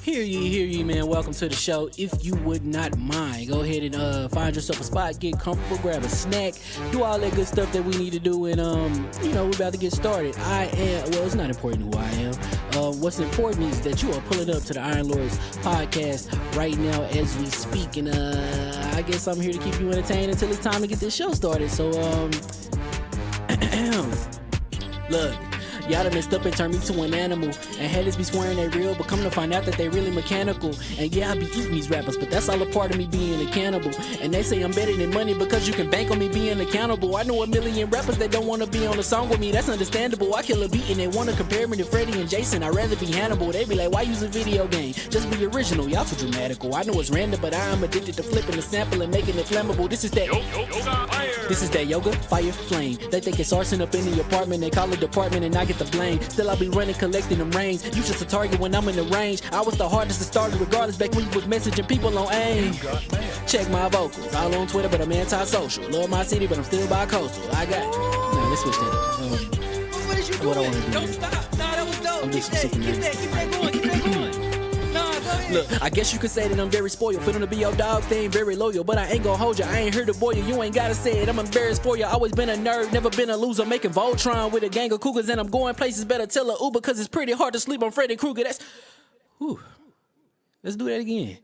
Hear ye, man. Welcome to the show. If you would not mind, go ahead and find yourself a spot, get comfortable, grab a snack, do all that good stuff that we need to do, and we're about to get started. It's not important who I am. What's important is that you are pulling up to the Iron Lords podcast right now as we speak, and I guess I'm here to keep you entertained until it's time to get this show started. So look. Y'all done messed up and turned me to an animal. And haters be swearing they real, but come to find out that they really mechanical. And yeah, I be eating these rappers, but that's all a part of me being a cannibal. And they say I'm better than money because you can bank on me being accountable. I know a million rappers that don't want to be on a song with me, that's understandable. I kill a beat and they want to compare me to Freddie and Jason. I'd rather be Hannibal. They be like, why use a video game? Just be original, y'all too dramatical. I know it's random, but I am addicted to flipping the sample and making it flammable. This is that yoga, fire, flame. They think it's arson up in the apartment. They call it department and I get the blame. Still I be running, collecting them rings. You just a target when I'm in the range. I was the hardest to start regardless back when you was messaging people on AIM. Check my vocals. All on Twitter, but I'm anti-social. Love my city, but I'm still bi-coastal. Let's switch that up. What is you doing? What I wanna do. Don't stop. Nah, that was dope. I'm Keep just that super going. Keep that going. Nah, go ahead. Look, I guess you could say that I'm very spoiled. For them to be your dogs, they ain't very loyal. But I ain't gonna hold you, I ain't here to boil you. You ain't gotta say it, I'm embarrassed for you. Always been a nerd, never been a loser. Making Voltron with a gang of cougars. And I'm going places, better tell a Uber. Cause it's pretty hard to sleep on Freddy Krueger. Let's do that again.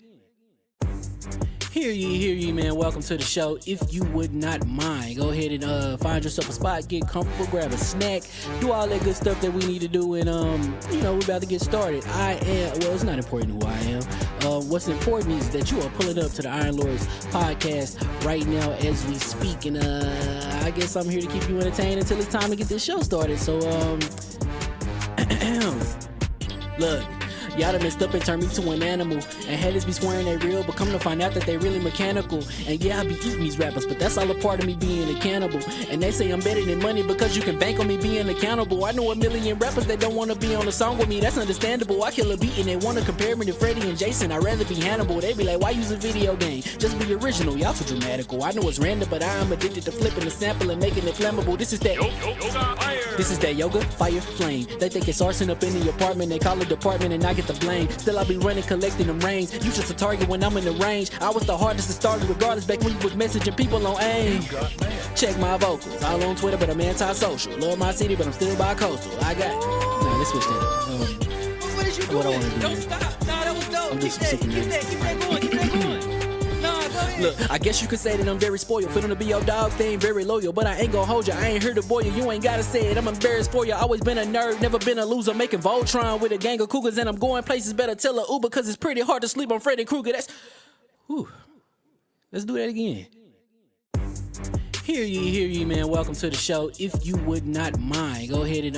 Hear ye, man. Welcome to the show. If you would not mind, go ahead and find yourself a spot, get comfortable, grab a snack, do all that good stuff that we need to do, and we're about to get started. It's not important who I am. What's important is that you are pulling up to the Iron Lords podcast right now as we speak, and I guess I'm here to keep you entertained until it's time to get this show started. So look. Y'all done messed up and turned me to an animal. And haters be swearing they real, but come to find out that they really mechanical. And yeah, I be eating these rappers, but that's all a part of me being a cannibal. And they say I'm better than money because you can bank on me being accountable. I know a million rappers that don't want to be on a song with me, that's understandable. I kill a beat and they want to compare me to Freddie and Jason. I'd rather be Hannibal. They be like, why use a video game? Just be original, y'all too dramatical. I know it's random, but I am addicted to flipping the sample and making it flammable. This is that yoga, fire, flame. They think it's arson up in the apartment. They call it department and I get the blame. Still I be running, collecting them rings. You just a target when I'm in the range. I was the hardest to start regardless back when you was messaging people on AIM. Check my vocals. All on Twitter, but I'm anti-social. Love my city, but I'm still bi-coastal. Let's switch that up. What is you doing? What I wanna do. Don't stop. Nah, that was dope. I'm just Keep that going. Nah, go ahead. Look, I guess you could say that I'm very spoiled. For them to be your dogs, they ain't very loyal. But I ain't gonna hold you, I ain't here to boil you. You ain't gotta say it, I'm embarrassed for you. Always been a nerd, never been a loser. Making Voltron with a gang of cougars. And I'm going places, better tell a Uber. Cause it's pretty hard to sleep on Freddy Krueger. Let's do that again. Hear ye, man. Welcome to the show. If you would not mind, go ahead and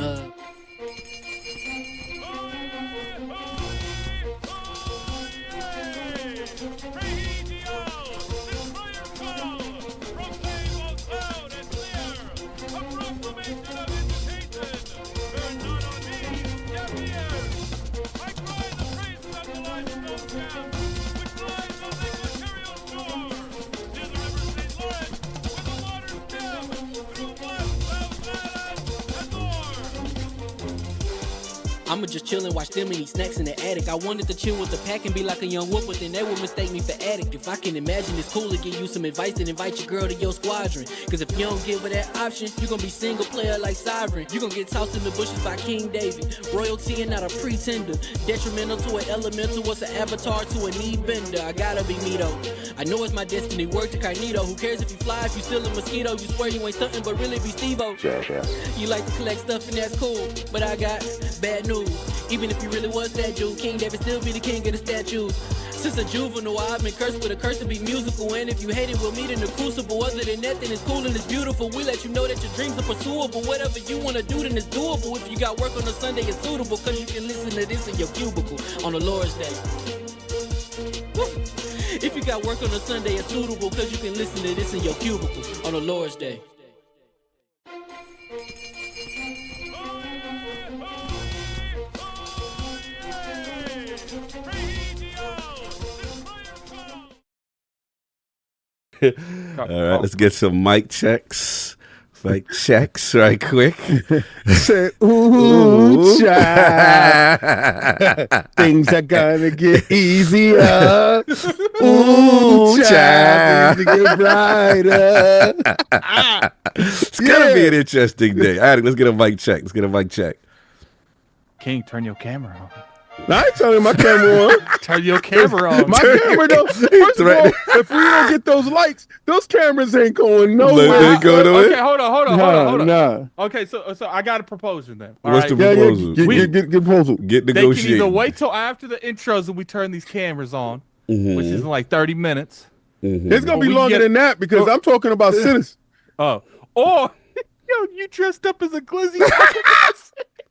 I'ma just chill and watch them and eat snacks in the attic. I wanted to chill with the pack and be like a young wolf, but then they would mistake me for addict. If I can imagine, it's cool to give you some advice, then invite your girl to your squadron. Cause if you don't give her that option, you gon' be single player like Sovereign. You gon' get tossed in the bushes by King David. Royalty and not a pretender. Detrimental to an elemental, what's an avatar to a knee bender? I gotta be me though. I know it's my destiny, word to Carnito. Who cares if you fly, if you still a mosquito? You swear you ain't stunting, but really be Steve-O. You like to collect stuff and that's cool, but I got bad news. Even if you really was that dude, King David still be the king of the statues. Since a juvenile, I've been cursed with a curse to be musical. And if you hate it, we'll meet in the crucible. Other than that, then it's cool and it's beautiful. We let you know that your dreams are pursuable. Whatever you wanna do, then it's doable. If you got work on a Sunday, it's suitable. Cause you can listen to this in your cubicle on the Lord's Day. Woo. If you got work on a Sunday, it's suitable. Cause you can listen to this in your cubicle on the Lord's Day. All right, let's get some mic checks. Like checks right quick. Say, ooh, child. Things are gonna get easier. Ooh, child. Things are get brighter. It's gonna be an interesting day. Addict, let's get a mic check. King, turn your camera on. I ain't telling my camera on. Turn your camera on. My camera don't. First of all, if we don't get those likes, those cameras ain't going nowhere. Let it go to Okay, it. hold on. Nah. Okay, so I got a proposal then. All What's right? the proposal? Get proposal. Get They can either negotiating. wait till after the intros and we turn these cameras on, which is in like 30 minutes. It's gonna Or be we longer get- than that because I'm talking about citizens. Oh, or you dressed up as a glizzy.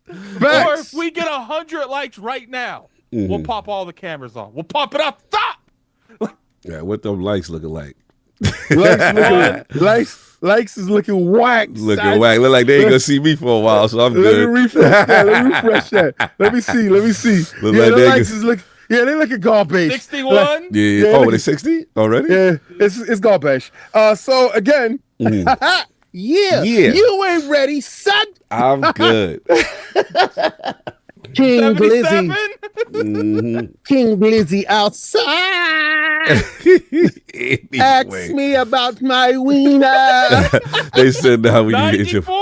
Or Facts. if we get 100 likes right now, we'll pop all the cameras on. We'll pop it up. Stop. Yeah, what them likes looking like? Likes is looking whack. Looking whack. Look like they ain't gonna see me for a while, so I'm Let good. me refresh that. Let me see. Look Yeah, like the they likes can- is look. Yeah, they looking garbage. 61. Like, Yeah. Yeah, Oh, look they at- 60 already? yeah, it's garbage. So again, yeah, Yeah. you ain't ready, son. I'm good. King 77. King Blizzy outside. Ask Anyway, me about my wiener. they said now we need to intro. 94.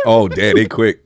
Oh, damn, they quick.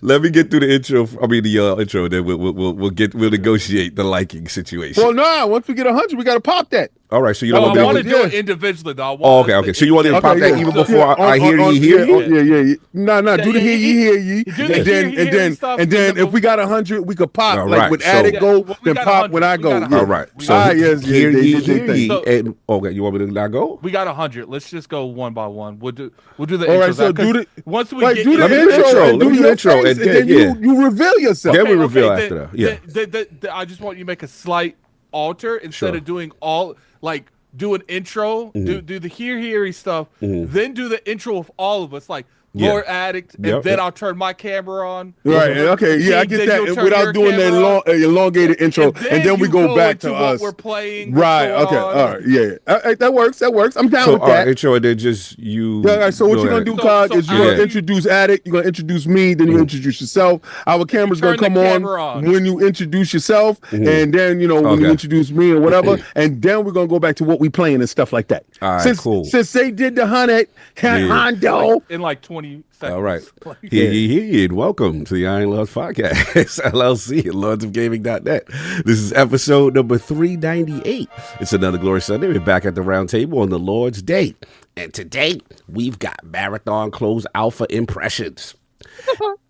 Let me get through the intro. I mean the intro. Then we'll negotiate the liking situation. Well, nah. Once we get 100, we gotta pop that. All right, so you Oh, know I what want we to do? do it individually, though. Oh, okay. So you want to pop that even before I hear you? Yeah. Nah. Do the hear ye. Do the hear stuff, And then if we got 100, we could pop. All Like right, when so- Addict go, Well, we then got pop 100. when I We go. got Yeah. 100. All right. So Yes, hear they ye, did their hear thing. ye. So- And okay, you want me to not go? We got 100. Let's just go one by one. We'll do the All right, intros so out, 'cause do the once we like get do the Let me intro, intro, and let me do do your intro, face, and then then, you reveal yourself. Then we reveal after that. Yeah. I just want you to make a slight alter instead Sure. of doing all like do an intro, do the heary stuff, then do the intro of all of us, like Yeah. Lord Addict, and Yep, then yep. I'll turn my camera on. Right. Okay. Yeah, I King, get then that you'll turn without your doing that camera on. elongated intro, and then we you go back into to what us. we're playing. what's Right. going Okay. on. All right. Yeah. That works. I'm down So with all right, that. intro and then just you. Yeah, all right, so what you're gonna do, So- Cog, so is you're gonna I- introduce Addict, you're gonna introduce me, then you introduce yourself. Our camera's gonna Turn come the on, camera on. when you introduce yourself, and then when you Okay. introduce me and whatever, and then we're gonna go back to what we playing and stuff like that. All right, since, cool. Since they did the Hondo, In like 20 seconds. All right. Like- Hear ye, and welcome to the Iron Lords Podcast, LLC, at lordsofgaming.net. This is episode number 398. It's another glorious Sunday. We're back at the round table on the Lord's Day. And today, we've got Marathon Close Alpha Impressions.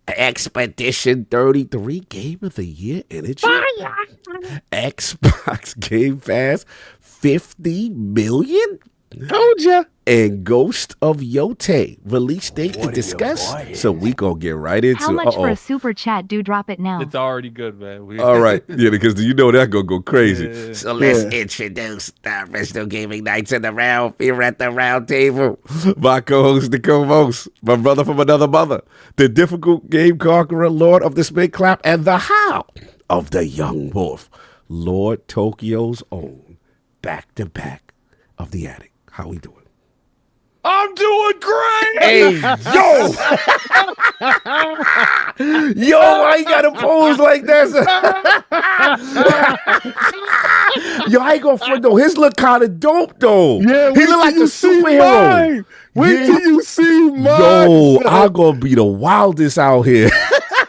Expedition 33 Game of the Year Energy. Xbox Game Pass 50 million. told ya. And Ghost of Yotei release date to discuss. So we gonna get right into How much for a super chat? Do drop it now. It's already good, man. All right, yeah, because you know that gonna go crazy. Yeah. So let's introduce the original gaming nights in the round here at the round table. My co-host, the co-host, my brother from another mother, the difficult game conqueror, Lord of the Spin Clap, and the how of the young wolf, Lord Tokyo's own, back to back of the Addict. How we doing? I'm doing great. Hey, yo! Yo, why you gotta pose like that? Yo, I ain't gonna front though. His look kind of dope though. Yeah, he look like a superhero. Wait Yeah. till you see mine. Yo, I'm gonna be the wildest out here.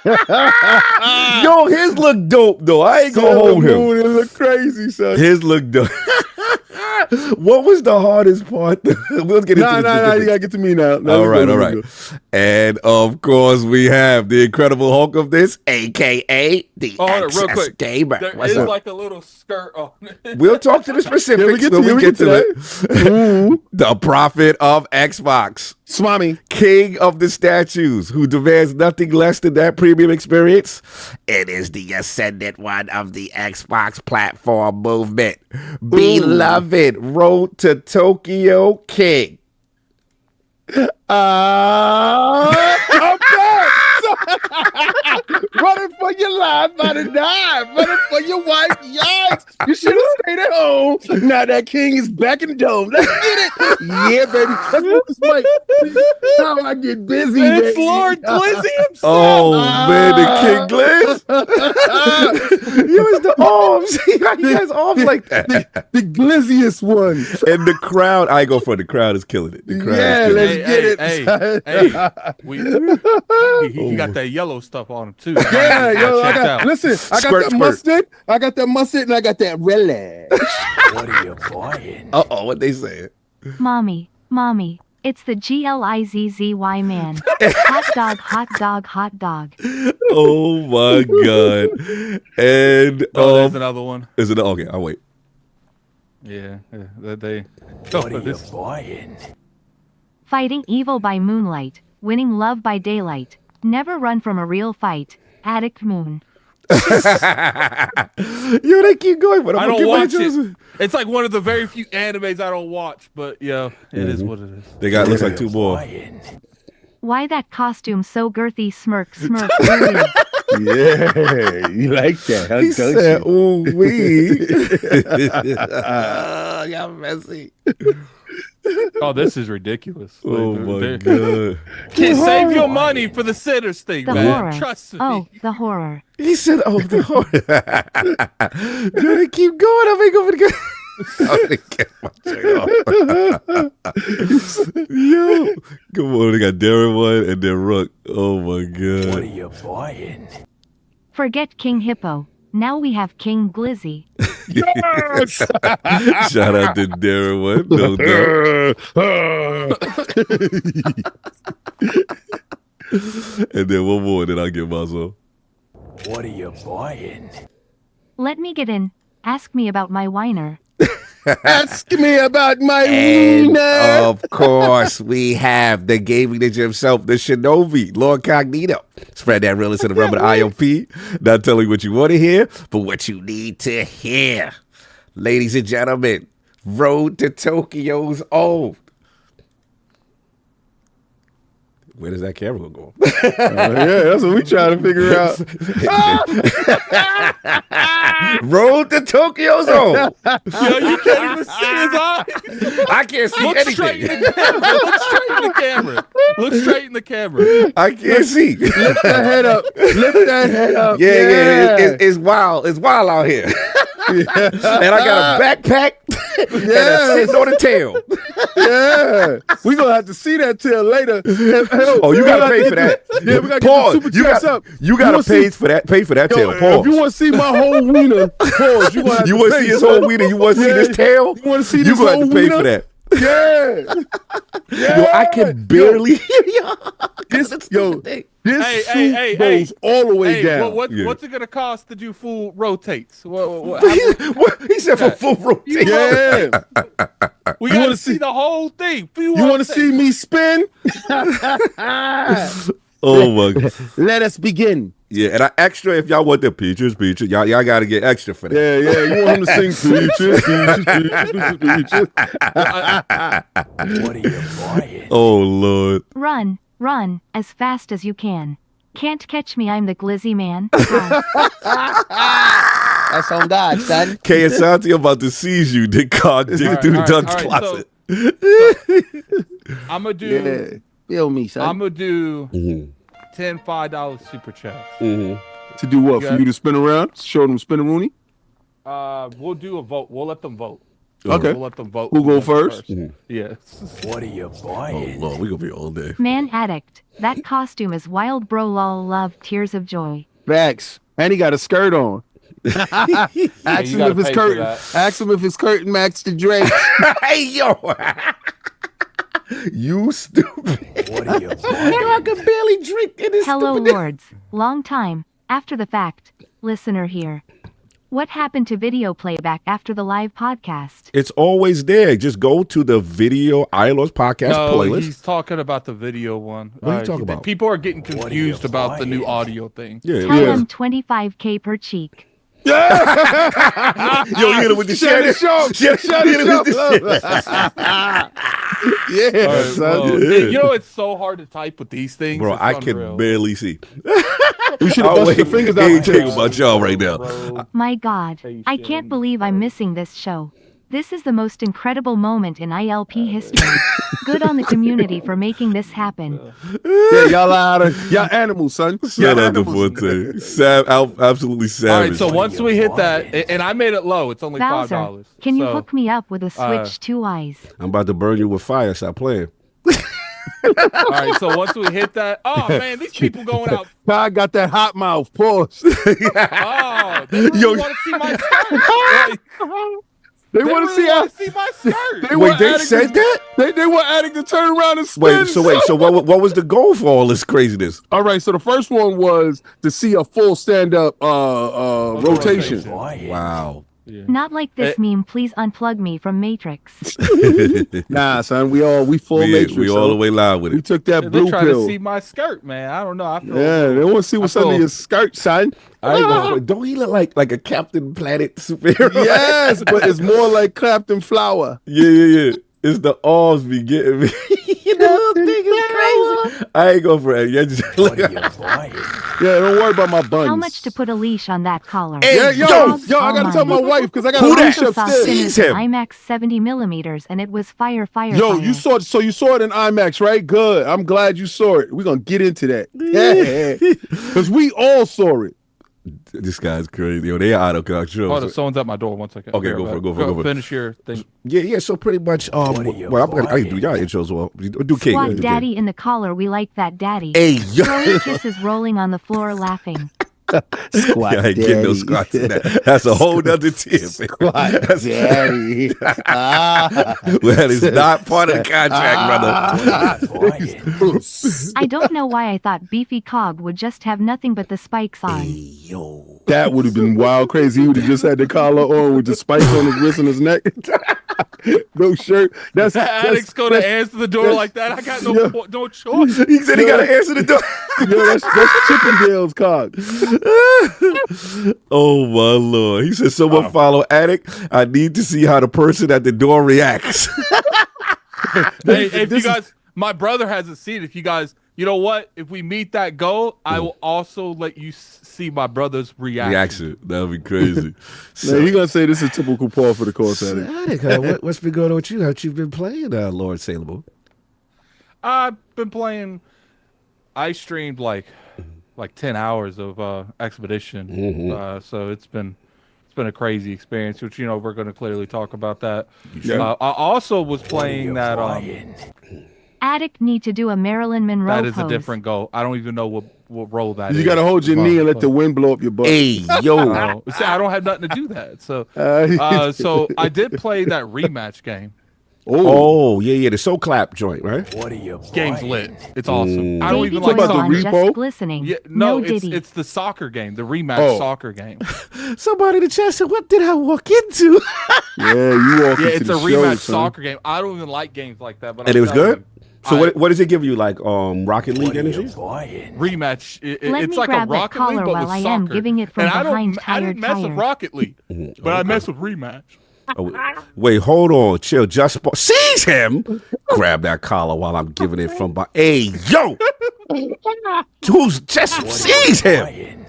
Yo, his look dope though. I ain't gonna hold him. Moon, it look crazy, son. His look dope. What was the hardest part? We'll get into Nah, the you gotta get to me now. all right. And of course, we have the Incredible Hulk of this, aka the Oh, hold on, real XS quick. Gamer. There What's is up? like a little skirt on it. We'll talk to the specifics when we get to it. The prophet of Xbox, Swami. king of the statues, who demands nothing less than that premium experience. It is the ascendant one of the Xbox platform movement. Beloved Road to Tokyo King. I'm back. Running for your life by the dime. Running for your wife. Yikes. You should have stayed at home. Now that king is back in the dome. Let's get it. Yeah, baby. Let's move this mic. How I get busy, It's baby. Lord Glizzy himself. Oh man, the King Gliz. Yo, it's the arms. He has arms like that. The glizziest one. And the crowd, I go for the crowd is killing it. The crowd Yeah, is killing let's it. get it. He got that yellow stuff on him too. Yeah, yo, I Checked got, out. listen, I got Squirt, that squirt. mustard. I got that mustard and I got that relish. Uh-oh, what they saying? Mommy, mommy, it's the GLIZZY man. Hot dog, hot dog, hot dog. Oh my God. And There's another one. is it okay, I'll wait. Yeah, they. What are you buying? Fighting evil by moonlight, winning love by daylight. Never run from a real fight. Addict Moon. Yo, they keep going, but I don't watch it. It's like one of the very few animes I don't watch, but yeah, it is what it is. They got looks like two more. Why that costume so girthy? Smirk, smirk. Really? Yeah, you like that, huh? He Don't said, you? ooh wee. Y'all messy. Oh, this is ridiculous. Oh Like, my they- God. Can't save your money for the sitters thing, The man. horror. Trust me. Oh, the horror. He said, oh, the horror. Yo, they keep going. I ain't going to I'm gonna get my check off. Yo, come on. They got Darren one and then Rook. Oh my God. What are you buying? Forget King Hippo. Now we have King Glizzy. Yes! Shout out to Darren one. No doubt. And then one more, and then I'll get myself. What are you buying? Let me get in. Ask me about my whiner. Ask me about my And wiener. of course, we have the gaming ninja himself, the Shinobi, Lord Cognito. Spread that realness in the realm of the ILP. Not telling you what you want to hear, but what you need to hear. Ladies and gentlemen, Road to Tokyo's own. Where does that camera go? Yeah, that's what we trying to figure out. Road to Tokyo's own. Yo, you can't even see his eyes. I can't see Look straight in anything. the camera. Look straight in the camera. Look straight in the camera. I can't see. Lift that head up. Lift that head up. Yeah. It's wild. It's wild out here. And I got a backpack and a sitting on the tail. Yeah. We gonna have to see that tail later. Oh, you gotta pay for that. Yeah, we gotta Pause. get the super chats up. You gotta wanna pay see- for that. Pay for that tail. Yo, Pause. if you want to see my whole wiener, pause. You gonna have You to want to pay, see his son. whole wiener? You want to see Yeah. this tail? You want to see You this gonna have whole to pay wiener? for that. Yeah. Yeah. Yo, I can barely hear y'all. This, yo, this Hey, suit hey, goes all the way Hey, down. Yeah. what's it gonna cost to do full rotates? What, What? He said for full rotation. Yeah. we You gotta wanna see see- the whole thing. You want to see me spin? Oh my God. Let us begin. Yeah, and I extra if y'all want the peaches. Y'all got to get extra for that. Yeah. You want him to sing peaches. What are you buying? Oh Lord. Run, run, as fast as you can. Can't catch me, I'm the Glizzy man. Run. That's on God, son. K Asante about to seize you, Dick Cog, dig All through the right, dunce all right, closet. I'm gonna do. Yeah. Feel me, son. I'm gonna do Mhm. 10 $5 super chats. Mhm. To do what? Yeah. For you to spin around? Show them spin a Rooney? We'll do a vote. We'll let them vote. Okay. We'll let them vote. Who go Who's first? Yes. What are you Oh buying? Lord, we gonna be all day. Man addict. That costume is wild bro lol love tears of joy. Facts. And he got a skirt on. Ask you him gotta if his pay for curtain. that. Ask him if his curtain matched the drapes. Hey yo, you stupid. What are you Yo, buying? I can barely drink in this Hello stupid. lords. Long time. After the fact. Listener here. What happened to video playback after the live podcast? It's always there. Just go to the video ILO's podcast No, playlist. he's talking about the video one. What are you talking about? People are getting are you confused about the new buying? audio thing. Yeah, Tell yeah. them 25K per cheek. Yo, you hit him with the Shut shit. it, show. Shut Shut hit him it, with the shit. Yeah, All right, son. well, Yeah. you know it's so hard to type with these things. Bro, It's I unreal. can barely see. We should have busted your fingers He ain't out. thinking about y'all right now. Bro. My God, I can't believe I'm missing this show. This is the most incredible moment in ILP history. Good on the community for making this happen. Yeah, y'all animals, son. Shout Y'all out to animals. Forte. Absolutely savage. All right, so once we hit that, and I made it low, it's only Bowser, $5. can you So, hook me up with a Switch 2 eyes? I'm about to burn you with fire. Stop playing. all right, so once we hit that, oh man, these people going out. God got that hot mouth. Pause. Oh, they really Yo. want to see my skirt. Like, They they want to really see want to see my skirt. Wait, they said that? They want Addict to turn around and spin. Wait, so what was the goal for all this craziness? All right, so the first one was to see a full stand-up rotation. Wow. Not like this meme, please unplug me from Matrix. Nah, son, we full Matrix. We all son. the way live with We it. took that They're blue trying pill. to see my skirt, man. I don't know. I feel Yeah, they want to see what's I feel- under your skirt, son. I ain't gonna, don't he look like a Captain Planet superhero? Yes, but it's more like Clapton Flower. Yeah. It's the arms be getting me. The little thing is crazy. I ain't going for it. Yeah, just What are you buying? Yeah, don't worry about my buns. How much to put a leash on that collar? Hey, Yeah, yo, Dogs I all gotta tell my mine. wife because I got Who a that? leash Also saw upstairs. Sinners Seize him. in IMAX 70 millimeters, and it was fire. Yo, you saw it in IMAX, right? Good. I'm glad you saw it. We're gonna get into that. Yeah. Because we all saw it. This guy's crazy. Yo, they are out of control. Hold on, someone's at my door. 1 second. Okay, go for it. Finish your thing. Yeah. So pretty much, What are you well, I buying? can do y'all intros. Well, do King. Squat do King. daddy in the collar, we like that daddy. Hey, yo. Throwing kisses rolling on the floor laughing. Squat Yeah, I ain't getting no squats in that. That's a whole nother tip. Squat daddy. Well, it's not part of the contract, brother. I don't know why I thought Beefy Cog would just have nothing but the spikes on. Yo. That would have been wild crazy. He would have just had the collar on with the spikes on his wrist and his neck. No shirt. That's Addict's going to answer the door that's- like that. I got no choice. He said he got to answer the door. Yo, that's Chippendale's cog. Oh my Lord. He said, someone follow Addict. I need to see how the person at the door reacts. Hey, if you guys, my brother hasn't seen it. If you guys, you know what? If we meet that goal, I will also let you see my brother's reaction. That would be crazy. Man, he gonna say this is typical Paul for the course Addict. Addict, what's been going on with you? How you been playing, Lord Sailor? I've been playing. I streamed like 10 hours of Expedition. So it's been a crazy experience, which we're going to clearly talk about that. I also was playing that. Addict need to do a Marilyn Monroe That is pose. a different goal. I don't even know what role that is. You gotta hold your knee and let the wind blow up your butt. Hey, yo. See, I don't have nothing to do that. So, so I did play that rematch game. Oh, yeah, the Soul Clap joint, right? What are you Game's buying? lit. It's awesome. I don't Baby even like about the boys soccer. on repo? just glistening. Yeah, no, Diddy. it's the soccer game, the rematch soccer game. Somebody in the chat said, what did I walk into? Yeah, you walk Yeah, into it's a the rematch show, son. soccer game. I don't even like games like that, but And I'm it was telling good? So what does it give you, like Rocket League What are you energy? buying? rematch? Let It's me like a grab that Rocket League, collar but while with I soccer. am giving it from and behind I didn't mess with tired. Rocket League, but I mess with rematch. Oh, wait, hold on, chill. Just seize him. Grab that collar while I'm giving it from behind. Hey, yo. Who's just seize him?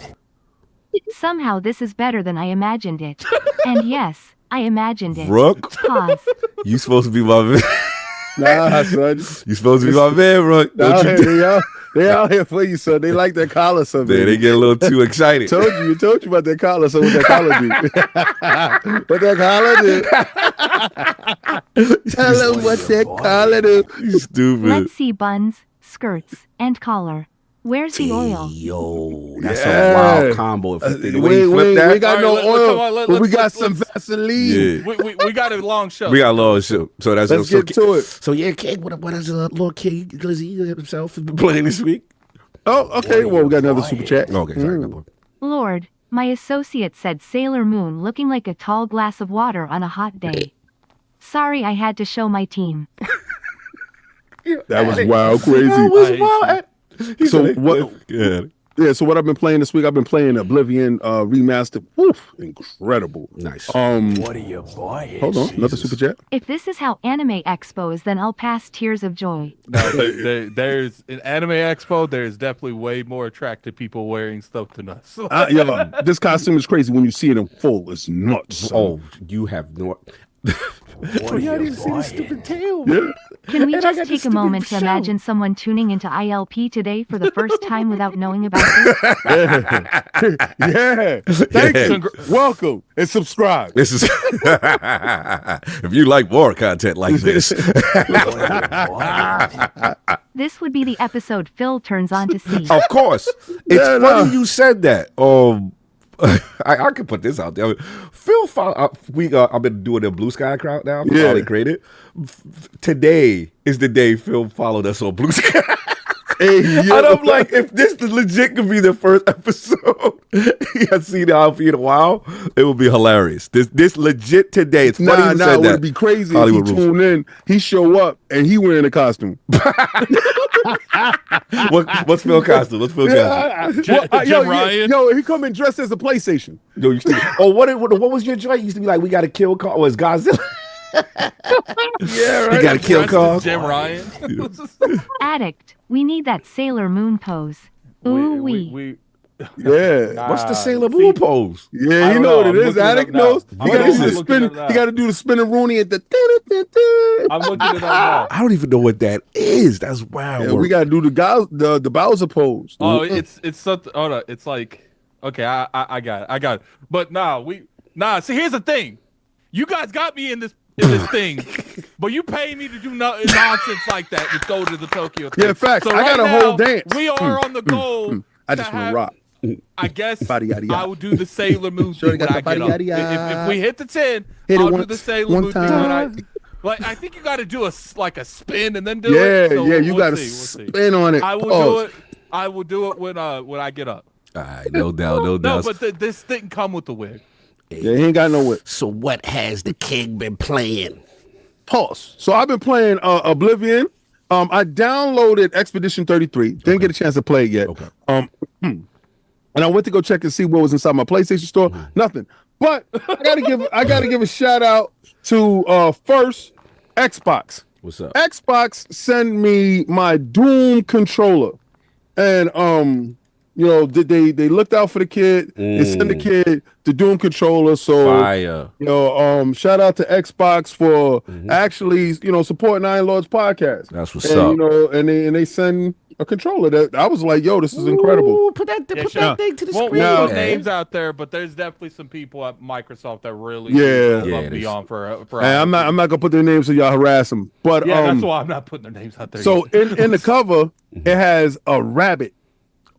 Somehow this is better than I imagined it. And yes, I imagined it. Rook, Pause. you supposed to be my man. Nah, son. You supposed to be my man, Rook. They out, Don't you here, they out here for you, son. They like that collar, son. They baby. get a little too excited. Told you about that collar. So what that collar do? What that collar do? Tell them what that collar do. You stupid. Let's see buns, skirts, and collar. Where's the oil? Yo, that's Yeah. a wild combo. If you think the way you flip We that, got All no right, oil, come on, but we got let's- some Vaseline. yeah. We got a long show. We got a long show. So that's Let's so, get to it. So yeah, King, what is Lord King Glizzy himself has been playing this week? Oh, okay. Well, we got another super chat. Okay, sorry, good boy. Lord, my associate said Sailor Moon looking like a tall glass of water on a hot day. Sorry I had to show my team. That was wild, crazy. That was wild. He So said, what- Yeah. Yeah, so what I've been playing this week, I've been playing Oblivion remastered. Woof, incredible. Nice. What are you buying? Hold on, another super chat. If this is how Anime Expo is, then I'll pass Tears of Joy. No, there's an Anime Expo. There's definitely way more attractive people wearing stuff than us. Yo, this costume is crazy when you see it in full. It's nuts. Oh, you have no. What are you buying? tail. Yeah. Can we And I got just this take a stupid moment to show. imagine someone tuning into ILP today for the first time without knowing about this? Yeah. Thank you. Welcome and subscribe. This is if you like more content like this. This would be the episode Phil turns on to see. Of course, it's Yeah, funny no. you said that. I can put this out there. Phil, I've been doing the Blue Sky crowd now. Yeah. Finally created. Today is the day Phil followed us on Blue Sky. Hey, And I'm like, if this legit could be the first episode he has seen ILP in a while, it would be hilarious. This legit today. It's funny you said it that. would be crazy Hollywood if he rules. tuned in, he show up, and he wearing a costume. What's Phil costume? What's Phil costume? Jim Ryan. Yo, he come in dressed as a PlayStation. Yo, you still, what was your joint? Used to be like, we got to kill Carl. Or it's Godzilla. Yeah, right. You got to kill Dressed Carl. as Jim Ryan. Addict, we need that Sailor Moon pose. Ooh wee. Yeah. What's the Sailor Moon pose? Yeah, I you don't know know. what it I'm is. looking it Addict up now. knows. I'm He got to do the looking spin. it up now. He got to do the spinning Rooney at the. I'm looking it up now. I don't even know what that is. That's wild. Yeah, work. we got to do the Bowser pose. Oh, it's something. Hold on. It's like, okay, I got it. But see, here's the thing. You guys got me in this thing, but you pay me to do nonsense like that to go to the Tokyo thing. Yeah, facts. So I got right a whole now, dance. We are on the goal. I just want to rock. I guess Body, yada, yada. I will do the Sailor Moon Shorty thing when got I the get body, up. yada, yada. If we hit the 10, Hit it I'll do once, the Sailor one Moon thing when I. time. Like I think you got to do a spin and then do Yeah, it. So you we'll got to see. spin on it. I will do it. I will do it when I get up. All right, no doubt, no No, doubt. but this didn't come with the wig. Yeah, he ain't got no whip. So what has the king been playing? Pause. So I've been playing Oblivion. I downloaded Expedition 33. Didn't get a chance to play it yet. Okay. And I went to go check and see what was inside my PlayStation store. Nothing. But I gotta give a shout out to first Xbox. What's up? Xbox sent me my Doom controller, and they looked out for the kid. They sent the kid the Doom controller. So Fire. shout out to Xbox for actually supporting Iron Lord's podcast. That's what's and, up. And they send a controller that I was like, yo, this is incredible. Ooh, put that Sure. thing to the Won't screen. put man. names out there, but there's definitely some people at Microsoft that really Yeah. go Yeah, above it and is. beyond for. And I'm not gonna put their names so y'all harass them. But Yeah, that's why I'm not putting their names out there. so yet. in the cover, it has a rabbit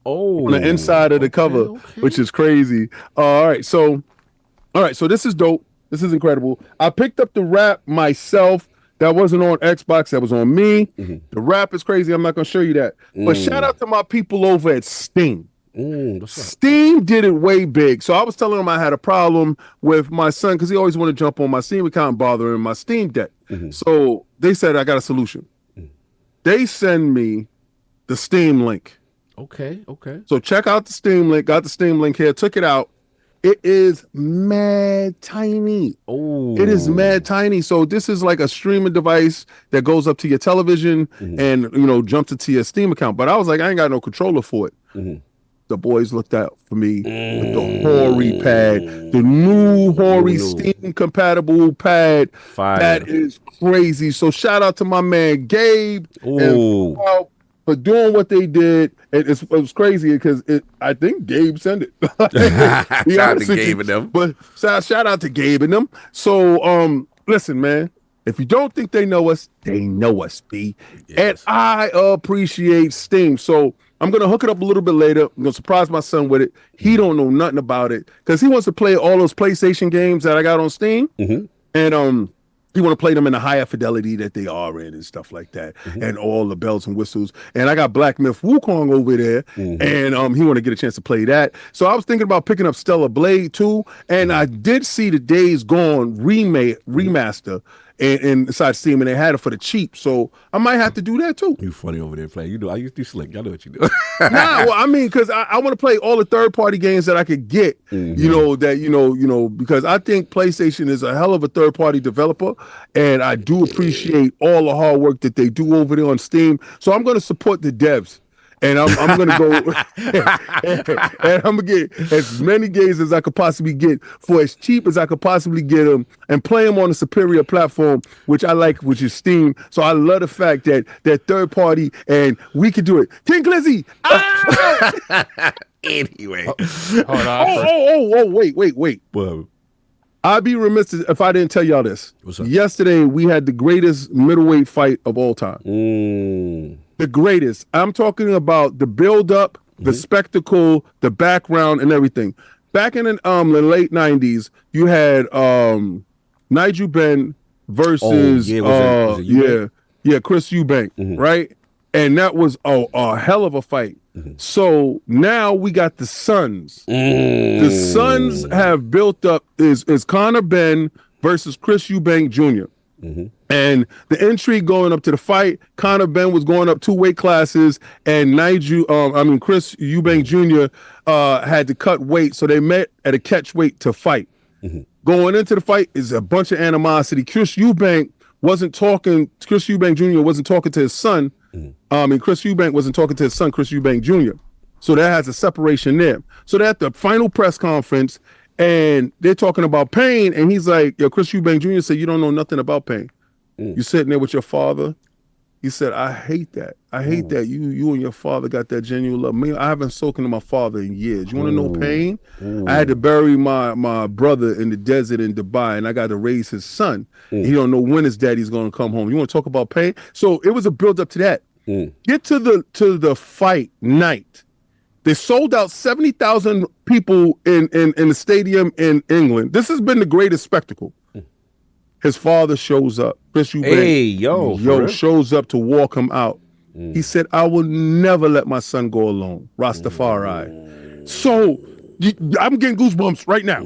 Oh, on the inside of the cover, which is crazy. All right, so this is dope. This is incredible. I picked up the wrap myself. That wasn't on Xbox. That was on me. The wrap is crazy. I'm not gonna show you that. But shout out to my people over at Steam. what's up? Steam did it way big. So I was telling them I had a problem with my son because he always wanted to jump on my Steam account and bother him my Steam Deck. So they said I got a solution. They send me the Steam link. Okay. So check out the Steam link. Got the Steam link here. Took it out. It is mad tiny. Oh, It is mad tiny. So this is like a streaming device that goes up to your television and jumps into your Steam account. But I was like, I ain't got no controller for it. The boys looked out for me with the Hori pad, the new Hori Steam compatible pad. Fire. That is crazy. So shout out to my man Gabe and Ooh. Paul for doing what they did. It was crazy because I think Gabe sent it. Be Shout out honest to with you. Gabe and them. But shout out to Gabe and them. So listen, man. If you don't think they know us, B. Yes. And I appreciate Steam. So I'm gonna hook it up a little bit later. I'm gonna surprise my son with it. He don't know nothing about it because he wants to play all those PlayStation games that I got on Steam. And he want to play them in a higher fidelity that they are in and stuff like that, and all the bells and whistles. And I got Black Myth Wukong over there, and he want to get a chance to play that. So I was thinking about picking up Stellar Blade too, and I did see the Days Gone remaster, inside Steam, and they had it for the cheap. So I might have to do that too. You funny over there playing. You know, I used to be slick. I know what you do. Nah, well, I mean, because I want to play all the third-party games that I could get. You know, because I think PlayStation is a hell of a third-party developer, and I do appreciate all the hard work that they do over there on Steam. So I'm going to support the devs. And I'm gonna go and I'm gonna get as many games as I could possibly get for as cheap as I could possibly get them, and play them on a superior platform, which I like, which is Steam. So I love the fact that they're third party and we can do it. King Glizzy! Anyway, Hold on. Oh, wait. well, I'd be remiss if I didn't tell y'all this. What's up? Yesterday we had the greatest middleweight fight of all time. The greatest. I'm talking about the build-up, the spectacle, the background, and everything. Back in the late 90s, you had Nigel Benn versus Chris Eubank, right? And that was a hell of a fight. So now we got the Sons. The Sons have built up is Conor Benn versus Chris Eubank Jr. And the intrigue going up to the fight, Conor Benn was going up 2 weight classes, and Chris Eubank Jr. Had to cut weight, so they met at a catch weight to fight. Going into the fight is a bunch of animosity. Chris Eubank Jr. wasn't talking to his son. Chris Eubank wasn't talking to his son, Chris Eubank Jr. So that has a separation there. So they're at the final press conference, and they're talking about pain, and he's like, yo, Chris Eubank Jr. said, you don't know nothing about pain. You're sitting there with your father. He said, I hate that. I hate that you and your father got that genuine love. Me, I haven't spoken to my father in years. You want to know pain? I had to bury my brother in the desert in Dubai, and I got to raise his son. He don't know when his daddy's going to come home. You want to talk about pain? So it was a build up to that. Get to the fight night. They sold out 70,000 people in the stadium in England. This has been the greatest spectacle. His father shows up. Chris Eubank, shows up to walk him out. He said, I will never let my son go alone. Rastafari. So I'm getting goosebumps right now.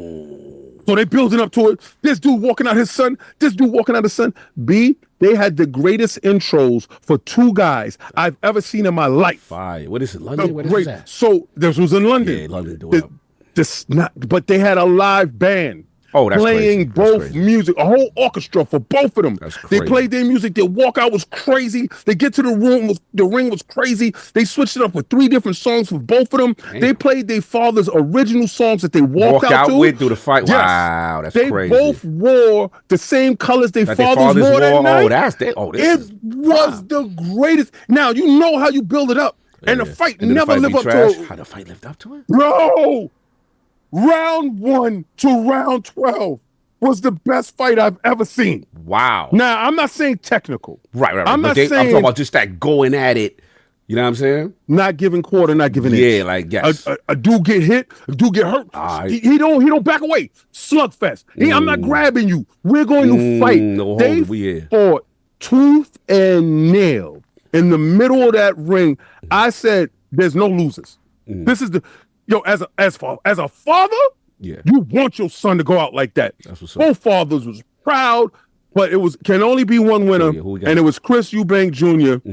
So they building up to it. This dude walking out his son. This dude walking out his son. They had the greatest intros for 2 guys I've ever seen in my life. Fire. What is it? London? What is that? So this was in London. Yeah, London. But they had a live band. Oh, that's playing crazy. both music, a whole orchestra for both of them. That's crazy. They played their music. Their walkout was crazy. They get to the ring was crazy. They switched it up with 3 different songs for both of them. Damn. They played their father's original songs that they walked out to. with through the fight. Yes. Wow, that's crazy. They both wore the same colors their fathers wore that night. It was the greatest. Now you know how you build it up, and the fight never lived up to it. How the fight lived up to it, bro? Round 1 to round 12 was the best fight I've ever seen. Wow. Now, I'm not saying technical. Right. I'm saying, I'm talking about just that going at it. You know what I'm saying? Not giving quarter, not giving inch. Yeah, like, yes. A dude get hit, a dude get hurt. He don't back away. Slugfest. I'm not grabbing you. We're going to fight. They fought tooth and nail in the middle of that ring. I said, there's no losers. This is as a father, you want your son to go out like that. Both fathers was proud, but can only be one winner, and it was Chris Eubank Jr.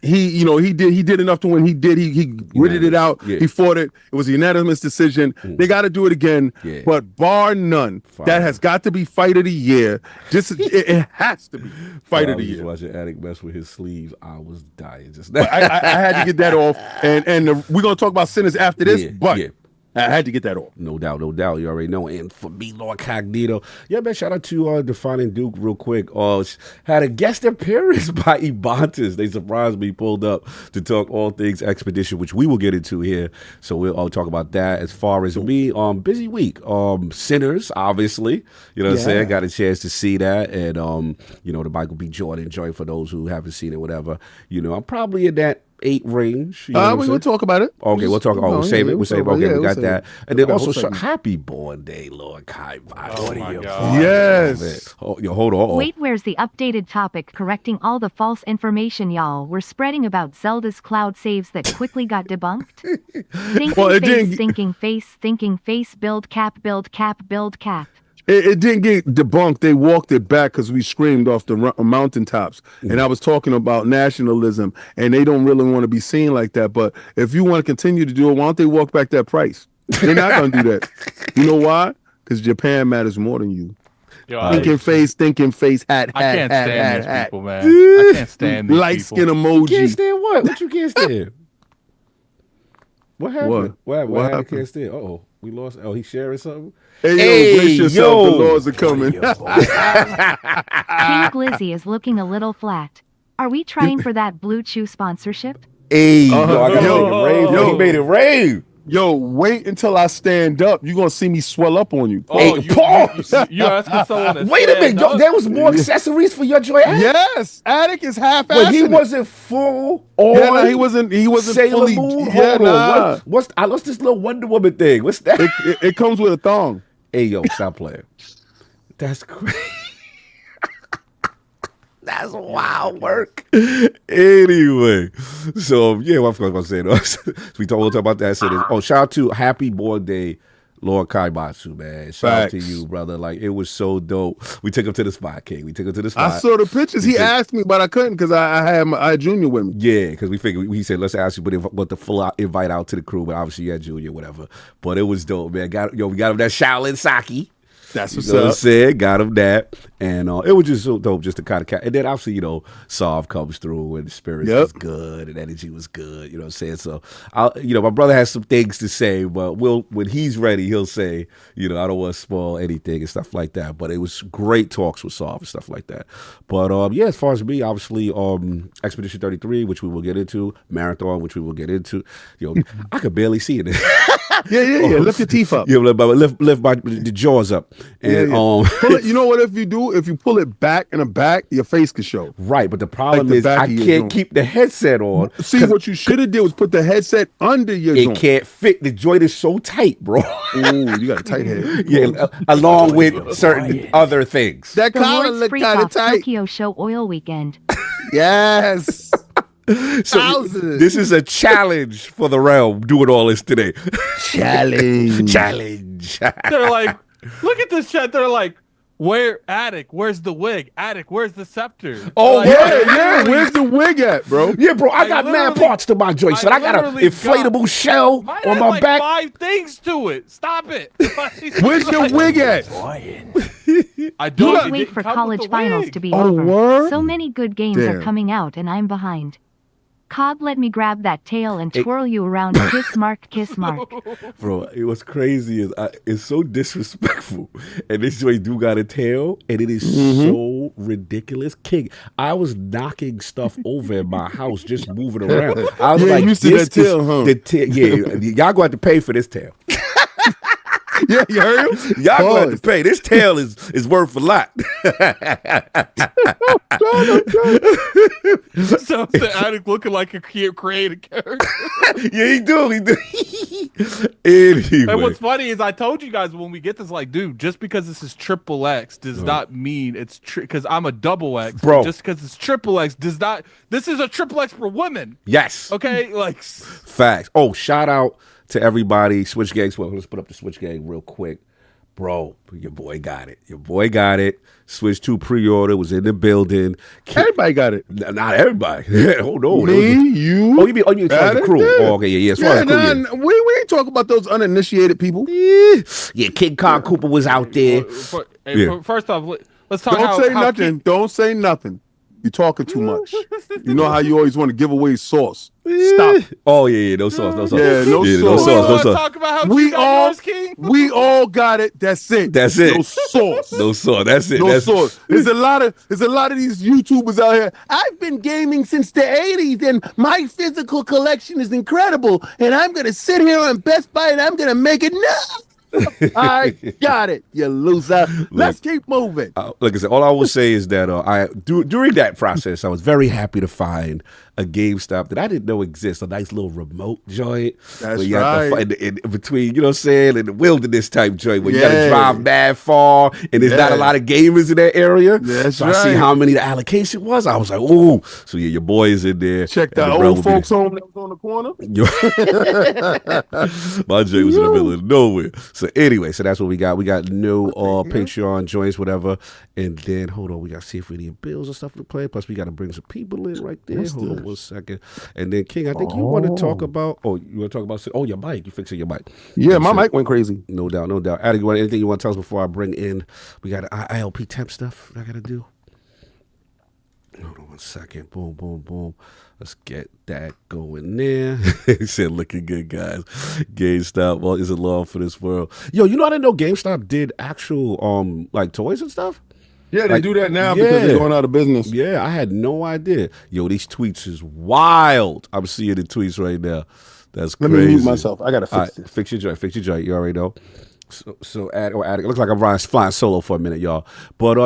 He did enough to win. He gritted it out. He fought it. It was a unanimous decision. They got to do it again. But bar none, that has got to be fight of the year. It has to be fight of the year. Watching Addict mess with his sleeves, I was dying just now. I had to get that off, and we're gonna talk about sinners after this. I had to get that off. No doubt. You already know. And for me, Lord Cognito, man, shout out to Defining Duke real quick. Had a guest appearance by Ebontis. They surprised me, pulled up to talk all things Expedition, which we will get into here. So we'll all talk about that. As far as me, busy week. Sinners, obviously. You know what I'm saying? Got a chance to see that. And, the Michael B. Jordan joint for those who haven't seen it, whatever. I'm probably in that 8 range. We'll talk about it. Okay, we'll talk. We'll save it. We'll save it. Okay, we got that. And then also, happy born day, Lord Kai. Oh my God. Yes. Hold on. Wait, where's the updated topic correcting all the false information y'all were spreading about Zelda's cloud saves that quickly got debunked? Thinking face, build cap. It didn't get debunked. They walked it back because we screamed off the mountaintops. And I was talking about nationalism, and they don't really want to be seen like that. But if you want to continue to do it, why don't they walk back that price? They're not going to do that. You know why? Because Japan matters more than you. Yo, Thinking face, hat, I can't stand hat, these hat. people, man. I can't stand these Light people. skin emoji. Can't stand what? What you can't stand? What happened? What What happened? can't stand? Oh, we lost. Oh, he's sharing something. Hey, Hey, brace yourself. yo. The laws are coming. King Glizzy is looking a little flat. Are we trying for that Blue Chew sponsorship? Hey, yo, I got yo, to make it rain. yo. He made it rain. Yo, wait until I stand up. You're going to see me swell up on you. Oh, Hey, pause. you asking someone to Wait a minute. stand Yo, up? there was more accessories for your joy. Yes, Addict is half-assed. But he wasn't full on. Yeah, nah, he wasn't Sailor fully. Moon. Yeah, Hold on. nah. I lost this little Wonder Woman thing. What's that? It comes with a thong. Hey, yo, stop playing. That's crazy. That's wild work. Anyway, so yeah, what I was going to say. We talked about that. Shout out to Happy Born Day, Lord Kaimatsu, man. Shout out to Facts. you, brother. Like, it was so dope. We took him to the spot, King. We took him to the spot. I saw the pictures. He asked me, but I couldn't because I had Junior with me. Yeah, because we figured he said let's ask you, but the full invite out to the crew, but obviously you had Junior, whatever. But it was dope, man. We got him that Shaolin Saki. That's what's You know what I'm up. saying? Got him that. And it was just so dope just to kind of and then obviously, Sov comes through and the spirit was good and energy was good, you know what I'm saying? So my brother has some things to say, but when he's ready, he'll say, I don't want to spoil anything and stuff like that. But it was great talks with Sov and stuff like that. But as far as me, obviously, Expedition 33, which we will get into, Marathon, which we will get into. I could barely see it. Yeah. Lift your teeth up. Yeah, lift the jaws up. And Pull it, you know what? If you pull it back in the back, your face could show. right, but the problem Like the is back I of your can't joint. keep the headset on. See, what you should have did was put the headset under your It joint. can't fit. The joint is so tight, bro. Ooh, you got a tight head. Yeah, along with certain other things. That The collar Lord's look Freak kind of Off tight. Tokyo Show Oil Weekend. Yes. So Thousands. this is a challenge for the realm doing all this today. Challenge. Challenge. They're like, look at this chat. They're like, Addict? Where's the wig? Addict, where's the scepter? Oh, Like, Yeah. Where's the wig at, bro? Yeah, bro, I got mad literally- parts to my joint. So I got an literally inflatable shell Mine on had my like back. 5 things to it. Stop it. Where's your wig at? I don't Can't it wait didn't for come with college the finals wig. to be Oh, over. word? So many good games are Damn. coming out and I'm behind. Cog, let me grab that tail and twirl you around. Kiss mark, kiss mark. Bro, what's crazy is it's so disrespectful. And this joint do got a tail, and it is so ridiculous. King, I was knocking stuff over in my house just moving around. I was Yeah, like, you used to this that tail, huh? the tail. Yeah, y'all going to have to pay for this tail. Yeah, you heard him? Y'all going to have Pause. to pay. This tail is worth a lot. So it's the Addict looking like a creative character. Yeah, he do. Anyway. And what's funny is I told you guys when we get this, like, dude, just because this is triple X does not mean it's because I'm a double X. Bro. Just because it's triple X does not. This is a triple X for women. Yes. Okay, like Facts. Oh, shout out to everybody. Switch Gang. Well, let's put up the Switch Gang real quick. Bro, your boy got it. Switch 2 pre-order was in the building. Everybody got it. Not everybody. Hold on. Me, you. Oh, you mean as far as the crew? Yeah. Oh, okay, yeah. As far as the crew, yeah. We ain't talking about those uninitiated people. Yeah, King Kong Cooper was out there. Yeah. First off, let's talk. Don't say nothing. You're talking too much. You know how you always want to give away sauce. Stop. Oh, yeah. No sauce. Yeah, no No sauce. sauce. No sauce. Talk about how We you got all, yours, King. we all got it. That's it. That's it. No sauce. No sauce. That's it. No That's sauce. There's a lot of these YouTubers out here. I've been gaming since the 80s and my physical collection is incredible. And I'm gonna sit here on Best Buy and I'm gonna make it. No. I got it, you loser. Let's keep moving. Like I said, all I will say is that during that process, I was very happy to find a GameStop that I didn't know exists, a nice little remote joint. That's where you have to right. in between, you know what I'm saying, in the wilderness type joint where you got to Yeah. drive mad far and there's not a Yeah. lot of gamers in that area. That's so I see right. how many the allocation was. I was like, ooh. So yeah, your boy is in there. Check And the bro old will be folks home that was on the corner. My joint was in the middle of nowhere. So anyway, so that's what we got. We got no Patreon joints, whatever. And then hold on, we got to see if we need bills and stuff to play. Plus, we got to bring some people in right there. Hold on 1 second. And then King, I think you want to talk about. Oh, you want to talk about? Oh, your mic. You fixing your mic? Yeah, my mic went crazy. No doubt, no doubt. Addict, anything you want to tell us before I bring in? We got ILP temp stuff I got to do. Hold on 1 second. Boom, boom, boom. Let's get that going there. He said, looking good, guys. GameStop, well, is it law for this world? Yo, you know, I didn't know GameStop did actual, like, toys and stuff? Yeah, they like, do that now because they're going out of business. Yeah, I had no idea. Yo, these tweets is wild. I'm seeing the tweets right now. That's crazy. Let me mute myself. I got to fix it. Fix your joint. You already know. So Addict. It looks like I'm flying solo for a minute, y'all. But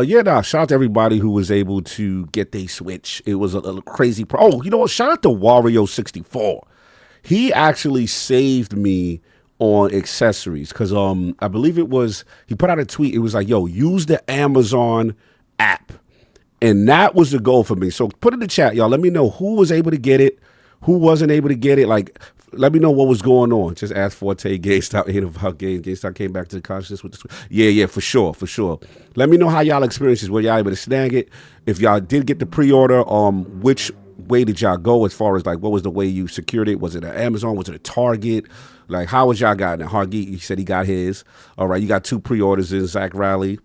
shout out to everybody who was able to get their Switch. It was a crazy. Oh, you know what? Shout out to Wario64. He actually saved me on accessories because I believe it was he put out a tweet. It was like, yo, use the Amazon app, and that was the goal for me. So put in the chat, y'all. Let me know who was able to get it, who wasn't able to get it. Like, let me know what was going on. Just ask Forte GameStop about games. GameStop came back to the consciousness with this. Yeah, for sure. Let me know how y'all experiences. Were y'all able to snag it? If y'all did get the pre-order, which way did y'all go as far as like what was the way you secured it? Was it at Amazon? Was it a Target? Like how was y'all got it? Hargeet, he said he got his. All right, you got 2 pre-orders in. Zach Riley.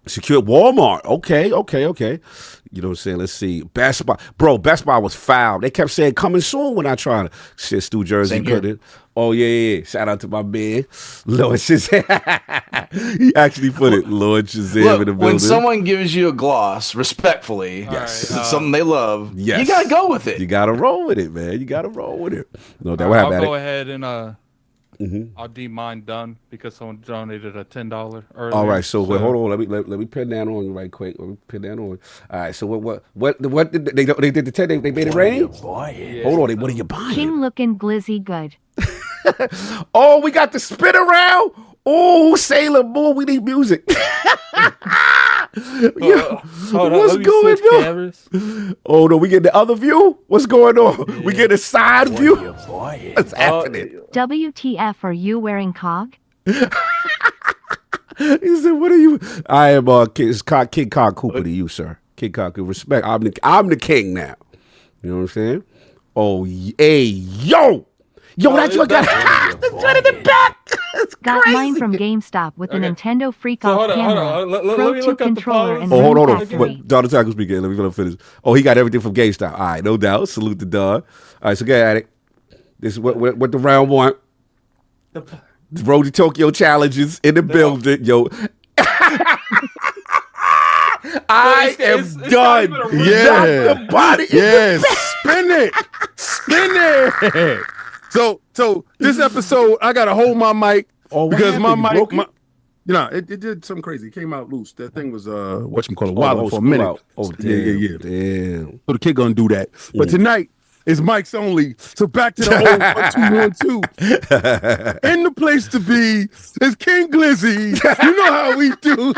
Secured Walmart. Okay. You know what I'm saying? Let's see. Best Buy. Bro, Best Buy was foul. They kept saying coming soon when I tried to. Shit, Stu Jersey couldn't. Oh, yeah. Shout out to my man, Lord Shazam. He actually put it, Lord Shazam in the building. When someone gives you a gloss, respectfully, yes, it's something they love, yes, you got to go with it. You got to roll with it, man. No, that I'll go ahead and I'll deem mine done because someone donated a $10 earlier. All right, so hold on. Let me pin that on right quick. All right, so what did they did the 10? They made it rain. Hold on, what are you buying? King looking glizzy good. Oh, we got the spin around. Oh, Sailor Moon, we need music. What's going on? Oh no, we get the other view. What's going on? Yeah. We get the side view. What's happening? WTF are you wearing cog? He said, "What are you?" I am King Kong Cooper to you, sir. King Kong Cooper. Respect. I'm the king now. You know what I'm saying? Oh, hey, yo, that's what got in the back. Got mine from GameStop with the Nintendo Freak Off camera, Pro 2 controller, and hold on. Don Taco's speaking. Let me finish. Oh, he got everything from GameStop. All right, no doubt. Salute the Don. All right, so get at it. This is what the round want. The Road to Tokyo challenges in the building, yo. I am done. Yeah, the body. Yes, spin it. So this episode, I gotta hold my mic because my mic, it did something crazy. It came out loose. That thing was wild for a minute. Oh, yeah. Damn. So the kid gonna do that. But tonight is mics only. So back to the old 1-2-1-2. In the place to be is King Glizzy. You know how we do.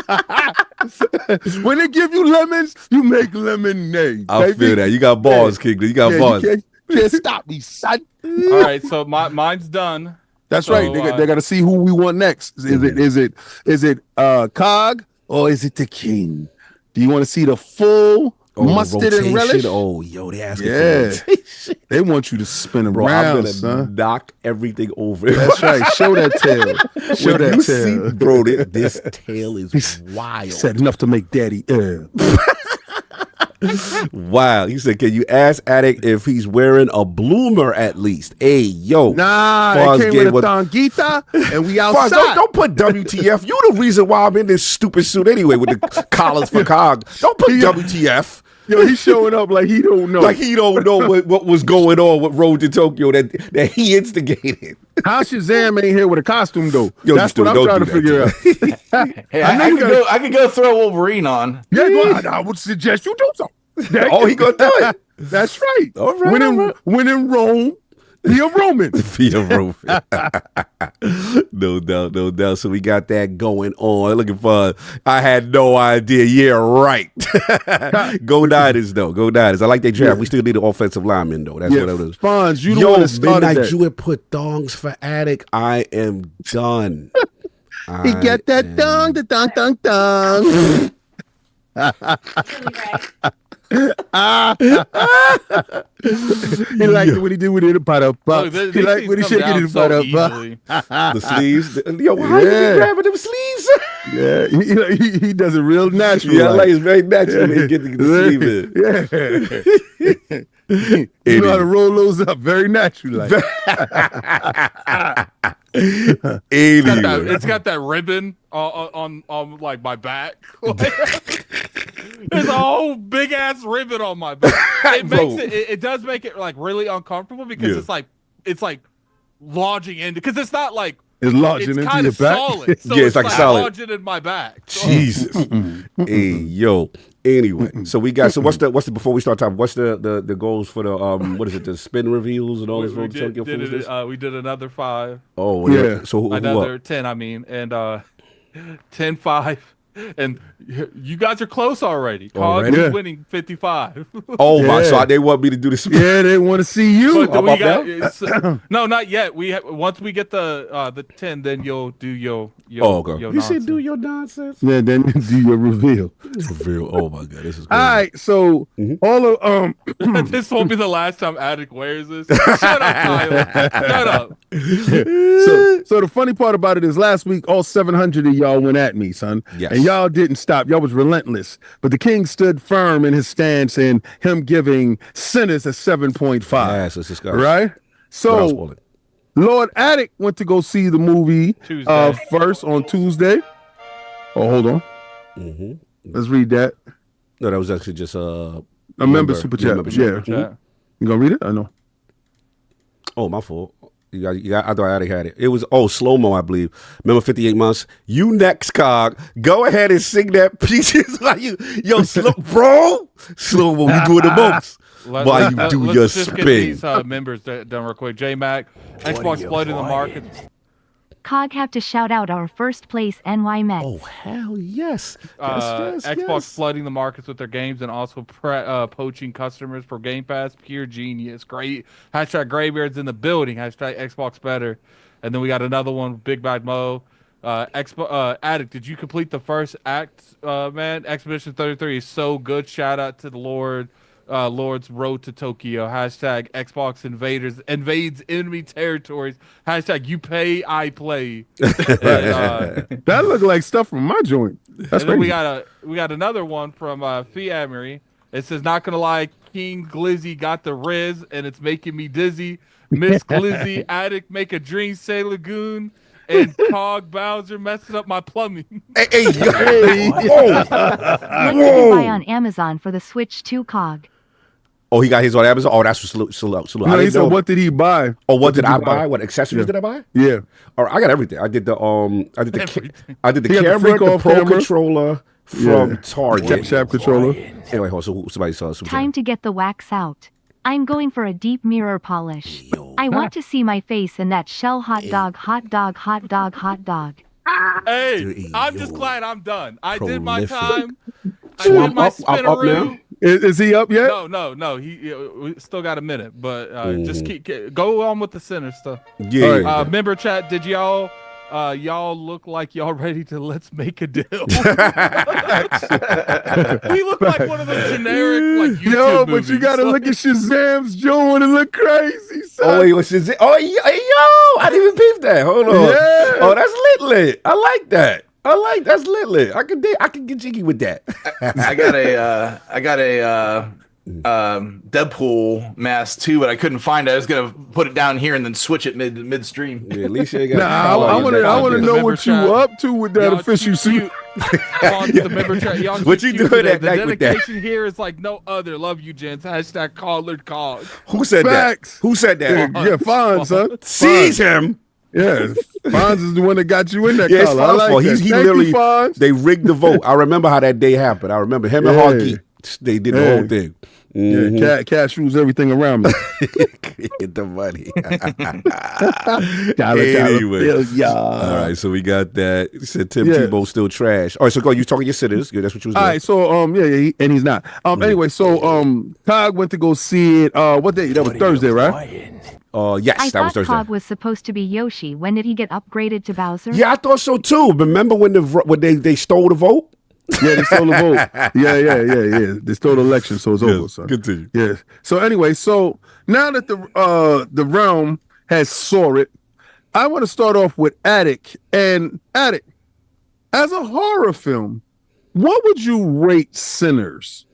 When they give you lemons, you make lemonade. I feel that. You got balls, King. You got balls. You can't stop me, son. All right, so mine's done. That's right. They got to see who we want next. Is it Cog or is it the King? Do you want to see the full mustard and relish? Oh, yo, they asking for they want you to spin around, I'm gonna son. Knock everything over. That's right. Show that tail. Show that tail. See, bro, this tail is wild. He said enough to make daddy. Wow. He said, can you ask Addict if he's wearing a bloomer at least? Hey, yo. Nah, it came with a thonguita, and we outside. Don't put WTF. You the reason why I'm in this stupid suit anyway with the collars for Cog. Don't put WTF. Yo, he's showing up like he don't know. Like he don't know what was going on with Road to Tokyo that he instigated. How Shazam ain't here with a costume though? Yo, that's what I'm trying to figure out. Hey, I could go throw Wolverine on. Yeah, well, I would suggest you do so. Oh, he gonna do it. That's right. All right. When in Rome, be a Roman. Be a Roman. No doubt. So we got that going on. Looking for. I had no idea. Yeah, right. Go Niners, though. Go Niners. I like their draft. We still need an offensive lineman, though. That's what it is. Fonz, you the one that started Midnight that. Jewett put thongs for Addict. I am done. He got that dong, the dong, dong, dong. He liked it when he did with it about a buck. He liked when he shaking it about a buck. The sleeves. Yo, how you be grabbing them sleeves? Yeah, he does it real natural. Yeah, like it's very natural when he get the sleeve in. Yeah. You know how to roll those up very natural. Like. It's got that ribbon on like my back. There's a whole big ass ribbon on my back. It makes it does make it like really uncomfortable because it's like lodging in because it's not like it's lodging into your back. Solid, so yeah, it's like solid. Lodging in my back. Jesus. Hey, yo. Anyway, so we got what's the before we start talking, what's the goals for the what is it, the spin reveals and all this? We did another 5. Oh yeah. So another 10, I mean, and 10-5. And you guys are close already. Cog is winning 55. Oh my! So they want me to do this. Yeah, they want to see you. No, not yet. Once we get the 10, then you'll do your okay. your you nonsense. said do your nonsense. Yeah, then do your reveal. Reveal. Oh my God, this is crazy. All right. So all of this won't be the last time Addict wears this. Shut up, Tyler. Shut up. So the funny part about it is last week all 700 of y'all went at me, son. Yes. And y'all didn't stop. Y'all was relentless. But the king stood firm in his stance in him giving sinners a 7.5. Yes, this is right? So Lord Addict went to go see the movie first on Tuesday. Oh, hold on. Let's read that. No, that was actually just a member super chat. Yeah. You gonna read it? I know. Oh, my fault. You got, I thought I already had it. It was, slow-mo, I believe. Remember 58 months? You next, Cog. Go ahead and sing that pieces like you. Yo, bro. Slow-mo, you doing the most. While you do your let's just spin. Get these members done real quick. J-Mac, Xbox flooding the market. Cog have to shout out our first place NY Mets. Oh, hell yes. Xbox flooding the markets with their games and also poaching customers for Game Pass. Pure genius. Great. Hashtag Graybeard's in the building. Hashtag Xbox better. And then we got another one, Big Bad Mo. Addict, did you complete the first act, man? Expedition 33 is so good. Shout out to the Lord's Road to Tokyo. Hashtag Xbox invades enemy territories. Hashtag you pay, I play. That looked like stuff from my joint. That's crazy. We got another one from Fiamery. It says, not gonna lie, King Glizzy got the Riz and it's making me dizzy. Miss Glizzy, Addict make a dream say Lagoon. And Cog Bowser messing up my plumbing. Hey. What did you buy on Amazon for the Switch 2, Cog? Oh, he got his on Amazon? Oh, that's salute. No, he said, what did he buy? Oh, what did I buy? What accessories did I buy? Yeah. All right, I got everything. I did the camera, the Pro controller from Target. Sharp controller. Anyway, hold on, so somebody saw it. Time to get the wax out. I'm going for a deep mirror polish. I want to see my face in that shell hot dog. Hey, I'm just glad I'm done. I did my time. I did my spinaroo. Is he up yet? No. We still got a minute, but just go on with the center stuff. Yeah. Right. Member chat, did y'all look like y'all ready to let's make a deal? He looked like one of those generic like YouTube movies. But you gotta look at Shazam's joint and look crazy. Son. Oh, wait, what's Shazam? Oh, yo, I didn't even peep that. Hold on. Yeah. Oh, that's lit. I like that. That's lit. I can get jiggy with that. I got a Deadpool mask too, but I couldn't find it. I was gonna put it down here and then switch it midstream. Yeah, at least you ain't got. I want to know what you up to with that official suit. The member chat, what you doing that night with that? The dedication here is like no other. Love you, gents. Hashtag collared cog. Who said Facts. that? Who said that? Yeah, Fonz, son. Seize him. Yeah, Fonz is the one that got you in that yeah, color. I like he literally, they rigged the vote. I remember how that day happened. I remember him and Hoggy. They did the whole thing. Mm-hmm. Yeah, cash rules everything around me. Get the money. Anyway. All right, so we got that. You said Tim Tebow still trash. All right, so go. You talking your sitters? Yeah, that's what you was doing. All right, so and he's not. Anyway, so Cog went to go see it. What day? That was Thursday, right? Yes, I that was thought Thursday. Cog was supposed to be Yoshi. When did he get upgraded to Bowser? Yeah, I thought so too. Remember when they stole the vote? Yeah, they stole the vote. Yeah. They stole the election, so it's over. So continue. Yeah. So anyway, so now that the realm has saw it, I want to start off with Addict. And Addict, as a horror film, what would you rate Sinners?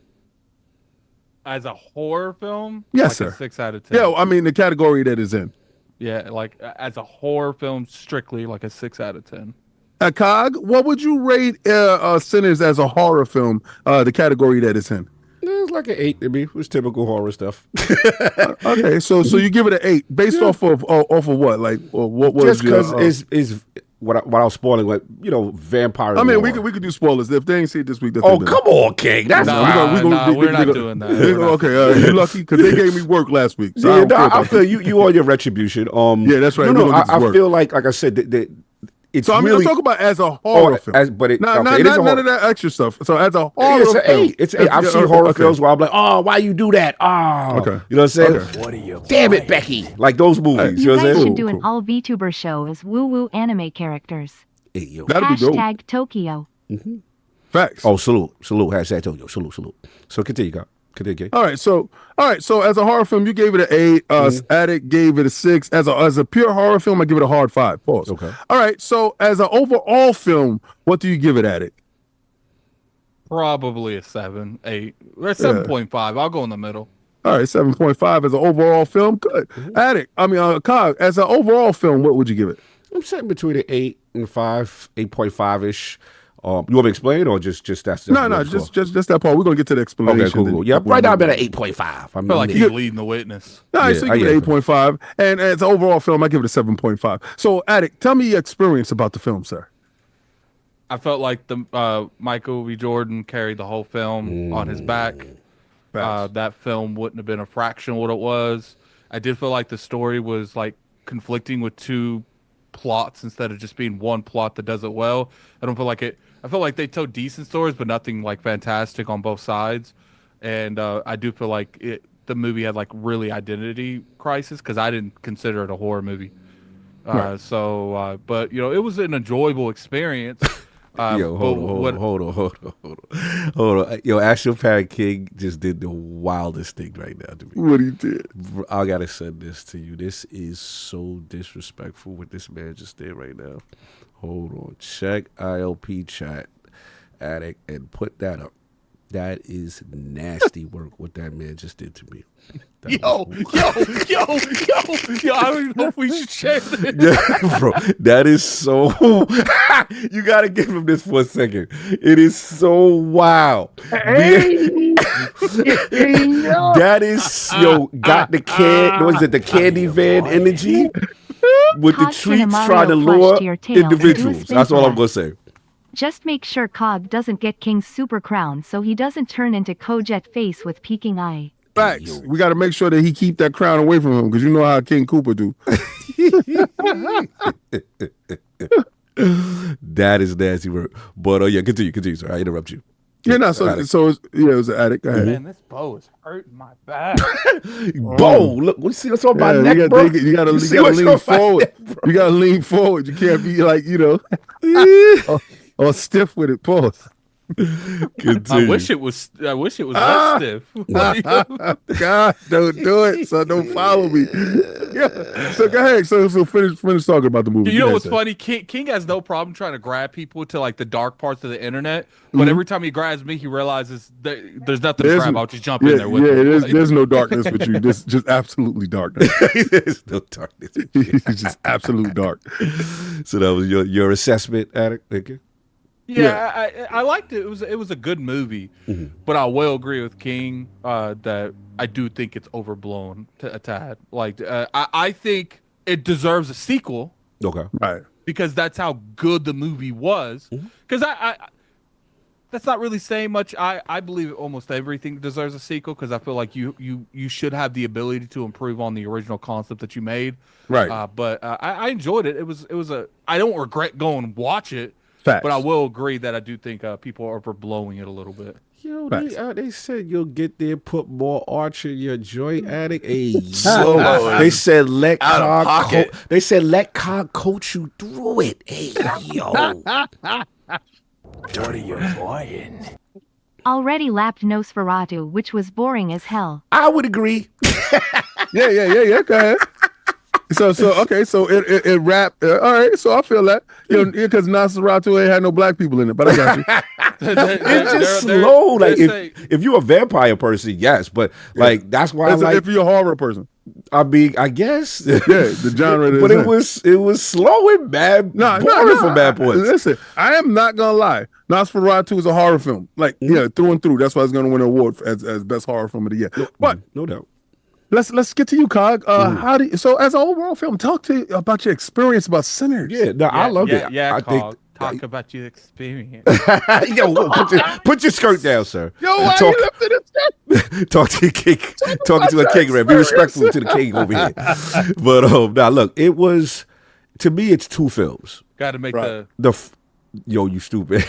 As a horror film, Yes, like sir. A 6 out of 10. Yeah, I mean the category that is in. Yeah, like as a horror film, strictly like a 6 out of 10. Cog, what would you rate Sinners as a horror film? The category that it's in. It's like an 8 to me. It was typical horror stuff. Okay, so you give it an 8 based off of what? Like what was just because is what I was spoiling, like vampire. I mean, lore. we could do spoilers if they ain't see it this week. That's Oh, what come on, King. That's fine. We're not doing that. Okay, you lucky because they gave me work last week. So Yeah, I feel you on your retribution. Yeah, that's right. No, I feel like I said that it's so really. I'm talking about as a horror film. It is none a of that extra stuff. So as a horror it's an film, 8. It's an 8. I've seen horror films where I'm like, oh, why you do that? Oh, Okay. You know what I'm saying? Okay. What are you? Damn it, Becky! Like those movies. You You know what I'm guys saying? should do an all VTuber show as woo-woo anime characters. Hey, yo. that'd be dope. Hashtag Tokyo. Facts. Oh, salute. Hashtag Tokyo. Salute. So continue, God. Continue, King. All right, so as a horror film, you gave it an 8. Addict gave it a 6. As a pure horror film, I give it a hard 5. Pause. Okay. All right, so as an overall film, what do you give it, Addict? Probably a 7, 8, or 7.5. I'll go in the middle. All right, 7.5 as an overall film. Good. Addict. I mean, Cog, as an overall film, what would you give it? I'm sitting between an 8 and 5, 8.5 ish. You want me to explain or just that's No, just that part. We're gonna get to the explanation. Okay, cool. Yeah, right now I'm at an 8.5. I feel like he's leading the witness. All right, so you give it 8.5, and as an overall film, I give it a 7.5. So, Addict, tell me your experience about the film, sir. I felt like the Michael B. Jordan carried the whole film on his back. That film wouldn't have been a fraction of what it was. I did feel like the story was like conflicting with two plots instead of just being one plot that does it well. I don't feel like it. I feel like they told decent stories, but nothing like fantastic on both sides. And I do feel like the movie had like really identity crisis because I didn't consider it a horror movie. Right. But it was an enjoyable experience. Yo, hold on. Yo, Astro Parrot King just did the wildest thing right now to me. What he did? I gotta send this to you. This is so disrespectful what this man just did right now. Hold on. Check ILP chat, Addict, and put that up. That is nasty work what that man just did to me. Yo, I don't even know if we should share this. Yeah, bro, that is so. You gotta give him this for a second. It is so wild. That is got the was it the candy van energy with the Cog treats Kinemario trying to flushed lure to your tail. Do a individuals. spin That's all I'm clap. gonna say. Just make sure Cog doesn't get King's super crown so he doesn't turn into Kojet face with peeking eye. Facts. We got to make sure that he keep that crown away from him because you know how King Cooper do. That is nasty work. But yeah, continue. Sorry, I interrupt you. Yeah, no. So it was an Addict. Go ahead. Man, this bow is hurting my back. Bo, look, we see what's on my Yeah, neck, bro. you gotta You see what's lean on my forward. neck, bro? You gotta lean forward. You can't be like or stiff with it. Pause. Continue. I wish it was less stiff. God, don't do it. So don't follow me. Yeah. So go ahead. So finish talking about the movie. You Go know ahead, what's sir. funny? King has no problem trying to grab people to like the dark parts of the internet, but every time he grabs me, he realizes there's nothing to grab. I'll just jump in there with him. There's no darkness with you. This just absolutely darkness. There's no darkness. It's just absolute dark. So that was your assessment, Addict. Thank you. Yeah, I liked it. It was a good movie, but I will agree with King that I do think it's overblown a tad. Like I think it deserves a sequel. Okay. Right. Because that's how good the movie was. Because I that's not really saying much. I believe almost everything deserves a sequel because I feel like you should have the ability to improve on the original concept that you made. Right. But I enjoyed it. It was I don't regret going and watch it. Facts. But I will agree that I do think people are overblowing it a little bit. Yo, they said you'll get there, put more arch in your joint, Addict. Hey, Slow. they said let Out of Cog pocket. they said let Cog coach you through it. Hey, yo. What are you buying? Already lapped Nosferatu, which was boring as hell. I would agree. Yeah. Go ahead. So it wrapped. All right, so I feel that because Nosferatu ain't had no black people in it, but I got you. It's just slow. Like if you're a vampire person, yes, but like that's why if you're a horror person. I mean, I guess. Yeah, the genre. But it was slow and bad. Boring for bad boys. Listen, I am not gonna lie. Nosferatu is a horror film, like through and through. That's why it's gonna win an award as best horror film of the year. But no doubt. Let's get to you, Cog. So as an overall film, talk to you about your experience about Sinners. Yeah, no, I loved it. Yeah, I Cog. Talk about your experience. Yo, put your skirt down, sir. Yo, why you lifting it? Talk to your king. Talking to a king, man. Be respectful to the king over here. But now look, it was to me. It's two films. Got to make Yo, you stupid.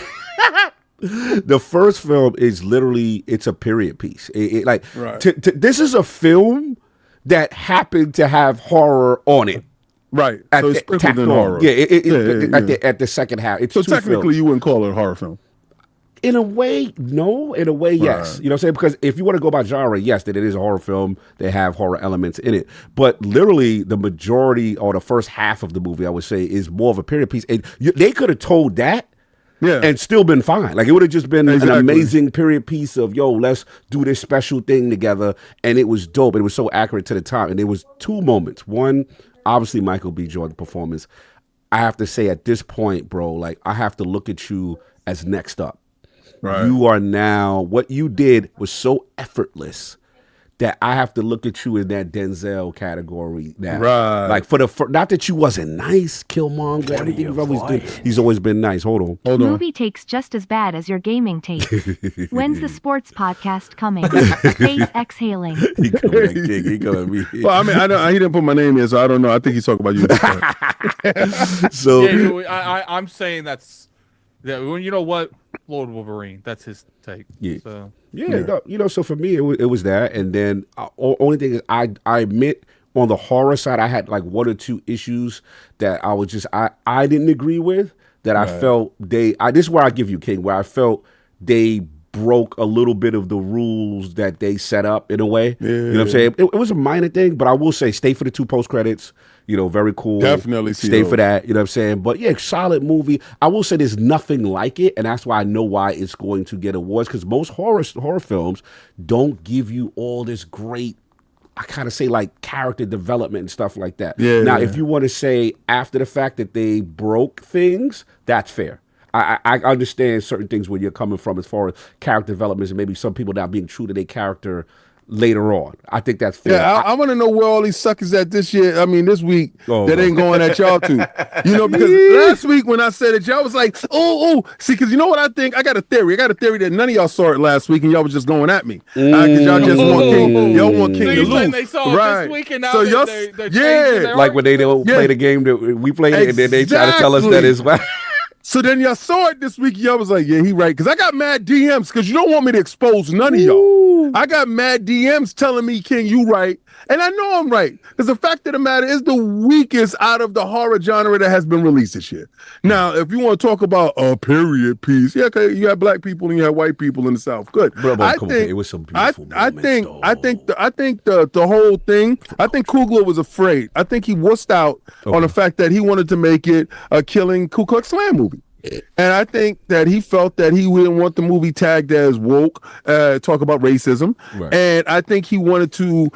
The first film is literally it's a period piece. This is a film that happened to have horror on it. Right. At So it's sprinkled in horror. Yeah, at the second half. It's so two technically films. you wouldn't call it a horror film. In a way, no. In a way, yes. You know what I'm saying? Because if you want to go by genre, yes, that it is a horror film. They have horror elements in it. But literally, the majority or the first half of the movie, I would say, is more of a period piece. And they could have told that and still been fine. Like, it would have just been an amazing period piece of, yo, let's do this special thing together. And it was dope. It was so accurate to the time. And there was two moments. One, obviously, Michael B. Jordan performance. I have to say at this point, bro, like, I have to look at you as next up. Right. You are now, what you did was so effortless that I have to look at you in that Denzel category now. Right. Like not that you wasn't nice, Killmonger, everything you've always done. He's always been nice. Hold on. Movie takes just as bad as your gaming take. When's the sports podcast coming? Face exhaling. He coming, King. He coming me. Well, I mean, he didn't put my name in, so I don't know. I think he's talking about you. So I'm saying that's when you know what, Lord Wolverine. That's his take. Yeah. So. No, so for me, it was that. And then only thing is I admit on the horror side, I had like one or two issues that I was just, I didn't agree with that. I felt this is where I give you King, where I felt they broke a little bit of the rules that they set up in a way. Yeah. You know what I'm saying? It was a minor thing, but I will say stay for the two post credits. You know, very cool. Definitely stay for that. You know what I'm saying? But yeah, solid movie. I will say there's nothing like it, and that's why I know why it's going to get awards, because most horror films don't give you all this great, I kind of say like character development and stuff like that. Yeah. Now, if you want to say after the fact that they broke things, that's fair. I understand certain things where you're coming from as far as character developments and maybe some people not being true to their character later on. I think that's fair. Yeah, I want to know where all these suckers at this week that ain't going at y'all too. You know, because last week when I said it, y'all was like, see, because you know what I think? I got a theory that none of y'all saw it last week and y'all was just going at me. Because y'all just want King. Y'all want King to lose. They saw it this week and now so they're like when they don't play the game that we played and then they try to tell us that it's So then y'all saw it this week. Y'all was like, yeah, he right. Because I got mad DMs because you don't want me to expose none of y'all. I got mad DMs telling me, King, you right. And I know I'm right. Because the fact of the matter is the weakest out of the horror genre that has been released this year. Now, if you want to talk about a period piece, yeah, okay, you have black people and you have white people in the South. Good. Bro, I think it was some beautiful moments, I think the whole thing, I think Coogler was afraid. I think he wussed out on the fact that he wanted to make it a killing Ku Klux Klan movie. And I think that he felt that he wouldn't want the movie tagged as woke, talk about racism. Right. And I think he wanted to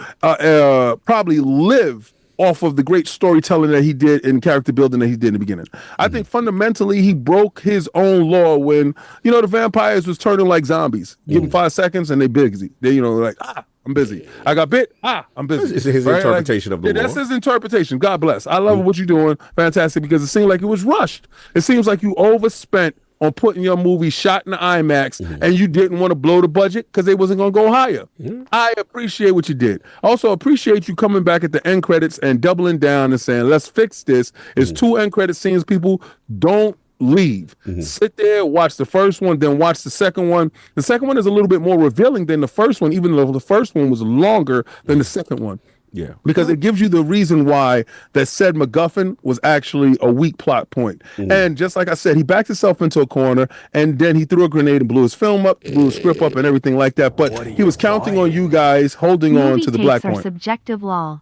probably live off of the great storytelling that he did and character building that he did in the beginning. I think fundamentally he broke his own law when, you know, the vampires was turning like zombies. Give them 5 seconds and they busy. They, you know, like, I'm busy. I got bit. I'm busy. It's his interpretation of the law. That's his interpretation. God bless. I love what you're doing. Fantastic, because it seemed like it was rushed. It seems like you overspent on putting your movie shot in the IMAX and you didn't want to blow the budget because they wasn't going to go higher. I appreciate what you did. Also appreciate you coming back at the end credits and doubling down and saying, let's fix this. It's 2 end credit scenes. People don't leave. Sit there, watch the first one, then watch the second one. The second one is a little bit more revealing than the first one, even though the first one was longer than the second one. Yeah. Because it gives you the reason why that said MacGuffin was actually a weak plot point. And just like I said, he backed himself into a corner, and then he threw a grenade and blew his film up, blew his script up, and everything like that. But he was counting on you guys holding on to the black Movie takes are point. subjective law.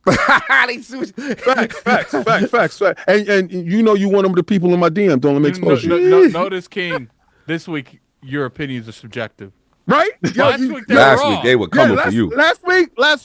Facts. And you know you one of the people in my DM. Don't let me expose you. Notice, King, this week your opinions are subjective. Right? Last week they were coming for you. Last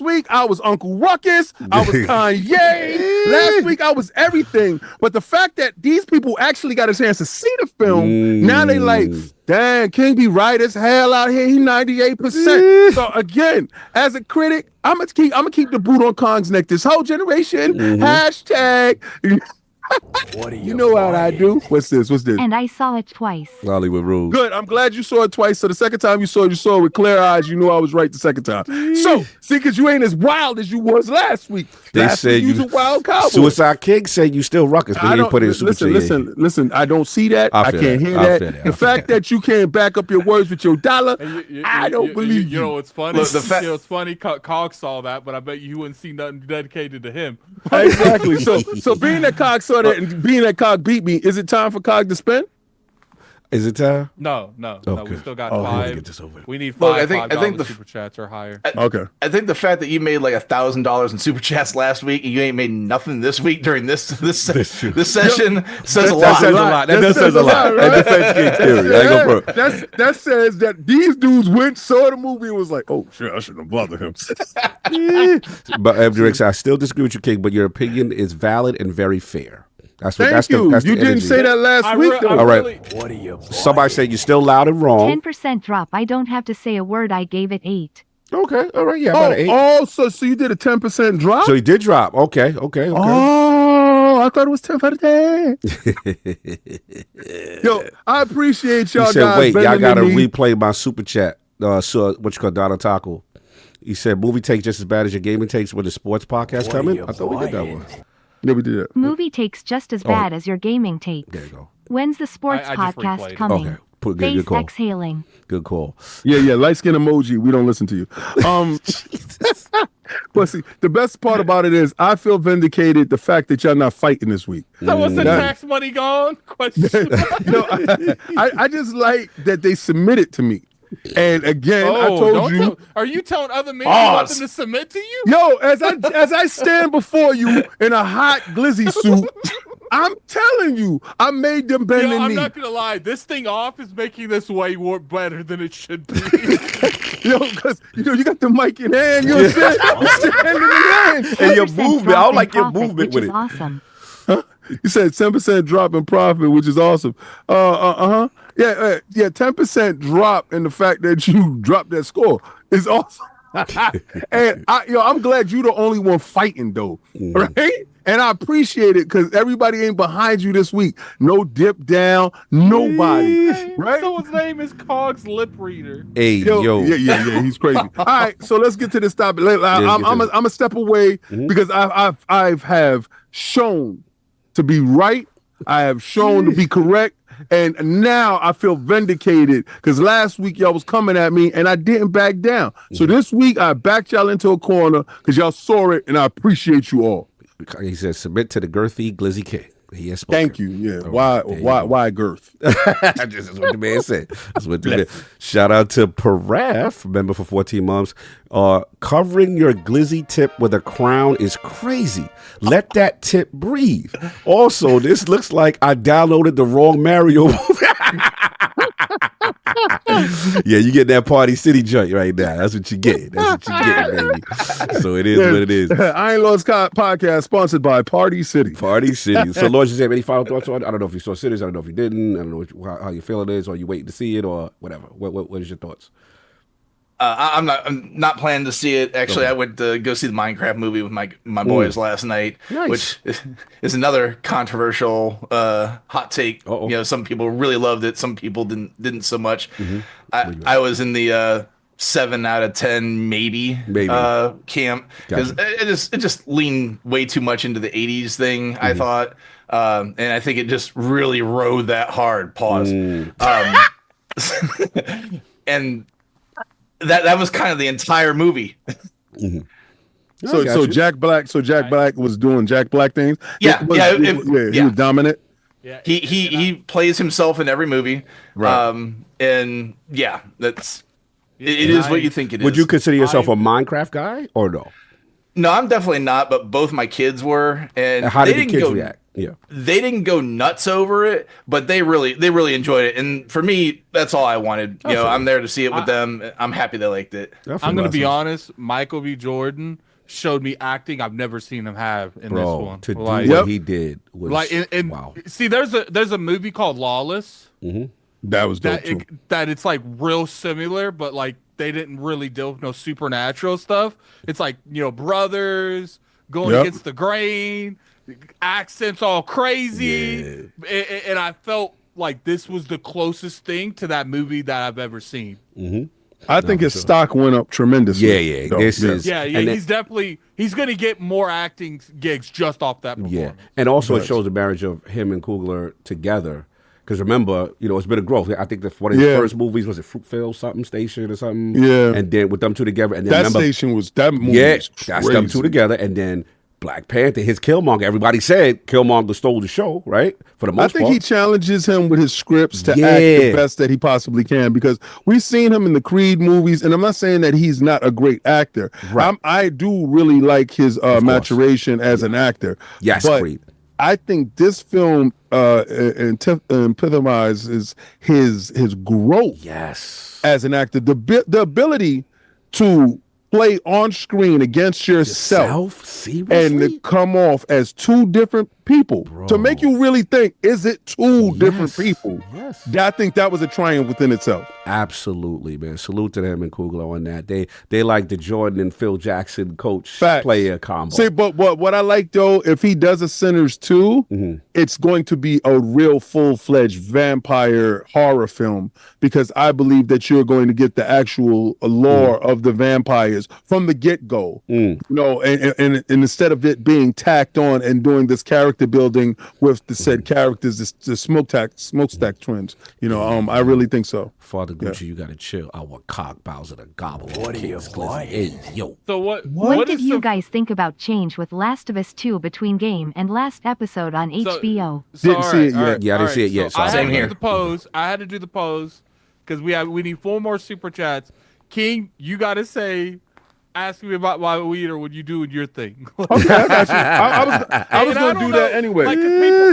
week I was Uncle Ruckus. I was Kanye. Last week I was everything. But the fact that these people actually got a chance to see the film, now they like, dang, King be right as hell out here. He 98%. So again, as a critic, I'm gonna keep the boot on Kong's neck this whole generation. Hashtag. What are You know what I do? What's this? And I saw it twice. Hollywood rules. Good. I'm glad you saw it twice. So the second time you saw it with clear eyes. You knew I was right the second time. So, see, because you ain't as wild as you was last week. They Last said week you was a wild cowboy. Suicide King said you still ruckus, but he didn't put it in super listen. I don't see that. I can't hear that. The fact that you can't back up your words with your dollar, I don't believe you. You know what's funny? Look, it's funny. Cog saw that, but I bet you wouldn't see nothing dedicated to him. Exactly. So being that Cog saw that and being that Cog beat me, is it time for Cog to spin? Is it time? No. Okay. We still got Oh, five. get this over. We need Look, five. I think the super chats are higher. Okay. I think the fact that you made like $1,000 in super chats last week and you ain't made nothing this week during this session says a lot. That does says a lot. Right? That defense King theory. I ain't gonna front. That says that these dudes went, saw the movie, and was like, oh shit, I shouldn't have bothered him. But Direct, I still disagree with you, King, but your opinion is valid and very fair. That's what. Thank you. You didn't say that last week, though. All right. What are you? Somebody said you're still loud and wrong. 10% drop. I don't have to say a word. I gave it 8. Okay. All right. Yeah. About an 8. Oh, so you did a 10% drop? So he did drop. Okay. Oh, I thought it was 10 for the day. Yo, I appreciate y'all He said, guys. wait, y'all bending got to the knee. replay my super chat. So what you call Donald Taco. He said, movie takes just as bad as your gaming takes when the sports podcast What coming. are you I thought we did that buying? one. Yeah, we did that. Movie takes just as bad as your gaming takes. There you go. When's the sports I just replayed podcast it. coming? Okay. Good Face call. exhaling. Good call. Yeah, light skin emoji. We don't listen to you. But see, the best part about it is I feel vindicated the fact that y'all not fighting this week. So what's the tax money gone? Question. I just like that they submitted to me. And again, I told you. Are you telling other men you want them to submit to you? Yo, as I stand before you in a hot glizzy suit, I'm telling you, I made them bend the I'm knee. not gonna lie. This thing off is making this way more better than it should be. Yo, because you got the mic in hand. You know what I'm saying? You're standing in hand. And your 10% movement, I drop don't in like your profit, movement which with is it. awesome. You said 10% drop in profit, which is awesome. Yeah, 10% drop in the fact that you dropped that score is awesome. And I'm glad you're the only one fighting though, right? And I appreciate it because everybody ain't behind you this week. No dip down, nobody, right? Someone's name is Cog's Lip Reader. Hey, yo. Yeah, he's crazy. All right, so let's get to this topic. I'm a step away because I have shown to be right. I have shown to be correct. And now I feel vindicated because last week y'all was coming at me and I didn't back down. So this week I backed y'all into a corner because y'all saw it and I appreciate you all. He said, submit to the girthy Glizzy King. He has spoken. Thank you. Yeah. Why girth? That's what the man said. That's what the man. Shout out to Paraf, member for 14 months. Covering your glizzy tip with a crown is crazy. Let that tip breathe. Also, this looks like I downloaded the wrong Mario. Yeah, you get that Party City joint right now. That's what you get. That's what you get, baby. So it is what it is. I Ain't Lost podcast sponsored by Party City. Party City. So, Lord, you have any final thoughts on it? I don't know if you saw Cities. I don't know if you didn't. I don't know how you feel it is, or you waiting to see it, or whatever. What is your thoughts? I'm not planning to see it. Actually, I went to go see the Minecraft movie with my boys last night, Nice. which is another controversial hot take. Uh-oh. Some people really loved it, some people didn't so much. I was in the 7 out of 10, maybe. Camp, because it just leaned way too much into the 80s thing. I thought, and I think it just really rode that hard. Pause. And that was kind of the entire movie. So Jack Black was doing Jack Black things. He was dominant. Yeah, he plays himself in every movie. Right. And yeah, it is what you think it is. Would you consider yourself a Minecraft guy or no? No, I'm definitely not, but both my kids were, and how did the kids react? Yeah, they didn't go nuts over it, but they really enjoyed it. And for me, that's all I wanted. You know, I'm there to see it with them. I'm happy they liked it. I'm going to be honest. Michael B. Jordan showed me acting I've never seen him have in this one. To do what he did was wow. See, there's a movie called Lawless. That was dope too. That it's like real similar, but like they didn't really deal with no supernatural stuff. It's like, you know, brothers going against the grain, accents all crazy, and I felt like this was the closest thing to that movie that I've ever seen. I think his stock went up tremendously. He's going to get more acting gigs just off that performance. Yeah, and also it shows the marriage of him and Coogler together. Because remember, you know, it's been a growth. I think one of his first movies was it Fruitvale something station or something. Yeah, and then with them two together, and then that movie was crazy. That's them two together, and then Black Panther, his Killmonger. Everybody said Killmonger stole the show, right? For the most part. I think he challenges him with his scripts to act the best that he possibly can, because we've seen him in the Creed movies, and I'm not saying that he's not a great actor. Right. I do really like his maturation as an actor. Yes, but Creed. I think this film epitomizes his growth. Yes, as an actor, the ability to play on screen against yourself and to come off as two different people, to make you really think, is it two different people? Yes. I think that was a triumph within itself. Absolutely, man. Salute to him and Coogler on that. They like the Jordan and Phil Jackson coach player combo. See, but what I like though, if he does a Sinners 2, it's going to be a real full-fledged vampire horror film, because I believe that you're going to get the actual lore of the vampires from the get-go. You know, and instead of it being tacked on and doing this character building with the said characters, the smokestack twins. You know, I really think so. Father Gucci, you gotta chill. Our cock Bowser the gobble. What are you Hey, yo. So what did you guys think about change with Last of Us 2 between game and last episode on HBO? Didn't see it yet. Yeah, I didn't see it yet. So I had to do the pose because we need 4 more super chats. King, you gotta say. Ask me about my weed or what you do with your thing. Okay, I got you. I was going to do that anyway. Like,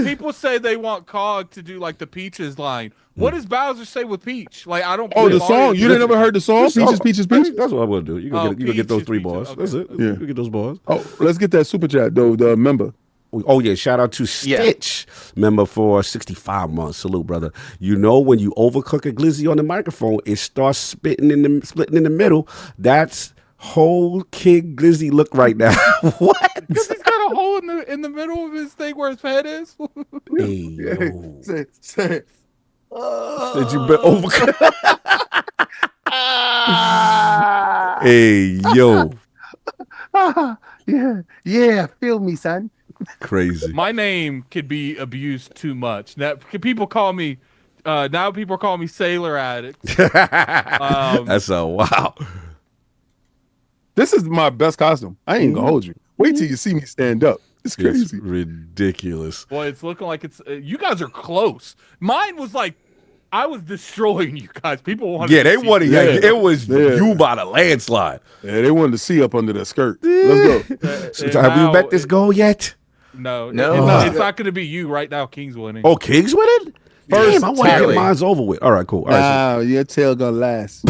people say they want Cog to do like the Peaches line. What does Bowser say with Peach? Like, I don't. Oh, the song. You didn't ever heard the song? Peaches. That's what I'm going to do. You gonna get those 3 bars. Okay. That's it. Yeah. You get those bars. Oh, let's get that super chat though. The member. Oh yeah! Shout out to Stitch, member for 65 months. Salute, brother. You know when you overcook a glizzy on the microphone, it starts splitting in the middle. That's whole Kid Glizzy look right now. What? Because he's got a hole in the middle of his thing where his head is. Hey, yo. Say. Did you bet over? Hey, yo. Yeah. Feel me, son. Crazy. My name could be abused too much. Now people call me. Now people call me Sailor Addict. That's a wow. This is my best costume. I ain't gonna hold you. Wait till you see me stand up. It's crazy. It's ridiculous. Boy, it's looking like it's. You guys are close. Mine was like, I was destroying you guys. People wanted. Yeah, they wanted. Yeah, it was you by the landslide. Yeah, they wanted to see up under the skirt. Let's go. So have you met this goal yet? No. It's not going to be you right now. King's winning. Oh, King's winning. Damn, I want to get mine's over with. All right, cool. All right, your tail gonna last.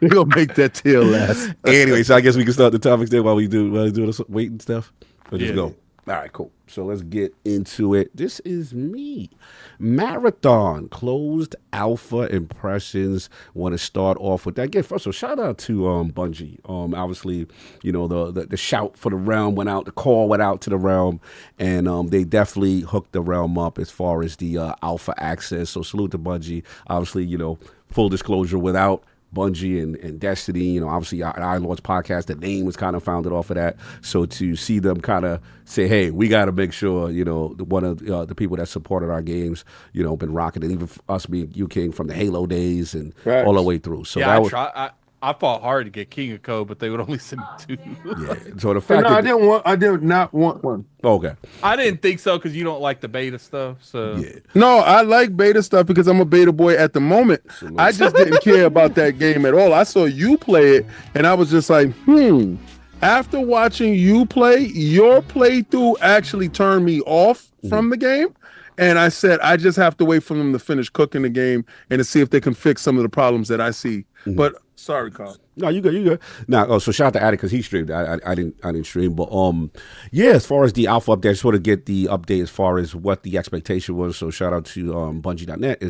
They gonna make that tail last. Anyway, so I guess we can start the topics there while we do the wait and stuff. Or just go. All right, cool. So let's get into it. This is me. Marathon closed alpha impressions. Want to start off with that. Again, first of all, shout out to Bungie. Obviously, you know, the shout for the realm went out, the call went out to the realm, and they definitely hooked the realm up as far as the alpha access. So salute to Bungie. Obviously, you know, full disclosure, without Bungie and Destiny, you know, obviously our Lord's podcast, the name was kind of founded off of that. So to see them kind of say, hey, we got to make sure, you know, one of the people that supported our games, you know, been rocking it, even us being U-King from the Halo days and all the way through. So yeah, that I fought hard to get King of Code, but they would only send me 2. Yeah. So the fact I did not want one. Okay. I didn't think so because you don't like the beta stuff. So Yeah. No, I like beta stuff because I'm a beta boy at the moment. I just didn't care about that game at all. I saw you play it, and I was just like, After watching you play, your playthrough actually turned me off from the game. And I said, I just have to wait for them to finish cooking the game and to see if they can fix some of the problems that I see. But sorry, Carl. No, you good. You good. Now, so shout out to Addict because he streamed. I didn't stream, but yeah. As far as the alpha update, I just want to get the update as far as what the expectation was. So shout out to Bungie.net.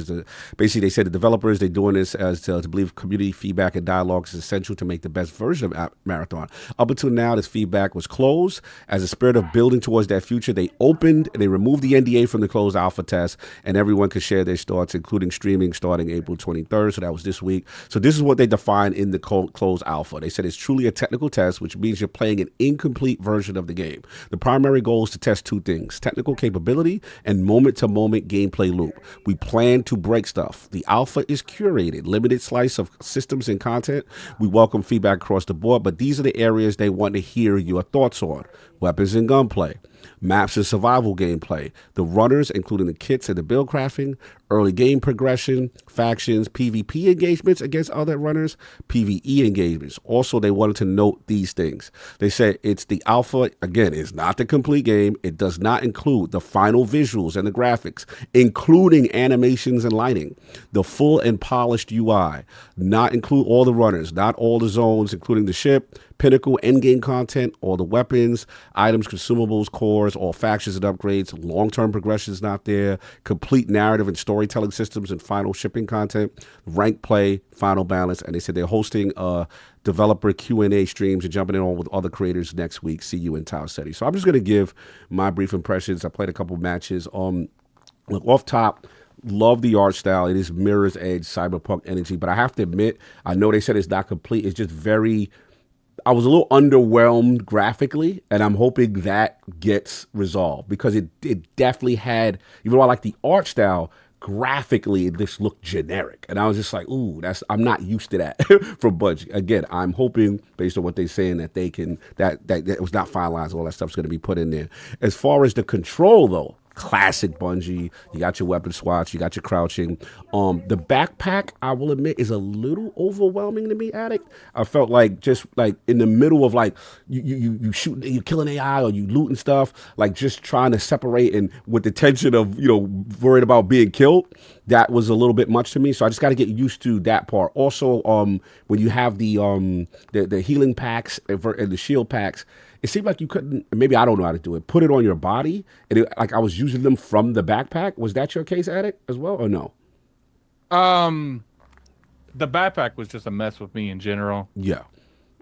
Basically they said the developers, they're doing this as to believe community feedback and dialogue is essential to make the best version of Marathon. Up until now, this feedback was closed. As a spirit of building towards that future, they removed the NDA from the closed alpha test, and everyone could share their thoughts, including streaming starting April 23rd. So that was this week. So this is what they defined in the closed alpha. They said it's truly a technical test, which means you're playing an incomplete version of the game. The primary goal is to test 2 things: technical capability and moment-to-moment gameplay loop. We plan to break stuff. The alpha is curated, limited slice of systems and content. We welcome feedback across the board, but these are the areas they want to hear your thoughts on: weapons and gunplay, maps and survival gameplay, the runners, including the kits and the build crafting, early game progression, factions, PvP engagements against other runners, PvE engagements. Also, they wanted to note these things. They said it's the alpha, again, it's not the complete game. It does not include the final visuals and the graphics, including animations and lighting, the full and polished UI, not include all the runners, not all the zones, including the ship, pinnacle endgame content, all the weapons, items, consumables, cores, all factions and upgrades. Long-term progression is not there. Complete narrative and storytelling systems and final shipping content. Rank play, final balance. And they said they're hosting developer Q&A streams and jumping in on with other creators next week. See you in Tower City. So I'm just going to give my brief impressions. I played a couple matches. Look, off top, love the art style. It is Mirror's Edge, cyberpunk energy. But I have to admit, I know they said it's not complete. It's just very... I was a little underwhelmed graphically, and I'm hoping that gets resolved because it definitely had, even though I like the art style, graphically it just looked generic. And I was just like, ooh, I'm not used to that from Bungie. Again, I'm hoping, based on what they're saying, that they can, that it was not finalized, all that stuff's going to be put in there. As far as the control, though, classic Bungie. You got your weapon swatch, you got your crouching. The backpack, I will admit, is a little overwhelming to me, Addict. I felt like just like in the middle of like you shooting, you killing AI or you looting stuff, like just trying to separate and with the tension of, you know, worried about being killed. That was a little bit much to me, so I just got to get used to that part. Also, when you have the healing packs and the shield packs, it seemed like you couldn't, maybe I don't know how to do it, put it on your body, and like I was using them from the backpack. Was that your case, Addict, as well, or no? The backpack was just a mess with me in general. Yeah.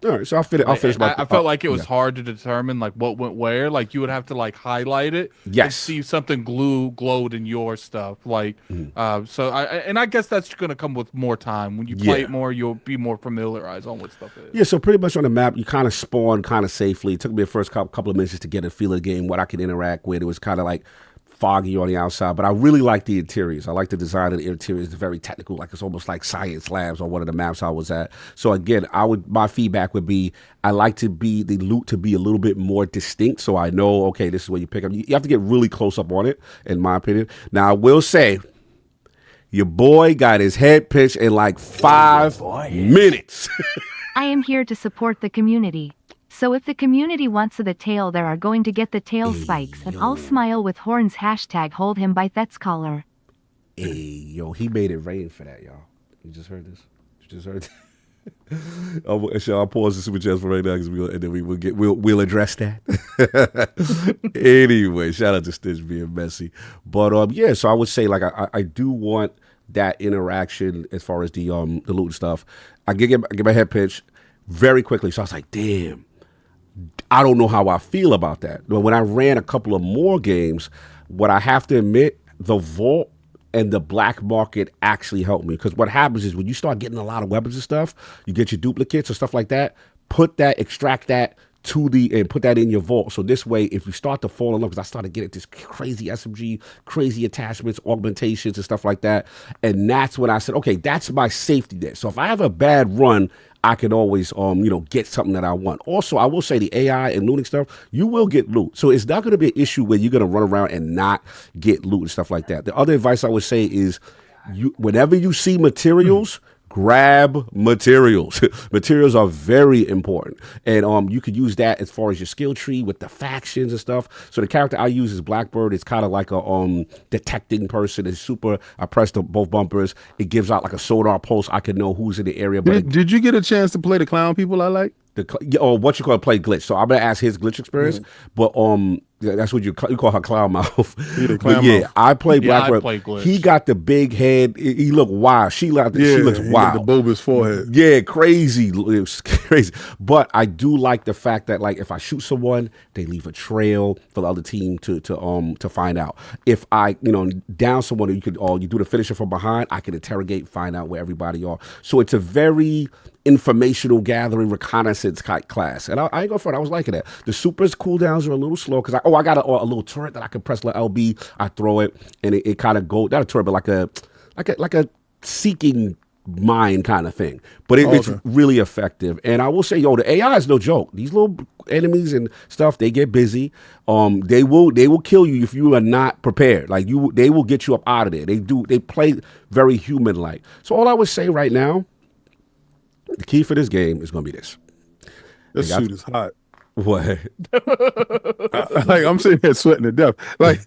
All right, so I'll finish my... I felt like it was hard to determine like what went where. Like you would have to like highlight it. Yes. And see something glowed in your stuff. Like, so I guess that's going to come with more time. When you play it more, you'll be more familiarized on what stuff is. Yeah, so pretty much on the map, you kind of spawn kind of safely. It took me the first couple of minutes just to get a feel of the game, what I could interact with. It was kind of like foggy on the outside, but I really like the interiors. I like the design of the interiors. It's very technical, like it's almost like science labs on one of the maps I was at. So again, my feedback would be, I like the loot to be a little bit more distinct, so I know, okay, this is where you pick up. You have to get really close up on it, in my opinion. Now, I will say, your boy got his head pitched in like 5 minutes. I am here to support the community. So if the community wants the tail, they are going to get the tail spikes, and I'll smile with horns. #hold him by Thet's collar. Hey, yo, he made it rain for that, y'all. You just heard this? You just heard I'll pause the super chats for right now, and then we'll address that. Anyway, shout out to Stitch being messy, but yeah. So I would say like I do want that interaction as far as the loot and stuff. I get my head pitched very quickly, so I was like, damn. I don't know how I feel about that. But when I ran a couple of more games, what I have to admit, the vault and the black market actually helped me. Because what happens is when you start getting a lot of weapons and stuff, you get your duplicates or stuff like that, extract that and put that in your vault. So this way, if you start to fall in love, because I started getting this crazy SMG, crazy attachments, augmentations and stuff like that. And that's when I said, okay, that's my safety net. So if I have a bad run, I can always, get something that I want. Also, I will say the AI and looting stuff, you will get loot. So it's not going to be an issue where you're going to run around and not get loot and stuff like that. The other advice I would say is whenever you see materials, grab materials. Materials are very important. And you could use that as far as your skill tree with the factions and stuff. So the character I use is Blackbird. It's kind of like a detecting person. It's super, I press both bumpers. It gives out like a sonar pulse. I can know who's in the area. But did you get a chance to play the clown people I like? Play glitch. So I'm gonna ask his glitch experience, but that's what you call her clown mouth. But yeah, I play Blackbird. He got the big head. He looked wild. She looks wild. The bulbous forehead. Yeah, crazy. It was crazy. But I do like the fact that like if I shoot someone, they leave a trail for the other team to find out. If I down someone, you do the finisher from behind. I can interrogate, find out where everybody are. So it's a very informational gathering reconnaissance class, and I ain't going for it. I was liking that. The supers cooldowns are a little slow because I got a little turret that I can press like LB. I throw it and it kind of go not a turret, but like a seeking mind kind of thing. But it's really effective. And I will say, the AI is no joke. These little enemies and stuff, they get busy. They will kill you if you are not prepared. Like they will get you up out of there. They play very human like. So all I would say right now, the key for this game is going to be this. This suit is hot. What? Like I'm sitting here sweating to death. Like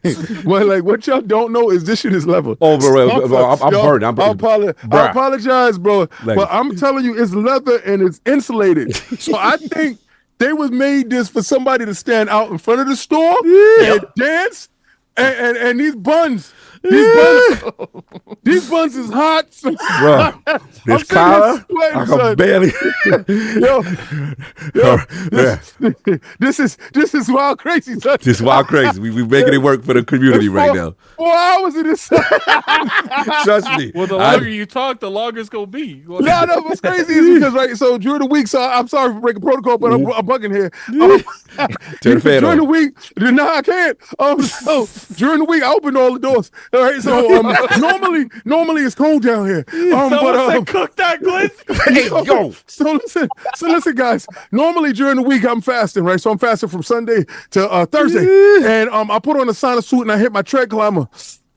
what y'all don't know is this shit is level. Oh, bro, I'm burned. I apologize, bro. But I'm telling you, it's leather and it's insulated. So I think they was made this for somebody to stand out in front of the store and dance and these buns. These buns is hot, bro. This collar, I can barely. This is wild crazy. Son. This is wild crazy. We making it work for the community right now. 4 hours in this. Trust me. Well, the longer you talk, the longer it's gonna be. No, what's crazy is because so during the week, so I'm sorry for breaking protocol, but I'm bugging here. Turn the fan during on. the week, no, I can't. So during the week, I opened all the doors. All right, so normally it's cold down here. Someone said cook that glitz. Hey, yo. So listen, guys. Normally during the week I'm fasting, right? So I'm fasting from Sunday to Thursday, and I put on a sauna suit and I hit my tread climber,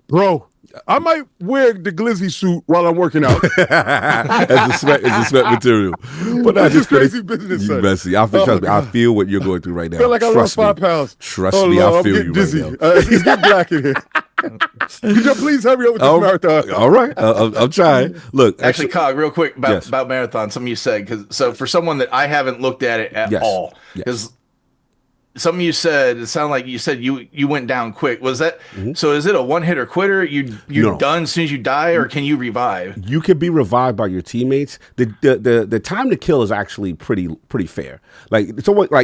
bro. I might wear the glizzy suit while I'm working out. As a sweat material. But that's just crazy business. You messy. Trust me, I feel what you're going through right now. I feel like I lost 5 pounds. Trust me, I feel you dizzy. right now. He's getting black in here. Could you please hurry up with this marathon? All right, I'm trying. Look, actually, Cog, real quick about marathon. Something you said for someone that I haven't looked at it at all, because something you said, it sounded like you said you went down quick. Was that so? Is it a one hitter quitter? You're done as soon as you die, or can you revive? You can be revived by your teammates. The time to kill is actually pretty fair. Like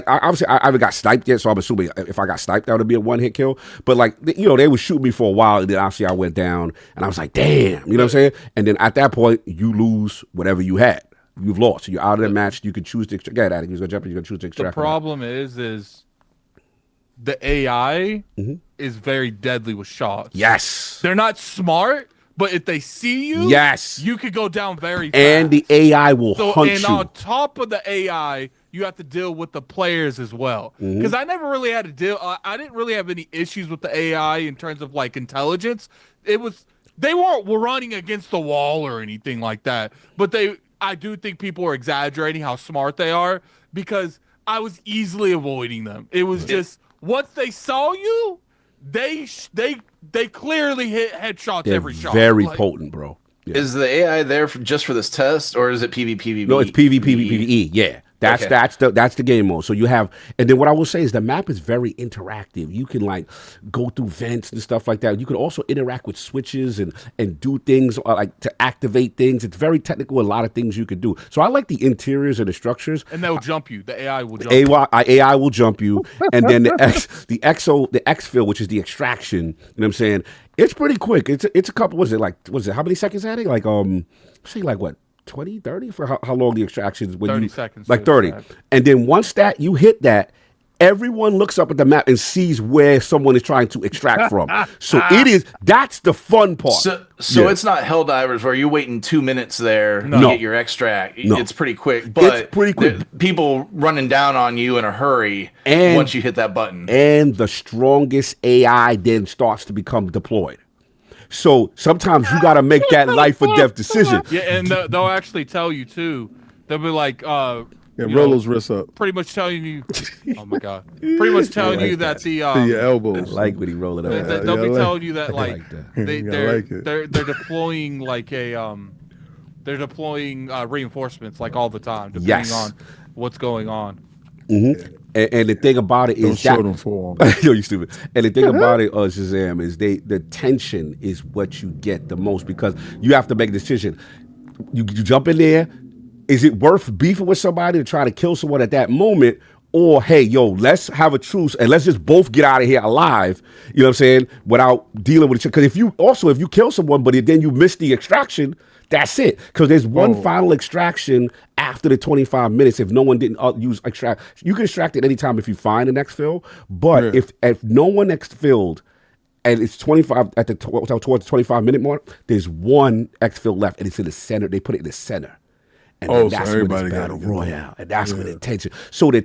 obviously I haven't got sniped yet, so I'm assuming if I got sniped, that would be a one hit kill. But they would shoot me for a while, and then obviously I went down, and I was like, damn, you know what I'm saying? And then at that point, you lose whatever you had. You've lost. You're out of the match. You can choose to extract. Get at it. You're gonna jump. You can choose to extract. The problem is the AI is very deadly with shots. Yes. They're not smart, but if they see you, you could go down very fast. And the AI will hunt you. And on top of the AI, you have to deal with the players as well. Because I never really had to deal. I didn't really have any issues with the AI in terms of like intelligence. They weren't running against the wall or anything like that. But I do think people are exaggerating how smart they are, because I was easily avoiding them. It was just once they saw you, they clearly hit headshots every shot. Very potent, bro. Is the AI there just for this test, or is it PvP? No, it's PvE. Yeah. That's the game mode. So you have, and then what I will say is the map is very interactive. You can like go through vents and stuff like that. You can also interact with switches and do things like to activate things. It's very technical. A lot of things you can do. So I like the interiors and the structures. And they'll jump you. The AI will jump you. AI will jump you, and then the exfil, which is the extraction. You know what I'm saying? It's pretty quick. It's a couple. Was it how many seconds at it? Like say like what? 20, 30 for how long the extractions? 30 seconds. Like 30. And then once you hit that, everyone looks up at the map and sees where someone is trying to extract from. So that's the fun part. So it's not Helldivers where you're waiting 2 minutes there to get your extract. No. It's pretty quick. But it's pretty quick. People running down on you in a hurry once you hit that button. And the strongest AI then starts to become deployed. So sometimes you got to make that life or death decision. Yeah, and they'll actually tell you too. They'll be like, roll those wrists up. Pretty much telling you. Oh my god. Pretty much telling you that the your elbows. I like when he roll it up. They'll be telling you that like that. they're deploying like they're deploying reinforcements like all the time depending on what's going on. Mm-hmm. And the thing about it is show them for yo, you stupid. And the thing about it, Shazam, is the tension is what you get the most because you have to make a decision. You jump in there. Is it worth beefing with somebody to try to kill someone at that moment? Or, hey, yo, let's have a truce and let's just both get out of here alive, you know what I'm saying, without dealing with it. Because if you kill someone, but then you miss the extraction, that's it. Because there's one final extraction after the 25 minutes. If no one didn't use extract, you can extract it anytime if you find an exfil. But if no one exfilled and it's 25 towards the 25-minute mark, there's one exfil left and it's in the center. They put it in the center. And that's when it's battle royale, and that's when the tension.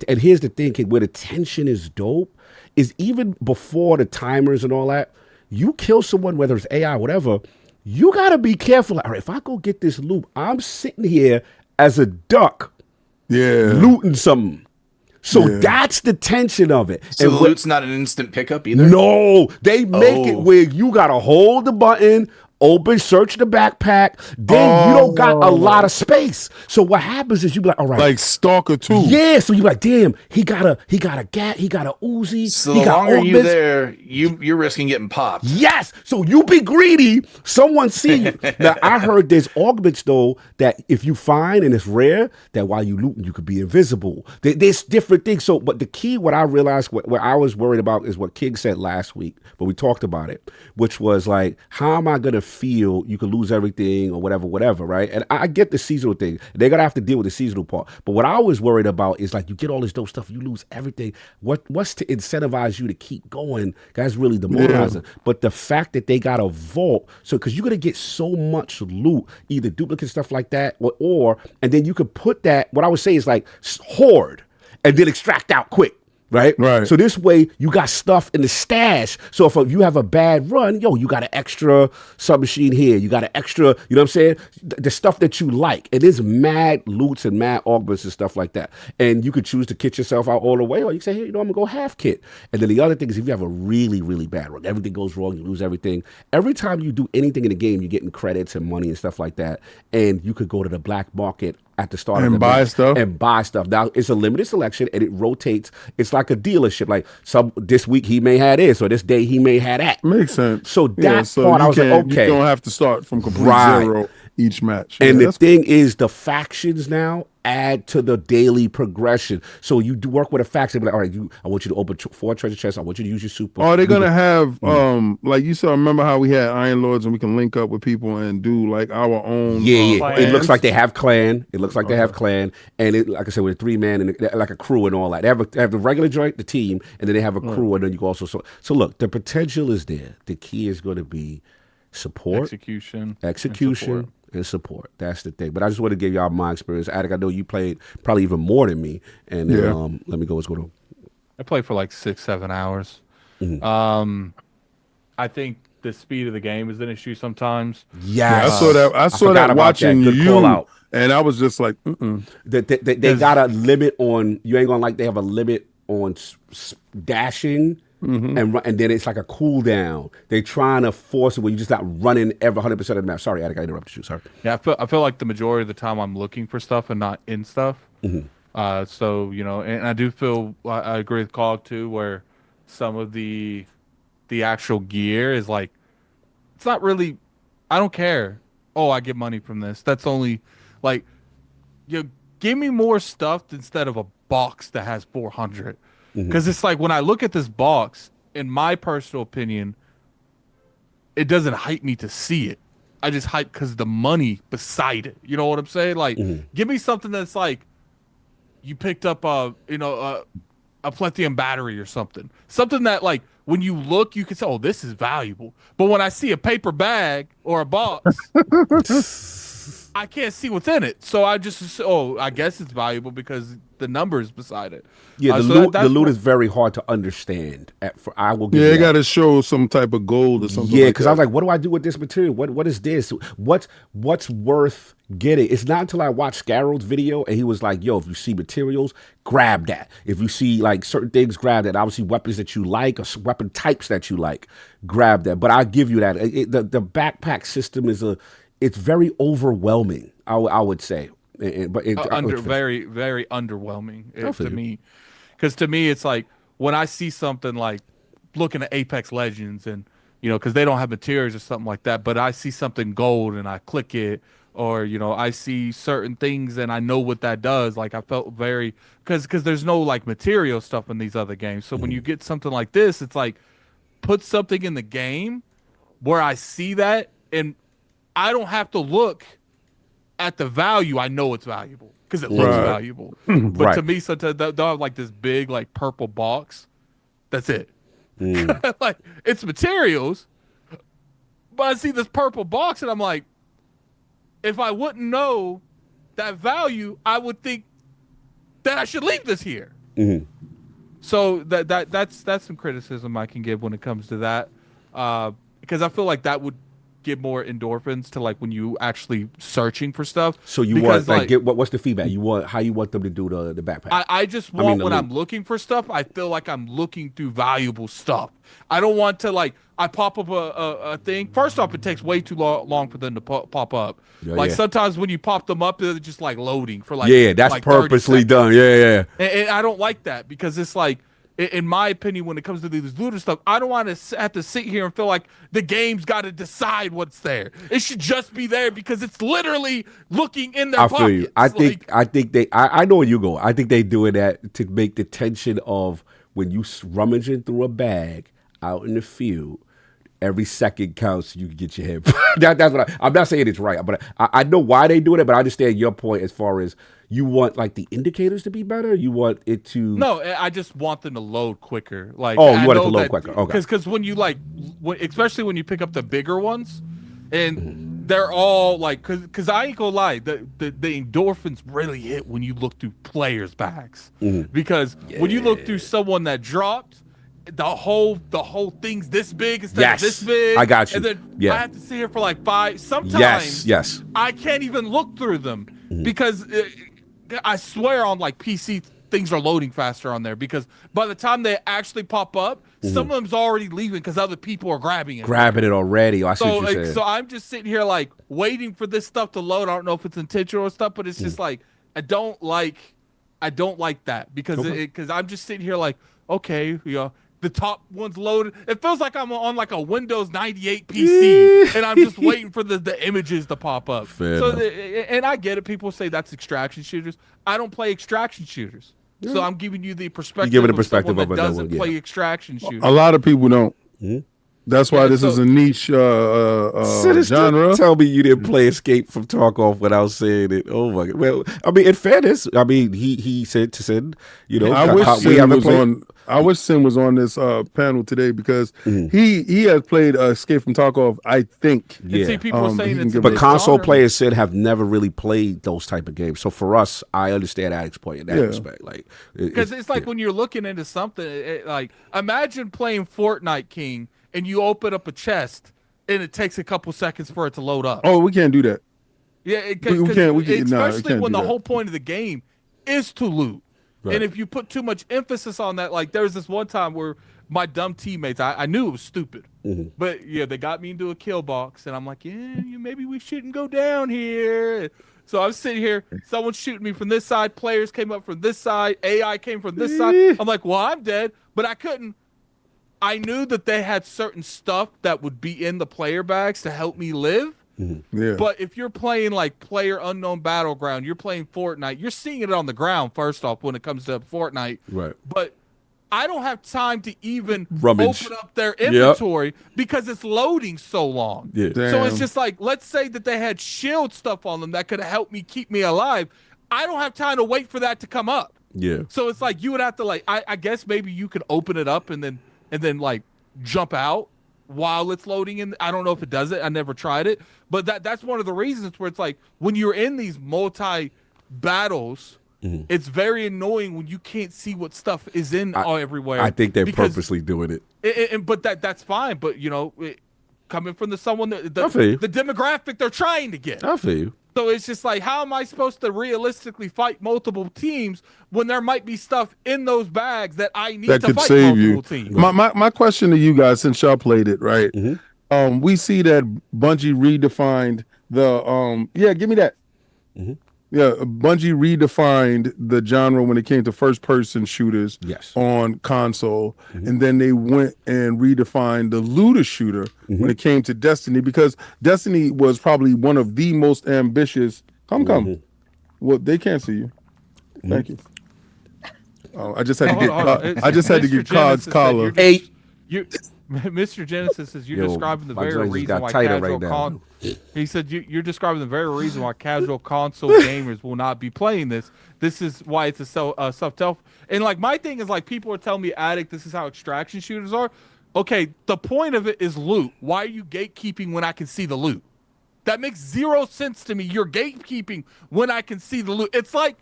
And here's the thing, kid, where the tension is dope is even before the timers and all that. You kill someone, whether it's AI, whatever. You gotta be careful. All right, if I go get this loot, I'm sitting here as a duck, looting something. So that's the tension of it. So the loot's not an instant pickup either. No, they make it where you gotta hold the button. Open, search the backpack, then you don't got a lot of space. So what happens is you be like, all right. Like Stalker 2. Yeah, so you be like, damn, he got a gat, he got a Uzi. So the longer you there, you're risking getting popped. Yes, so you be greedy, someone see you. Now, I heard there's augments, though, that if you find, and it's rare, that while you looting, you could be invisible. There's different things. So, but the key, what I realized, what I was worried about is what King said last week, but we talked about it, which was like, how am I going to feel you could lose everything or whatever, right? And I get the seasonal thing. They're gonna have to deal with the seasonal part. But what I was worried about is like you get all this dope stuff, you lose everything. What's to incentivize you to keep going? That's really demoralizing. But the fact that they got a vault, so because you're gonna get so much loot, either duplicate stuff like that, or and then you could put that. What I would say is like hoard and then extract out quick. Right. So this way you got stuff in the stash. So if you have a bad run, you got an extra submachine here. You got an extra, you know what I'm saying? The stuff that you like. It is mad loots and mad augments and stuff like that. And you could choose to kit yourself out all the way, or you can say, hey, I'm gonna go half kit. And then the other thing is if you have a really, really bad run, everything goes wrong, you lose everything. Every time you do anything in the game, you're getting credits and money and stuff like that. And you could go to the black market at the start of the buy stuff. And buy stuff. Now it's a limited selection and it rotates. It's like a dealership. Like this week he may have this, or this day he may have that. Makes sense. So that part I was like, okay. You don't have to start from complete zero each match. And the thing is, the factions now add to the daily progression. So you do work with a faction, like, all right, I want you to open 4 treasure chests. I want you to use your super. Oh, they're gonna have like you saw. Remember how we had Iron Lords and we can link up with people and do like our own. Yeah. It looks like they have clan. It looks like they have clan, and it, like I said, with a 3-man and like a crew and all that. They have the regular joint, the team, and then they have a crew, and then you can also so look, the potential is there. The key is going to be support, execution, and support. That's the thing. But I just want to give y'all my experience. Addict, I know you played probably even more than me. And then, let me go. What's going on? I played for like 6-7 hours. Mm-hmm. I think the speed of the game is an issue sometimes. Yeah, I saw that watching you, and I was just like, They got a limit on. You ain't gonna like. They have a limit on dashing and then it's like a cool down. They're trying to force it where you're just not running every 100% of the map. Sorry, Addict, I interrupted you. Sorry. Yeah, I feel like the majority of the time I'm looking for stuff and not in stuff. So and I do feel I agree with Cog too, where some of the actual gear is like, it's not really. I don't care. Oh, I get money from this. That's only like, give me more stuff instead of a box that has 400. Because it's like when I look at this box, in my personal opinion, it doesn't hype me to see it. I just hype because the money beside it. You know what I'm saying? Like, give me something that's like, you picked up a lithium battery or something. Something that like when you look, you can say, "Oh, this is valuable." But when I see a paper bag or a box, I can't see what's in it. So I just, I guess it's valuable because the numbers beside it. Yeah, the loot is very hard to understand. I will give you it got to show some type of gold or something. Yeah, because I was like, what do I do with this material? What is this? What's worth getting? It's not until I watched Scarrold's video and he was like, yo, if you see materials, grab that. If you see like certain things, grab that. Obviously, weapons that you like or weapon types that you like, grab that. But I'll give you that. The backpack system it's very overwhelming, I would say. Very, very underwhelming to me. Because to me, it's like when I see something like looking at Apex Legends and, because they don't have materials or something like that, but I see something gold and I click it, or, I see certain things and I know what that does. Like I felt very, because there's no like material stuff in these other games. So when you get something like this, it's like put something in the game where I see that and I don't have to look at the value. I know it's valuable because it looks valuable. But to me, sometimes they'll have like this big like purple box. That's it. Like it's materials, but I see this purple box and I'm like, if I wouldn't know that value, I would think that I should leave this here. So that's some criticism I can give when it comes to that, because I feel like that would give more endorphins to like when you actually searching for stuff. So you want like what's the feedback? You want how you want them to do the backpack? I just want when I'm looking for stuff, I feel like I'm looking through valuable stuff. I don't want to like I pop up a thing. First off, it takes way too long for them to pop up. Sometimes when you pop them up, they're just like loading for like that's like purposely done. And I don't like that because it's like, in my opinion, when it comes to these looter stuff, I don't want to have to sit here and feel like the game's got to decide what's there. It should just be there because it's literally looking in their pockets. I feel you. I think they. I know where you go. I think they doing that to make the tension of when you rummaging through a bag out in the field. Every second counts. So you can get your head. That's what I'm not saying it's right, but I know why they doing it. But I understand your point as far as you want like the indicators to be better. You want it to. No, I just want them to load quicker. Like you want it to load quicker. Okay. Because when you like, especially when you pick up the bigger ones, and they're all like, because I ain't gonna lie, the endorphins really hit when you look through players' bags. Because when you look through someone that dropped. The whole thing's this big instead of this big. I got you. And then I have to sit here for like 5. Sometimes yes. I can't even look through them because I swear on like PC things are loading faster on there because by the time they actually pop up, some of them's already leaving because other people are grabbing it. Grabbing it already. I see what you're saying. So I'm just sitting here like waiting for this stuff to load. I don't know if it's intentional or stuff, but it's just like I don't like that because I'm just sitting here like, okay, the top one's loaded. It feels like I'm on like a Windows 98 PC, and I'm just waiting for the images to pop up. And I get it. People say that's extraction shooters. I don't play extraction shooters, so I'm giving you the perspective. Of someone that doesn't play extraction shooters. A lot of people don't. That's why this is a niche genre. Tell me you didn't play Escape from Tarkov without saying it. Oh my God. Well, I mean, in fairness, I mean, he said to send, I wish Sin was on this panel today because he has played Escape from Tarkov, I think. Yeah. See, people saying it's but console players said have never really played those type of games. So for us, I understand Addict's point in that respect. Like, because it's like when you're looking into something, like imagine playing Fortnite King and you open up a chest and it takes a couple seconds for it to load up. Oh, we can't do that. Yeah, especially when the whole point of the game is to loot. Right. And if you put too much emphasis on that, like there was this one time where my dumb teammates, I knew it was stupid. But yeah, they got me into a kill box, and I'm like, yeah, maybe we shouldn't go down here. So I'm sitting here, someone's shooting me from this side, players came up from this side, AI came from this side. I'm like, well, I'm dead, but I couldn't. I knew that they had certain stuff that would be in the player bags to help me live. Yeah. But if you're playing like Player Unknown Battleground, you're playing Fortnite, you're seeing it on the ground first off when it comes to Fortnite. Right. But I don't have time to even Rummage. open up their inventory because it's loading so long. Yeah. So it's Damn. just like, let's say that they had shield stuff on them that could help me keep me alive. I don't have time to wait for that to come up. Yeah. So it's like you would have to like I guess maybe you could open it up and then like jump out while it's loading in. I don't know if it does it. I never tried it. But that's one of the reasons where it's like when you're in these multi battles, it's very annoying when you can't see what stuff is everywhere. I think they're purposely doing it. But that's fine. But you know, coming from the I feel you. the demographic they're trying to get. I feel you. So it's just like, how am I supposed to realistically fight multiple teams when there might be stuff in those bags that I need That to could fight save multiple you. teams? My question to you guys, since y'all played it, right? We see that Bungie redefined the give me that. Yeah, Bungie redefined the genre when it came to first-person shooters Yes. on console, and then they went and redefined the looter shooter when it came to Destiny, because Destiny was probably one of the most ambitious. Come. Well, they can't see you. Thank you. Oh, I just had to get. I just had to get Cod's collar. Mr. Genesis says you're describing the my very joints just reason got why tighter casual right now. He said you're describing the very reason why casual console gamers will not be playing this. This is why it's a self-tell. And like my thing is like people are telling me, Addict, this is how extraction shooters are. Okay, the point of it is loot. Why are you gatekeeping when I can see the loot? That makes zero sense to me. You're gatekeeping when I can see the loot. It's like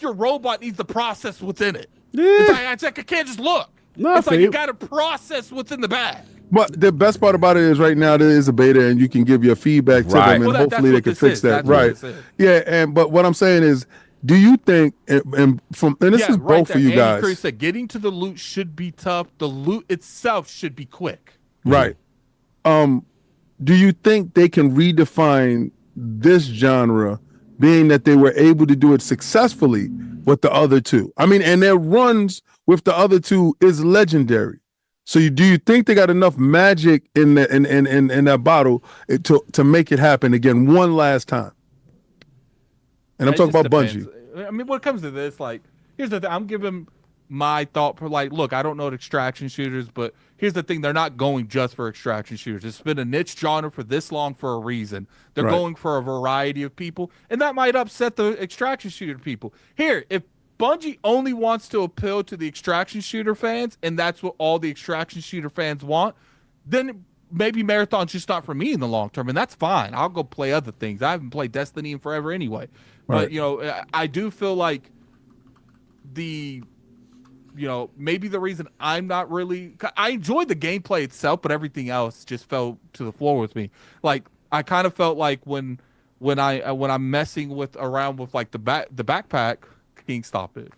your robot needs to process what's in it. Yeah. It's like I can't just look. No, It's like you got to process what's in the bag. But the best part about it is right now there is a beta, and you can give your feedback to Right. them, and Well, hopefully they can fix that. That's what Right? this is. Yeah, but what I'm saying is, do you think, and this is both for you Andy guys, Cruz said getting to the loot should be tough. The loot itself should be quick. right? Do you think they can redefine this genre, being that they were able to do it successfully with the other two? I mean, and their runs with the other two is legendary. So do you think they got enough magic in that bottle to make it happen again one last time? And I'm It talking just about depends. Bungie. I mean, when it comes to this, like, here's the thing. I'm giving my thought for like, look, I don't know the extraction shooters, but here's the thing. They're not going just for extraction shooters. It's been a niche genre for this long for a reason. They're Right. going for a variety of people, and that might upset the extraction shooter people. Here, if Bungie only wants to appeal to the extraction shooter fans, and that's what all the extraction shooter fans want, then maybe Marathon's just not for me in the long term, and that's fine. I'll go play other things. I haven't played Destiny in forever anyway. Right. But, you know, I do feel like maybe the reason I'm not really, I enjoyed the gameplay itself, but everything else just fell to the floor with me. Like, I kind of felt like when I'm messing around with like the backpack, King, stop it.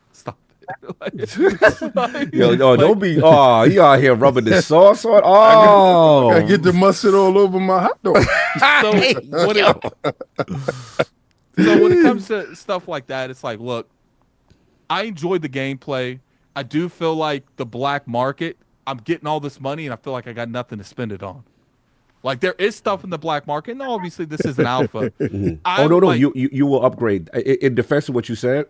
Don't be. Oh, you out here rubbing the sauce on. Oh, I get the mustard all over my hot dog. So when it comes to stuff like that, it's like, look, I enjoyed the gameplay. I do feel like the black market, I'm getting all this money and I feel like I got nothing to spend it on. Like, there is stuff in the black market. And obviously this is an alpha. No. You will upgrade. In defense of what you said,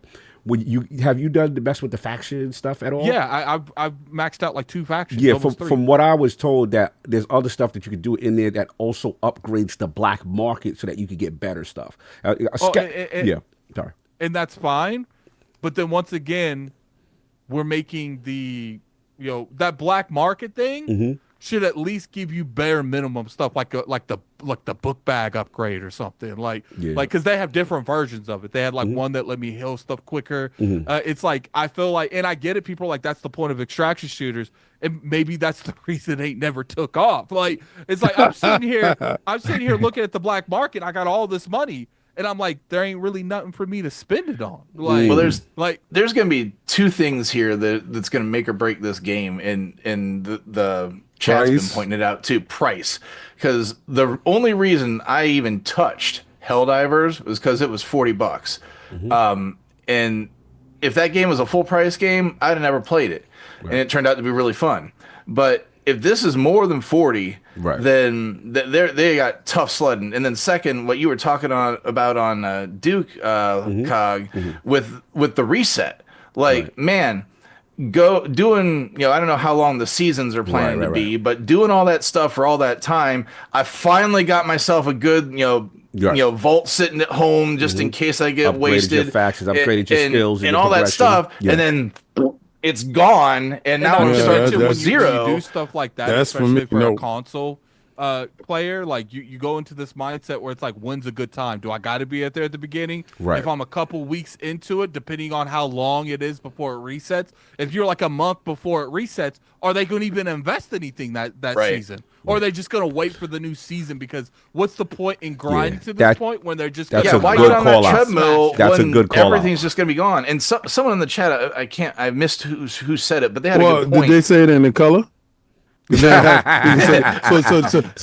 have you done the best with the faction stuff at all? Yeah, I've maxed out like 2 factions. Yeah, almost 3. from what I was told, that there's other stuff that you could do in there that also upgrades the black market so that you could get better stuff. Yeah, sorry. And that's fine. But then once again, we're making that black market thing should at least give you bare minimum stuff like the book bag upgrade or something, like because they have different versions of it. They had like one that let me heal stuff quicker. It's like, I feel like, and I get it, people are like, that's the point of extraction shooters, and maybe that's the reason they never took off. Like, it's like I'm sitting here looking at the black market. I got all this money, and I'm like, there ain't really nothing for me to spend it on. Like, well, there's gonna be two things here that's gonna make or break this game, and the chat's been pointing it out too. Price, because the only reason I even touched Helldivers was because it was $40. And if that game was a full price game, I'd have never played it, and it turned out to be really fun. But if this is more than 40, then they got tough sledding. And then second, what you were talking about on Duke Cog with the reset, like man, doing I don't know how long the seasons are planning to be, but doing all that stuff for all that time, I finally got myself a good vault sitting at home just in case I get wasted. Your factions, upgraded your skills, and all that stuff, and then it's gone, and now I'm starting with zero. When you do stuff like that, especially for a console player, like you go into this mindset where it's like, when's a good time? Do I got to be out there at the beginning? If I'm a couple weeks into it, depending on how long it is before it resets. If you're like a month before it resets, are they going to even invest anything that season? Or are they just going to wait for the new season? Because what's the point in grinding to this point when they're just why get on that treadmill when call everything's just going to be gone? And someone in the chat, I missed who said it, but they had a good point. Did they say it in the color? So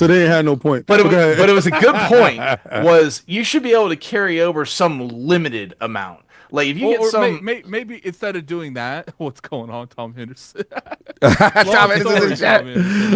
they ain't had no point. But it was a good point. Was you should be able to carry over some limited amount. Like if you get some, maybe instead of doing that, what's going on, Tom Henderson? Tom Henderson in the chat.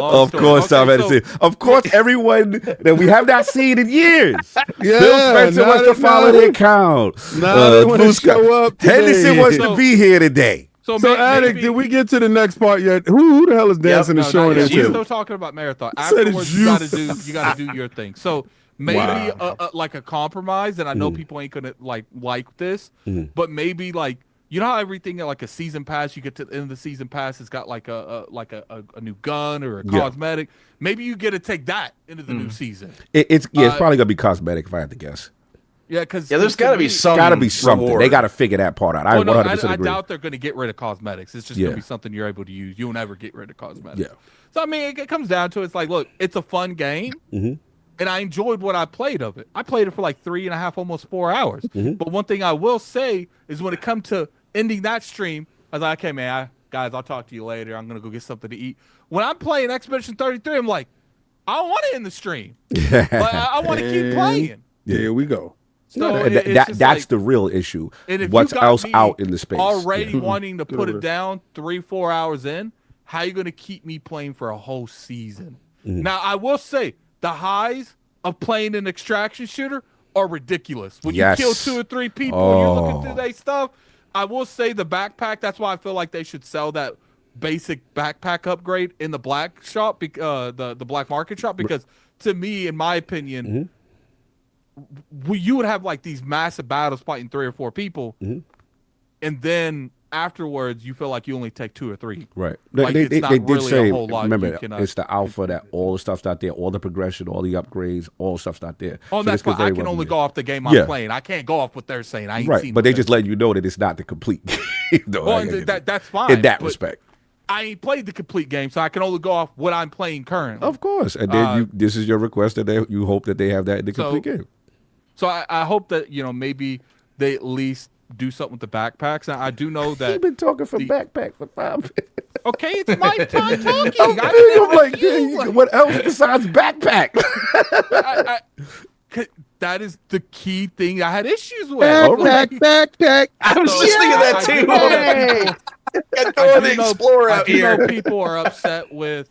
Of course, Tom Henderson. Of course, everyone that we have not seen in years. Bill Spencer wants to follow the account. They want to show up today. Henderson wants to be here today. So Addict, did we get to the next part yet? Who the hell is dancing and showing it to? We're still talking about Marathon. Afterwards, you got to do your thing. So maybe like a compromise, and I know people ain't gonna like this, but maybe like how everything like a season pass, you get to the end of the season pass, it's got like a new gun or a cosmetic. Maybe you get to take that into the new season. It's probably gonna be cosmetic if I had to guess. Yeah, because there's got to be something. They got to figure that part out. I 100% agree. I doubt they're going to get rid of cosmetics. It's just going to be something you're able to use. You'll never get rid of cosmetics. Yeah. So I mean, it comes down to it's like, look, it's a fun game, and I enjoyed what I played of it. I played it for like 3.5, almost 4 hours. But one thing I will say is when it comes to ending that stream, I was like, okay, man, guys, I'll talk to you later. I'm going to go get something to eat. When I'm playing Expedition 33, I'm like, I don't want to end the stream. But I want to keep playing. Yeah, here we go. So that's the real issue. What's else out in the space? Already wanting to put it down 3-4 hours in, how are you going to keep me playing for a whole season? Now, I will say the highs of playing an extraction shooter are ridiculous. When you kill 2 or 3 people and you're looking through their stuff, I will say the backpack, that's why I feel like they should sell that basic backpack upgrade in the black shop, the black market shop, because to me, in my opinion, you would have like these massive battles fighting 3 or 4 people, and then afterwards you feel like you only take 2 or 3. Right. Like, they did really say, a whole lot. remember, it's the alpha that all the stuff's not there, all the progression, all the upgrades, all the stuff's not there. Oh, so that's why I can only go off the game I'm playing. I can't go off what they're saying. I ain't seen but they just let you know that it's not the complete game. That's fine. In that respect. I ain't played the complete game, so I can only go off what I'm playing currently. Of course. And then this is your request that you hope that they have that in the complete game. So I hope that, maybe they at least do something with the backpacks. And I do know that you've been talking for backpack for 5 minutes. Okay, it's my time talking. I'm like, what else besides backpack? That is the key thing I had issues with. Backpack. I was just thinking that too. Throw the Explorer out here. I know people are upset with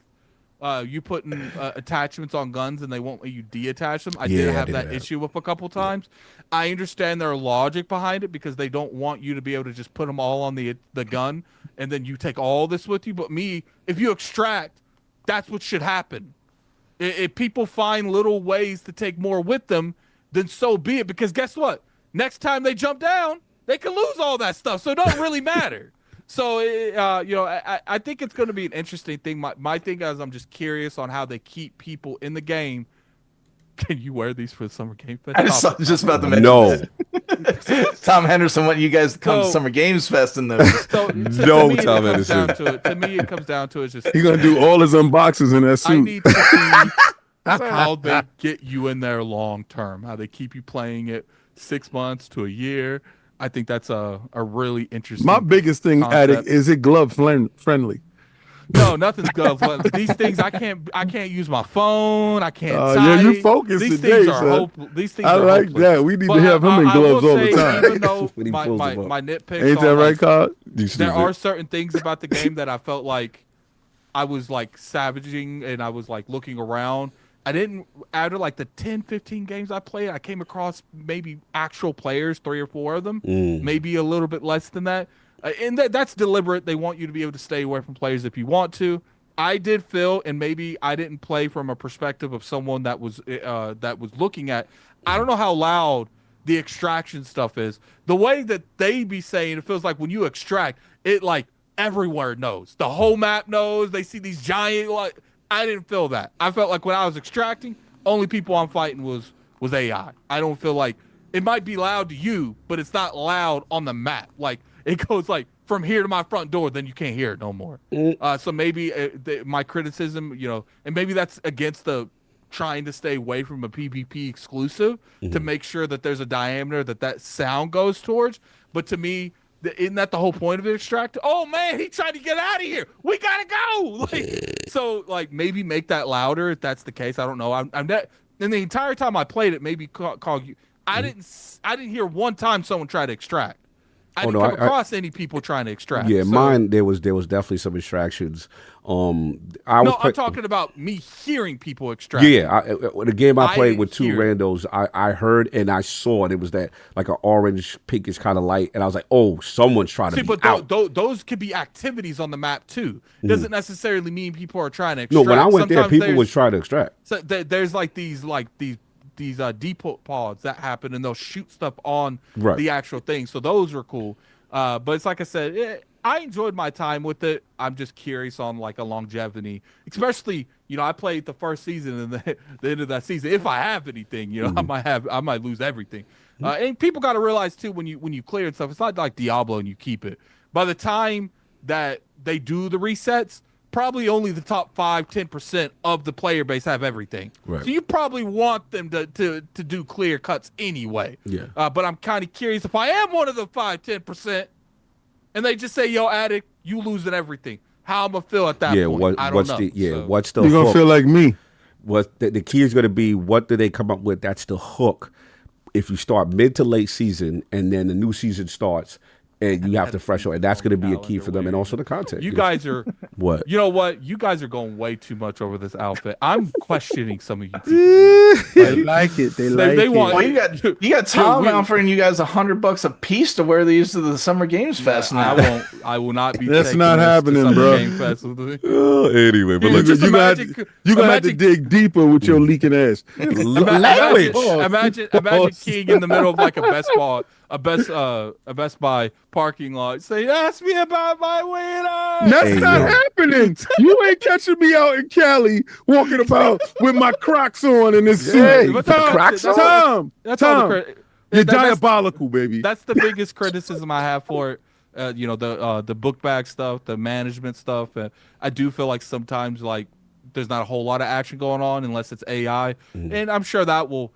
you putting attachments on guns and they won't let you deattach them. I did have that issue with a couple times. I understand their logic behind it because they don't want you to be able to just put them all on the gun and then you take all this with you. But if you extract, that's what should happen. If people find little ways to take more with them, then so be it. Because guess what? Next time they jump down, they can lose all that stuff. So it don't really matter. So, I think it's going to be an interesting thing. My thing is I'm just curious on how they keep people in the game. Can you wear these for the Summer Game Fest? I was just about to mention that. Tom Henderson, want you guys to come to Summer Games Fest in those. No, Tom Henderson. To me, it comes down to it's just he's going to do all his unboxings in that suit. I need to see how they get you in there long term, how they keep you playing it 6 months to a year. I think that's a really interesting. My biggest thing, concept. Addict, is it glove friendly? No, nothing's glove friendly. These things I can't use my phone. I can't type. Yeah, you focus These today, things are son. These things I are like hopeless. that. We need But to have him in I gloves will all the say, time. Even though When he pulls them up. my nitpicks Ain't that on, right, Cod? there are certain things about the game that I felt like I was like savaging and I was like looking around. I didn't, out of like the 10, 15 games I played, I came across maybe actual players, 3 or 4 of them, maybe a little bit less than that. And that's deliberate. They want you to be able to stay away from players if you want to. I did feel, and maybe I didn't play from a perspective of someone that was looking at. I don't know how loud the extraction stuff is. The way that they be saying it feels like when you extract it, like everywhere knows. The whole map knows. They see these giant. Like I didn't feel that. I felt like when I was extracting, only people I'm fighting was AI. I don't feel like it might be loud to you, but it's not loud on the map. Like it goes like from here to my front door, then you can't hear it no more. So maybe my criticism, and maybe that's against the trying to stay away from a PvP exclusive to make sure that there's a diameter that sound goes towards. But to me, isn't that the whole point of the extract? Oh man, he tried to get out of here. We gotta go. So maybe make that louder if that's the case. I don't know. I'm not. And the entire time I played it, maybe call you. I didn't hear one time someone try to extract. I didn't come across any people trying to extract. Yeah, mine there was definitely some extractions. I'm talking about me hearing people extract. Yeah, the game I played with 2 randos, I heard and I saw, and it was that like an orange, pinkish kind of light, and I was like, oh, someone's trying to be out. Those could be activities on the map too. Doesn't necessarily mean people are trying to extract. No, when I went there, people was trying to extract. So there's these depot pods that happen, and they'll shoot stuff on the actual thing. So those are cool. But it's like I said, I enjoyed my time with it. I'm just curious on like a longevity, especially I played the first season and the end of that season. If I have anything, I might lose everything. And people got to realize too when you clear and stuff, it's not like Diablo and you keep it. By the time that they do the resets, probably only the top 5-10% of the player base have everything. Right. So you probably want them to do clear cuts anyway. Yeah. But I'm kind of curious if I am one of the 5-10%, and they just say, "Yo, Addict, you losing everything." How I'm gonna feel at that point? I don't know. What's the you're hook? Gonna feel like me? What the key is gonna be? What do they come up with? That's the hook. If you start mid to late season, and then the new season starts. And you have to fresh out, and that's going to be a key for them, and also the content. You guys are what? You know what? You guys are going way too much over this outfit. I'm questioning some of you. They like it. They like it. Well, you got Tom offering you guys $100 a piece to wear these to the Summer Games Fest. Now I will not be. That's not happening, bro. Game Fest with me. Anyway, but look, you gonna have to dig deeper with your leaking ass. Language. Imagine King in the middle of like a Best Buy parking lot. Say, ask me about my winner. That's not happening. You ain't catching me out in Cali walking about with my Crocs on in this suit. Tom, you're diabolical, baby. That's the biggest criticism I have for it. The book bag stuff, the management stuff. I do feel like sometimes like there's not a whole lot of action going on unless it's AI, and I'm sure that will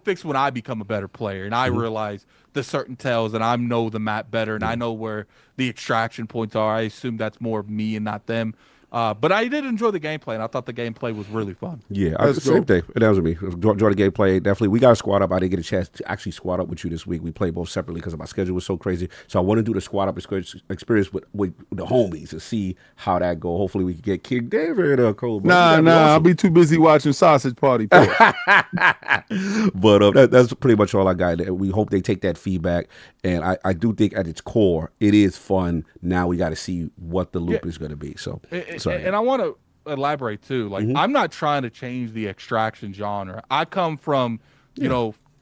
fix when I become a better player and I realize the certain tells and I know the map better and I know where the extraction points are. I assume that's more of me and not them. But I did enjoy the gameplay, and I thought the gameplay was really fun. Yeah, same thing. That was me. Enjoy the gameplay. Definitely. We got to squad up. I didn't get a chance to actually squad up with you this week. We played both separately because my schedule was so crazy. So I want to do the squad up experience with the homies and see how that go. Hopefully we can get King David or Cole. Nah, awesome. I'll be too busy watching Sausage Party. But that's pretty much all I got. We hope they take that feedback. And I do think at its core, it is fun. Now we got to see what the loop is going to be. So, and I want to elaborate too. Like, I'm not trying to change the extraction genre. I come from,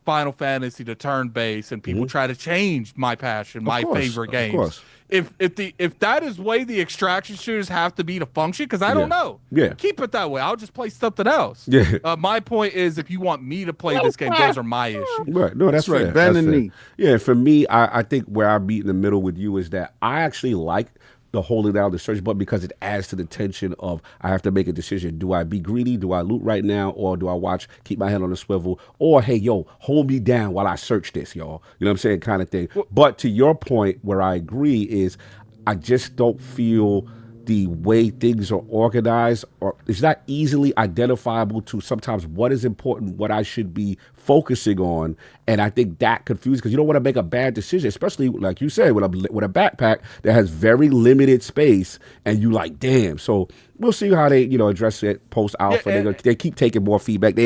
Final Fantasy to turn-based, and people try to change my passion, my favorite games. Of course. If that is the way the extraction shooters have to be to function, because I don't know. Yeah. Keep it that way. I'll just play something else. Yeah. My point is, if you want me to play this game, those are my issues. Right. No, that's right. Bend the knee. Yeah. For me, I think where I meet in the middle with you is that I actually like the holding down the search button because it adds to the tension of I have to make a decision. Do I be greedy? Do I loot right now? Or do I keep my head on the swivel? Or, hey, yo, hold me down while I search this, y'all. You know what I'm saying? Kind of thing. But to your point, where I agree is I just don't feel the way things are organized, or it's not easily identifiable to sometimes what is important, what I should be focusing on. And I think that confuses, because you don't want to make a bad decision, especially like you said, with a backpack that has very limited space, and you like, damn. So we'll see how they, address it post alpha. They keep taking more feedback.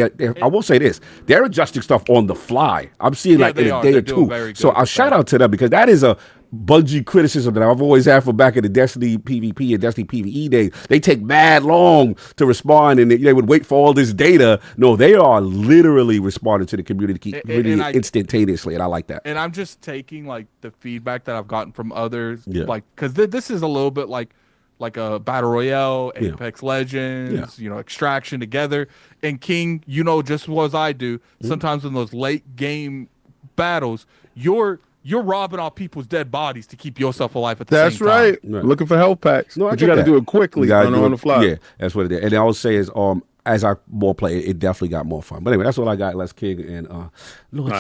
I will say this: they're adjusting stuff on the fly. I'm seeing in a day or two. So I'll shout out to them, because that is a Bungie criticism that I've always had from back in the Destiny PvP and Destiny PvE days. They take mad long to respond, and they would wait for all this data. No, they are literally responding to the community instantaneously, and I like that. And I'm just taking like the feedback that I've gotten from others, like, because this is a little bit like a Battle Royale, Apex Legends, Extraction together. And King, just as I do, sometimes in those late game battles, you're robbing off people's dead bodies to keep yourself alive at the same time. That's right. Looking for health packs. No, but you got to do it quickly on the fly. Yeah, that's what it is. And I would say is, as I more play, it definitely got more fun. But anyway, that's what I got. Let's King and Lord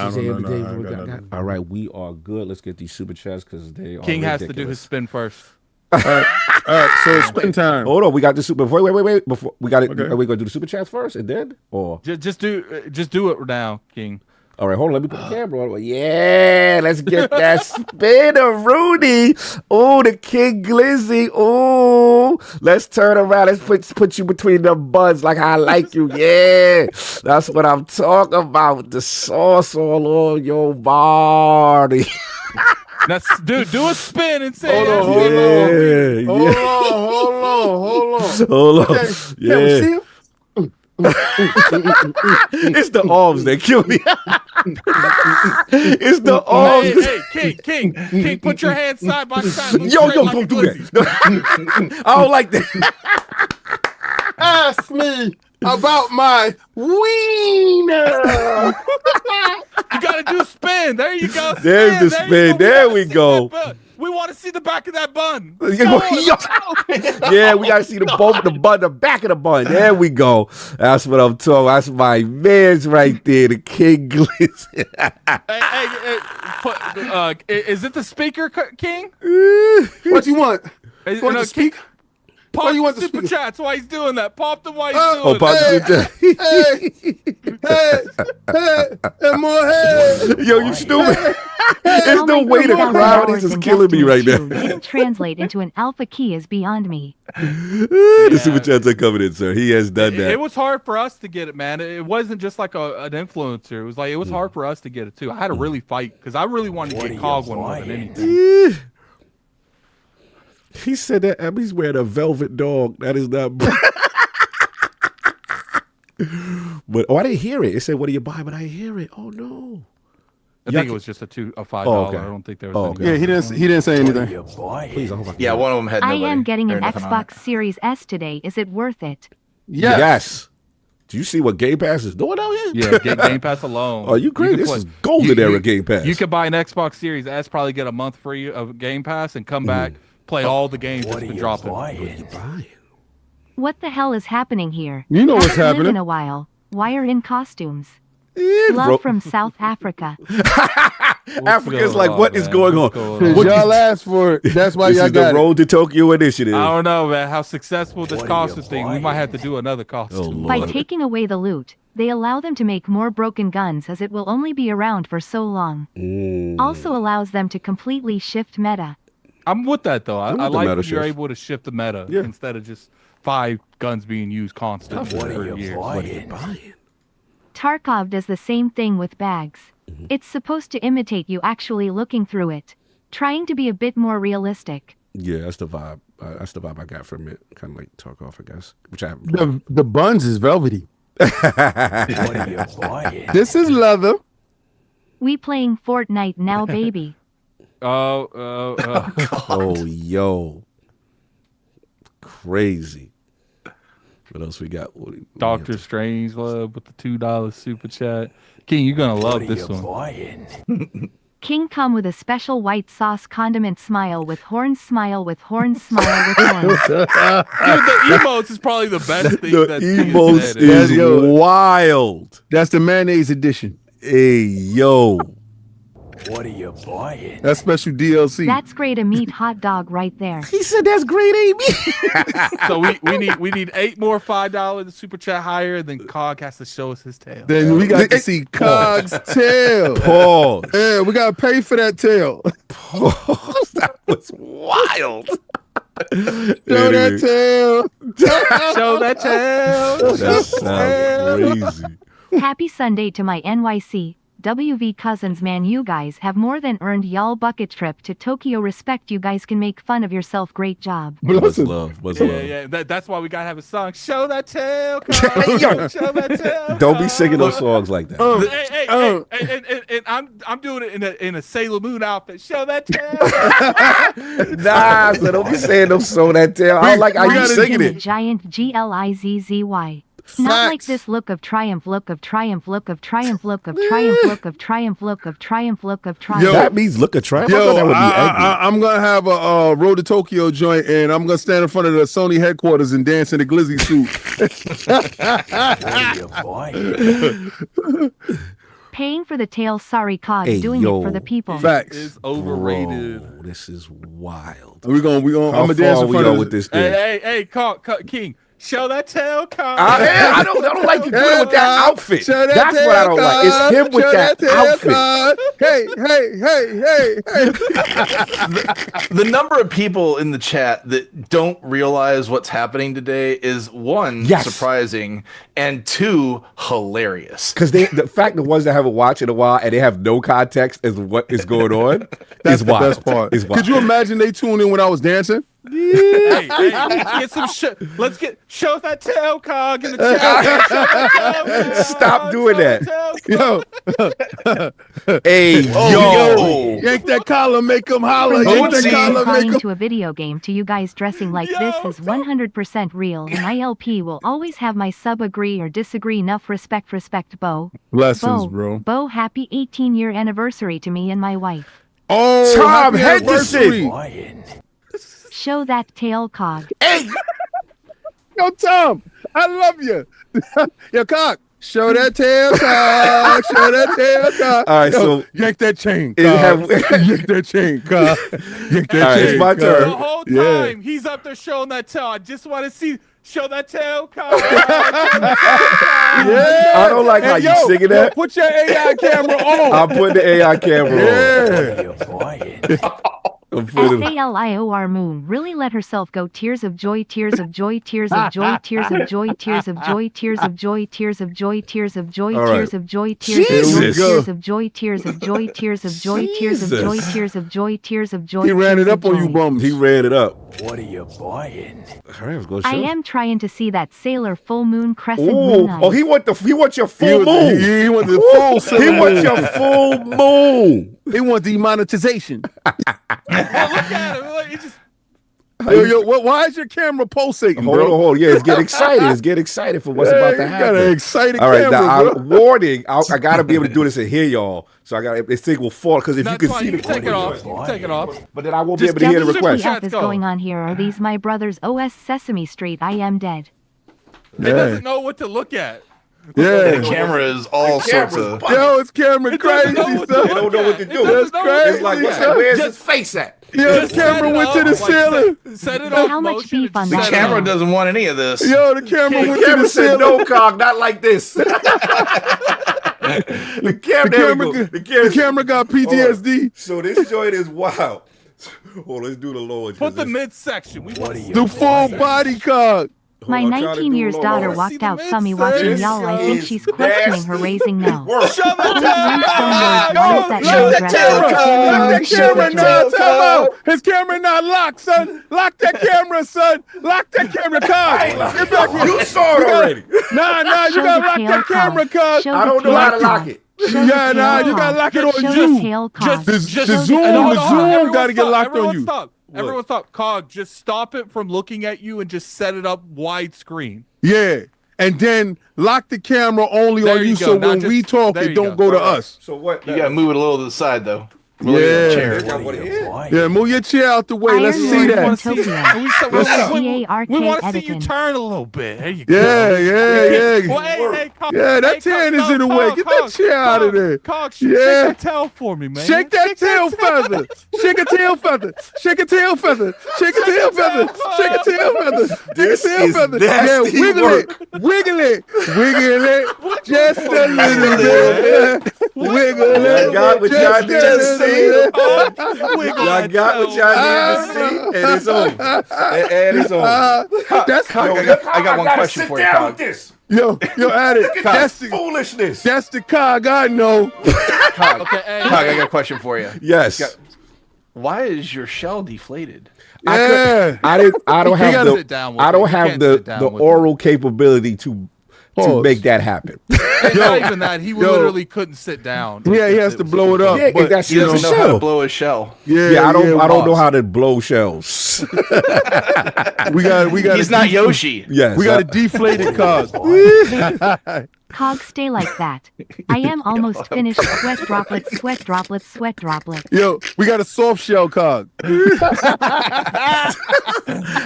all right, we are good. Let's get these super chats because they are King ridiculous. has to do his spin first. All right. So spin time. Hold on, we got the super. Wait. Before we got it, okay. Are we gonna do the super chats first and then, or just do it now, King? All right, hold on. Let me put the camera on. Yeah, let's get that spinner, Rudy. Oh, the King Glizzy. Oh, let's turn around. Let's put you between the buds like I like you. Yeah, that's what I'm talking about. The sauce all on your body. That's do a spin and say hold on. Okay. Yeah. See him? It's the arms that kill me. It's the arms. Hey, King, put your hands side by side. Yo, don't do that. I don't like that. Ask me about my wiener. You gotta do a spin. There you go. There's the spin. There we go. We want to see the back of that bun. Yeah, we gotta see the bun, the back of the bun. There we go. That's what I'm talking. That's my man's right there, the King Gliss. Is it the speaker, King? What you want? You want to speak? Pop you want the super chats while he's doing that. Pop them while he's doing and more head. Yo, you stupid. There's no way the crowd is just killing me right now. Didn't translate into an alpha key is beyond me. The super chats are coming in, sir. He has done that. It was hard for us to get it, man. It wasn't just like an influencer. It was hard for us to get it too. I had to really fight because I really wanted to get Cog one more than anything. He said that he's wearing a velvet dog. That is not. But I didn't hear it. It said, "What do you buy?" But I didn't hear it. Oh no! I think it was just a $5. Okay. I don't think there was. Yeah, he didn't say anything. Please, one of them had. I am getting an Xbox Series S today. Is it worth it? Yes. Do you see what Game Pass is doing out here? Yeah, Game Pass alone. Oh, you crazy? This is golden era Game Pass. You could buy an Xbox Series S, probably get a month free of Game Pass, and come back. Play all the games that's been dropping. What are you buying? What the hell is happening here? You know what's happening. In a while. Why are in costumes? Yeah, Love from South Africa. Africa's like, what is going on? Y'all asked for it. That's why y'all got it. This is the Road to Tokyo initiative. I don't know, man. How successful this costume thing. We might have to do another costume. By taking away the loot, they allow them to make more broken guns as it will only be around for so long. Also allows them to completely shift meta. I'm with that though. I like that you're able to shift the meta instead of just 5 guns being used constantly for years. What are you buying? Tarkov does the same thing with bags. It's supposed to imitate you actually looking through it, trying to be a bit more realistic. Yeah, that's the vibe. That's the vibe I got from it. Kind of like Tarkov, I guess. Which I the buns is velvety. What are you buying? This is leather. We playing Fortnite now, baby. Oh, yo. Crazy. What else we got? Dr. Strangelove with the $2 super chat. King, you're going to love this one. King come with a special white sauce condiment smile with horns, smile with horns, smile with horns. Dude, the emotes is probably the best thing The that emotes is is wild. That's the mayonnaise edition. Hey, yo. What are you buying? That's special DLC. That's great a meat hot dog right there. He said that's great, Amy. So we need 8 more $5 super chat higher, and then Cog has to show us his tail. Then we got to see Cog's tail. Pause. Yeah, we got to pay for that tail. Pause. That was wild. Show that tail. Show that tail. That sounds crazy. Happy Sunday to my NYC. WV cousins, man, you guys have more than earned y'all bucket trip to Tokyo. Respect, you guys can make fun of yourself. Great job. Much love. Much love. Yeah. That's why we gotta have a song. Show that tail, Cog. Yo. Show that tail. Don't be singing those songs like that. Hey, I'm doing it in a Sailor Moon outfit. Show that tail. Nah, so don't be saying no so that tail. I don't like how you Lion singing King, it. Giant GLIZZY. Not like this look of triumph, look of triumph, look of triumph, look of triumph, look of triumph, look of triumph, look of triumph. That means look of triumph. I thought Yo, that would be angry. I'm going to have a Road to Tokyo joint, and I'm going to stand in front of the Sony headquarters and dance in a glizzy suit. What are you buying? Paying for the tail, sorry, Cog, Hey, doing yo. it for the people. Facts. Is overrated. Bro, this is wild. We gonna. How I'm gonna dance far in we front go of with this thing? Hey, Cog, King. Show that tail, Cog. I don't like you doing it with that outfit. Show that That's tail, what I don't like. It's Cog. him with Show that tail, outfit. Cog. Hey. The number of people in the chat that don't realize what's happening today is one, Yes. surprising, and two, hilarious. Because the fact the ones that haven't watched in a while and they have no context as what is going on That's is the wild. best part. Is wild. Could you imagine they tuned in when I was dancing? Hey, let's get some show that tail, Cog, in the chat. Stop doing that. Yo, Hey, yo. yank that collar, make them holler. From Yank that dancing collar, and make crying them. to a video game to you guys dressing like this is 100% real, and ILP will always have my sub. Agree or disagree? Enough respect, Bo. Blessings, bro. Bo, happy 18-year anniversary to me and my wife. Oh, Tom happy Henderson. anniversary. Buying. Show that tail, Cog. Hey, Yo, Tom, I love you. Yo, Cock, show that tail, Cock. Show that tail, Cock. All right, Yo, so- yank that chain, It Cock. have- yank that chain, Cock. Yank that All right, chain. it's my Cock. turn. The whole Yeah. time he's up there showing that tail. I just want to see show that tail, Cog. Yeah. I don't like how you singing that. Put your AI camera on. I'm putting the AI camera on. Yeah. What are you buying? I'm putting- SALIOR Moon really let herself go. Tears of joy, tears of joy, tears of joy, tears of joy, tears of joy, tears of joy, tears of joy, tears of joy, All right. tears of joy, tears of joy, Jesus. tears of joy, tears of joy, tears of joy, tears of joy, Jesus. tears of joy, tears of joy. He ran it tears up of on you joy. bums. He ran it up. What are you buying? All right, let's go show. I am trying to see that sailor full moon crescent Ooh, moon oh, he want your full He moon. he want the full He cylinder. wants your full moon. He want demonetization. Look at him. Look, he just Yo, why is your camera pulsating, Hold bro? on, hold on. Yeah, it's getting excited. It's getting excited for what's Yeah, about to you happen. got an excited All right, camera, now, bro. warning. I got to be able to do this and hear y'all. So I got this thing will fall because if that's you can fine. see You the can take it off. You can take it off. but then I won't be Just able to hear the double request. check. WTF is going on here? Are these my brothers? OS Sesame Street. I am dead. It doesn't know what to look at. The Yeah. camera is all sorts of. Yo, it's camera crazy, know what to They son. don't know what to do. That's crazy. It's like, what's son. that? Where's his face at? Yo, the camera went to the ceiling. Set it How off much motion beef and on The that set it camera off. doesn't want any of this. Yo, the camera The went to camera the said, ceiling. no, Cog, not like this. The camera, there we go. The camera got PTSD. So this joint is wild. Oh, let's do the Lord. Put the midsection. We want to see The full body cog. My 19 years daughter See walked the out, saw me mid-sex. watching y'all. I think This she's is questioning her raising now. Work. Show that Please tail. learn some words. Why is that Lock young that dress camera. like Lock that a camera teen now. joke? Time out. His camera not locked, son. Lock that camera, son. Lock that camera, cog. Get back here. You saw it already. Nah, you Show gotta the lock tail, that camera, cog. Show I the don't know tail, how to lock cog. it. Show the Yeah, tail, you cog. gotta lock it on Show you. the tail, cog. The Show zoom, tail, the Hold on, cog. zoom everyone gotta get stop. locked Everyone on you. Stop. Everyone stop. Cog, just stop it from looking at you and just set it up widescreen. Yeah. And then lock the camera only There on you you go. so Now when we just- talk, there it you don't go to All right. us. So what? You gotta move it a little to the side though. Yeah. Chair. Yeah, move your chair out the way. Let's Iron see Lord that. Utopia. We want to see you Editing. turn a little bit. There you go. Yeah. Well, hey, Cog, Yeah, that hey, tan Cog, is in the way. Get that chair out of there. Cog, Yeah. shake that tail for me, man. Shake that tail feather. Shake a tail feather. Shake a tail feather. Shake a tail feather. Shake a tail feather. Shake a This tail is feather. nasty Yeah, wiggle work. it. Wiggle it. Wiggle it. Just a little bit. Wiggle Y'all it. got what y'all Just need to a little see. bit. Y'all got what y'all need to see, and it's over. And it's over. That's Cog, I got one question for you, Cog. yo, Addict. That's the Foolishness. That's the cog I know. Cog, Okay, hey. Cog, I got a question for you. Yes. Why is your shell deflated? Yeah. I don't have gotta the sit down with I it. don't You have can't the sit down with oral capability to Pause. make that happen. And not even that. He literally couldn't sit down. Yeah, he has to blow it up. Yeah, but, that's He doesn't a know how to shell. blow his shell. Yeah, I don't know pause. how to blow shells. We got He's not Yoshi. Yes. We got a deflated cog. Cog, stay like that. I am almost finished. Sweat droplets, sweat droplets, sweat droplets. Yo, we got a soft shell cog. All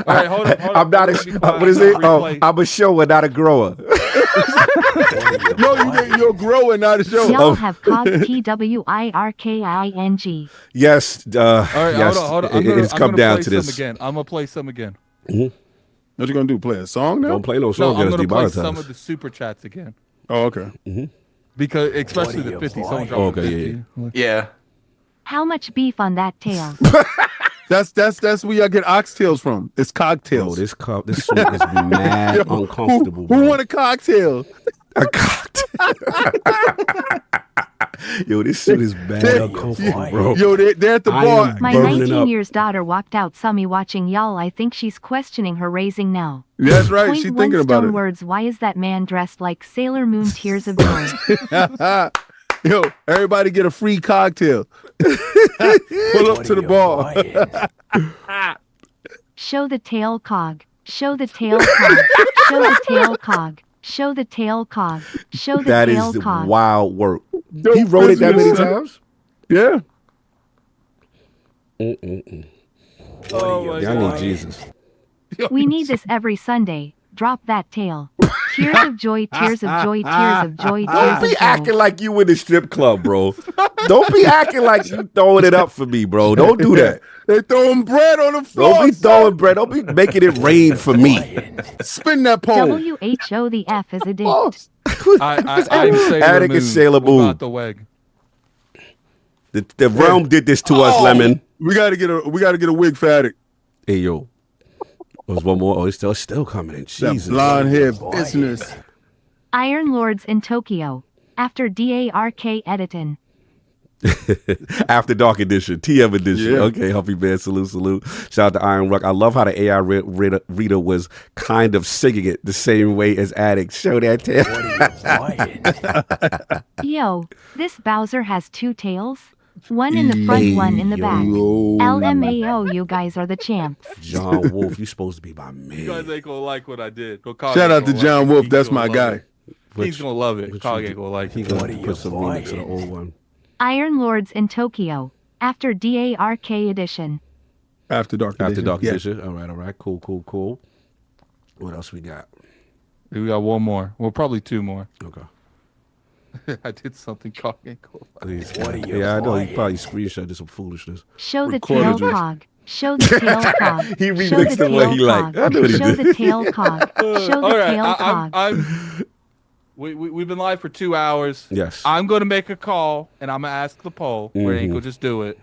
right, hold up. I'm not a what is it? Oh, I'm a shower, not a grower. No, you're growing, not a show. Y'all have Cog TWIRKING. Yes, All right, yes. hold on. It's come down to this. Again. I'm gonna play some again. What you gonna do? Play a song now? Don't play no No, song. I'm Get us gonna play some of demonetized. the super chats again Oh, okay. because especially the 50. Someone dropped Okay, 50. Yeah. How much beef on that tail? That's where y'all get oxtails from. It's Bro, cocktails. this suit is mad Yo, uncomfortable. Who bro. want a cocktail? A cocktail? Yo, this suit is mad uncomfortable, bro. Yo, they're at the I bar. am My burning 19 up. years daughter walked out, saw me watching y'all. I think she's questioning her raising now. That's right. Point She's one thinking about stone it. words. Why is that man dressed like Sailor Moon? Tears of joy. Yo, everybody get a free cocktail. Pull up to the bar. Show the tail, Cog. Show the tail, Cog. Show the tail, Cog. Show the tail, Cog. Show the That tail, is Cog. wild work. Dope He wrote it that many business. times? Yeah. Oh my Y'all God. need Jesus. We need this every Sunday. Drop that tail. Tears of joy, tears of joy, tears of joy, Don't tears be of acting joy. like you in the strip club, bro. Don't be acting like you throwing it up for me, bro. Don't do that. They throwing bread on the floor. Don't be throwing bread. Don't be making it rain for me. Spin that pole. WHO, the F is a dick. I'm Sailor Attic Moon. is Sailor What Moon. about the weg? The realm did this to us, Lemon. We gotta get a wig for Addict. Hey, yo. There's one more. Oh, it's still coming in. That Jesus. blonde hair business. Iron Lords in Tokyo. After DARK editing. After Dark Edition, TM Edition. Yeah. Okay, Huffy Man, salute. Shout out to Iron Rock. I love how the AI reader was kind of singing it the same way as Addict. Show that tail. Yo, this Bowser has two tails. One in the front, one in the back. LMAO, you guys are the champs. John Wolf, you supposed to be my You guys man. ain't gonna like what I did. Shout out to John Wolf. That's my guy. He's gonna love it. Cog ain't gonna like He it. gonna put some remix of the old one. Iron Lords in Tokyo. After DARK edition. After Dark After Edition. Dark Yeah. Edition. All right. Cool. What else we got? We got one more. Well, probably two more. Okay. I did something Cog ain't gonna like. Yeah, I know. He probably screenshotted some foolishness. Show the Recorded tail, it. Cog. Show the tail, Cog. He Show remixed the it what tail, he liked. Cog. I know what he Show did. the tail, Cog. Show the All right, tail, Cog. We've been live for 2 hours. Yes. I'm gonna make a call and I'm gonna ask the poll. We ain't gonna just do it.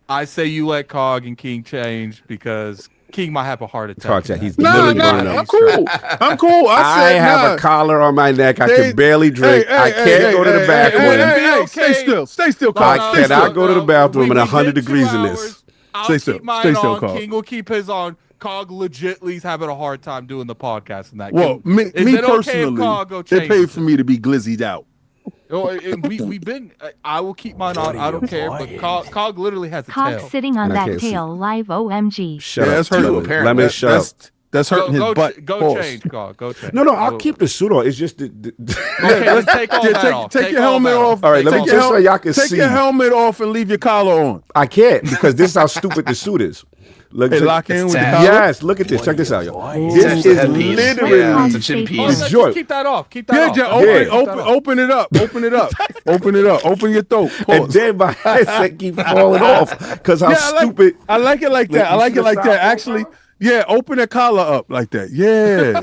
I say you let Cog and King change because King might have a heart attack. Talk chat. He's Nah, literally burning I'm up. cool. I'm cool. I I said have nah. a collar on my neck. I Hey, can barely drink. I can't go to the bathroom. Hey, stay Okay. still. Stay still, I Cog. Stay cannot still. go to the bathroom in We 100 did 2 degrees in hours. this. I'll Stay keep still. mine Stay still, on. Cog. King will keep his on. Cog legitly's having a hard time doing the podcast in that. Well, King, me is it okay if personally, Cog go they change paid it? for me to be glizzied out. Oh, we've been. I will keep mine on. I don't care. But Cog literally has a Cog tail. sitting on And I that can't see. tail live OMG. Shut Yeah, up. that's hurt. Lemon. apparently. Lemon, shut up. That's hurting his butt. Go Pause. change, God. Go change. No, I'll keep the suit on. It's just Okay, let's take all that off. Take your helmet off. All right, let me just so y'all can see. Take your helmet off and leave your collar on. I can't because this is how stupid the suit is. Look, Hey, lock in with the sad. collar. yes, look at this. Check this out, yo. This the is headpiece. literally Yeah, it's a chin Oh, piece. let's joint. just keep that off. Keep that Yeah, off. just open it up. Open it up. Open it up. Open your throat. and Pause. then my headset keep falling off because how stupid. I like it like that. I like it like that. Actually, yeah, open the collar up like that. Yeah.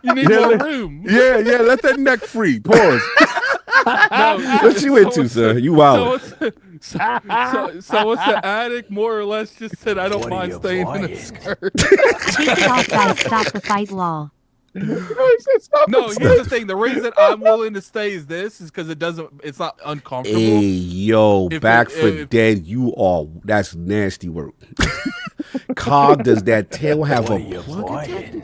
You need more room. Yeah, let that neck free. Pause. What you into, sir? You wild. So what's the Addict more or less just said, I don't What are mind you staying in buying? a skirt. TikTok guys stop the fight lol. No, here's the thing. The reason I'm willing to stay is because it's not uncomfortable. Hey, yo, If back it- for if- dead. That's nasty work. Cog, does that tail have What a are you plug buying?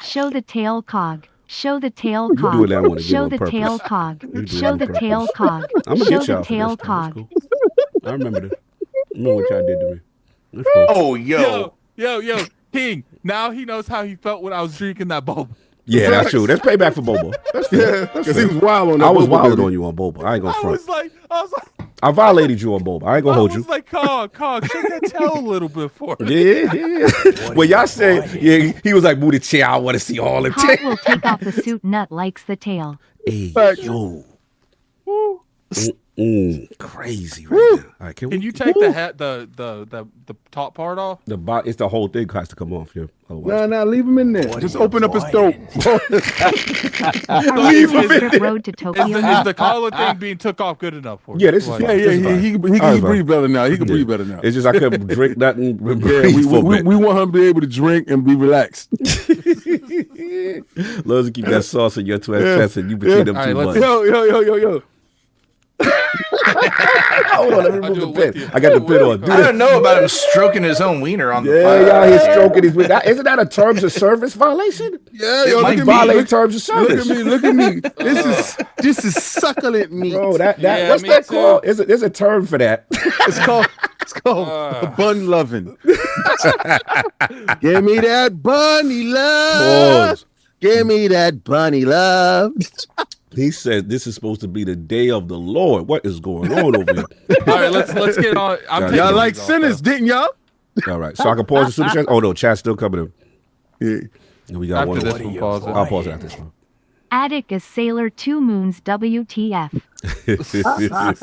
Show the tail cog. Show the tail You doing that cog. one again Show on the purpose. tail cog. You doing Show it the on tail purpose. cog. I'm gonna Show get y'all the for tail this. That's cog. cool. I remember this. I know what y'all did to me. That's cool. Oh, yo. Yo, King. Now he knows how he felt when I was drinking that boba. Yeah, that's true. That's payback for Bobo. That's fair. Yeah, because he was wild on that. I was Boba wilding baby. on you on Bobo. I ain't gonna I front. was like, I violated you on Bobo. I ain't gonna hold you. Cog, shake that tail a little bit for me. Yeah. Well, y'all said, yeah, he was like, booty chair. I want to see all the Cog tail. will take off the suit. Nut likes the tail. Hey, Facts. yo. Crazy right now. All right, Can you take the hat, the top part off? It's the whole thing has to come off, yeah. Otherwise, Nah, leave him in there. What Just are you open up his throat. buying? Leave him in Strip there. road to Is Tokyo. the collar thing being took off good enough for you? Yeah, this is Like- fine. Yeah, This is fine. he All right, can fine. breathe better now. He can breathe better now. It's just I couldn't drink nothing. Yeah, Breathe for a bit. we want him to be able to drink and be relaxed. Love to keep that sauce in your chest and you between them All two right, buns. Yo. Hold on, let me I'll remove do the it with pin. you. I got the pin on. Do I this. don't know about him stroking his own wiener on the Yeah, podcast. y'all here stroking his. Isn't that a terms of service violation? Yeah, It yo, might look at be. me. Violate terms of service. Look at me. This is succulent meat. Bro, that Yeah, what's me that too. called? There's a term for that. It's called bun loving. Give me that bunny love. Pause. Give me that bunny love. He said this is supposed to be the day of the Lord. What is going on over here? All right, let's get on. I'm Y'all taking Y'all these like off, sinners, though. didn't y'all? All right, so I can pause the super chat. Oh no, chat's still coming in. Yeah. And we got After one. this What are one, you pause it. I'll pause it after this one. Attic is Sailor 2 Moons WTF.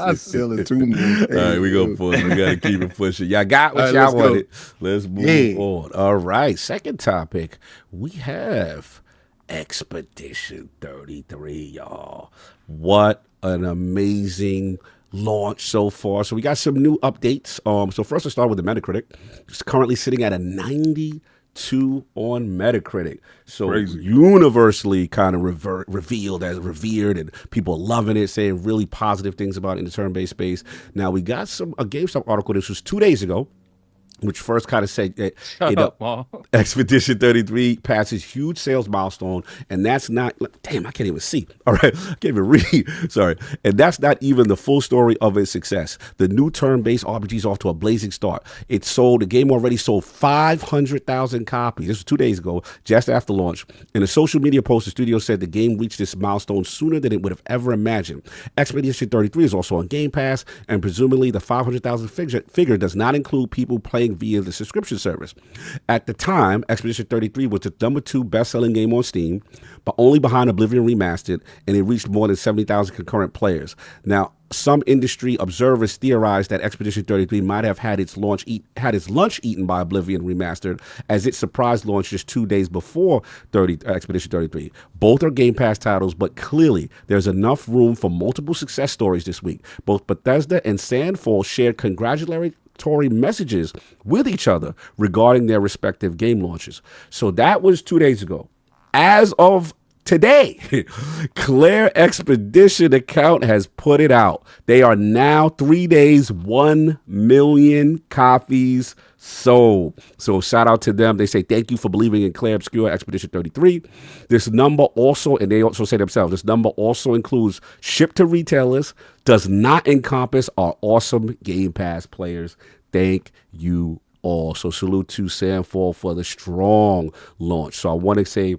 I still in 2 moons. All right, we go pause. We gotta keep it pushing. Y'all got what All right, y'all let's go. wanted. Let's move Yeah. on. All right, second topic. We have Expedition 33, y'all. What an amazing launch so far. So we got some new updates. So first let's start with the Metacritic. It's currently sitting at a 92 on Metacritic. So Crazy. universally kind of revealed as revered, and people loving it, saying really positive things about it in the turn-based space. Now we got a GameStop article. This was 2 days ago, which first kind of said that Shut up, Ma. Expedition 33 passes huge sales milestone, and that's not, damn, I can't even see. All right, I can't even read. Sorry. And that's not even the full story of its success. The new turn-based RPG is off to a blazing start. The game already sold 500,000 copies. This was 2 days ago, just after launch. In a social media post, the studio said the game reached this milestone sooner than it would have ever imagined. Expedition 33 is also on Game Pass, and presumably the 500,000 figure does not include people playing via the subscription service. At the time, Expedition 33 was the #2 best-selling game on Steam, but only behind Oblivion Remastered, and it reached more than 70,000 concurrent players. Now, some industry observers theorized that Expedition 33 might have had its lunch eaten by Oblivion Remastered, as it surprise launched just 2 days before Expedition 33. Both are Game Pass titles, but clearly there's enough room for multiple success stories this week. Both Bethesda and Sandfall shared congratulatory messages with each other regarding their respective game launches. So that was 2 days ago. As of today, Claire Expedition account has put it out. They are now 3 days, 1 million copies sold. So shout out to them. They say thank you for believing in Claire Obscure Expedition 33. This number also, and they also say themselves, this number also includes ship to retailers, does not encompass our awesome Game Pass players. Thank you all. So salute to Sandfall for the strong launch. So I want to say,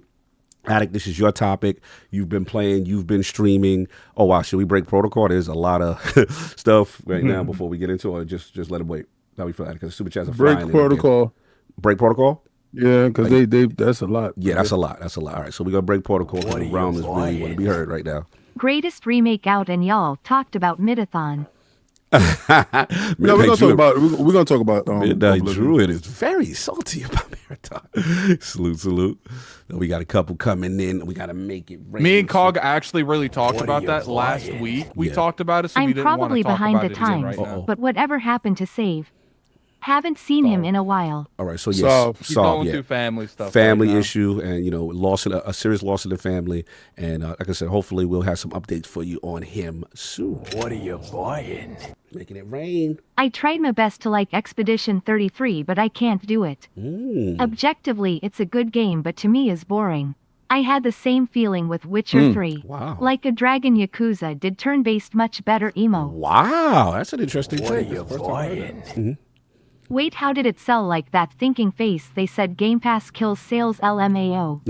Addict, this is your topic. You've been playing, you've been streaming. Oh wow, should we break protocol? There's a lot of stuff right now before we get into it. Or just let him wait. How we feel Addict? Because super chats are break flying protocol. Break protocol? Yeah, because they that's a lot. Yeah, that's a lot. That's a lot. All right, so we're gonna break protocol. The realm is really want to be heard right now. Greatest remake out, and y'all talked about Midathon. No, we're gonna talk about Midnight Oblivion. Druid is very salty about Marathon. Salute. We got a couple coming in. We got to make it rain. Me and Cog actually really talked about that last week. We talked about it, so we I'm didn't want to probably talk behind about the it again times, right now. but whatever happened to Save? Haven't seen him in a while. All right, so He's going through family stuff. Family right now. issue, and loss in a serious loss in the family. And like I said, hopefully we'll have some updates for you on him soon. What are you buying? Making it rain. I tried my best to like Expedition 33, but I can't do it. Objectively, it's a good game, but to me is boring. I had the same feeling with Witcher 3. Wow. Like a Dragon Yakuza did turn-based much better emo. Wow, that's an interesting What are take. you buying? Wait, how did it sell like that? Thinking face, they said Game Pass kills sales LMAO.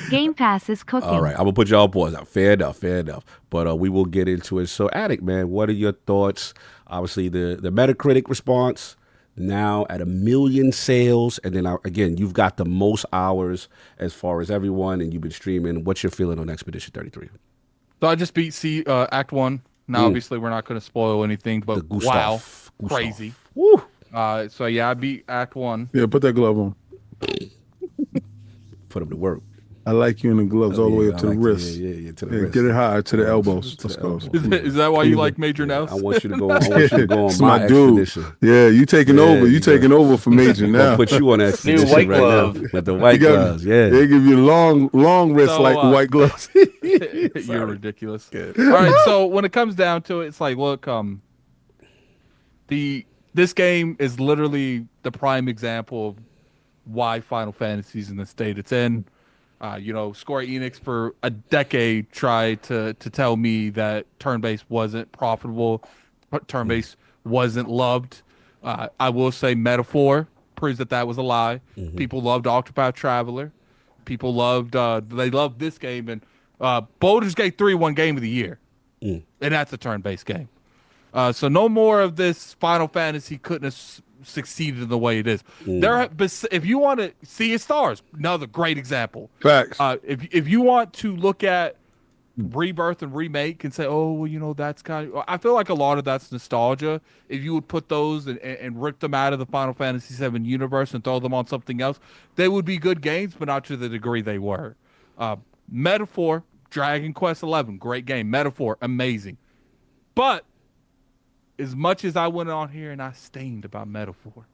Game Pass is cooking. All right, I'm gonna put y'all pause out. Fair enough. But we will get into it. So, Addict, man, what are your thoughts? Obviously, the Metacritic response now at 1 million sales, and then again, you've got the most hours as far as everyone, and you've been streaming. What's your feeling on Expedition 33? So I just beat Act 1. Now, obviously, we're not going to spoil anything, but wow, crazy. Woo. So yeah, I beat Act 1. Yeah, put that glove on. Put him to work. I like you in the gloves all the way up to the wrist. Yeah, to the Yeah, wrist. get it high to the elbows. To the Let's go. elbow. Is that why you like Major Nels? I want you to go. I want you to go on It's my my dude. expedition. Yeah, you taking Yeah, over. You you taking over for Major I'll now. put you on that expedition white right glove. now with the white gloves. Yeah. They give you long wrists So, like white gloves. You're ridiculous. All right, so when it comes down to it, it's like, look, this game is literally the prime example of why Final Fantasy is in the state it's in. Square Enix for a decade tried to tell me that turn-based wasn't profitable, turn-based wasn't loved. I will say Metaphor proves that was a lie. People loved Octopath Traveler. People loved they loved this game, and Baldur's Gate 3 won Game of the Year, and that's a turn-based game. So no more of this Final Fantasy couldn't have succeeded in the way it is. If you want to see its stars, another great example. Facts. If you want to look at Rebirth and Remake and say, oh, well, that's kind of, I feel like a lot of that's nostalgia. If you would put those and rip them out of the Final Fantasy VII universe and throw them on something else, they would be good games, but not to the degree they were. Metaphor, Dragon Quest XI, great game. Metaphor, amazing. But as much as I went on here and I stained about Metaphor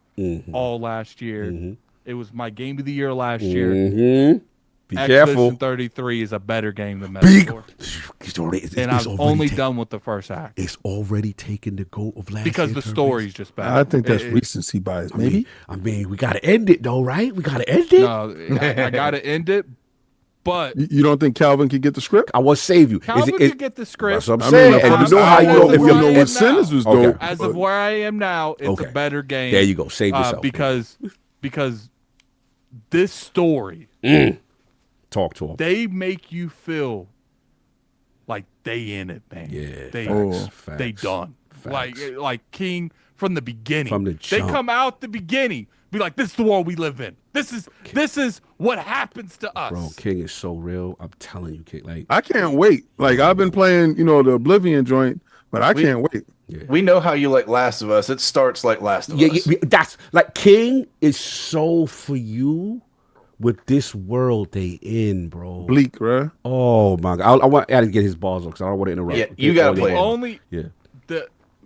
all last year, it was my game of the year last year. Be Expedition careful. 33 is a better game than Metaphor. And I'm only done with the first act. It's already taken the goat of last Because year, the turn-based. story's just bad. I think that's recency bias. Maybe. I mean, we got to end it though, right? We got to end it. No, I got to end it, but You don't think Calvin can get the script? I want to save you. Calvin can get the script. That's what I'm I saying. mean, And if you know how you know if we you're know right what now. Sinners was Okay. dope. As of where I am now, it's a better game. There you go. Save yourself. Because this story, Talk to him. they make you feel like they in it, man. Yeah, they facts. done. Facts. Like King from the beginning. From the they jump. come out the beginning, be like, this is the world we live in. This is what happens to us. Bro, King is so real. I'm telling you, King. Like, I can't wait. Like I've been playing, the Oblivion joint, but I can't wait. We know how you like Last of Us. It starts like Last of Us. that's like King is so for you with this world they in, bro. Bleak, right? Oh my God, I want Addy to get his balls on because I don't want to interrupt. Yeah, you gotta Get play all it. your- Yeah.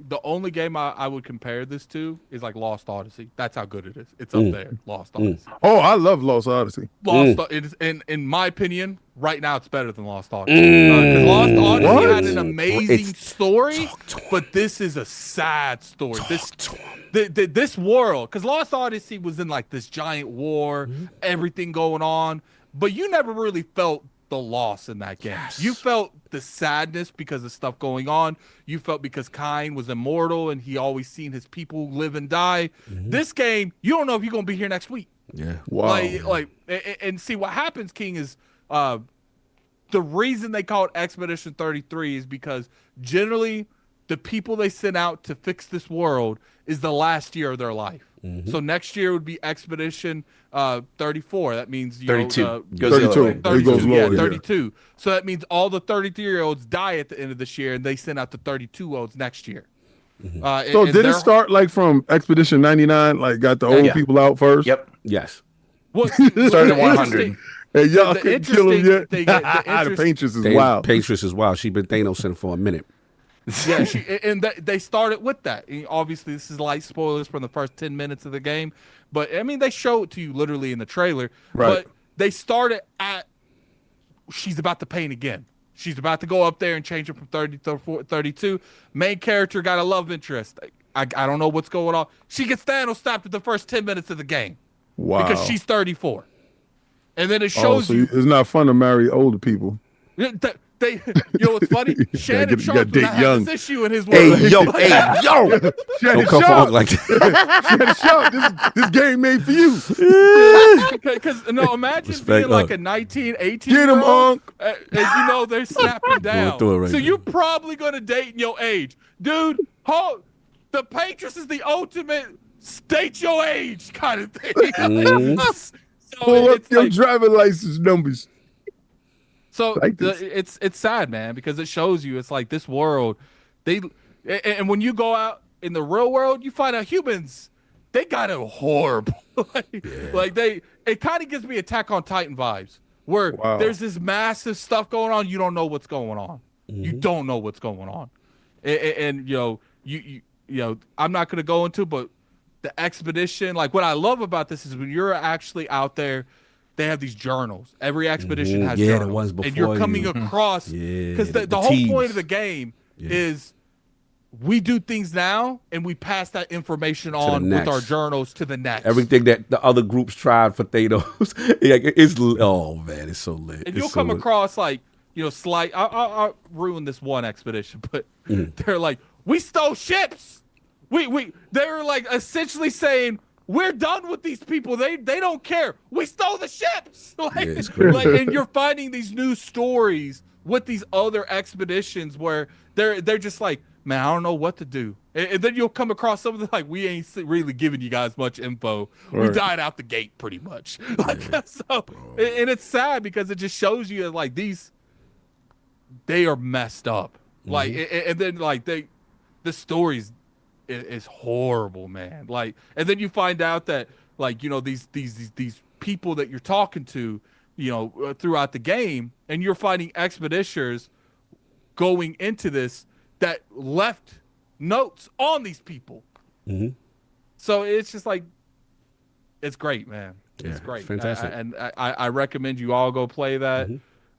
The only game I would compare this to is like Lost Odyssey. That's how good it is. It's up there. Lost Odyssey. Oh, I love Lost Odyssey. It is, in my opinion, right now it's better than Lost Odyssey. Because Lost Odyssey had an amazing story, but this is a sad story. This world, because Lost Odyssey was in like this giant war, everything going on, but you never really felt the loss in that game. You felt the sadness because of stuff going on. You felt because Kain was immortal and he always seen his people live and die. This game, you don't know if you're gonna be here next week. Yeah. Wow. And see what happens, King, is the reason they call it Expedition 33 is because generally the people they sent out to fix this world is the last year of their life. So next year would be Expedition 34. That means 32. Goes 32. 32. It goes Yeah, lower, 32. So that means all the 33-year-olds die at the end of this year, and they send out the 32-olds next year. So did it start like from Expedition 99? Like got the old people out first? Yep. Yes. Started at 100. Hey, y'all The couldn't kill him yet? interesting thing- The Patriots is wild. Patriots is wild. She been Thanos in for a minute. Yeah, they started with that. And obviously, this is light spoilers from the first 10 minutes of the game, but I mean, they show it to you literally in the trailer. Right. But they started at she's about to paint again. She's about to go up there and change it from 30 to 32. Main character got a love interest. I don't know what's going on. She gets Thanos stopped at the first 10 minutes of the game. Wow. Because she's 34. And then it shows you. It's not fun to marry older people. You know what's funny? Shannon you Sharp gotta does date not have young. this issue in his Hey, world. yo. Don't come Sharp. for like that. Shannon Sharp, this game made for you. Because imagine Respect, being like a 19, 18 Get him, year old, Unc. and you know they're snapping down. through it right so now. you're probably gonna date in your age, dude. The Patriots is the ultimate state your age kind of thing. So Pull up it's your like- driver's license numbers. So Like this. it's sad, man, because it shows you it's like this world. And when you go out in the real world, you find out humans they got it horrible. It kind of gives me Attack on Titan vibes, where there's this massive stuff going on. You don't know what's going on. You don't know what's going on, and you know I'm not gonna go into, but the expedition. Like what I love about this is when you're actually out there. They have these journals. Every expedition has journals. the ones before and you're coming across because the whole teams. point of the game is we do things now and we pass that information on with our journals to the next. Everything that the other groups tried for Thanos, it's so lit. And you'll come across slight. I'll ruin this one expedition, but they're like, we stole ships. They're like essentially saying. We're done with these people. They don't care. We stole the ships. And you're finding these new stories with these other expeditions where they're just like, man, I don't know what to do. And then you'll come across something like, we ain't really giving you guys much info. We died out the gate pretty much. And it's sad because it just shows you like they are messed up. And then the stories. Is horrible, man. And then you find out that these people that you're talking to, throughout the game, and you're finding expeditioners going into this that left notes on these people. So it's just like, it's great, man. It's great. Fantastic. I recommend you all go play that.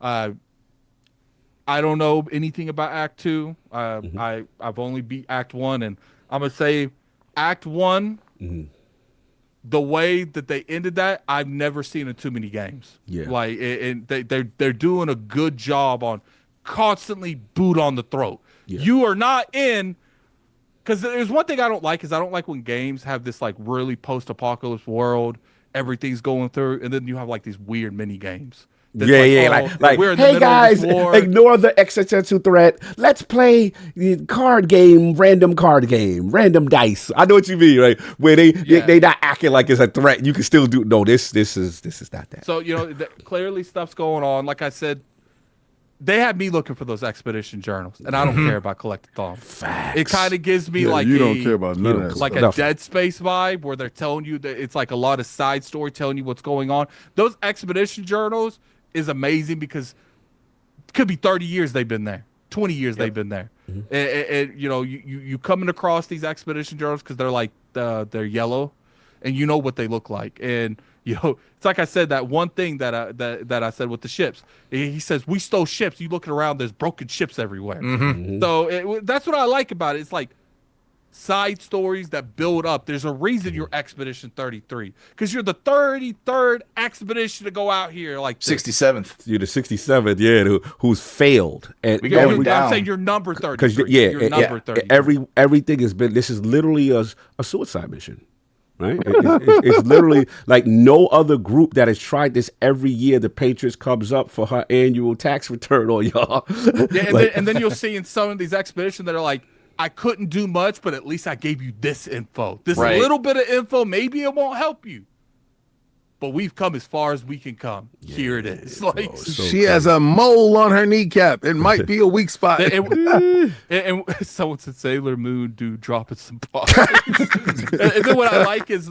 I don't know anything about Act 2. I've only beat Act 1, and I'm gonna say Act 1, the way that they ended that, I've never seen in too many games. Yeah. And they're doing a good job on constantly boot on the throat. Yeah. You are not in, because there's one thing I don't like is I don't like when games have this like really post-apocalypse world, everything's going through, and then you have like these weird mini games. We're in the Hey middle guys, of this war. ignore the existential threat. Let's play the random card game, random dice. I know what you mean, right? Where they not acting like it's a threat. You can still do this is not that. So clearly stuff's going on. Like I said, they had me looking for those expedition journals, and I don't care about collectathon. Facts. It kind of gives me you don't care about none of that like stuff. a Dead Space vibe, where they're telling you that it's like a lot of side story telling you what's going on. Those expedition journals is amazing because it could be 30 years they've been there, 20 years they've been there. And you coming across these expedition journals because they're like they're yellow, and you know what they look like. And it's like I said, that one thing that I said with the ships. He says we stole ships. You looking around, there's broken ships everywhere. So that's what I like about it. It's like side stories that build up. There's a reason you're Expedition 33 because you're the 33rd expedition to go out here like this. 67th. You're the 67th, who's failed. And we going down. I'm saying you're number 33. You're number 33. Everything has been. This is literally a suicide mission. Right? It's literally like no other group that has tried this every year. The Patriots comes up for her annual tax return on y'all. Yeah, and then you'll see in some of these expeditions that are like, I couldn't do much, but at least I gave you this info. This little bit of info, maybe it won't help you. But we've come as far as we can come. Here it is. Like she has a mole on her kneecap. It might be a weak spot. and someone said Sailor Moon dude dropping some bombs. And then what I like is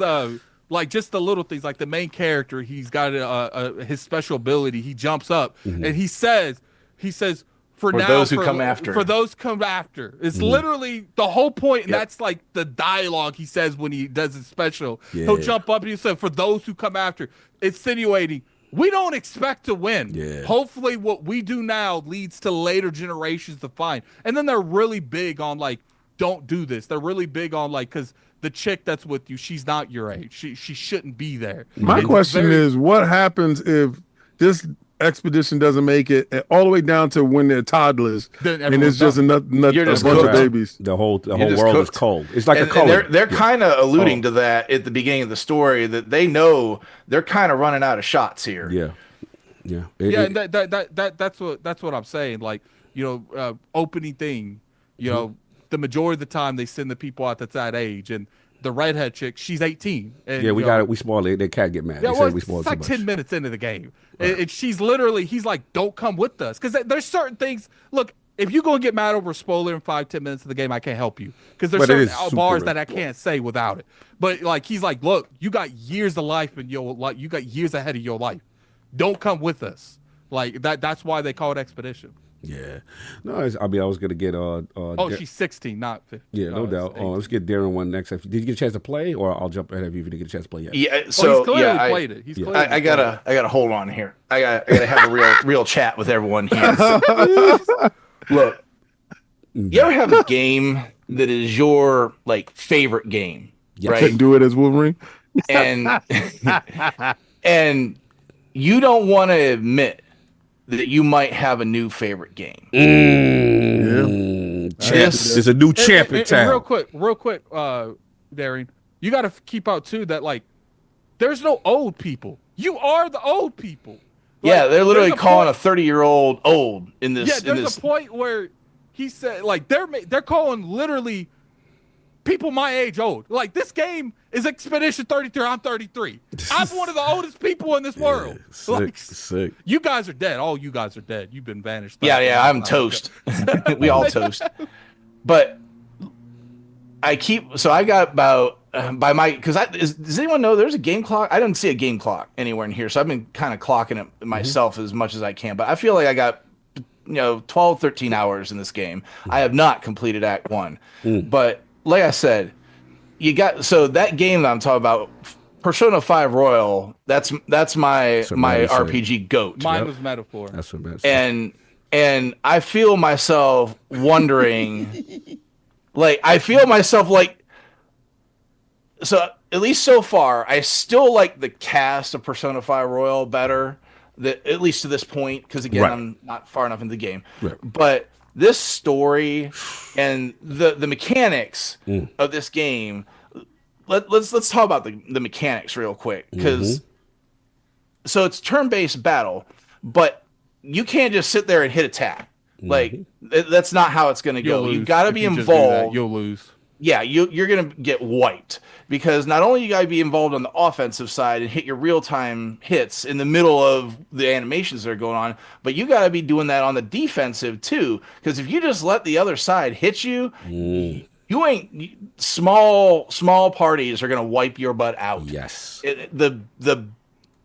like just the little things, like the main character, he's got his special ability. He jumps up and he says, for now, those who come after. For those come after. It's literally the whole point, and that's like the dialogue he says when he does his special. Yeah. He'll jump up and he said, for those who come after, insinuating, we don't expect to win. Yeah. Hopefully what we do now leads to later generations to find. And then they're really big on like, don't do this. They're really big on like, because the chick that's with you, she's not your age. She shouldn't be there. My question is, what happens if this expedition doesn't make it all the way down to when they're toddlers and it's just a bunch of babies? The whole world is cold. It's like a color. They're kind of alluding to that at the beginning of the story, that they know they're kind of running out of shots here. And that's what I'm saying. Like, opening thing, the majority of the time they send the people out that's that age, and the redhead chick, she's 18. And, we got it. We spoiled it. They can't get mad. Yeah, it's like 10 minutes into the game. Right. And she's literally, he's like, don't come with us. Because there's certain things. Look, if you're going to get mad over a spoiler in 5-10 minutes of the game, I can't help you. Because there's certain bars that I can't say without it. But like, he's like, look, you got years of life in your life. You got years ahead of your life. Don't come with us. Like that's why they call it Expedition. Yeah, no. I was gonna get she's 16, not 15. Yeah, no doubt. Let's get Darren one next. Did you get a chance to play, or I'll jump ahead of you if you didn't get a chance to play yet? Yeah, so he's clearly played it. He's clearly I gotta hold on here. I gotta have a real chat with everyone here. Look, you ever have a game that is your like favorite game, right? Couldn't do it as Wolverine, and you don't want to admit that you might have a new favorite game. There's a new champ in town. Real quick, Darren, you got to keep out too that like there's no old people. You are the old people. Like, they're literally calling a 30-year-old old in this. Yeah, there's a point where he said like they're calling literally people my age old. Like this game is Expedition 33. I'm 33. I'm one of the oldest people in this world. Sick. You guys are dead. All you guys are dead. You've been vanished. I'm toast. We all toast. But I got about by my does anyone know there's a game clock? I didn't see a game clock anywhere in here, so I've been kind of clocking it myself as much as I can. But I feel like I got 12, 13 hours in this game. I have not completed Act 1, but like I said, that game that I'm talking about, Persona 5 Royal. That's my RPG goat. Mine was Metaphor. That's what best. And I feel myself wondering, so at least so far, I still like the cast of Persona 5 Royal better, at least to this point, because again, I'm not far enough into the game. Right. But this story and the mechanics of this game, let's talk about the mechanics real quick, because so it's turn-based battle, but you can't just sit there and hit attack. Like that's not how it's going to go. You got to be involved. You'll lose. Yeah, you're going to get wiped, because not only you got to be involved on the offensive side and hit your real-time hits in the middle of the animations that are going on, but you got to be doing that on the defensive too, because if you just let the other side hit you, you ain't small parties are going to wipe your butt out. Yes. The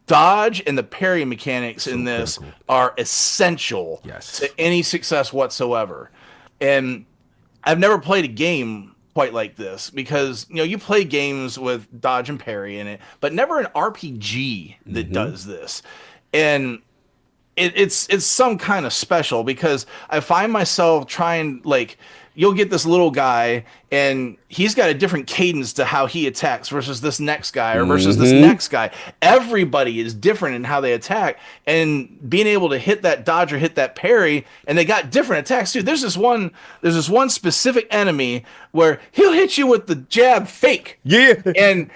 dodge and the parry mechanics in this are essential to any success whatsoever. And I've never played a game quite like this, because you play games with dodge and parry in it, but never an RPG that does this. And it's some kind of special, because I find myself trying, like, you'll get this little guy and he's got a different cadence to how he attacks versus this next guy or versus this next guy. Everybody is different in how they attack, and being able to hit that dodge or hit that parry, and they got different attacks too. There's this one specific enemy where he'll hit you with the jab fake. Yeah. And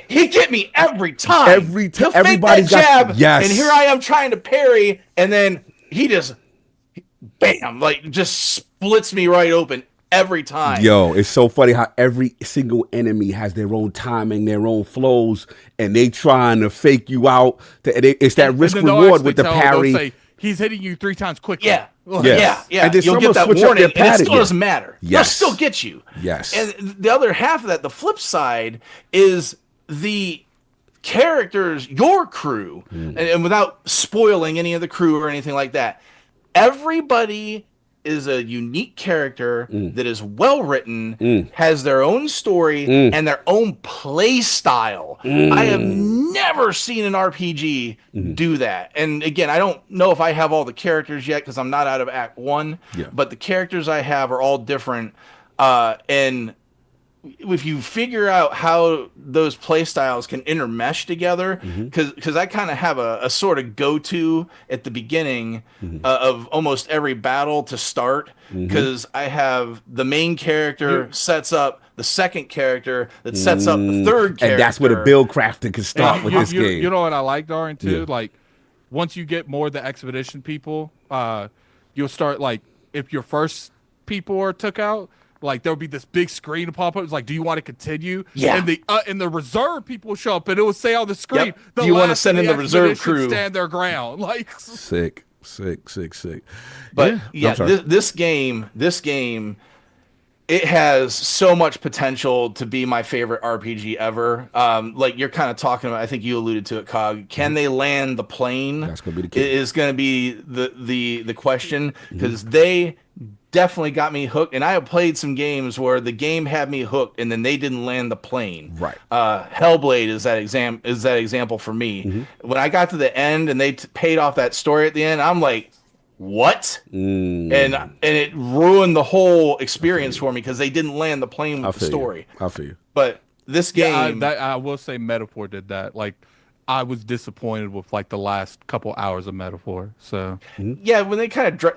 he get me every time. Every time. He'll fake that jab. Yes. And here I am trying to parry, and then he just bam, like just splits me right open every time. Yo, it's so funny how every single enemy has their own timing, their own flows, and they trying to fake you out. It's that risk reward with the parry. Say, he's hitting you 3 times quickly. Yeah. Yes. Yeah. And you'll get that warning, and it still doesn't matter. Yes. They'll still get you. Yes. And the other half of that, the flip side, is the characters, your crew, and without spoiling any of the crew or anything like that, everybody is a unique character that is well written, has their own story and their own play style. I have never seen an RPG do that. And again, I don't know if I have all the characters yet because I'm not out of Act 1, but the characters I have are all different. And if you figure out how those play styles can intermesh together, because I kind of have a sort of go-to at the beginning of almost every battle to start, because I have the main character sets up the second character that sets up the third character. And that's where the build crafting can start with this game. You know what I like, Darren, too? Yeah. Like, once you get more of the expedition people, you'll start, like, if your first people are took out, like there'll be this big screen to pop up. It's like, do you want to continue? Yeah. And the reserve people show up, and it will say on the screen, do you want to send in the reserve crew? Stand their ground. Like sick. But this game, it has so much potential to be my favorite RPG ever. Like you're kind of talking about, I think you alluded to it, Cog. Can they land the plane? That's gonna be the key. Is going to be the question, because they definitely got me hooked, and I have played some games where the game had me hooked and then they didn't land the plane. Right. Hellblade is that example for me. When I got to the end and they paid off that story at the end, I'm like, what? And it ruined the whole experience for me because they didn't land the plane with the story. I feel you. But this game, I will say Metaphor did that. Like, I was disappointed with like the last couple hours of Metaphor. So yeah, when they kind of drug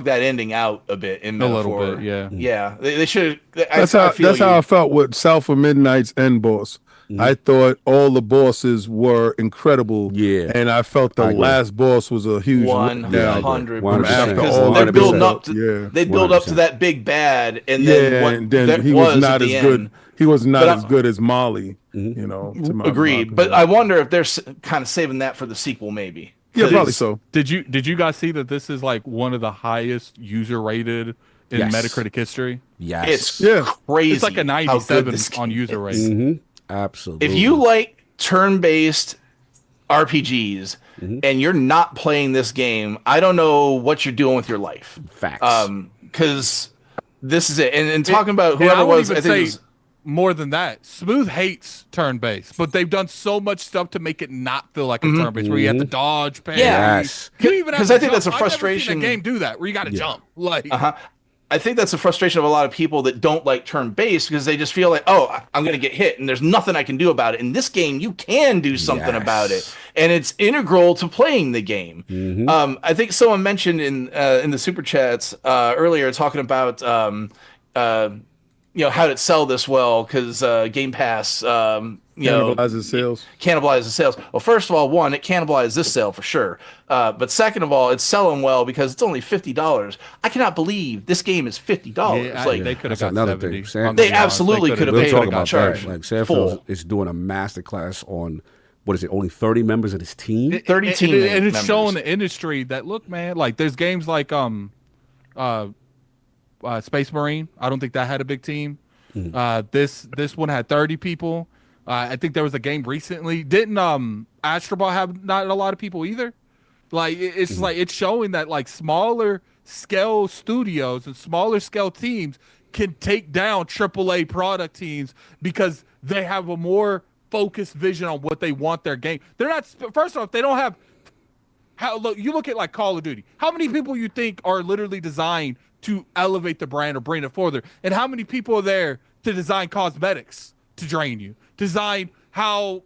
that ending out a bit in Metaphor. A little bit, yeah. Yeah, they should. That's how I felt with South of Midnight's end boss. I thought all the bosses were incredible. Yeah, and I felt the last boss was a huge 100%. Because they're building up to they build up to that big bad, and then he was not as good. He was not as good as Molly. You know, agreed. But I wonder if they're kind of saving that for the sequel, maybe. Yeah, probably so. Did you guys see that this is like one of the highest user rated in Metacritic history? Yes, it's crazy. It's like a 97 on user rating. Absolutely. If you like turn-based RPGs and you're not playing this game, I don't know what you're doing with your life. Facts. Because this is it. And talking about whoever it was, I think it was more than that. Smooth hates turn-based, but they've done so much stuff to make it not feel like a turn-based, where you have to dodge, parry. Yes. You even have because I think that's a frustration. I've never seen a game do that, where you got to jump. Like, I think that's a frustration of a lot of people that don't like turn-based, because they just feel like, oh, I'm going to get hit and there's nothing I can do about it. In this game, you can do something about it, and it's integral to playing the game. I think someone mentioned in the super chats earlier talking about how did it sell this well, because Game Pass cannibalizes sales. Well, first of all, one, it cannibalized this sale for sure. But second of all, it's selling well because it's only $50. I cannot believe this game is $50. They could have got another 70. thing. They absolutely could have paid talk a about charge. that. Like Sanfield is doing a masterclass on, what is it? Only 30 members of his team. 30 team and members. It's showing the industry that, look, man, like there's games like Space Marine. I don't think that had a big team. This one had 30 people. I think there was a game recently. Didn't Astro Ball have not a lot of people either? Like it's like it's showing that like smaller scale studios and smaller scale teams can take down AAA product teams because they have a more focused vision on what they want their game. They're not, first off, they don't have. You look at like Call of Duty. How many people you think are literally designed to elevate the brand or bring it further. And how many people are there to design cosmetics to drain you, design how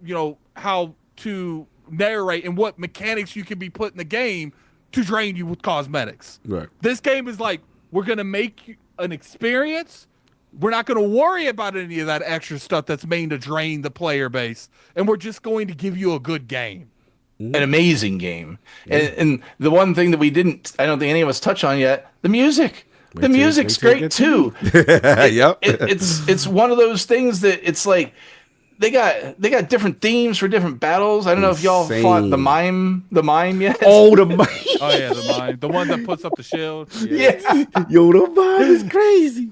to narrate and what mechanics you can be put in the game to drain you with cosmetics. Right. This game is like, we're going to make you an experience. We're not going to worry about any of that extra stuff that's made to drain the player base. And we're just going to give you a good game. An amazing game. And the one thing that I don't think any of us touch on yet, the music. The music's great too. Yep. It's one of those things that it's like they got different themes for different battles. I don't know if y'all fought the mime yet. Oh, the mime. Oh yeah, the mime, the one that puts up the shield. Yeah. Yo, the mime is crazy.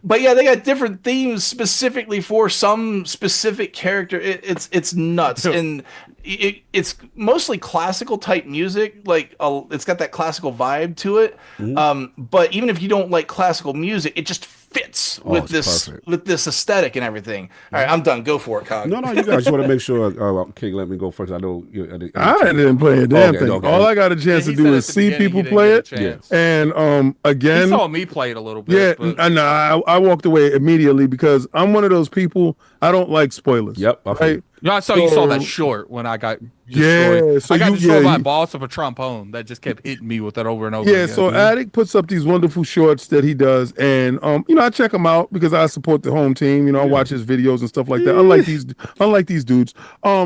But yeah, they got different themes specifically for some specific character. It's nuts, and it's mostly classical type music. Like it's got that classical vibe to it. But even if you don't like classical music, it just fits with this aesthetic and everything. All right, I'm done. Go for it, Cog. No, you guys. I just want to make sure King let me go first. I know you. I didn't play a damn thing. Okay. All I got a chance to do is see people play it. And again, he saw me play it a little bit. Yeah, I walked away immediately because I'm one of those people. I don't like spoilers. Yep. Right. No, I saw you saw that short when I got destroyed. Yeah, so I got destroyed by a boss of a trombone that just kept hitting me with that over and over again. So Addict puts up these wonderful shorts that he does, and I check him out because I support the home team. I watch his videos and stuff like that. Unlike these dudes, for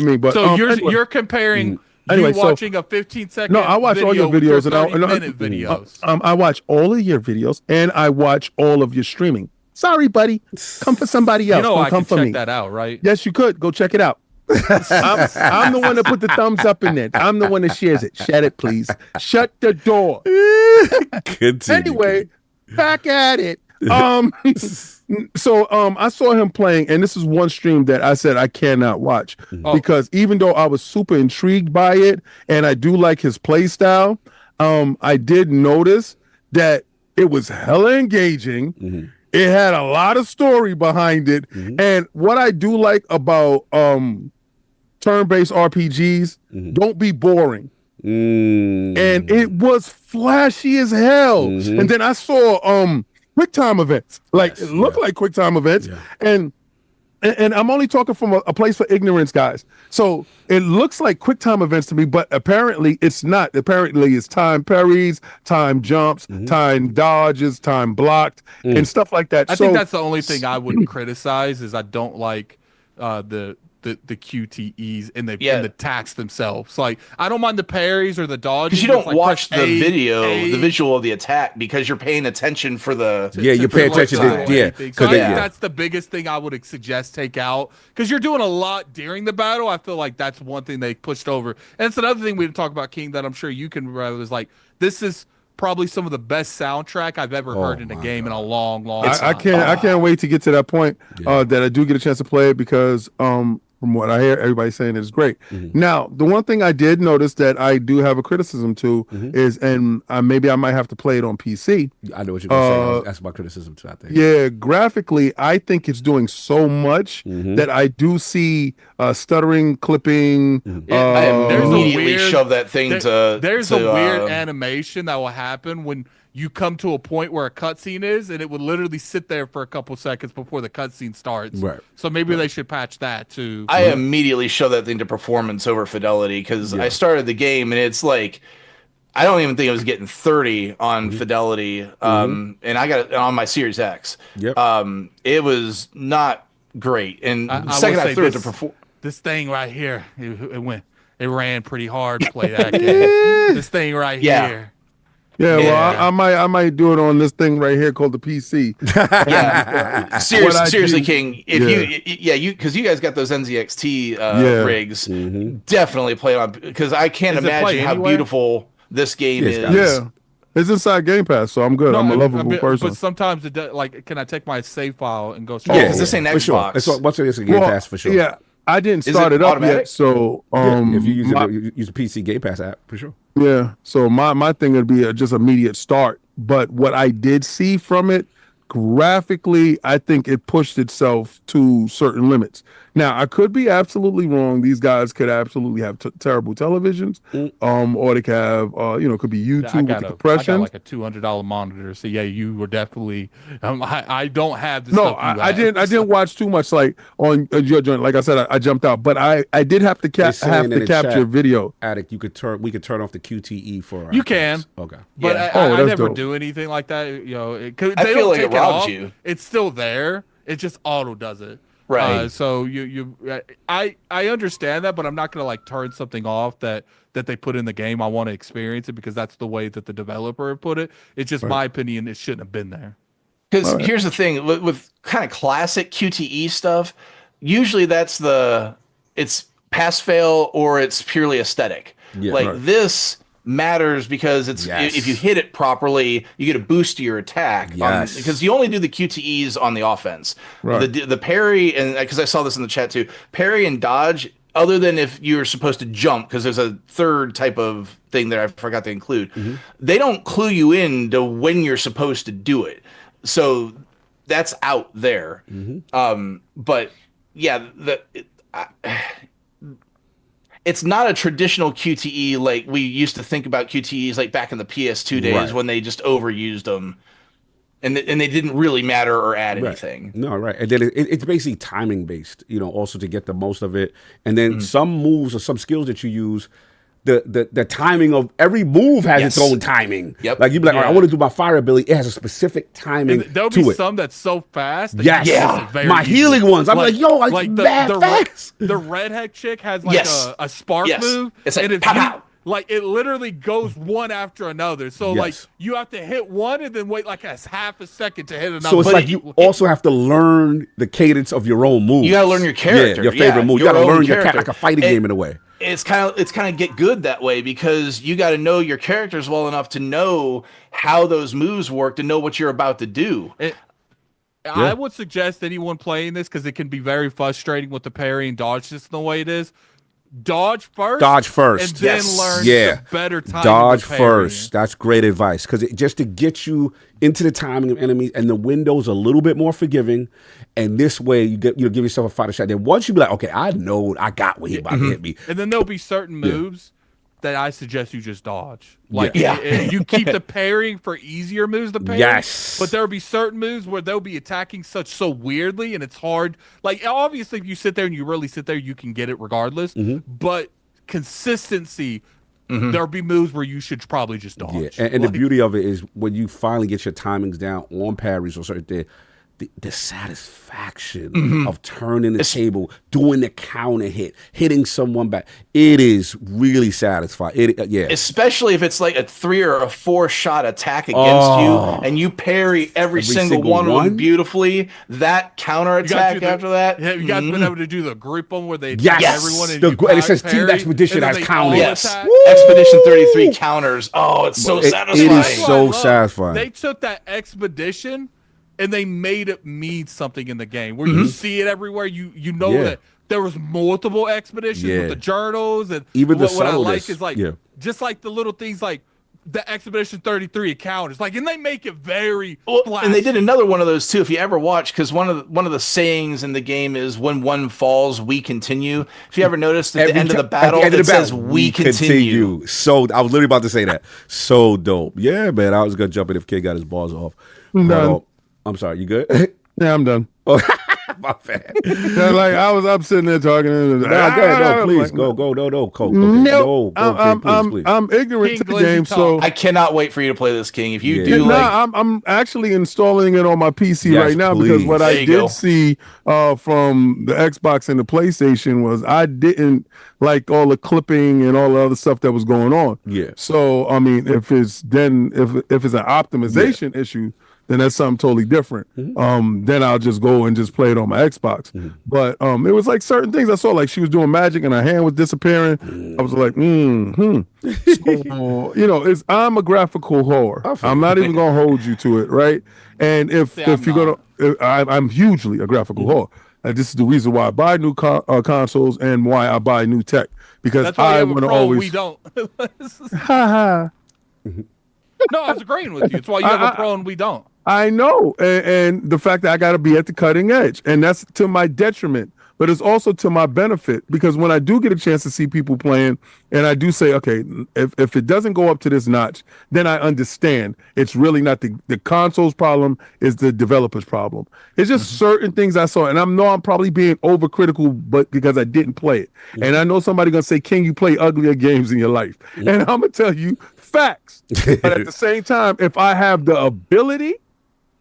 me. But so you're comparing. Anyway, watching a 15-second No, I watch all your videos and 30-minute videos. I watch all of your videos and I watch all of your streaming. Sorry, buddy. Come for somebody else. I come can for check that out, right? Yes, you could. Go check it out. I'm the one that put the thumbs up in it. I'm the one that shares it. Shut it, please. Shut the door. Anyway, back at it. So I saw him playing, and this is one stream that I said I cannot watch because even though I was super intrigued by it and I do like his play style, I did notice that it was hella engaging. It had a lot of story behind it. And what I do like about turn-based RPGs, don't be boring. And it was flashy as hell. And then I saw quick time events. It looked like quick time events. And I'm only talking from a place for ignorance, guys. So it looks like quick time events to me, but apparently it's not. Apparently it's time parries, time jumps, time dodges, time blocked, and stuff like that. I think that's the only thing I would criticize is I don't like the QTEs and the attacks themselves. Like I don't mind the parries or the dodges because you don't watch the the visual of the attack because you're paying attention for the you're paying attention to So I think that's the biggest thing I would suggest take out because you're doing a lot during the battle. I feel like that's one thing they pushed over, and it's another thing we didn't talk about, King, that I'm sure you can rather is like this is probably some of the best soundtrack I've ever heard in a game in a long time. I can't wait to get to that point that I do get a chance to play it because from what I hear, everybody saying it's great. Now, the one thing I did notice that I do have a criticism to is, and maybe I might have to play it on PC. I know what you're going to say. That's my criticism too, I think. Yeah, graphically, I think it's doing so much that I do see stuttering, clipping. I immediately shove that thing There's a weird animation that will happen when you come to a point where a cutscene is, and it would literally sit there for a couple seconds before the cutscene starts. Right. So maybe they should patch that too. I immediately shove that thing to performance over fidelity because I started the game and it's like I don't even think I was getting 30 on fidelity, and I got it on my Series X. It was not great, and the second I threw it to perform, this thing right here, it ran pretty hard to play that game. This thing right here. Yeah, well, I might do it on this thing right here called the PC. Seriously, King. If you because you guys got those NZXT rigs, definitely play it on because I can't imagine how beautiful this game is. Yeah, it's inside Game Pass, so I'm good. I'm a lovable person. But sometimes it does, can I take my save file and go straight? Yeah, because this ain't Xbox. Sure. It's a Game Pass for sure. Yeah, I didn't start it up yet, so if you use the PC Game Pass app for sure. Yeah, so my thing would be just immediate start. But what I did see from it graphically, I think it pushed itself to certain limits. Now, I could be absolutely wrong. These guys could absolutely have terrible televisions, or they could have, it could be YouTube with the compression. I got like a $200 monitor, so yeah, you were definitely. I don't have this. No, I didn't watch too much like on your joint. Like I said, I jumped out, but I did have to capture video. Addict, we could turn off the QTE for our you can. Okay, but yeah. I never dope. do anything like that. I feel like it robs you. It's still there. It just auto does it. Right. So I understand that, but I'm not gonna like turn something off that they put in the game. I want to experience it because that's the way that the developer put it. It's just my opinion. It shouldn't have been there. Because here's the thing with kind of classic QTE stuff, usually it's pass fail or it's purely aesthetic. Yeah, this matters because if you hit it properly, you get a boost to your attack. Yes. Because you only do the QTEs on the offense. Right. The parry, and because I saw this in the chat too, parry and dodge, other than if you're supposed to jump, because there's a third type of thing that I forgot to include, they don't clue you in to when you're supposed to do it. So that's out there. But yeah, it's not a traditional QTE like we used to think about QTEs like back in the PS2 days when they just overused them and they didn't really matter or add anything. No, right. And then it's basically timing based, also to get the most of it. And then some moves or some skills that you use, the timing of every move has its own timing. Yep. Like you'd be like, all right, I want to do my fire ability. It has a specific timing. And there'll be some that's so fast. That my healing ones. I'm like, yo, like mad fast. The redhead chick has like a spark move. It's like, and pow. Like it literally goes one after another. So like you have to hit one and then wait like a half a second to hit another. So it's like you also have to learn the cadence of your own move. You gotta learn your character. Your favorite move. You gotta learn your character like a fighting game in a way. It's kind of get good that way because you got to know your characters well enough to know how those moves work, to know what you're about to do. I would suggest anyone playing this, because it can be very frustrating with the parry and dodge system the way it is. Dodge first, and then learn the better time. Dodge first. That's great advice, because just to get you into the timing of enemies, and the window's a little bit more forgiving, and this way you give yourself a fighter shot. Then once you be like, okay, I know I got what he about to hit me, and then there'll be certain moves that I suggest you just dodge. Like you keep the parrying for easier moves to parry. Yes. But there'll be certain moves where they'll be attacking so weirdly, and it's hard. Like obviously if you sit there and you really sit there, you can get it regardless. But consistency, there'll be moves where you should probably just dodge. Yeah. And the beauty of it is when you finally get your timings down on parries or certain things, the satisfaction of turning the table, doing the counter hit, hitting someone back, it is really satisfying. Especially if it's like a 3 or a 4 shot attack against you, and you parry every single one of them beautifully. That counter attack after that. Have you guys been able to do the group one where they attack everyone and it says Team Expedition has counters. Yes, Expedition 33 counters. Oh, it's so satisfying. It is so satisfying. They took that Expedition and they made it mean something in the game where you see it everywhere. You know that there was multiple expeditions with the journals, and even what I like is like just like the little things like the Expedition 33 encounters, like, and they make it very flashy. And they did another one of those too. If you ever watch, because one of the sayings in the game is "When one falls, we continue." If you ever noticed at the end of the battle, it says "We continue." So I was literally about to say that. So dope. Yeah, man. I was gonna jump in if Kid got his balls off. I'm sorry, you good? Yeah, I'm done. My bad. Like I'm sitting there talking. No, please go. No, Coke. No, I'm ignorant to the game, so I cannot wait for you to play this, King. If you do, I'm actually installing it on my PC right now because what I did see from the Xbox and the PlayStation was I didn't like all the clipping and all the other stuff that was going on. Yeah. So I mean, if it's an optimization issue, then that's something totally different. Then I'll just go and just play it on my Xbox. But it was like certain things I saw, like she was doing magic and her hand was disappearing. I was like, So, I'm a graphical whore. I'm not even gonna hold you to it, right? And if you're gonna, I'm hugely a graphical whore. And this is the reason why I buy new consoles and why I buy new tech, because that's why I want to always. We don't. No, I was agreeing with you. It's why you have a pro and we don't. I know, and the fact that I got to be at the cutting edge, and that's to my detriment, but it's also to my benefit, because when I do get a chance to see people playing, and I do say, okay, if it doesn't go up to this notch, then I understand it's really not the console's problem, is the developer's problem. It's just certain things I saw, and I know I'm probably being overcritical, but because I didn't play it. And I know somebody gonna say, King, you play uglier games in your life. And I'm gonna tell you facts. But at the same time, if I have the ability,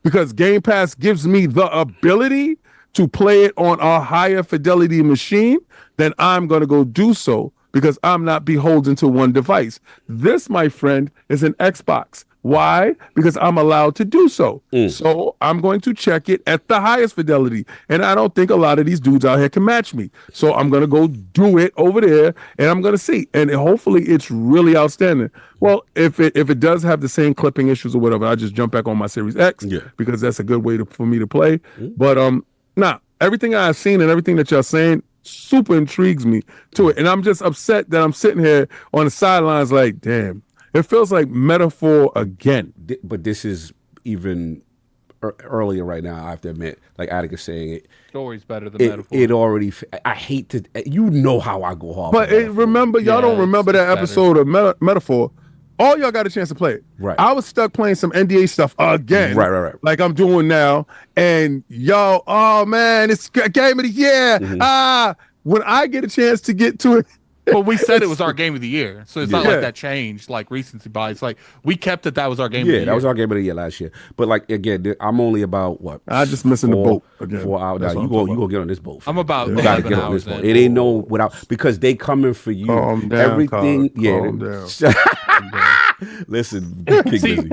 because Game Pass gives me the ability to play it on a higher fidelity machine, then I'm going to go do so, because I'm not beholden to one device. This, my friend, is an Xbox. Why? Because I'm allowed to do so. So I'm going to check it at the highest fidelity. And I don't think a lot of these dudes out here can match me. So I'm going to go do it over there, and I'm going to see. And hopefully it's really outstanding. Well, if it does have the same clipping issues or whatever, I just jump back on my Series X, because that's a good way for me to play. But everything I've seen and everything that y'all saying super intrigues me to it. And I'm just upset that I'm sitting here on the sidelines like, damn, it feels like Metaphor again. But this is even earlier right now, I have to admit, like Addict is saying it. Story's better than Metaphor. It already, I hate to, how I go hard. But remember, y'all don't remember that episode of Metaphor. All y'all got a chance to play it. Right. I was stuck playing some NDA stuff again. Right. Like I'm doing now. And y'all, oh man, it's game of the year. When I get a chance to get to it. Well, we said it was our game of the year. So it's not like that changed, like recency bias. Like we kept it, that was our game of the year. Yeah, that was our game of the year last year. But like, again, I'm only about what? I just missing the boat again. 4 hours. Now, you go get on this boat. I'm about you gotta get on this boat. It ain't no without, because they coming for you. Calm down, everything. Calm down. Listen, see,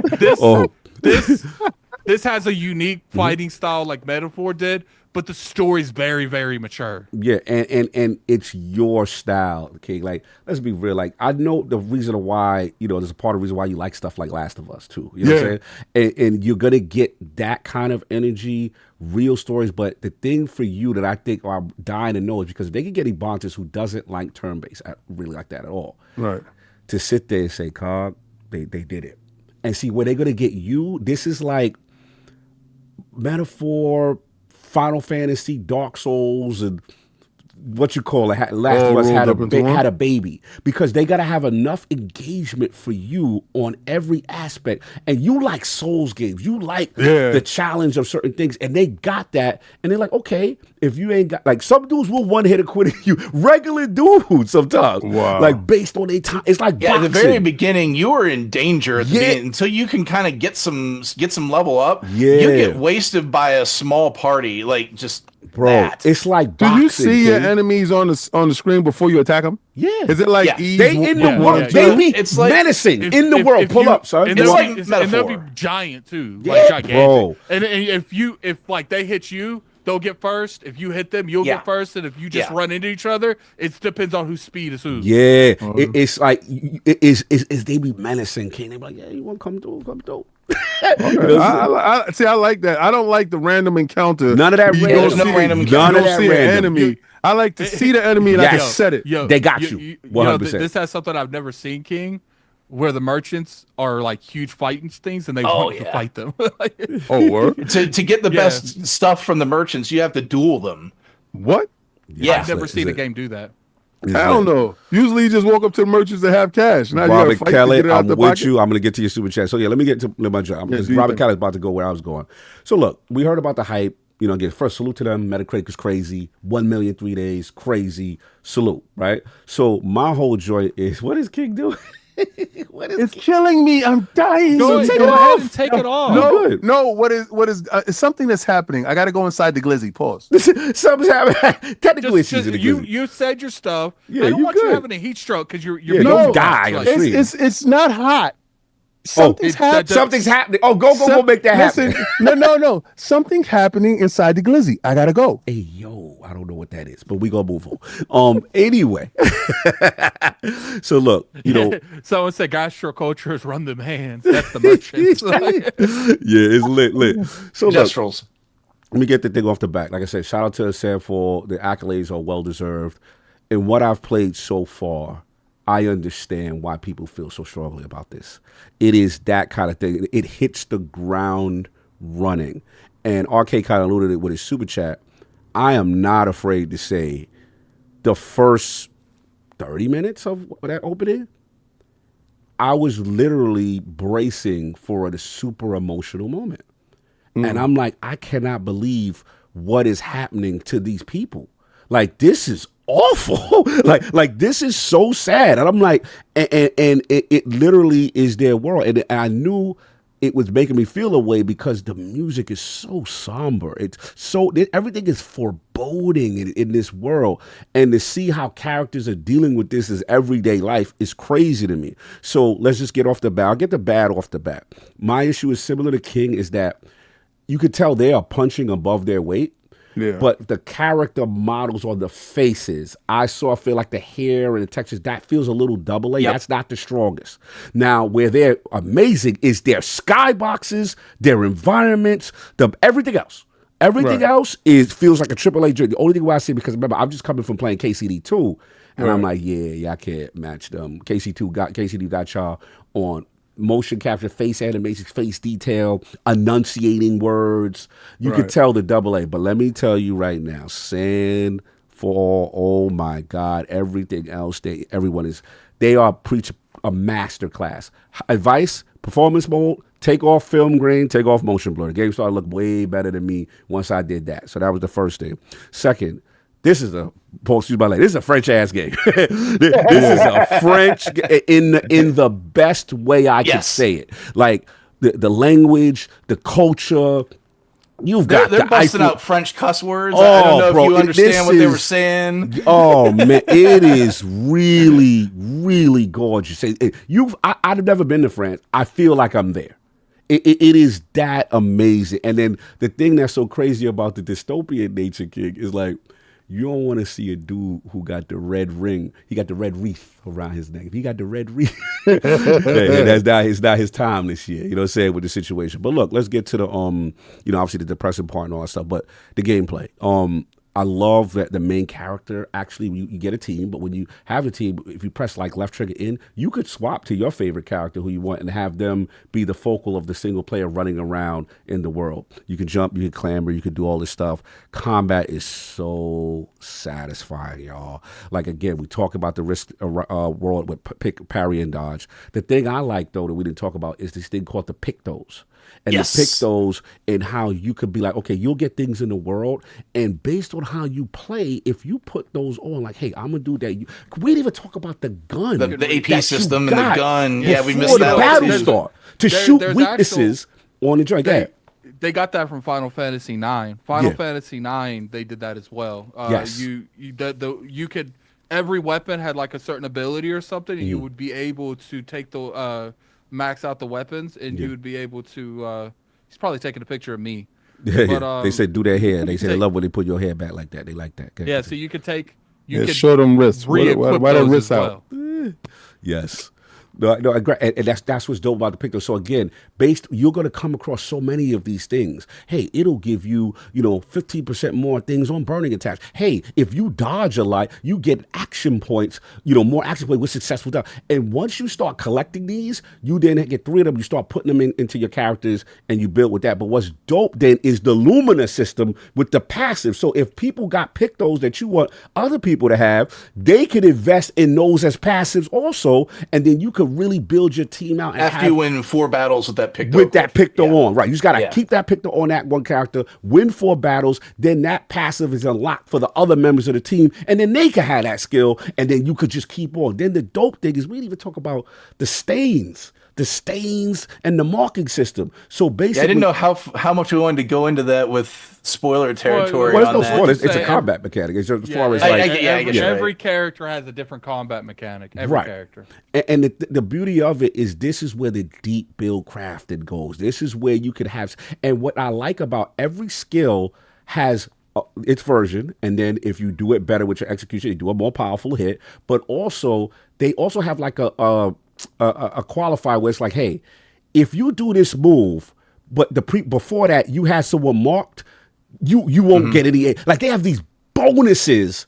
this has a unique fighting style like Metaphor did, but the story's very, very mature. Yeah, and it's your style, okay? Like, let's be real. Like, I know the reason why, there's a part of the reason why you like stuff like Last of Us too. You know what I'm saying? And you're gonna get that kind of energy, real stories. But the thing for you that I think I'm dying to know is, because they can get Ebontis, who doesn't like turn-based, really like that at all. Right. To sit there and say, Cog, they did it. And see, where they're gonna get you, this is like Metaphor, Final Fantasy, Dark Souls, and what you call it, Last of Us had a baby, because they got to have enough engagement for you on every aspect. And you like Souls games, you like the challenge of certain things, and they got that. And they're like, okay, if you ain't got, like, some dudes will one hit quit you, regular dudes sometimes, like based on their time. It's like boxing. At the very beginning, you were in danger at the beginning until you can kind of get some level up. You get wasted by a small party, like just. Bro, it's like boxing. Do you see your enemies on the screen before you attack them? Yeah. Is it like ease? They in the world, baby. It's like menacing in the world. Pull up, son. And they'll be giant too, like gigantic. Bro. And if like they hit you, they'll get first. If you hit them, you'll get first. And if you just run into each other, it depends on whose speed is whose. Yeah, it's like it's they be menacing. King, they be like, yeah, you want to come through? I like that. I don't like the random encounter. None of that random. No random encounter. You don't see an enemy. I like to see the enemy and I can set it. They got you. 100%. This has something I've never seen, King, where the merchants are like huge fighting things and they want to fight them. Word? To get the best stuff from the merchants, you have to duel them. What? Yeah, I've never seen a game do that. I don't know. Usually you just walk up to the merchants that have cash. Now Robert Kelly, I'm with pocket. you. I'm going to get to your super chat. So, let me get to my job. Robert Kelly's about to go where I was going. So, look, we heard about the hype. Again, first, salute to them. Metacritic is crazy. 1 million 3 days. Crazy. Salute, right? So, my whole joy is, what is King doing? It's killing me. I'm dying. Go ahead and take it off. No. What is something that's happening? I got to go inside the glizzy. Pause. Something's happening. Technically, you said your stuff. I don't want you having a heat stroke because you're don't die. It's not hot. Something's happening. Oh, go make that happen. No. Something's happening inside the glizzy. I gotta go. Hey, yo, I don't know what that is, but we gonna move on. Anyway. So look, someone said gastroculture run them hands. That's the merchants. Yeah, it's lit. So look, rolls. let me get the thing off the back. Like I said, shout out to Sam for the accolades are well deserved. And what I've played so far, I understand why people feel so strongly about this. It is that kind of thing. It hits the ground running. And RK kind of alluded it with his super chat. I am not afraid to say the first 30 minutes of that opening, I was literally bracing for a super emotional moment. And I'm like, I cannot believe what is happening to these people. Like, this is awful. like this is so sad. And I'm like, and it literally is their world. And I knew it was making me feel a way because the music is so somber. It's so, everything is foreboding in this world. And to see how characters are dealing with this as everyday life is crazy to me. So let's just get off the bat. I'll get the bad off the bat. My issue is similar to King, is that you could tell they are punching above their weight. Yeah. But the character models on the faces, I feel like the hair and the textures, that feels a little double A. Yep. That's not the strongest. Now, where they're amazing is their skyboxes, their environments, everything else. Everything else feels like a AAA joint. The only thing why I see, because remember, I'm just coming from playing KCD2, and I'm like, yeah, I can't match them. KCD got y'all on motion capture, face animations, face detail, enunciating words. You could tell the double A. But let me tell you right now, Sand for oh my God, everything else, they are preach a master class. Advice, performance mode, take off film grain, take off motion blur. The game started to look way better than me once I did that. So that was the first thing. Second, this is a French ass game. This is a French in the best way I can say it. Like the language, the culture. They're busting out French cuss words. I don't know if you understand what they were saying. Oh man, it is really, really gorgeous. I've never been to France. I feel like I'm there. It is that amazing. And then the thing that's so crazy about the dystopian nature, King, is like, you don't want to see a dude who got the red ring. He got the red wreath around his neck. If he got the red wreath, that's not his time this year. You know what I'm saying, with the situation. But look, let's get to the obviously the depressing part and all that stuff. But the gameplay. I love that the main character, actually, you get a team, but when you have a team, if you press like left trigger in, you could swap to your favorite character who you want and have them be the focal of the single player running around in the world. You can jump, you can clamber, you can do all this stuff. Combat is so satisfying, y'all. Like, again, we talk about the risk world with pick, parry, and dodge. The thing I like, though, that we didn't talk about is this thing called the pictos. And the pictos, and how you could be like, okay, you'll get things in the world, and based on how you play, if you put those on, like, hey, I'm gonna do that. We didn't even talk about the gun, the AP system, and the gun. Yeah, we missed the that. Battle start to shoot weaknesses on the joint. They got that from Final Fantasy IX. Fantasy IX, they did that as well. Yes, you could, every weapon had like a certain ability or something, and you would be able to take the max out the weapons, and you would be able to he's probably taking a picture of me. But, they said do their hair. They say they love when they put your hair back like that. They like that. Yeah, so you could take could show them wrists. Why the wrists out? Yes. No, and that's what's dope about the picture. So again, you're going to come across so many of these things. Hey, it'll give you, 15% more things on burning attacks. Hey, if you dodge a lot, you get action points, more action points with successful dodge. And once you start collecting these, you then get 3 of them, you start putting them into your characters, and you build with that. But what's dope then is the Lumina system with the passive. So if people got pictos that you want other people to have, they could invest in those as passives also, and then you could really build your team out. And after you win 4 battles with that picto. With that picto on, right. You just got to keep that picto on that one character, win 4 battles, then that passive is unlocked for the other members of the team, and then they can have that skill, and then you could just keep on. Then the dope thing is we didn't even talk about the stains and the marking system. So basically, I didn't know how much we wanted to go into that with spoiler territory. Well, it's no spoiler. It's a combat mechanic. It's just as far as every character has a different combat mechanic. Every character. And the beauty of it is this is where the deep build crafting goes. This is where you could have. And what I like about every skill has its version, and then if you do it better with your execution, you do a more powerful hit. But also, they also have like a qualifier where it's like, hey, if you do this move, but before that you had someone marked, you won't get any. Like, they have these bonuses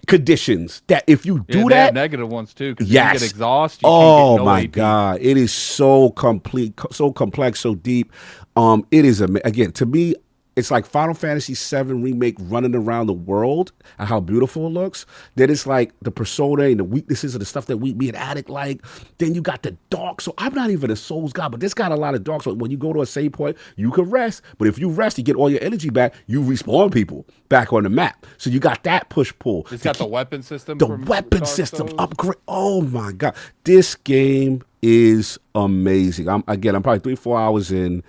conditions that if you do they have that, negative ones too. Because yes. you get exhaust. You Oh can't get no my AP. God, it is so complete, so complex, so deep. It is again, to me, it's like Final Fantasy VII Remake running around the world and how beautiful it looks. Then it's like the persona and the weaknesses and the stuff that me and Addict like. Then you got the dark. So I'm not even a Souls guy, but this got a lot of dark. So when you go to a save point, you can rest. But if you rest, you get all your energy back. You respawn people back on the map. So you got that push-pull. It's got the weapon system. The from weapon Dark system Souls. upgrade. Oh my God. This game is amazing. I'm probably 3-4 hours in.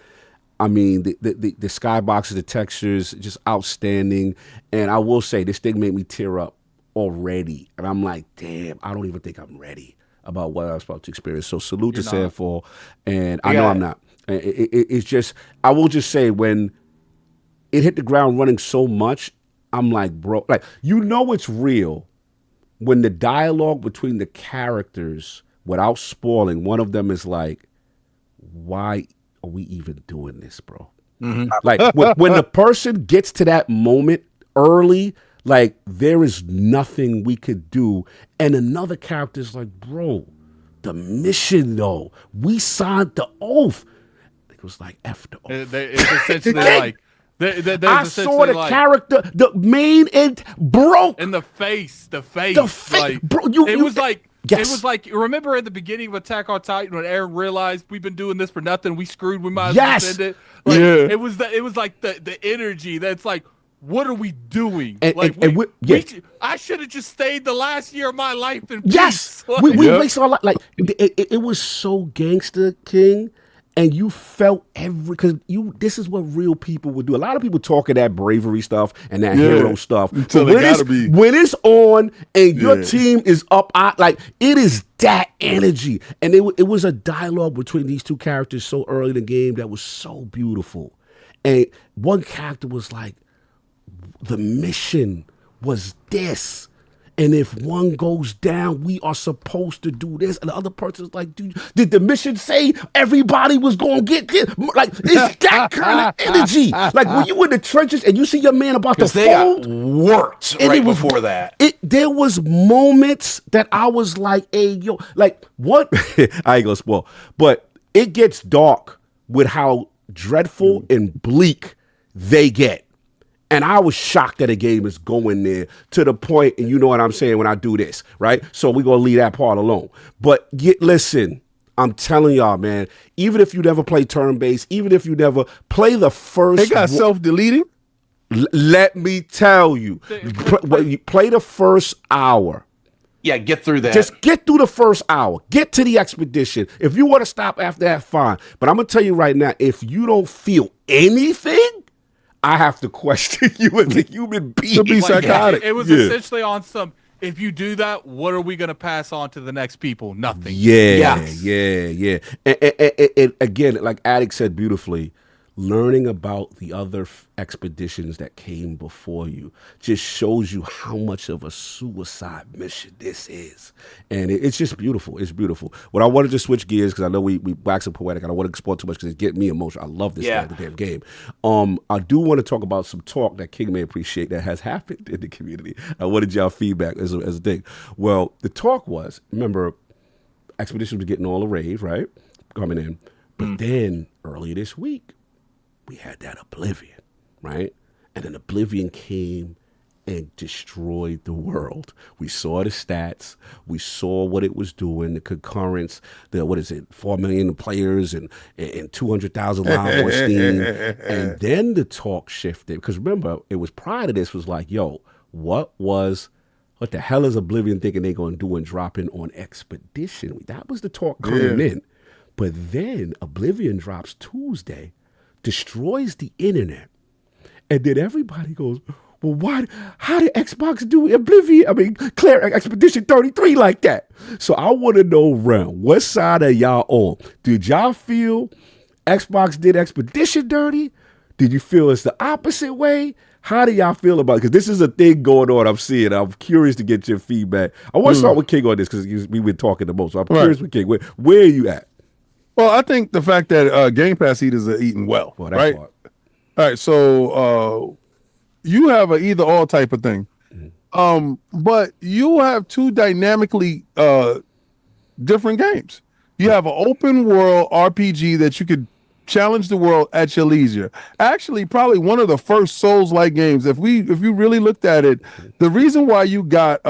I mean, the skyboxes, the textures, just outstanding. And I will say, this thing made me tear up already. And I'm like, damn, I don't even think I'm ready about what I was about to experience. So salute to Sandfall. And I know I'm not. It's just, I will just say, when it hit the ground running so much, I'm like, bro, like, you know it's real when the dialogue between the characters, without spoiling, one of them is like, why are we even doing this, bro? Mm-hmm. Like when the person gets to that moment early, like there is nothing we could do. And another character's like, bro, the mission though, we signed the oath. It was like F the oath. It's essentially like I saw the character, the main and broke in the face. Like, bro, it was like. Yes. It was like, remember at the beginning of Attack on Titan when Aaron realized we've been doing this for nothing, we screwed, we might as well send it. Like, it was like the energy that's like, what are we doing? I should have just stayed the last year of my life in peace. Yes, we wasted our life. Like it was so gangster, King. And you felt because this is what real people would do. A lot of people talking that bravery stuff and that hero stuff. Until when it's on and your team is up, like it is that energy. And it was a dialogue between these two characters so early in the game that was so beautiful. And one character was like, the mission was this. And if one goes down, we are supposed to do this. And the other person's like, dude, did the mission say everybody was going to get this? Like, it's that kind of energy. Like, when you in the trenches and you see your man about to fold. They got worked right before that. There was moments that I was like, hey, yo, like, what? I ain't going to spoil. But it gets dark with how dreadful and bleak they get. And I was shocked that a game is going there to the point, and you know what I'm saying when I do this, right? So we're going to leave that part alone. But listen, I'm telling y'all, man, even if you never play turn-based, even if you never play the first... They got self-deleting? Let me tell you, play the first hour. Yeah, get through that. Just get through the first hour. Get to the expedition. If you want to stop after that, fine. But I'm going to tell you right now, if you don't feel anything... I have to question you as a human being. To be psychotic. It was essentially on some, if you do that, what are we going to pass on to the next people? Nothing. Yeah. And again, like Addict said beautifully, learning about the other expeditions that came before you just shows you how much of a suicide mission this is. And it's just beautiful. It's beautiful. What I wanted to switch gears, because I know we wax and poetic, I don't want to explore too much because it's getting me emotional. I love this damn game. I do want to talk about some talk that King may appreciate that has happened in the community. I wanted y'all feedback as a thing. Well, the talk was, remember, Expeditions was getting all the rave, right? Coming in. But then earlier this week, we had that Oblivion, right? And then Oblivion came and destroyed the world. We saw the stats. We saw what it was doing, the concurrence, 4 million players and 200,000 live on Steam. And then the talk shifted. Because remember, it was prior to this was like, yo, what the hell is Oblivion thinking they're going to do and drop in on Expedition? That was the talk coming in. But then Oblivion drops Tuesday, destroys the internet, and then everybody goes, well, how did Xbox do clear Expedition 33 like that? So I want to know, Ren, what side are y'all on? Did y'all feel Xbox did Expedition dirty? Did you feel it's the opposite way? How do y'all feel about it? Because this is a thing going on I'm seeing. I'm curious to get your feedback. I want to start with King on this because we've been talking the most. So I'm curious with King. Where are you at? Well, I think the fact that Game Pass eaters are eating well, right? Part. All right, so you have an either-or type of thing. But you have two dynamically different games. You have an open world RPG that you could challenge the world at your leisure. Actually, probably one of the first Souls-like games. If you really looked at it, the reason why you got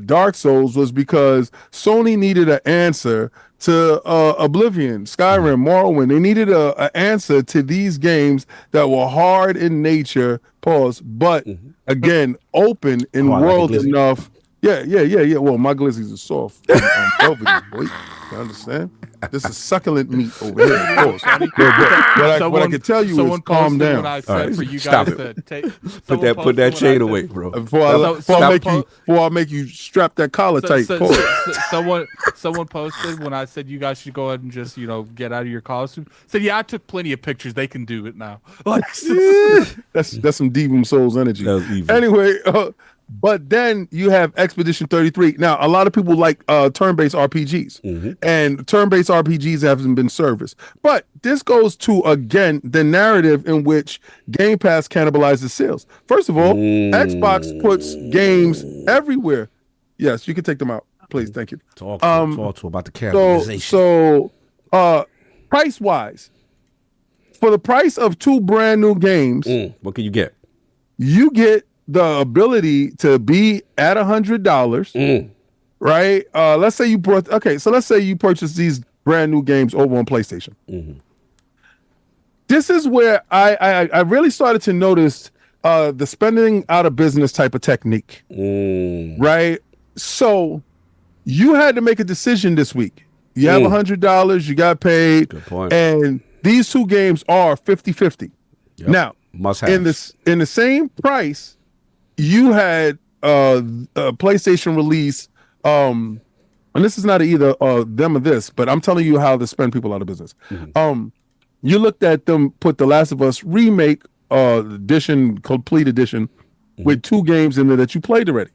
Dark Souls was because Sony needed an answer to Oblivion, Skyrim, Morrowind. They needed an answer to these games that were hard in nature, but again, open in world enough. Yeah. Well, my glizzies are soft. I'm velvety, boy. You understand? This is succulent meat over here. Of course. What I can tell you is calm down. When I said for you guys to take, put that chain away, bro. Before I make you strap that collar tight. Someone posted when I said you guys should go ahead and just get out of your costume. Said I took plenty of pictures. They can do it now. Like that's some Demon Souls energy. Anyway. But then you have Expedition 33. Now, a lot of people like turn-based RPGs, and turn-based RPGs haven't been serviced. But this goes to, again, the narrative in which Game Pass cannibalizes sales. First of all, Xbox puts games everywhere. Yes, you can take them out, please. Thank you. Talk to about the cannibalization. So price-wise, for the price of two brand new games, what can you get? You get the ability to be at $100, right? Let's say you purchase these brand new games over on PlayStation. This is where I really started to notice the spending out of business type of technique, right? So you had to make a decision this week. You have $100, you got paid, good point. And these two games are 50-50. Yep. Now, must have in the same price. You had a PlayStation release, and this is not either them or this, but I'm telling you how to spend people out of business. You looked at them put The Last of Us remake complete edition, with two games in there that you played already.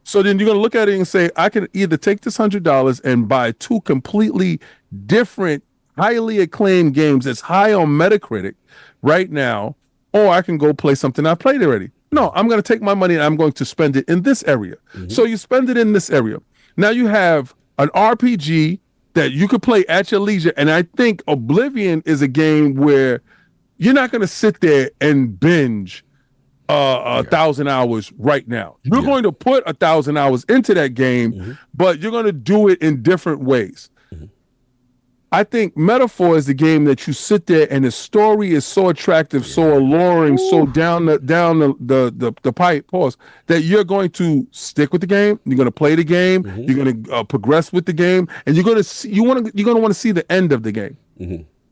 So then you're gonna look at it and say, I can either take this $100 and buy two completely different, highly acclaimed games that's high on Metacritic right now, or I can go play something I played already. No, I'm going to take my money and I'm going to spend it in this area. So you spend it in this area. Now you have an RPG that you could play at your leisure. And I think Oblivion is a game where you're not going to sit there and binge 1,000 hours right now. You're going to put 1,000 hours into that game, but you're going to do it in different ways. I think Metaphor is the game that you sit there and the story is so attractive, so alluring, so down the pipe, that you're going to stick with the game. You're going to play the game. You're going to progress with the game, and you're going to want to see the end of the game.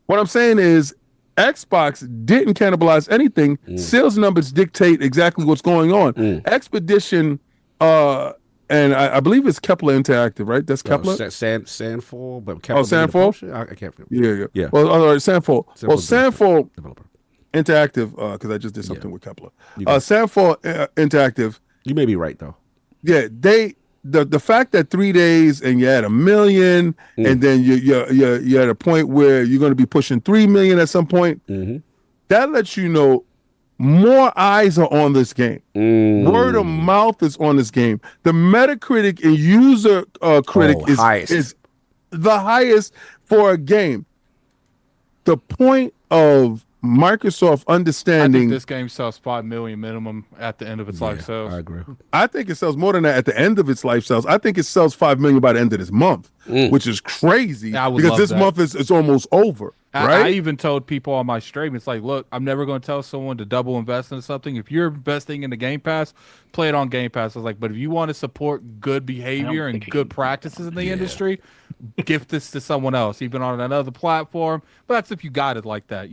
What I'm saying is, Xbox didn't cannibalize anything. Sales numbers dictate exactly what's going on. Expedition. And I believe it's Kepler Interactive, right? That's Kepler? Sandfall, but Kepler. Sandfall? I can't remember. Yeah. Well, all right, Sandfall. Sandfall developer. Interactive, because I just did something with Kepler. Sandfall Interactive. You may be right, though. Yeah, the fact that 3 days and you're at 1 million, and then you're at a point where you're going to be pushing 3 million at some point, that lets you know more eyes are on this game. Word of mouth is on this game. The Metacritic and user critic is the highest for a game. The point of Microsoft understanding, I think this game sells 5 million minimum at the end of its life sales. I agree. I think it sells more than that at the end of its life sales. I think it sells 5 million by the end of this month, which is crazy because this month is almost over. Right? I even told people on my stream, it's like, look, I'm never going to tell someone to double invest in something. If you're investing in the Game Pass, play it on Game Pass. I was like, but if you want to support good behavior and good practices in the industry, gift this to someone else, even on another platform. But that's if you got it like that,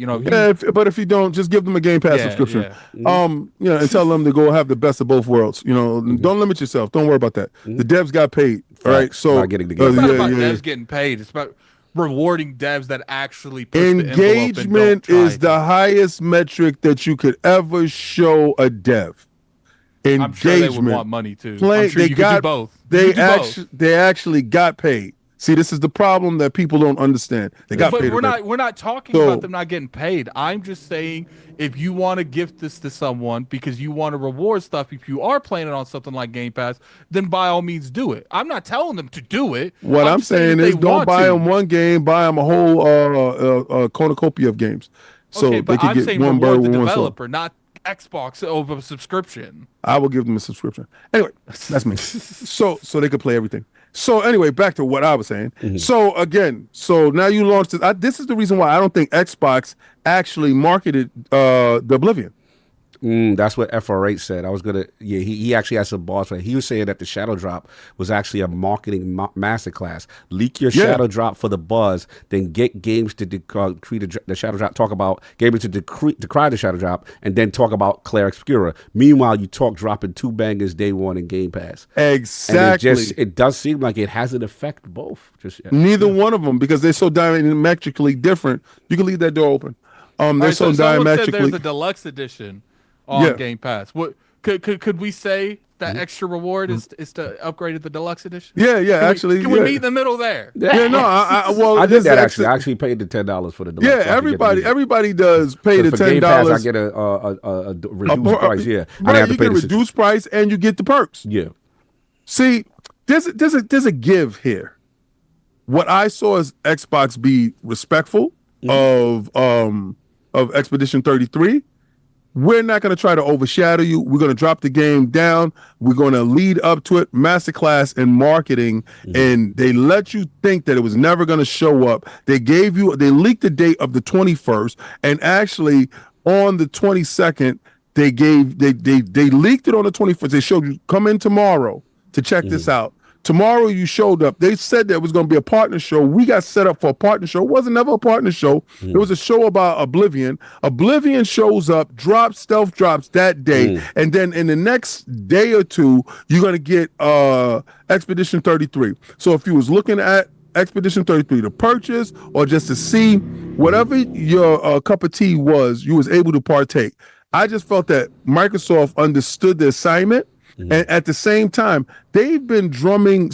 but if you don't, just give them a Game Pass subscription. And tell them to go have the best of both worlds. Don't limit yourself. Don't worry about that. The devs got paid. All right, so about getting the Game It's not about devs getting paid. It's about rewarding devs that actually push engagement is the highest metric that you could ever show a dev. Engagement. I'm sure they would want money too. I'm sure you could do both. They actually got paid. See, this is the problem that people don't understand. They got But paid. we're not talking about them not getting paid. I'm just saying if you want to gift this to someone because you want to reward stuff, if you are planning on something like Game Pass, then by all means do it. I'm not telling them to do it. What I'm just saying saying if is they don't want buy to. them one game, buy them a whole cornucopia of games. So Okay, they but can I'm get saying one reward bird the with one stone. developer, not Xbox over a subscription. I will give them a subscription. Anyway, that's me. So they could play everything. So anyway, back to what I was saying. So again, so now you launched it. This is the reason why I don't think Xbox actually marketed the Oblivion. That's what FR8 said. I was gonna. Yeah, he actually had some balls for it. He was saying that the Shadow Drop was actually a marketing masterclass. Leak your Shadow Drop for the buzz, then get games to decree the Shadow Drop. Talk about gamers to decry the Shadow Drop, and then talk about Claire Obscura. Meanwhile, you talk dropping 2 bangers day one in Game Pass. Exactly. And it does seem like it has an effect both. Neither one of them, because they're so diametrically different. You can leave that door open. They're so diametrically. Said there's a deluxe edition on Game Pass. What could we say that extra reward is to upgrade to the deluxe edition? Yeah. Can we meet in the middle there? Yeah, no. I did that actually. I actually paid the $10 for the deluxe. Yeah, everybody does pay the $10. Game Pass, I get a reduced price. Yeah, right, I have to pay the reduced price and you get the perks. Yeah. See, there's a give here. What I saw is Xbox be respectful of Expedition 33. We're not going to try to overshadow you. We're going to drop the game down. We're going to lead up to it. Masterclass in marketing. And they let you think that it was never going to show up. They leaked the date of the 21st. And actually on the 22nd, they leaked it on the 21st. They showed you come in tomorrow to check this out. Tomorrow you showed up. They said there was going to be a partner show. We got set up for a partner show. It wasn't never a partner show. It was a show about Oblivion. Oblivion shows up, stealth drops that day. And then in the next day or two, you're going to get Expedition 33. So if you was looking at Expedition 33 to purchase or just to see, whatever your cup of tea was, you was able to partake. I just felt that Microsoft understood the assignment. And at the same time, they've been beating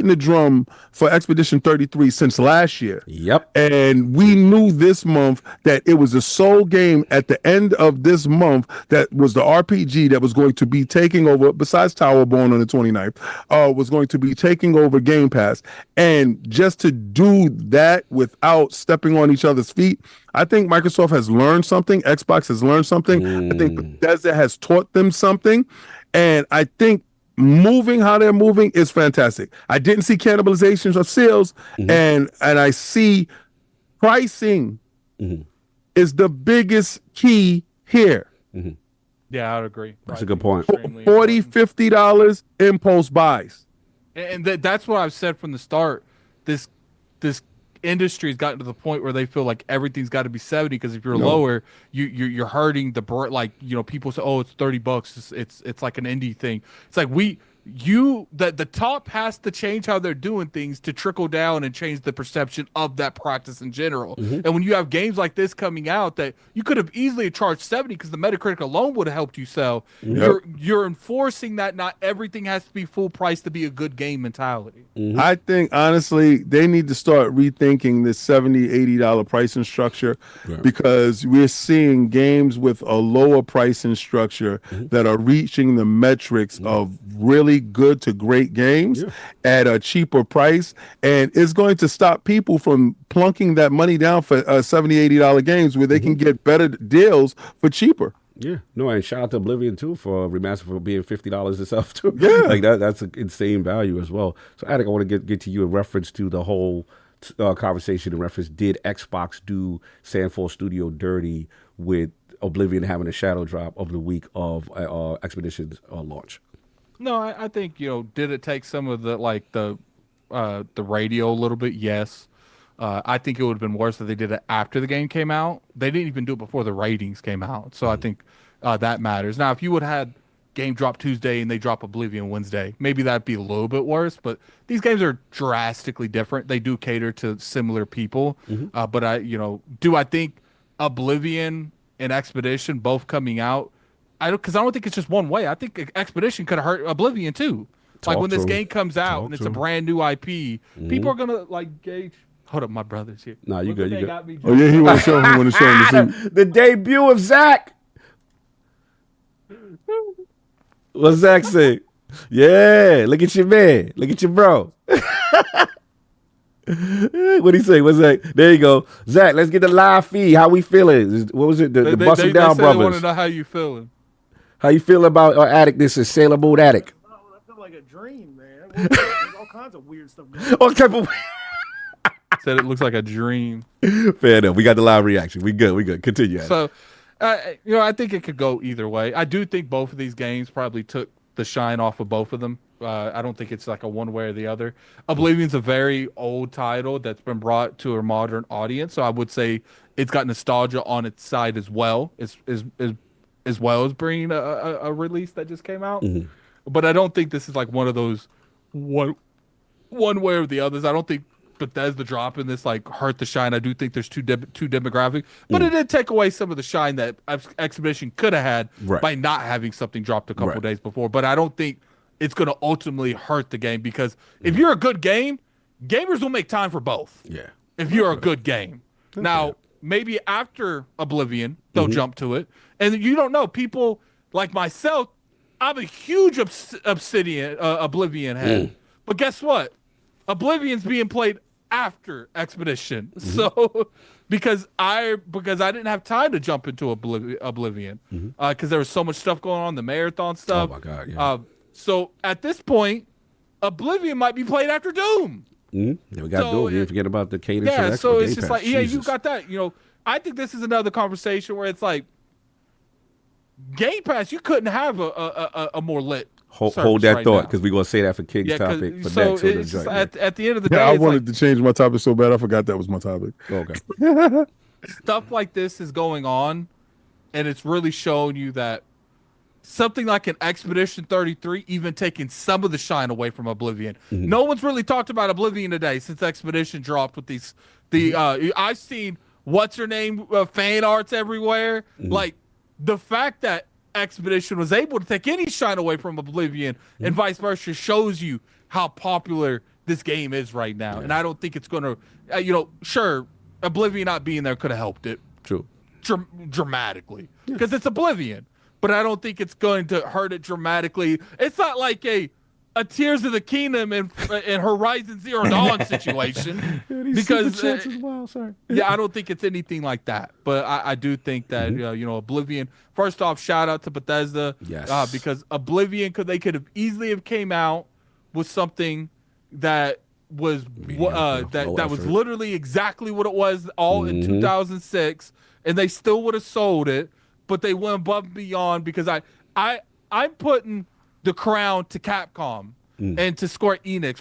the drum for Expedition 33 since last year. Yep. And we knew this month that it was the sole game at the end of this month that was the RPG that was going to be taking over, besides Towerborn on the 29th, was going to be taking over Game Pass. And just to do that without stepping on each other's feet, I think Microsoft has learned something. Xbox has learned something. I think Bethesda has taught them something. And I think moving how they're moving is fantastic. I didn't see cannibalizations of sales, and I see pricing is the biggest key here. Yeah, I would agree. That's a good point. $40, $50 impulse buys. And that's what I've said from the start. This industry has gotten to the point where they feel like everything's got to be 70 because if you're lower, you're hurting the people say, oh, it's $30. It's like an indie thing. It's like the top has to change how they're doing things to trickle down and change the perception of that practice in general. And when you have games like this coming out that you could have easily charged 70 because the Metacritic alone would have helped you sell, you're enforcing that not everything has to be full price to be a good game mentality. I think honestly they need to start rethinking this $70, $80 pricing structure because we're seeing games with a lower pricing structure that are reaching the metrics of really good to great games at a cheaper price, and it's going to stop people from plunking that money down for $70, $80 games where they can get better deals for cheaper. Yeah, no, and shout out to Oblivion too for remaster for being $50 itself too. Yeah, like that's an insane value as well. So, Addict, I want to get to you in reference to the whole conversation. In reference, did Xbox do Sandfall Studio dirty with Oblivion having a shadow drop of the week of Expedition's launch? No, I think did it take some of the radio a little bit? Yes. I think it would have been worse if they did it after the game came out. They didn't even do it before the ratings came out. So I think that matters. Now, if you would have had game drop Tuesday and they drop Oblivion Wednesday, maybe that'd be a little bit worse. But these games are drastically different. They do cater to similar people. But do I think Oblivion and Expedition both coming out? Because I don't think it's just one way. I think Expedition could have hurt Oblivion too. Like when this to 'em. game comes out Talk and it's to a 'em. brand new IP, people are gonna like gauge. Hold up, my brother's here. Nah, you Look good, what you they good. got me Oh yeah, he want to show him. The debut of Zach. What Zach say? Yeah, look at your man. Look at your bro. What he say? What's Zach? There you go. Zach, let's get the live feed. How we feeling? What was it? The Bustin' Down said they want Brothers. to know how you feeling. How you feel about Addict? This is Sailor Moon Addict. Oh, I feel like a dream, man. There's all kinds of weird stuff going on. What type of Said it looks like a dream. Fair enough. We got the live reaction. We good. We good. Continue. So, I think it could go either way. I do think both of these games probably took the shine off of both of them. I don't think it's like a one way or the other. Oblivion's a very old title that's been brought to a modern audience, so I would say it's got nostalgia on its side as well as well as bringing a release that just came out. But I don't think this is like one of those one way or the others. I don't think Bethesda dropping this like hurt the shine. I do think there's too demographic, but it did take away some of the shine that Expedition could have had by not having something dropped a couple days before. But I don't think it's going to ultimately hurt the game, because if you're a good game, gamers will make time for both. Yeah. If you're a good game. Now, maybe after Oblivion, they'll jump to it. And you don't know. People like myself, I'm a huge Oblivion head. But guess what? Oblivion's being played after Expedition. So because I didn't have time to jump into Oblivion because there was so much stuff going on, the marathon stuff. Oh my God, yeah. So at this point, Oblivion might be played after Doom. Yeah, we got Doom. You didn't forget about the cadence. Yeah, of so Game it's just Pass. like, yeah, you Jesus. got that. You know, I think this is another conversation where it's like, Game Pass, you couldn't have a more lit. Hold that right thought, now. because we're gonna say that for King's topic for so next. it's just, at the end of the day, Yeah, I it's wanted to change my topic so bad I forgot that was my topic. Okay. stuff like this is going on, and it's really showing you that something like an Expedition 33 even taking some of the shine away from Oblivion. No one's really talked about Oblivion today since Expedition dropped with these. I've seen what's her name fan arts everywhere. Like the fact that Expedition was able to take any shine away from Oblivion and vice versa shows you how popular this game is right now. And I don't think it's going to, sure, Oblivion not being there could have helped it. True. Dramatically, because it's Oblivion. But I don't think it's going to hurt it dramatically. It's not like a Tears of the Kingdom and Horizon Zero Dawn situation. Because yeah, I don't think it's anything like that. But I do think that Oblivion. First off, shout out to Bethesda. Yes. Because Oblivion they could have easily have came out with something that was that was literally exactly what it was all in 2006, and they still would have sold it. But they went above and beyond, because I'm putting the crown to Capcom and to Square Enix,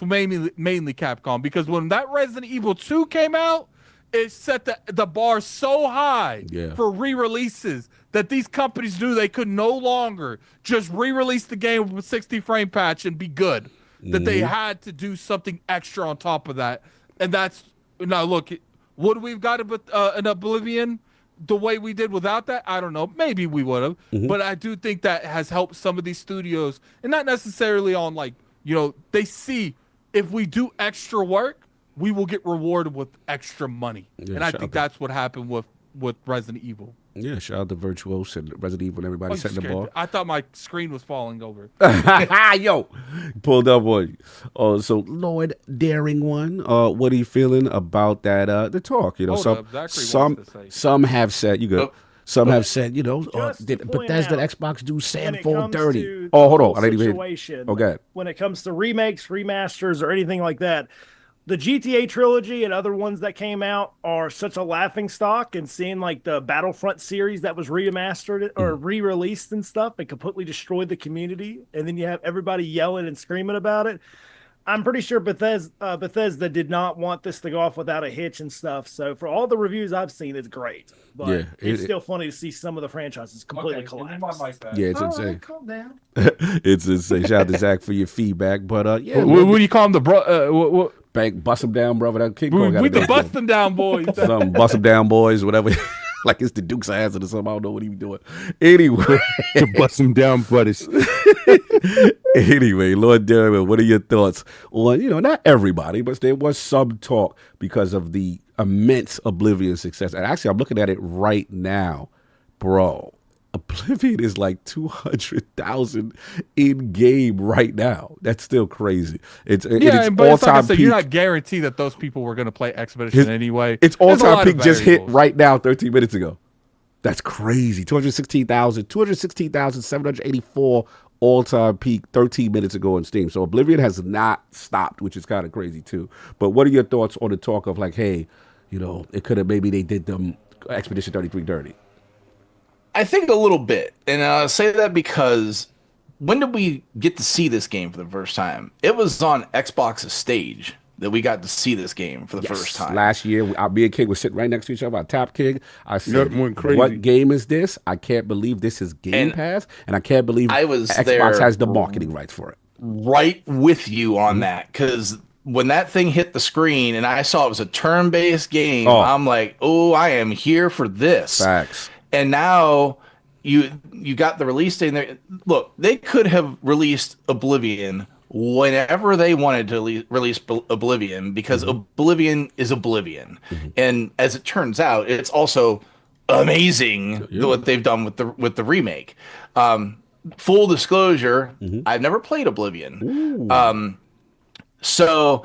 mainly Capcom, because when that Resident Evil 2 came out, it set the bar so high for re-releases that these companies knew they could no longer just re-release the game with a 60 frame patch and be good. That they had to do something extra on top of that. And that's, now look, would we've got an Oblivion the way we did without that? I don't know. Maybe we would have. But I do think that has helped some of these studios, and not necessarily on they see if we do extra work, we will get rewarded with extra money. And I think that's what happened with Resident Evil. Yeah, shout out to Virtuos and Resident Evil and everybody setting the ball. I thought my screen was falling over. Yo, pulled up on you. So Lord Daring One, what are you feeling about that? The talk, some have said you good. Some have said, did Bethesda Xbox do Sandfall dirty? Oh, hold on, I didn't even. Okay. When it comes to remakes, remasters, or anything like that, the GTA trilogy and other ones that came out are such a laughing stock, and seeing like the Battlefront series that was remastered or re-released and stuff, it completely destroyed the community. And then you have everybody yelling and screaming about it. I'm pretty sure Bethesda did not want this to go off without a hitch and stuff. So for all the reviews I've seen, it's great. But it's still funny to see some of the franchises completely collapse. Yeah, it's insane. Right, calm down. It's insane. Shout out to Zach for your feedback. But what do you call them? Bust them down, brother. That King we the bust them down boys. Some bust them down boys, whatever. like it's the Dukes of Hazzard or something. I don't know what he be doing. Anyway, To bust him down, buddies. anyway, Lord Derriman, what are your thoughts on, not everybody, but there was some talk because of the immense Oblivion success. And actually, I'm looking at it right now, bro. Oblivion is like 200,000 in game right now. That's still crazy. It's but all it's like I time said, peak. you're not guaranteed that those people were going to play Expedition anyway. It's all There's a time lot peak of just hit variables. right now, 13 minutes ago. That's crazy. 216,784 all time peak 13 minutes ago on Steam. So Oblivion has not stopped, which is kind of crazy too. But what are your thoughts on the talk of like, hey, it could have maybe they did them Expedition 33 dirty? I think a little bit, and I say that because when did we get to see this game for the first time? It was on Xbox's stage that we got to see this game for the first time. Last year, me and King were sitting right next to each other. I tapped King. I said, went crazy. "What game is this? I can't believe this is Game Pass, and I can't believe Xbox there has the marketing rights for it." Right with you on that, because when that thing hit the screen and I saw it was a turn-based game, I'm like, oh, I am here for this. Facts. And now you got the release date in there. Look, they could have released Oblivion whenever they wanted to release Oblivion, because Oblivion is Oblivion. And as it turns out, it's also amazing what they've done with the remake. Full disclosure, I've never played Oblivion. So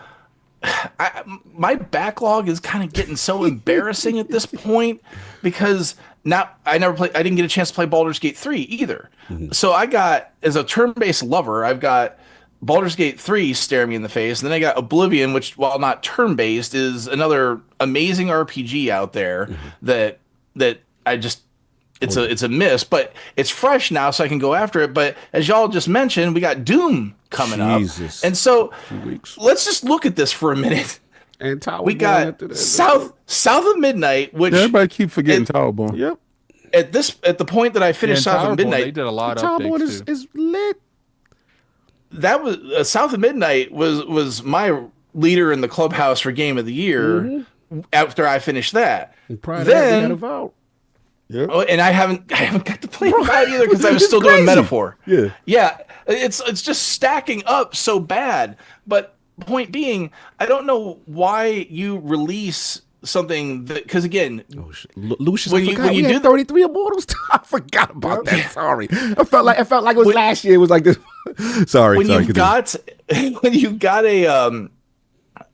my backlog is kind of getting so embarrassing at this point, because I didn't get a chance to play Baldur's Gate 3 either. So I got, as a turn-based lover, I've got Baldur's Gate 3 staring me in the face, and then I got Oblivion, which, while not turn-based, is another amazing RPG out there that I just, it's a miss, but it's fresh now, so I can go after it. But as y'all just mentioned, we got Doom coming up, and so let's just look at this for a minute. And we got South of Midnight, which everybody keep forgetting Towerbone. Yep. At the point that I finished South of Midnight, they did a lot of Towerbone updates too. is lit. That was South of Midnight was my leader in the clubhouse for Game of the Year. After I finished that, And prior to that, we got a vote. Yep. Oh, and I haven't got to play it either because I was still doing Metaphor. Yeah, it's just stacking up so bad. But point being, I don't know why you release something that, because again, Lucius, when I you forgot we do had 33 Immortals. I forgot about that. Sorry, I felt like it was last year. It was like this. Sorry. When you got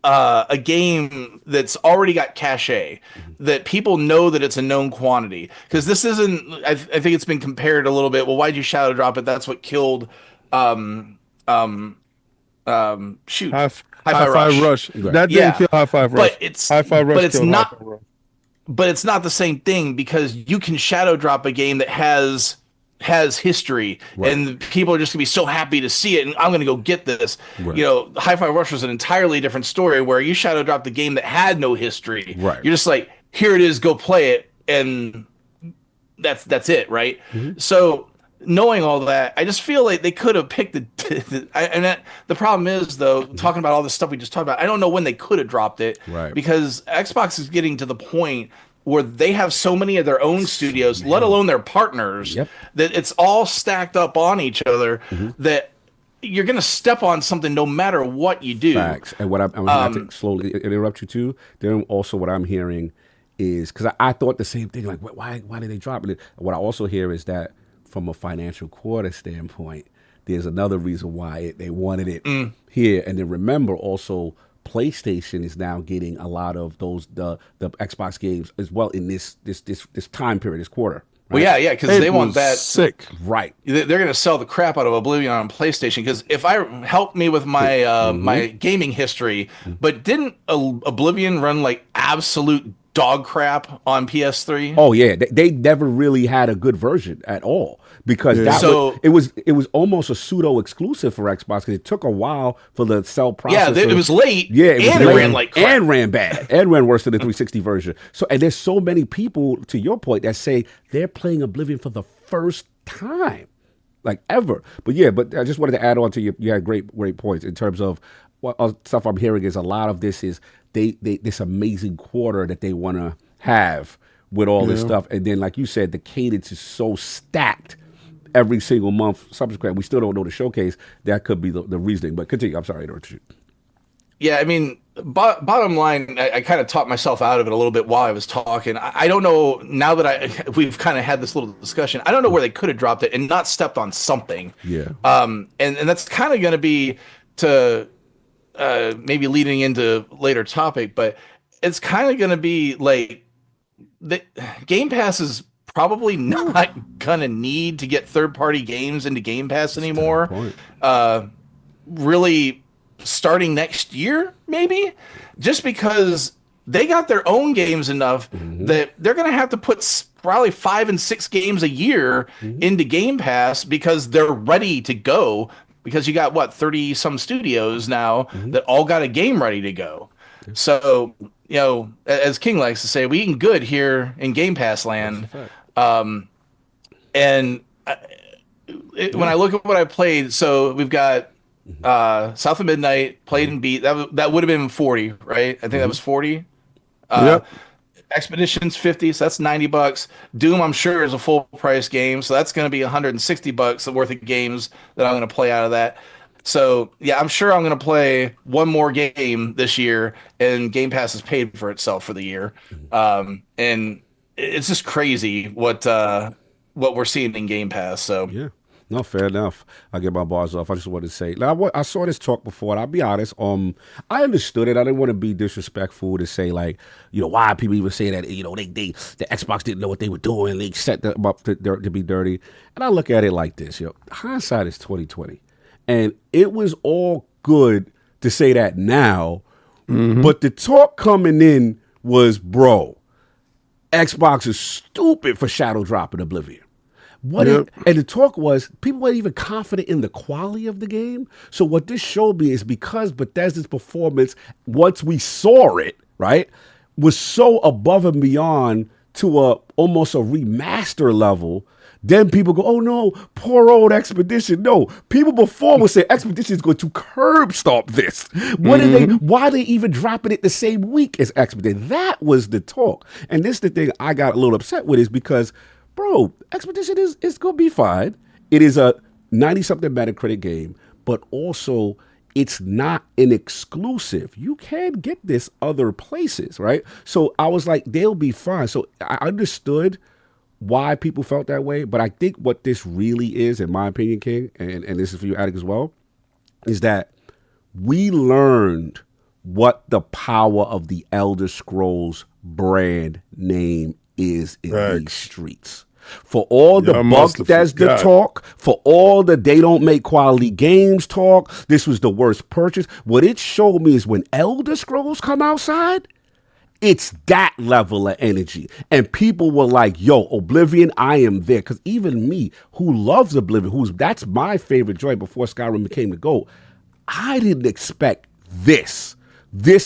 a game that's already got cachet, that people know that it's a known quantity, because this isn't, I think it's been compared a little bit, well, why'd you shadow drop it? That's what killed Hi-Fi Rush. That didn't kill Hi-Fi Rush. But it's Hi-Fi Rush, but it's killed not Hi-Fi Rush. But it's not the same thing, because you can shadow drop a game that has history, and people are just gonna be so happy to see it, and I'm gonna go get this. Hi-Fi Rush was an entirely different story, where you shadow dropped the game that had no history. You're just like, here it is, go play it, and that's it, right? So knowing all that, I just feel like they could have picked the problem is, though, talking about all this stuff we just talked about, I don't know when they could have dropped it, because Xbox is getting to the point where they have so many of their own studios, let alone their partners, that it's all stacked up on each other, that you're going to step on something no matter what you do. Facts. And what I'm going to have to slowly interrupt you too. Then also what I'm hearing is, because I thought the same thing, like, why did they drop it? What I also hear is that from a financial quarter standpoint, there's another reason why they wanted it here. And then remember also, PlayStation is now getting a lot of those the Xbox games as well in this time period, this quarter. Right? Well, yeah, because they want that sick, right? They're going to sell the crap out of Oblivion on PlayStation. Because if I helped me with my my gaming history, but didn't Oblivion run like absolute dog crap on PS3? Oh yeah, they never really had a good version at all, because it was almost a pseudo exclusive for Xbox, because it took a while for the cell processor. Yeah, it was late. Yeah, it ran like crap. And ran bad, and ran worse than the 360 version. So, and there's so many people, to your point, that say they're playing Oblivion for the first time, like ever. But I just wanted to add on to you had great points in terms of what stuff I'm hearing is a lot of this is they this amazing quarter that they want to have with all this stuff. And then, like you said, the cadence is so stacked every single month subsequent. We still don't know the showcase. That could be the reasoning. But continue. I'm sorry to interrupt you. Yeah, I mean, bottom line, I kind of talked myself out of it a little bit while I was talking. I don't know, now that we've kind of had this little discussion, I don't know where they could have dropped it and not stepped on something. Yeah. And that's kind of going to be to maybe leading into later topic, but it's kind of going to be like the Game Pass is probably not going to need to get third-party games into Game Pass anymore. Really starting next year, maybe, just because they got their own games enough that they're going to have to put probably 5 and 6 games a year into Game Pass because they're ready to go. Because you got 30 some studios now that all got a game ready to go. So, as King likes to say, we eating good here in Game Pass land. When I look at what I played, so we've got South of Midnight, played and beat. That would have been 40, right? I think that was 40. Yep. Expedition's 50, so that's $90. Doom, I'm sure, is a full price game, so that's going to be $160 worth of games that I'm going to play out of that. So yeah, I'm sure I'm going to play one more game this year, and Game Pass has paid for itself for the year. And it's just crazy what we're seeing in Game Pass. So yeah. No, fair enough. I get my bars off. I just wanted to say, now, I saw this talk before, and I'll be honest. I understood it. I didn't want to be disrespectful to say, like, why people even say that, the Xbox didn't know what they were doing. They set them up to be dirty. And I look at it like this, hindsight is 20/20, and it was all good to say that now, but the talk coming in was, bro, Xbox is stupid for shadow dropping Oblivion. And the talk was people weren't even confident in the quality of the game. So what this showed me is because Bethesda's performance, once we saw it, right, was so above and beyond to almost a remaster level. Then people go, oh no, poor old Expedition. No, people before would say Expedition is going to curb stomp this. Why are they even dropping it the same week as Expedition? That was the talk. And this is the thing I got a little upset with, is because, bro, Expedition is going to be fine. It is a 90-something Metacritic game, but also it's not an exclusive. You can get this other places, right? So I was like, they'll be fine. So I understood why people felt that way, but I think what this really is, in my opinion, King, and this is for you, Addict, as well, is that we learned what the power of the Elder Scrolls brand name is in these streets. For all the Bethesda talk, for all the they don't make quality games talk, this was the worst purchase. What it showed me is when Elder Scrolls come outside, it's that level of energy. And people were like, yo, Oblivion, I am there. Because even me, who loves Oblivion, that's my favorite joint before Skyrim became the GOAT, I didn't expect this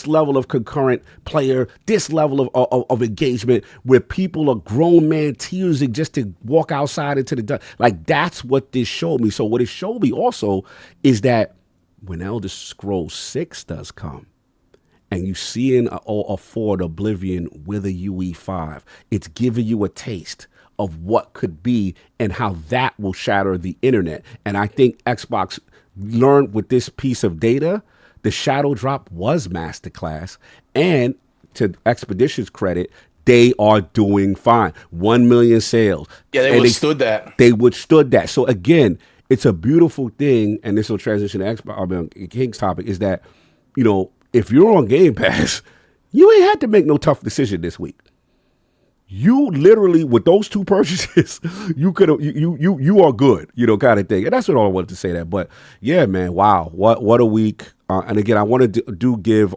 level of concurrent player, this level of engagement where people are grown man teasing just to walk outside into the dark. Like, that's what this showed me. So what it showed me also is that when Elder Scrolls 6 does come, and you see in afford Oblivion with a UE5, it's giving you a taste of what could be and how that will shatter the internet. And I think Xbox learned with this piece of data, the shadow drop was masterclass. And to Expedition's credit, they are doing fine. 1 million sales. Yeah, they withstood that. They withstood that. So again, it's a beautiful thing, and this will transition to King's topic, is that, if you're on Game Pass, you ain't had to make no tough decision this week. You literally, with those two purchases, you are good, kind of thing. And that's what I wanted to say that. But yeah, man, wow, what a week. And again, I want to give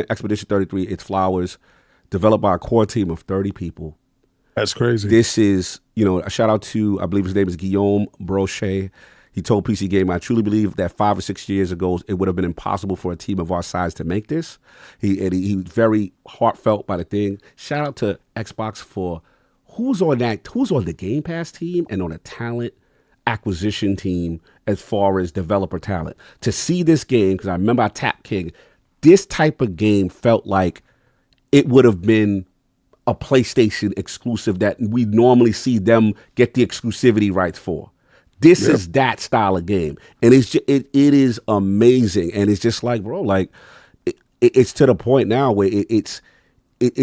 Expedition 33 its flowers, developed by a core team of 30 people. That's crazy. This is, a shout out to, I believe his name is Guillaume Brochet. He told PC Gamer, I truly believe that 5 or 6 years ago, it would have been impossible for a team of our size to make this. He was very heartfelt by the thing. Shout out to Xbox for who's on the Game Pass team and on a talent acquisition team as far as developer talent. To see this game, because I remember I tapped King, this type of game felt like it would have been a PlayStation exclusive that we normally see them get the exclusivity rights for. This is that style of game, and it is amazing. And it's just like, bro, like it's to the point now where it's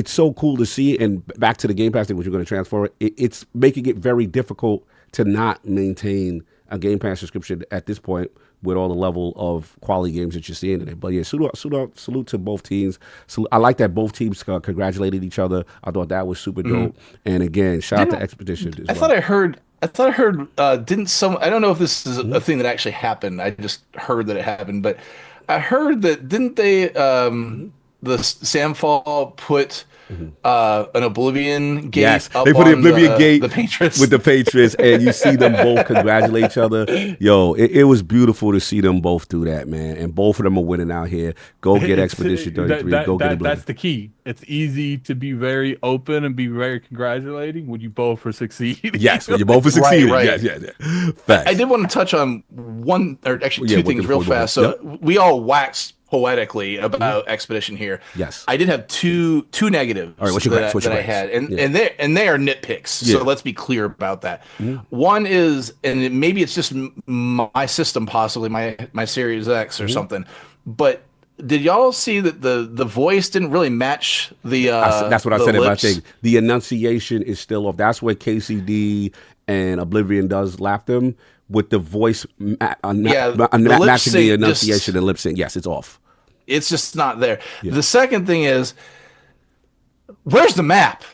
so cool to see. And back to the Game Pass thing, which you're going to transfer it's making it very difficult to not maintain a Game Pass subscription at this point with all the level of quality games that you're seeing today. But yeah, salute to both teams. I like that both teams congratulated each other. I thought that was super dope. And again, shout out to Expedition as well. I thought I heard didn't some, I don't know if this is a thing that actually happened. I just heard that it happened, but I heard that didn't they the Samfall put an Oblivion gate up they put the on Oblivion gate the Patriots. with the Patriots, and you see them both congratulate each other. Yo, it was beautiful to see them both do that, man. And both of them are winning out here. Go get Expedition 33. Go get Oblivion. That's the key. It's easy to be very open and be very congratulating when you both are succeeding. Yes, when you both are succeeding. Right. Yes. Facts. I did want to touch on one, or actually two things real fast. So we all waxed poetically about Expedition here. Yes, I did have two negatives. All right, what's your that I had, and they are nitpicks. So let's be clear about that. One is, and maybe it's just my system, possibly my Series X or something, but did y'all see that the voice didn't really match the? That's what I said in my thing. lips? The enunciation is still off. That's where KCD and Oblivion does lap them with the voice matching the enunciation and lip sync. Yes, it's off. It's just not there. The second thing is, where's the map?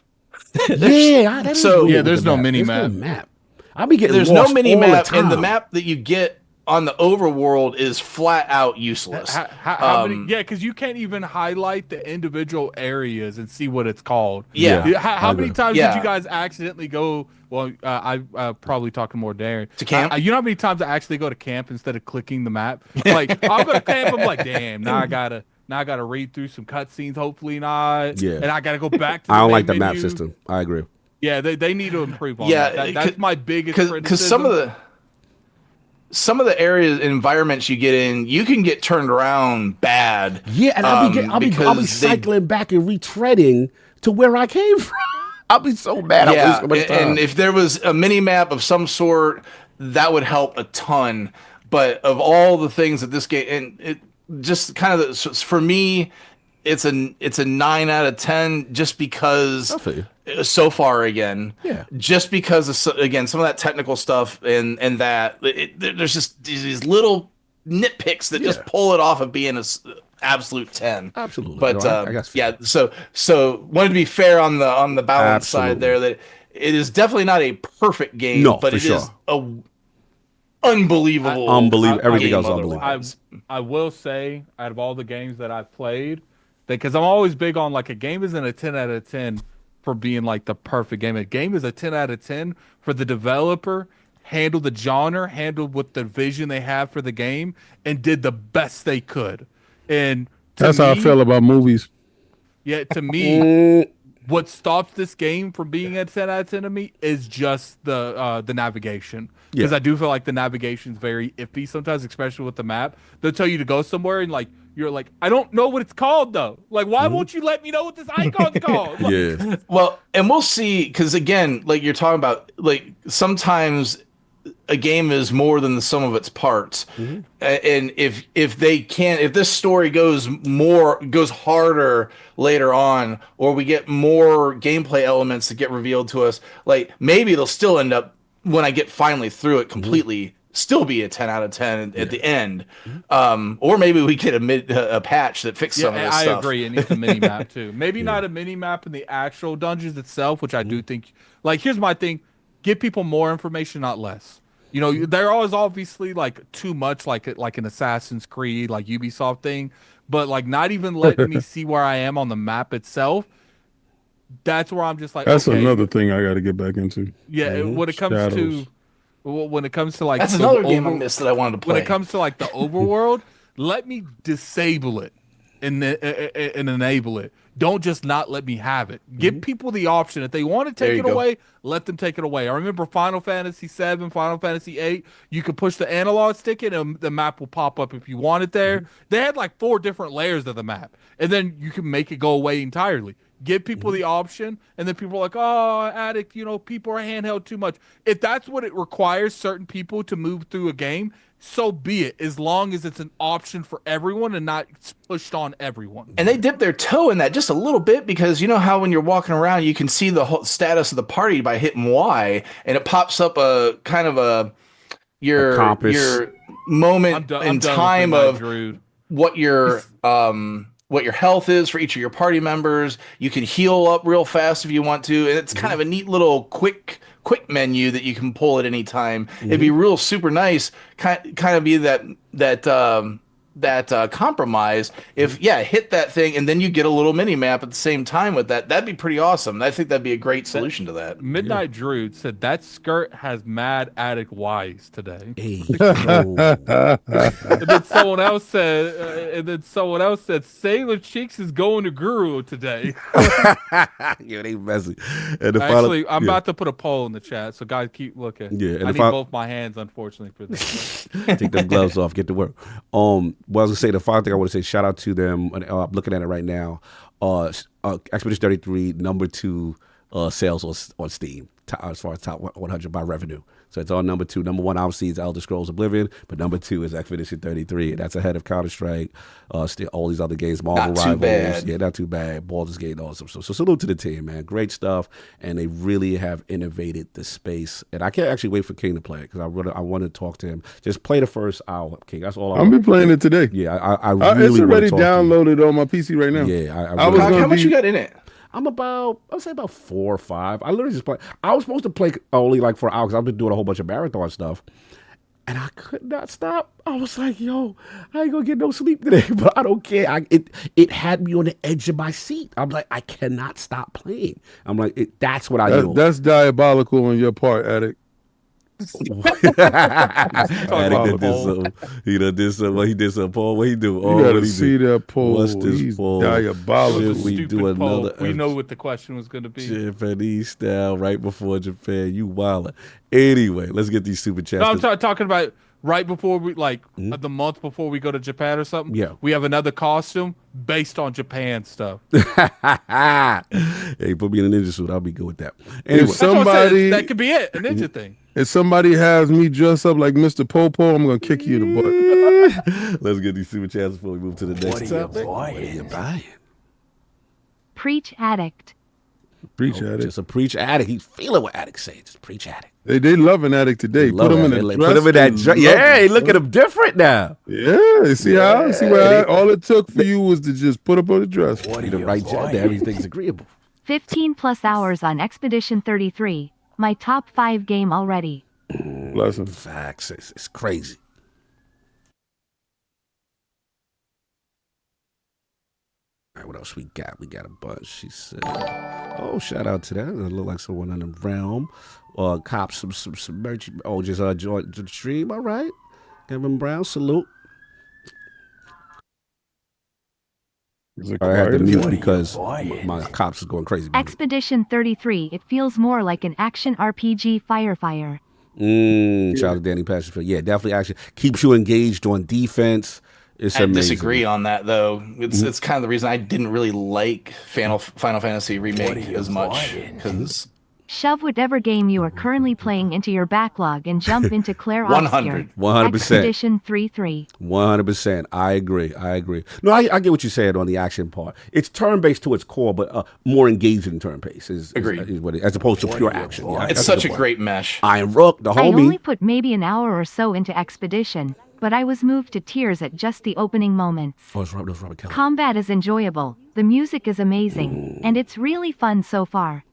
there's no mini map. I'll be getting there's lost no mini all map, the time. and the map that you get on the overworld is flat out useless. How many, because you can't even highlight the individual areas and see what it's called. How many times did you guys accidentally go? Well, I probably talking more Darren. To camp? You know how many times I actually go to camp instead of clicking the map? Like, I'll go to camp, I'm like, damn, now I gotta read through some cutscenes, hopefully not. Yeah. And I gotta go back to the I don't like the menu. map system. I agree. Yeah, they need to improve on that. That's my biggest criticism. Because some of the areas and environments you get in, you can get turned around bad. Yeah, and I'll be cycling back and retreading to where I came from. I'll be so mad. Yeah, and if there was a mini map of some sort, that would help a ton. But of all the things that this game, and it just kind of, for me, it's a 9 out of 10 just because so far again. Yeah. Just because of, again, some of that technical stuff and that there's just these little nitpicks that just pull it off of being a absolute 10. Absolutely. But no, so wanted to be fair on the balance side there, that it is definitely not a perfect game, but it is a unbelievable. Everything else unbelievable. I will say, out of all the games that I've played, because I'm always big on, like, a game isn't a 10 out of 10 for being like the perfect game. A game is a 10 out of 10 for the developer handled the genre, handled with the vision they have for the game, and did the best they could. And that's how I feel about movies. Yeah, to me, what stops this game from being a 10 out of 10 to me is just the navigation. Because I do feel like the navigation's very iffy sometimes, especially with the map. They'll tell you to go somewhere and, like, you're like, I don't know what it's called, though. Like, why won't you let me know what this icon's called? Like, well, and we'll see, because, again, like you're talking about, like, sometimes a game is more than the sum of its parts. And if this story goes harder later on, or we get more gameplay elements that get revealed to us, like, maybe it'll still end up, when I get finally through it completely, still be a 10 out of 10 at the end. Or maybe we get a patch that fixes some of this stuff. I agree. It needs a mini map too. Maybe not a mini map in the actual dungeons itself, which I do think, like, here's my thing: give people more information, not less. You know, there always obviously, like, too much, like an Assassin's Creed, like Ubisoft thing, but, like, not even letting me see where I am on the map itself. That's where I'm just like, that's another thing I got to get back into. Yeah, when it comes to like, that's another game I missed that I wanted to play. When it comes to, like, the overworld, let me disable it and enable it. Don't just not let me have it. Give people the option. If they want to take it away, let them take it away. I remember Final Fantasy VII, Final Fantasy VIII, you could push the analog stick in and the map will pop up if you want it there. They had like 4 different layers of the map. And then you can make it go away entirely. give people the option, and then people are like, oh, Addict, people are handheld too much. If that's what it requires certain people to move through a game, so be it, as long as it's an option for everyone and not pushed on everyone. And they dip their toe in that just a little bit, because you know how when you're walking around, you can see the whole status of the party by hitting Y, and it pops up a kind of your moment in time of what your health is for each of your party members. You can heal up real fast if you want to, and it's kind of a neat little quick menu that you can pull at any time. It'd be real super nice, kind of be that compromise. If hit that thing and then you get a little mini map at the same time with that. That'd be pretty awesome. I think that'd be a great solution to that. Midnight Druid said that skirt has mad Addict Y's today. Hey. And then someone else said, Sailor Cheeks is going to Guru today. Yeah, they messy. Actually, I'm about to put a poll in the chat, so guys keep looking. Yeah, and I need both my hands, unfortunately, for this. Take them gloves off, get to work. Well, I was gonna say the final thing I want to say, shout out to them. I'm looking at it right now. Expedition 33, number 2 sales on Steam as far as top 100 by revenue. So it's on number 2. Number 1 obviously is Elder Scrolls Oblivion, but number 2 is Expedition 33. That's ahead of Counter-Strike, all these other games, Marvel Rivals. Yeah, not too bad. Baldur's Gate, awesome. So salute to the team, man. Great stuff, and they really have innovated the space. And I can't actually wait for King to play it, because I want to talk to him. Just play the first hour, King. That's all. I'll be playing it today. Yeah, I really it's already downloaded on my PC right now. Yeah, How much you got in it? I'm I'll say about 4 or 5. I literally just play. I was supposed to play only like for hours. I've been doing a whole bunch of marathon stuff, and I could not stop. I was like, yo, I ain't gonna get no sleep today, but I don't care. It had me on the edge of my seat. I'm like, I cannot stop playing. I'm like, that's what I do. That's diabolical on your part, Addict. Addict did something. He did something. He did something. Paul, what he do? You gotta see that Paul. What's this He's Paul? diabolical. We do another. We know what the question was going to be. Japanese style right before Japan. You wildin'. Anyway, let's get these super chats. No, I'm talking about right before we the month before we go to Japan or something. Yeah, we have another costume based on Japan stuff. Hey, put me in a ninja suit. I'll be good with that. Anyway, if somebody that could be it, a ninja thing. If somebody has me dress up like Mr. Popo, I'm gonna kick you in the butt. Let's get these super chats before we move to the next topic. What are you buying? Preach Addict. Preach Addict. Just a preach Addict. He's feeling what Addict say. Just preach Addict. They love an Addict today. Put him in a dress. Put him in that dress. Yeah, hey, look at him different now. Yeah, you see how? See what? All it took for you was to just put up on a dress. What the right job there. Everything's agreeable. 15 plus hours on Expedition 33. My top 5 game already. Blessing. Facts. It's crazy. All right, what else we got? We got a bunch. She said, "Oh, shout out to that. It look like someone in the realm. Cops some merch. Oh, just joined the stream. All right, Kevin Brown, salute." I had to mute because my cops is going crazy. Expedition 33. It feels more like an action RPG Firefire. Shout out to Danny Passionfield. Yeah, definitely action. Keeps you engaged on defense. It's amazing. I disagree on that, though. It's kind of the reason I didn't really like Final Fantasy Remake as much. Because shove whatever game you are currently playing into your backlog and jump into Claire 100%. Expedition 33. 100%. I agree. No, I get what you're saying on the action part. It's turn-based to its core, but more engaging turn-based is what as opposed to pure action. Yeah, it's such a great mesh. Iron Rook, the homie. I only put maybe an hour or so into Expedition, but I was moved to tears at just the opening moments. Oh, it's Robert Kelly. Combat is enjoyable, the music is amazing, and it's really fun so far.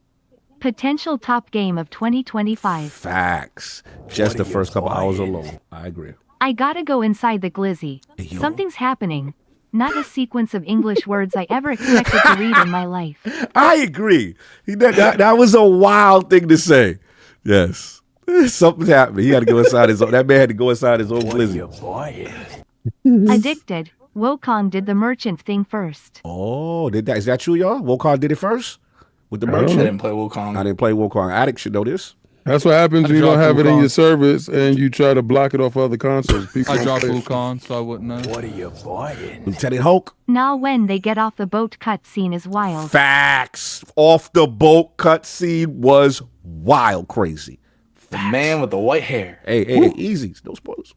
Potential top game of 2025. Facts. Just the first couple hours alone. I agree. I gotta go inside the glizzy. Something's happening. Not a sequence of English words I ever expected to read in my life. I agree. That was a wild thing to say. Yes. Something's happening. He had to go inside his own. That man had to go inside his own glizzy. Addicted. Wokong did the merchant thing first. Oh, is that true, y'all? Wokong did it first? With the merchant? I didn't play Wukong. I didn't play Wukong. Addict should know this. That's what happens I when you don't dropped have it in Wukong. your service and you try to block it off other consoles. People I don't dropped pay. Wukong, so I wouldn't know. What are you buying? Lieutenant Hulk. Now when they get off the boat cutscene is wild. Facts. Off the boat cutscene was wild crazy. The man with the white hair. Hey, easy. No spoilers.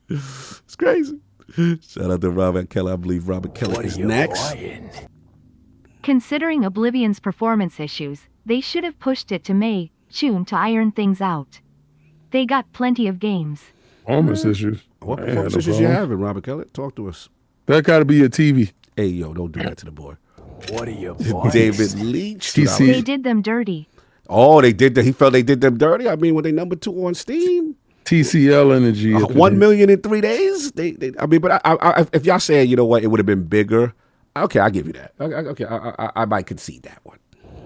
It's crazy. Shout out to Robert Kelly. I believe Robert Kelly What are is you next. buying? Considering Oblivion's performance issues, they should have pushed it to May, June to iron things out. They got plenty of games. Performance issues. What I ain't performance had no issues you problem. having, Robert Kelly? Talk to us. That got to be a TV. Hey, yo, don't do that to the boy. What are you buying? David Leach. TC. They did them dirty. Oh, they did that. He felt they did them dirty. I mean, when they number 2 on Steam, TCL Energy. 1 million in 3 days. I mean, but I, if y'all saying, you know what, it would have been bigger. Okay, I'll give you that. Okay, I might concede that one.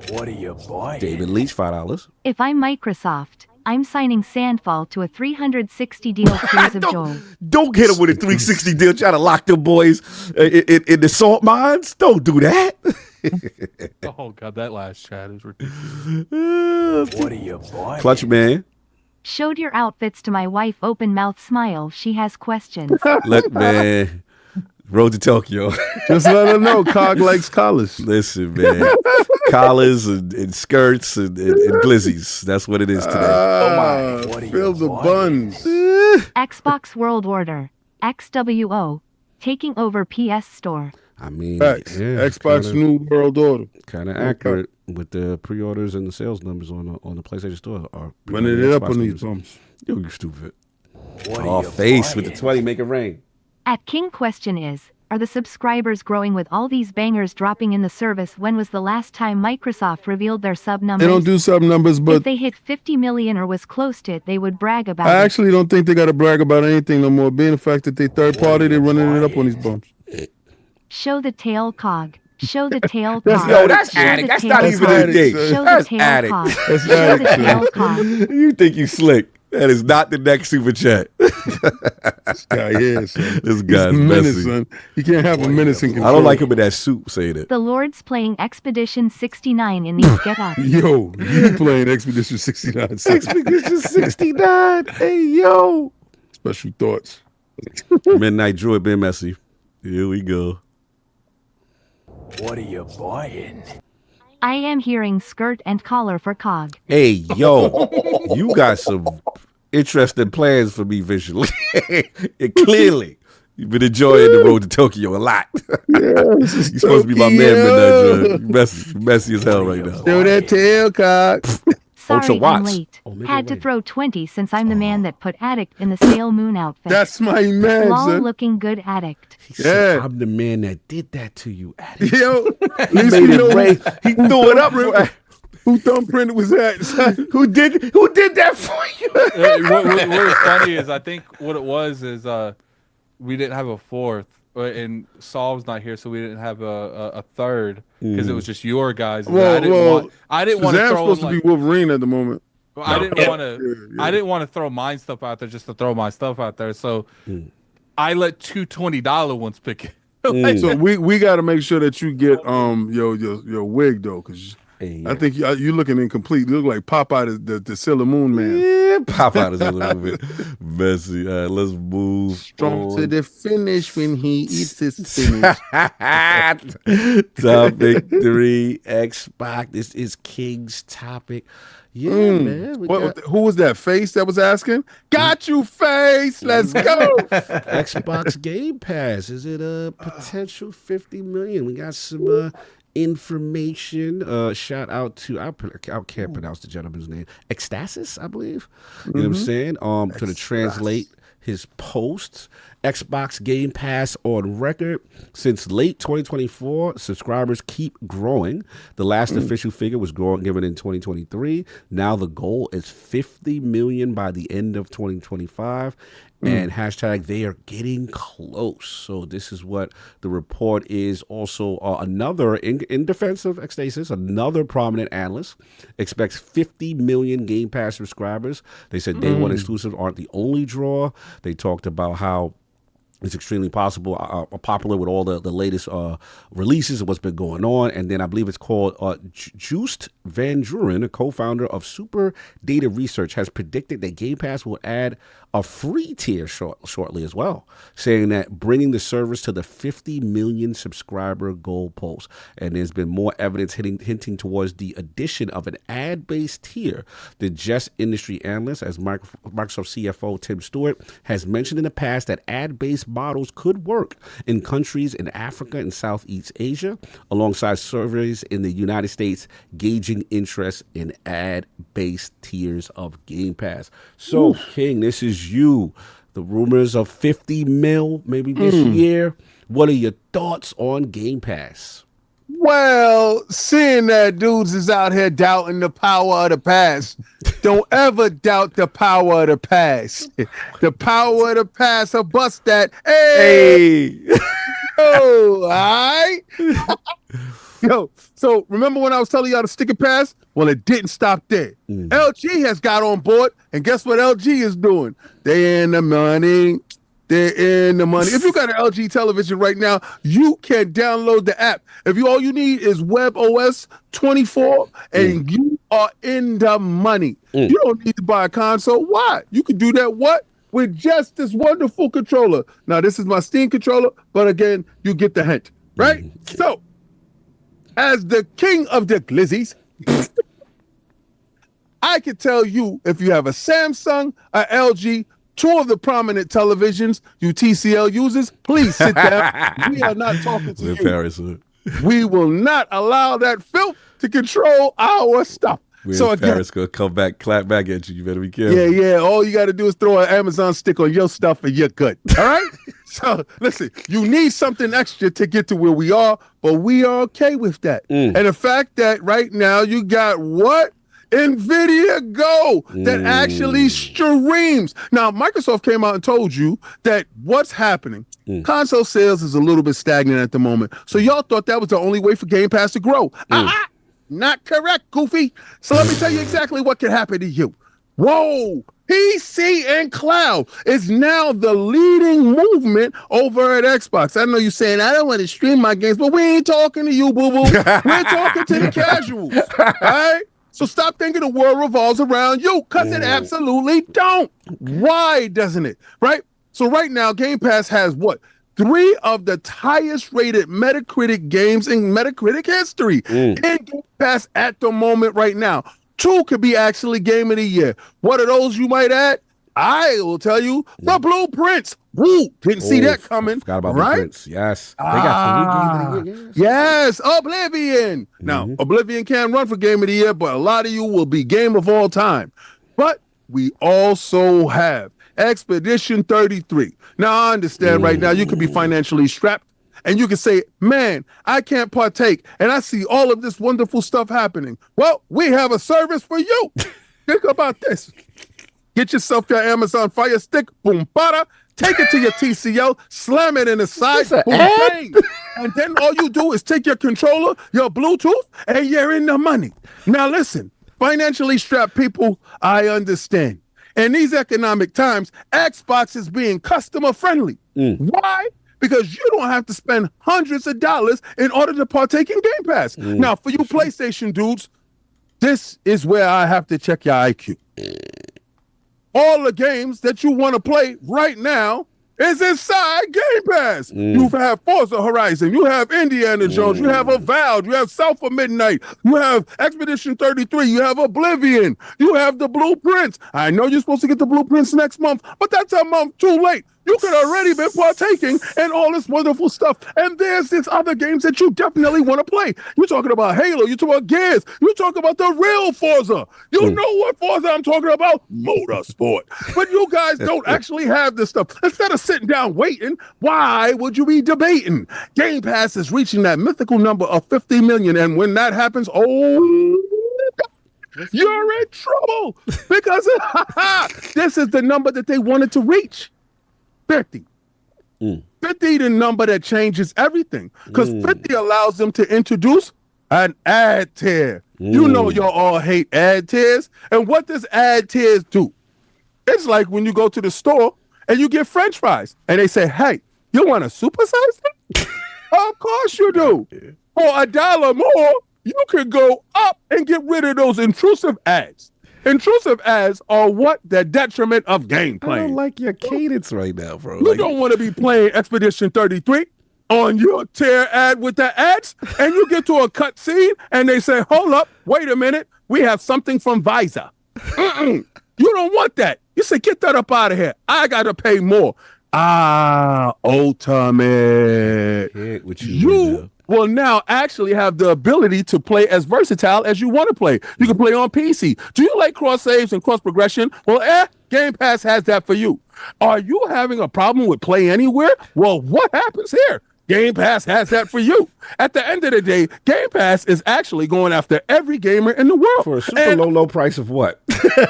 What are you buying? David Leach, $5. If I'm Microsoft, I'm signing Sandfall to a 360 deal Tears of Joy. Don't get him with a 360 deal. Try to lock them boys in the salt mines. Don't do that. Oh god, that last chat is ridiculous. What are you buying? Clutch man. Showed your outfits to my wife, open mouth smile. She has questions. Look, man. Road to Tokyo. Just let her know. Cog likes collars. Listen, man. Collars and skirts and glizzies. That's what it is today. What are you Fill the buying? buns. Xbox World Order. XWO. Taking over PS Store. I mean, Facts. yeah, Xbox New World Order. kind of accurate with the pre-orders and the sales numbers on the PlayStation Store. Are Running it up Xbox on these games. bumps. Yo, you stupid. What are Oh, you face with the buying? 20, make it rain. At King question is, are the subscribers growing with all these bangers dropping in the service? When was the last time Microsoft revealed their sub numbers? They don't do sub numbers, If but they hit 50 million or was close to it, they would brag about I it. actually don't think they got to brag about anything no more. Being the fact that they third party, they running it up on these bumps. Show the tail cog. Show the tail That's- cog. Yo, that's Show addict. the That's tail not cog. even a thing. Show the That's tail addict. cog. That's Show the addict, tail cog. You think you slick. That is not the next super chat. This guy here, son. This guy's He's menace, messy. son. You can't have a menace in control. I don't like him in that suit saying it. The Lord's playing Expedition 69 in these get up. Yo, you playing Expedition 69. Expedition 69. Hey, yo. Special thoughts. Midnight Druid been messy. Here we go. What are you buying? I am hearing skirt and collar for cog. Hey, yo. You got some interesting plans for me visually. And clearly, you've been enjoying the road to Tokyo a lot. You're supposed to be my man, Midnight Druid. Messy as hell right now. Show that tail, cock. Sorry, Ultra I'm watts. late. Oh, make it Had to rain. throw 20 since I'm the man that put Addict in the Sail Moon outfit. That's my man, Lol son. looking good Addict. He said, Yeah. I'm the man that did that to you, Addict. Yo, at He least made we it know rain. He threw it up for who thumbprint was that, son. Who did that for you? What was funny is I think what it was is we didn't have a fourth, and Saul's not here, so we didn't have a third because it was just your guys. And I didn't want to Shazam's throw in, supposed to be Wolverine at the moment. I didn't want to. Yeah. I didn't want to throw my stuff out there just to throw my stuff out there. So I let two $20 ones pick it. So we got to make sure that you get your wig though, because Hey, I think you looking incomplete. You look like Popeye the Sailor Moon man. yeah, pop out is a little bit messy. All right, let's move. Strong on. to the finish when he eats his spinach. Topic 3, Xbox. This is King's topic. Yeah, man. We got Who was that face that was asking? Got you, face. Let's go. Xbox Game Pass. Is it a potential 50 million? We got some information. Shout out to I can't pronounce the gentleman's name. Ecstasis, I believe. You know what I'm saying? To translate his posts. Xbox Game Pass on record. Since late 2024, subscribers keep growing. The last official figure was given in 2023. Now the goal is 50 million by the end of 2025. And hashtag they are getting close. So this is what the report is. Also, another, in defense of Ecstasis, another prominent analyst expects 50 million Game Pass subscribers. They said day one exclusives aren't the only draw. They talked about how It's extremely popular with all the latest releases of what's been going on. And then I believe it's called Joost Van Duren, a co-founder of Super Data Research, has predicted that Game Pass will add a free tier shortly as well, saying that bringing the service to the 50 million subscriber goalpost. And there's been more evidence hinting towards the addition of an ad-based tier. The Just industry analyst, as Microsoft CFO Tim Stewart has mentioned in the past, that ad-based models could work in countries in Africa and Southeast Asia, alongside surveys in the United States gauging interest in ad-based tiers of Game Pass. So, King, this is you. The rumors of 50 mil maybe this year. What are your thoughts on Game Pass? Well, seeing that dudes is out here doubting the power of the past, don't ever doubt the power of the past. The power of the past will bust that. Hey! Oh, all right? Yo, so remember when I was telling y'all to stick it past? Well, it didn't stop there. LG has got on board, and guess what LG is doing? They in the money. They're in the money. If you got an LG television right now, you can download the app. All you need is WebOS 24, and you are in the money. You don't need to buy a console. Why? You can do that with just this wonderful controller. Now, this is my Steam controller, but again, you get the hint, right? So, as the king of the glizzies, I can tell you if you have a Samsung, a LG, two of the prominent televisions you TCL users, please sit down. We are not talking to you. Paris, we will not allow that filth to control our stuff. So again, Paris gonna come back, clap back at you. You better be careful. Yeah. All you got to do is throw an Amazon stick on your stuff and you're good. All right? So listen, you need something extra to get to where we are, but we are okay with that. And the fact that right now you got what? NVIDIA Go that actually streams. Now, Microsoft came out and told you that what's happening, console sales is a little bit stagnant at the moment. So y'all thought that was the only way for Game Pass to grow. Not correct, Goofy. So let me tell you exactly what can happen to you. Whoa, PC and cloud is now the leading movement over at Xbox. I know you're saying, I don't want to stream my games, but we ain't talking to you, boo-boo. We're talking to the casuals, all right? So stop thinking the world revolves around you, because it absolutely don't. Why doesn't it, right? So right now, Game Pass has what? 3 of the highest rated Metacritic games in Metacritic history in Game Pass at the moment right now. 2 could be actually Game of the Year. What are those you might add? I will tell you, the Blueprints. Woo, didn't see that coming. Forgot about right? Blueprints. Yes. They got 3 Game of the Year. Yes, Oblivion. Now, Oblivion can run for Game of the Year, but a lot of you will be Game of all time. But we also have Expedition 33. Now, I understand right now you could be financially strapped and you can say, man, I can't partake and I see all of this wonderful stuff happening. Well, we have a service for you. Think about this. Get yourself your Amazon Fire Stick, boom, bada, take it to your TCL, slam it in the side, boom, bang. And then all you do is take your controller, your Bluetooth, and you're in the money. Now, listen, financially strapped people, I understand. In these economic times, Xbox is being customer friendly. Why? Because you don't have to spend hundreds of dollars in order to partake in Game Pass. Now, for you PlayStation dudes, this is where I have to check your IQ. All the games that you want to play right now is inside Game Pass. You have Forza Horizon, you have Indiana Jones, you have Avowed, you have South of Midnight, you have Expedition 33, you have Oblivion, you have the Blueprints. I know you're supposed to get the Blueprints next month, but that's a month too late. You could already been partaking in all this wonderful stuff. And there's this other games that you definitely want to play. You're talking about Halo. You're talking about Gears. You're talking about the real Forza. You know what Forza I'm talking about? Motorsport. But you guys don't actually have this stuff. Instead of sitting down waiting, why would you be debating? Game Pass is reaching that mythical number of 50 million. And when that happens, you're in trouble. Because this is the number that they wanted to reach. 50. 50 the number that changes everything, because 50 allows them to introduce an ad tier. You know y'all all hate ad tiers. And what does ad tiers do? It's like when you go to the store and you get French fries, and they say, "Hey, you want to supersize it?" Of course you do. For $1 more, you can go up and get rid of those intrusive ads. Intrusive ads are what? The detriment of game I playing. don't like your cadence right now, bro. You don't want to be playing Expedition 33 on your tear ad with the ads, and you get to a cut scene, and they say, "Hold up, wait a minute, we have something from Visa." You don't want that. You say, "Get that up out of here. I got to pay more." Ultimate. You will now actually have the ability to play as versatile as you want to play. You can play on PC. Do you like cross saves and cross progression? Well, Game Pass has that for you. Are you having a problem with Play Anywhere? Well, what happens here? Game Pass has that for you. At the end of the day, Game Pass is actually going after every gamer in the world. For a super low price of what?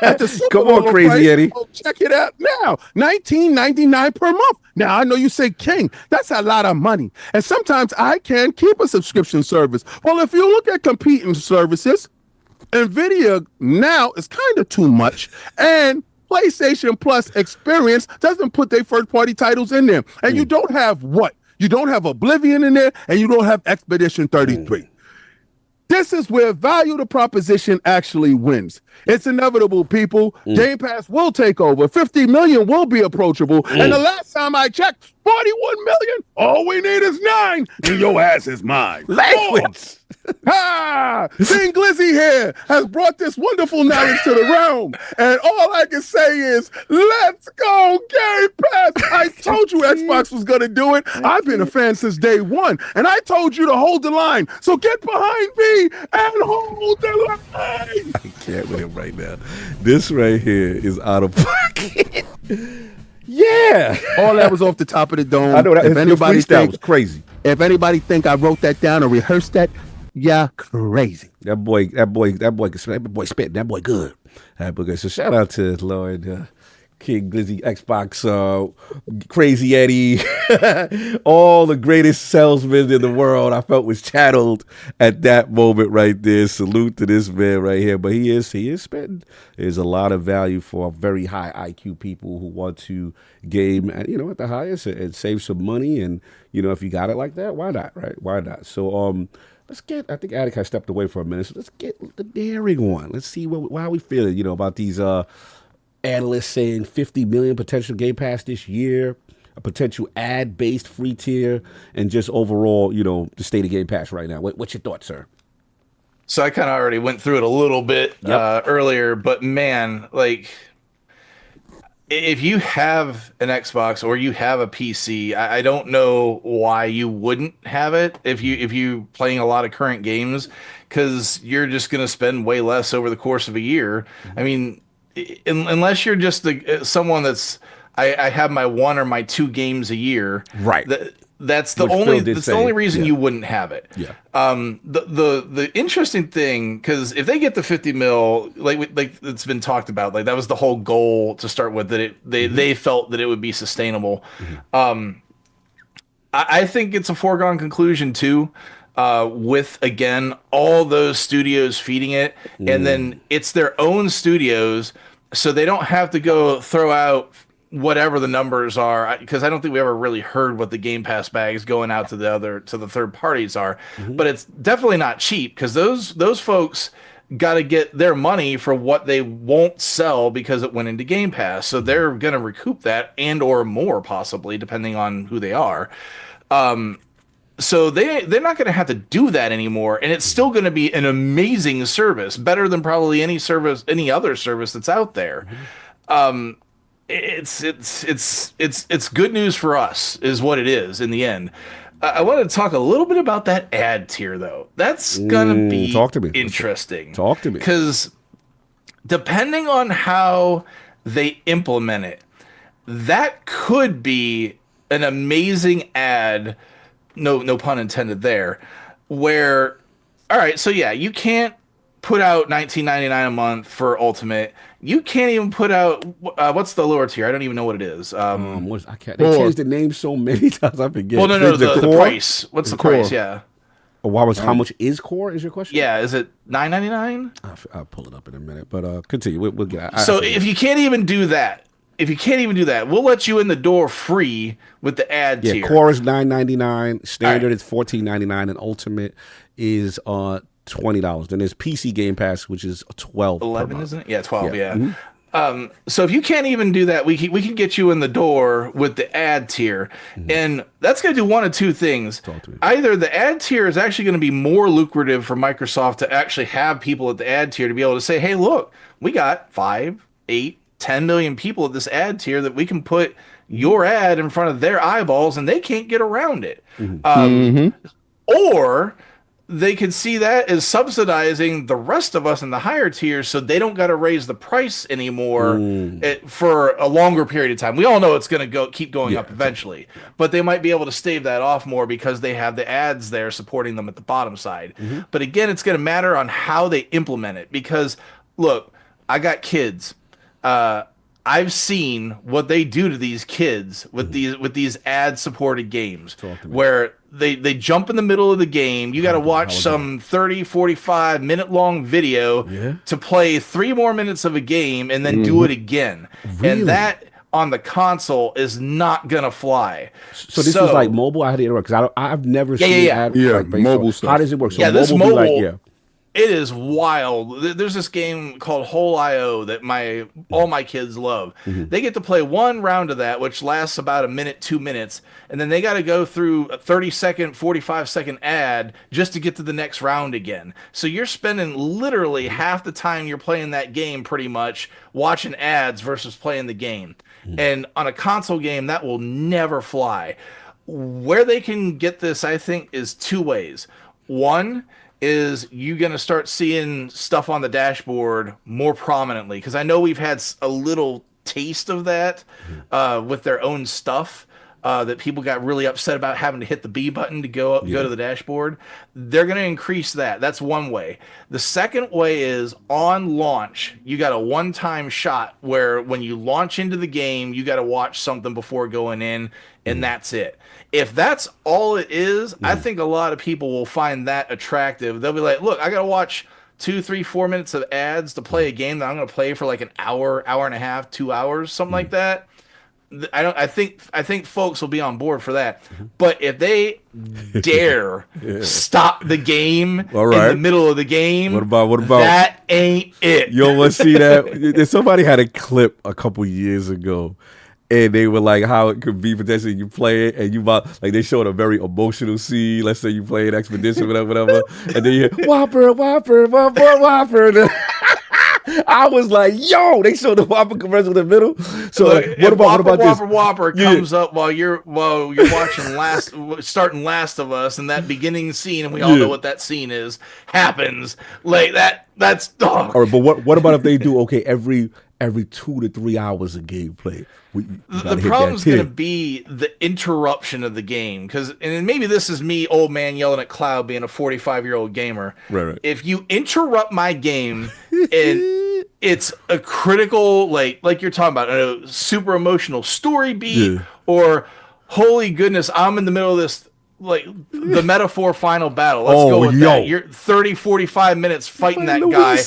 At the super Come on, Crazy price, Eddie. oh, check it out now. $19.99 per month. Now, I know you say, "King, that's a lot of money. And sometimes I can't keep a subscription service." Well, if you look at competing services, NVIDIA now is kind of too much. And PlayStation Plus Experience doesn't put their first-party titles in there. And you don't have what? You don't have Oblivion in there, and you don't have Expedition 33. This is where value to proposition actually wins. It's inevitable, people. Game Pass will take over. 50 million will be approachable. And the last time I checked, 41 million. All we need is 9, and your ass is mine. Language. King Glizzy here has brought this wonderful knowledge to the realm. And all I can say is, let's go, Game Pass. I told you Xbox was going to do it. I've been a fan since day one. And I told you to hold the line. So get behind me and hold the line. I can't with him right now. This right here is out of pocket. Yeah. All that was off the top of the dome. I know that. If anybody was crazy. If anybody think I wrote that down or rehearsed that, yeah, crazy. That boy spit. That boy good. That boy good. So shout out to Lord King Glizzy, Xbox, Crazy Eddie, all the greatest salesmen in the world. I felt was channeled at that moment right there. Salute to this man right here. But he is spitting. There's a lot of value for very high IQ people who want to game at the highest and save some money. And if you got it like that, why not? Right? Why not? So let's get. I think Addict has stepped away for a minute. So let's get the daring one. Let's see how we feeling. About these analysts saying 50 million potential Game Pass this year, a potential ad-based free tier, and just overall, the state of Game Pass right now. What's your thoughts, sir? So I kind of already went through it a little bit earlier, but man, like, if you have an Xbox or you have a PC, I don't know why you wouldn't have it if you playing a lot of current games, because you're just going to spend way less over the course of a year. I mean, unless you're just someone that's I have my 1 or my 2 games a year, right? That's the only reason you wouldn't have it. Yeah. The interesting thing, because if they get the 50 mil, like it's been talked about, like that was the whole goal to start with, that they felt that it would be sustainable. I think it's a foregone conclusion too. With again all those studios feeding it, and then it's their own studios, so they don't have to go throw out whatever the numbers are, because I don't think we ever really heard what the Game Pass bags going out to the third parties are. But it's definitely not cheap, because those folks got to get their money for what they won't sell because it went into Game Pass, so they're going to recoup that and or more, possibly, depending on who they are. So they're not going to have to do that anymore, and it's still going to be an amazing service, better than probably any other service that's out there. It's good news for us, is what it is in the end. I want to talk a little bit about that ad tier, though. That's gonna be interesting. Talk to me, because depending on how they implement it, that could be an amazing ad. No pun intended there. Where, all right, so yeah, you can't put out $19.99 a month for Ultimate. You can't even put out what's the lower tier? I don't even know what it is. I can't. They changed the name so many times. I forget. Well, no, the price. What's the price? Yeah. How much is core? Is your question? Yeah, is it $9.99? I'll pull it up in a minute, but continue. We'll get. So if you can't even do that, if you can't even do that, we'll let you in the door free with the ad tier. Yeah, core is $9.99, standard is $14.99, and ultimate is $20. Then there's PC Game Pass, which is $12. 11, isn't it? Yeah, 12. Yeah. Mm-hmm. So if you can't even do that, we can get you in the door with the ad tier, and that's going to do one of two things. Either the ad tier is actually going to be more lucrative for Microsoft to actually have people at the ad tier to be able to say, hey, look, we got 5, 8, 10 million people at this ad tier that we can put your ad in front of their eyeballs and they can't get around it. Or they could see that as subsidizing the rest of us in the higher tiers, so they don't got to raise the price anymore for a longer period of time. We all know it's going to keep going up eventually, but they might be able to stave that off more because they have the ads there supporting them at the bottom side. But again, it's going to matter on how they implement it, because look, I got kids. I've seen what they do to these kids with these ad supported games where they jump in the middle of the game. You got to watch some 30, 45 minute long video to play 3 more minutes of a game and then do it again. Really? And that on the console is not gonna fly. So this is like mobile. I had to interrupt because I've never seen ad like mobile so stuff. How does it work? So this be mobile. like, It is wild. There's this game called Whole IO that all my kids love. They get to play one round of that, which lasts about a minute, 2 minutes, and then they got to go through a 30-second, 45-second ad just to get to the next round again. So you're spending literally half the time you're playing that game pretty much watching ads versus playing the game. And on a console game, that will never fly. Where they can get this, I think, is 2 ways. One is you're going to start seeing stuff on the dashboard more prominently, because I know we've had a little taste of that with their own stuff that people got really upset about having to hit the B button to go to the dashboard. They're going to increase that. That's one way. The second way is on launch, you got a one-time shot where when you launch into the game, you got to watch something before going in, and that's it. If that's all it is, I think a lot of people will find that attractive. They'll be like, look, I got to watch 2, 3, 4 minutes of ads to play a game that I'm going to play for like an hour, hour and a half, 2 hours, something like that. I think folks will be on board for that. But if they dare stop the game in the middle of the game, what about that? Ain't it? You don't want to see that? Somebody had a clip a couple years ago, and they were like, how it could be potentially you play it and you like they showed a very emotional scene. Let's say you play an Expedition, whatever, and then you hear Whopper. I was like, yo, they showed the Whopper commercial in the middle. So what about this? Whopper comes up while you're watching starting Last of Us, and that beginning scene, and we all know what that scene is, happens like that. That's All right, but what about if they do every 2 to 3 hours of gameplay? The problem's going to be the interruption of the game, and maybe this is me, old man yelling at Cloud, being a 45-year-old gamer. Right. If you interrupt my game and it's a critical, like you're talking about, a super emotional story beat, or holy goodness, I'm in the middle of this, like the metaphor final battle. Let's go with that. You're 30, 45 minutes fighting that guy.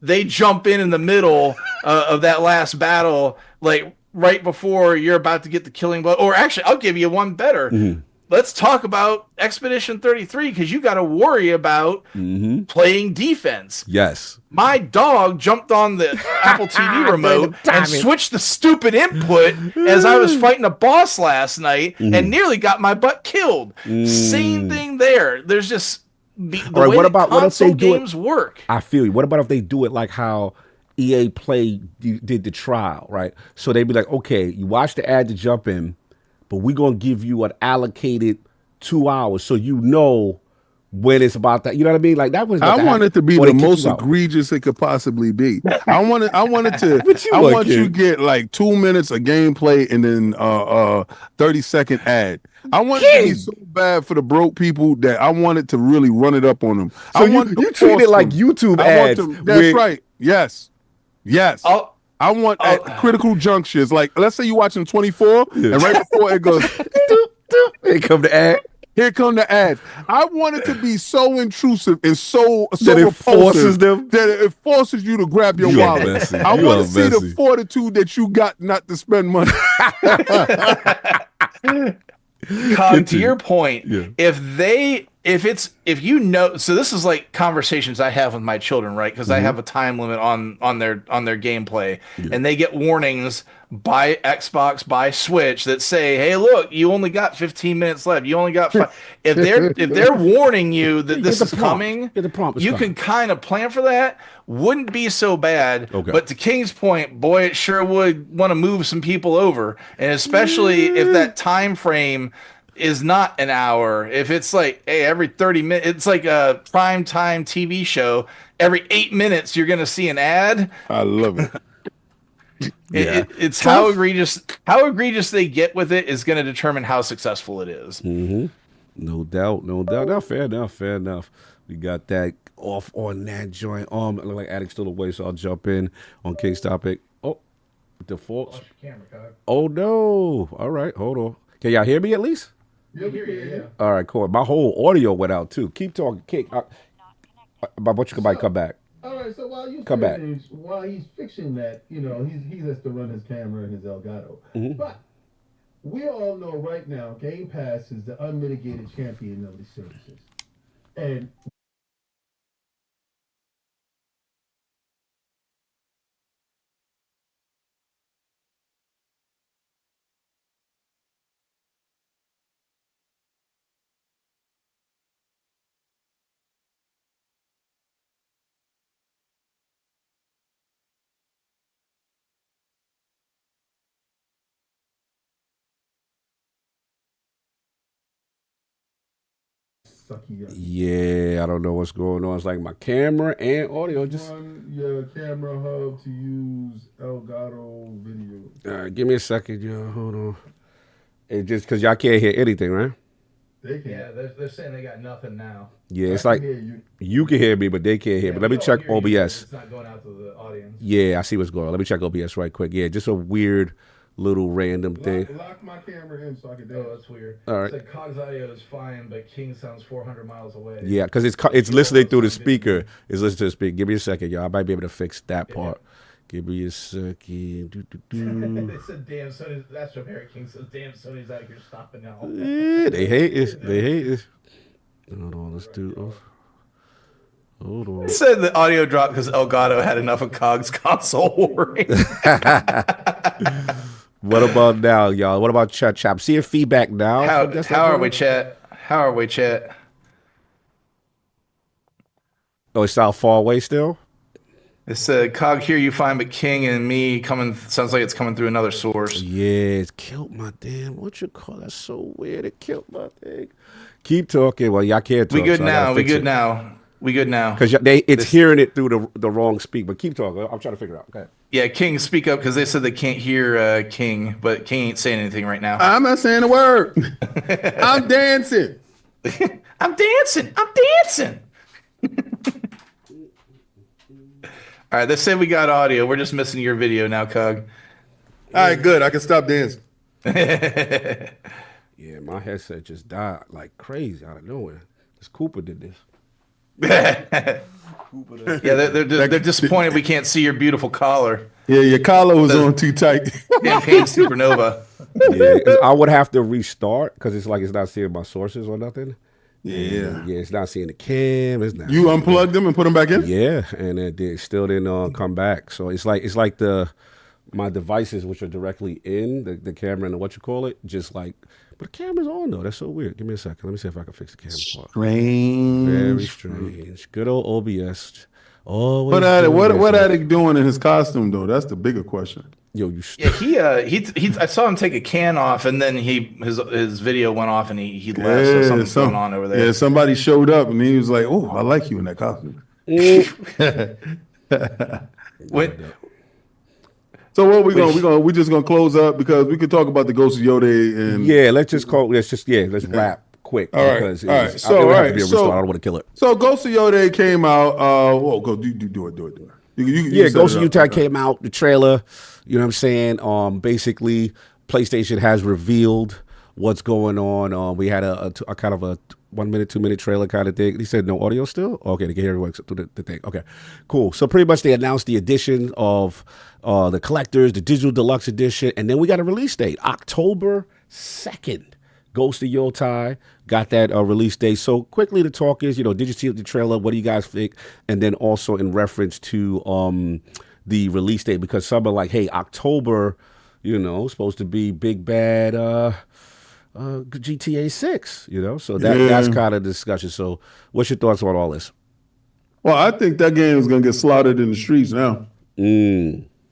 They jump in the middle of that last battle, like right before you're about to get the killing blow. Or actually, I'll give you one better. Let's talk about Expedition 33, because you got to worry about playing defense. Yes. My dog jumped on the Apple TV remote and switched the stupid input as I was fighting a boss last night and nearly got my butt killed. Same thing there. There's just the way what if they games work. I feel you. What about if they do it like how EA Play did the trial, right? So they'd be like, okay, you watch the ad to jump in, but we're going to give you an allocated 2 hours so you know when it's about that. You know what I mean? Like that was. I want it to be the most egregious it could possibly be. I want you get like 2 minutes of gameplay and then 30-second ad. I want it to be so bad for the broke people that I want it to really run it up on them. So you treat it like YouTube ads. That's right. Yes. I want at critical junctures. Like let's say you're watching 24 and right before it goes, they come to ad. Here come the ads. I want it to be so intrusive and so That it forces repulsive them? that it forces you to grab your You are wallet. messy. I You want are to see messy. the fortitude that you got not to spend money. Cog, to your point, Yeah. if you know, so this is like conversations I have with my children, right? Because I Mm-hmm. have a time limit on their gameplay, and they get warnings by Xbox, by Switch that say, "Hey, look, you only got 15 minutes left. You only got 5." If they're warning you that this the is prompt. coming, Get the prompt, it's you coming. can kind of plan for that. Wouldn't be so bad. Okay. But to King's point, boy, it sure would want to move some people over, and especially if that time frame is not an hour. If it's like, hey, every 30 minutes, it's like a prime time TV show. Every 8 minutes, you're going to see an ad. I love it. It's how egregious they get with it is going to determine how successful it is. No doubt. Now, fair enough. We got that off on that joint. It look like Addict's still away, so I'll jump in on King's topic. Oh, defaults. Oh no! All right, hold on. Can y'all hear me at least? Yeah. All right, cool. My whole audio went out too. Keep talking, King. But you can come back. All right, so while you Come back. while he's fixing that, he has to run his camera and his Elgato. Mm-hmm. But we all know right now, Game Pass is the unmitigated champion of these services, and sucky up. Yeah, I don't know what's going on. It's like my camera and audio just. Run your camera hub to use Elgato video. All right, give me a second, yo. Hold on. It just because y'all can't hear anything, right? They can. Yeah, they're saying they got nothing now. Yeah, it's I like can hear you. you can hear me, but they can't hear me. Let me check OBS. It's not going out to the audience. Yeah, I see what's going on. Let me check OBS right quick. Yeah, just a weird little random thing. Lock my camera in so I can Oh, dance. that's weird. All right. It's like Cog's audio is fine, but King sounds 400 miles away. Yeah, because it's listening through the speaker. It's listening to the speaker. Give me a second, y'all. I might be able to fix that part. Give me a second. They said, damn, Sony's, that's from Harry King says, damn, Sony's out here stopping now. Yeah, they hate it. They hate it. Hold on, let's do. Hold on. It said the audio dropped because Elgato had enough of Cog's console warring. What about now, y'all? What about chat? I'm seeing feedback now. How are we, chat? How are we, chat? Oh, it's out far away still? It said, Cog here you find, but King and me coming, sounds like it's coming through another source. Yeah, it killed my damn. What you call that? So weird. It killed my thing. Keep talking. Well, y'all can't talk. We good so I gotta now. We fix good it. now. We good now. Because it's hearing it through the wrong speak. But keep talking. I'm trying to figure it out. Okay. Yeah, King, speak up because they said they can't hear King, but King ain't saying anything right now. I'm not saying a word. I'm dancing. I'm dancing. All right, they say we got audio. We're just missing your video now, Cog. All right, good. I can stop dancing. Yeah, my headset just died like crazy out of nowhere. This Cooper did this. Yeah, they're disappointed we can't see your beautiful collar. Yeah, your collar was on too tight. Campaign Supernova. Yeah, 'cause I would have to restart because it's like it's not seeing my sources or nothing. Yeah. Yeah, it's not seeing the cam. It's not. You unplugged them and put them back in? Yeah, and it still didn't come back. So it's like my devices, which are directly in the camera and what you call it, just like. But the camera's on though. That's so weird. Give me a second. Let me see if I can fix the camera part. Strange. Very strange. Good old OBS. Always. What Addict doing in his costume though? That's the bigger question. Yo, you. Yeah, he. I saw him take a can off, and then his video went off, and he left. So something's going on over there. Yeah, somebody showed up, and he was like, "Oh, I like you in that costume." Wait. So what we just gonna close up because we could talk about the Ghost of Yotei and Yeah, let's wrap quick. All right, Because all right. it So, would have all to be a right, restart. so- I don't want to kill it. So Ghost of Yotei came out. Go do it. You set Ghost it of up. Utah came out, the trailer, you know what I'm saying? Basically, PlayStation has revealed what's going on. We had a kind of a 1 minute, 2 minute trailer kind of thing. He said no audio still? Okay, they can hear everyone through the thing. Okay, cool. So pretty much they announced the edition of the collectors, the digital deluxe edition, and then we got a release date, October 2nd. Ghost of Yotei got that release date. So quickly, the talk is, did you see the trailer? What do you guys think? And then also in reference to the release date, because some are like, hey, October, supposed to be big bad GTA 6, So that's kind of the discussion. So what's your thoughts on all this? Well, I think that game is going to get slaughtered in the streets now.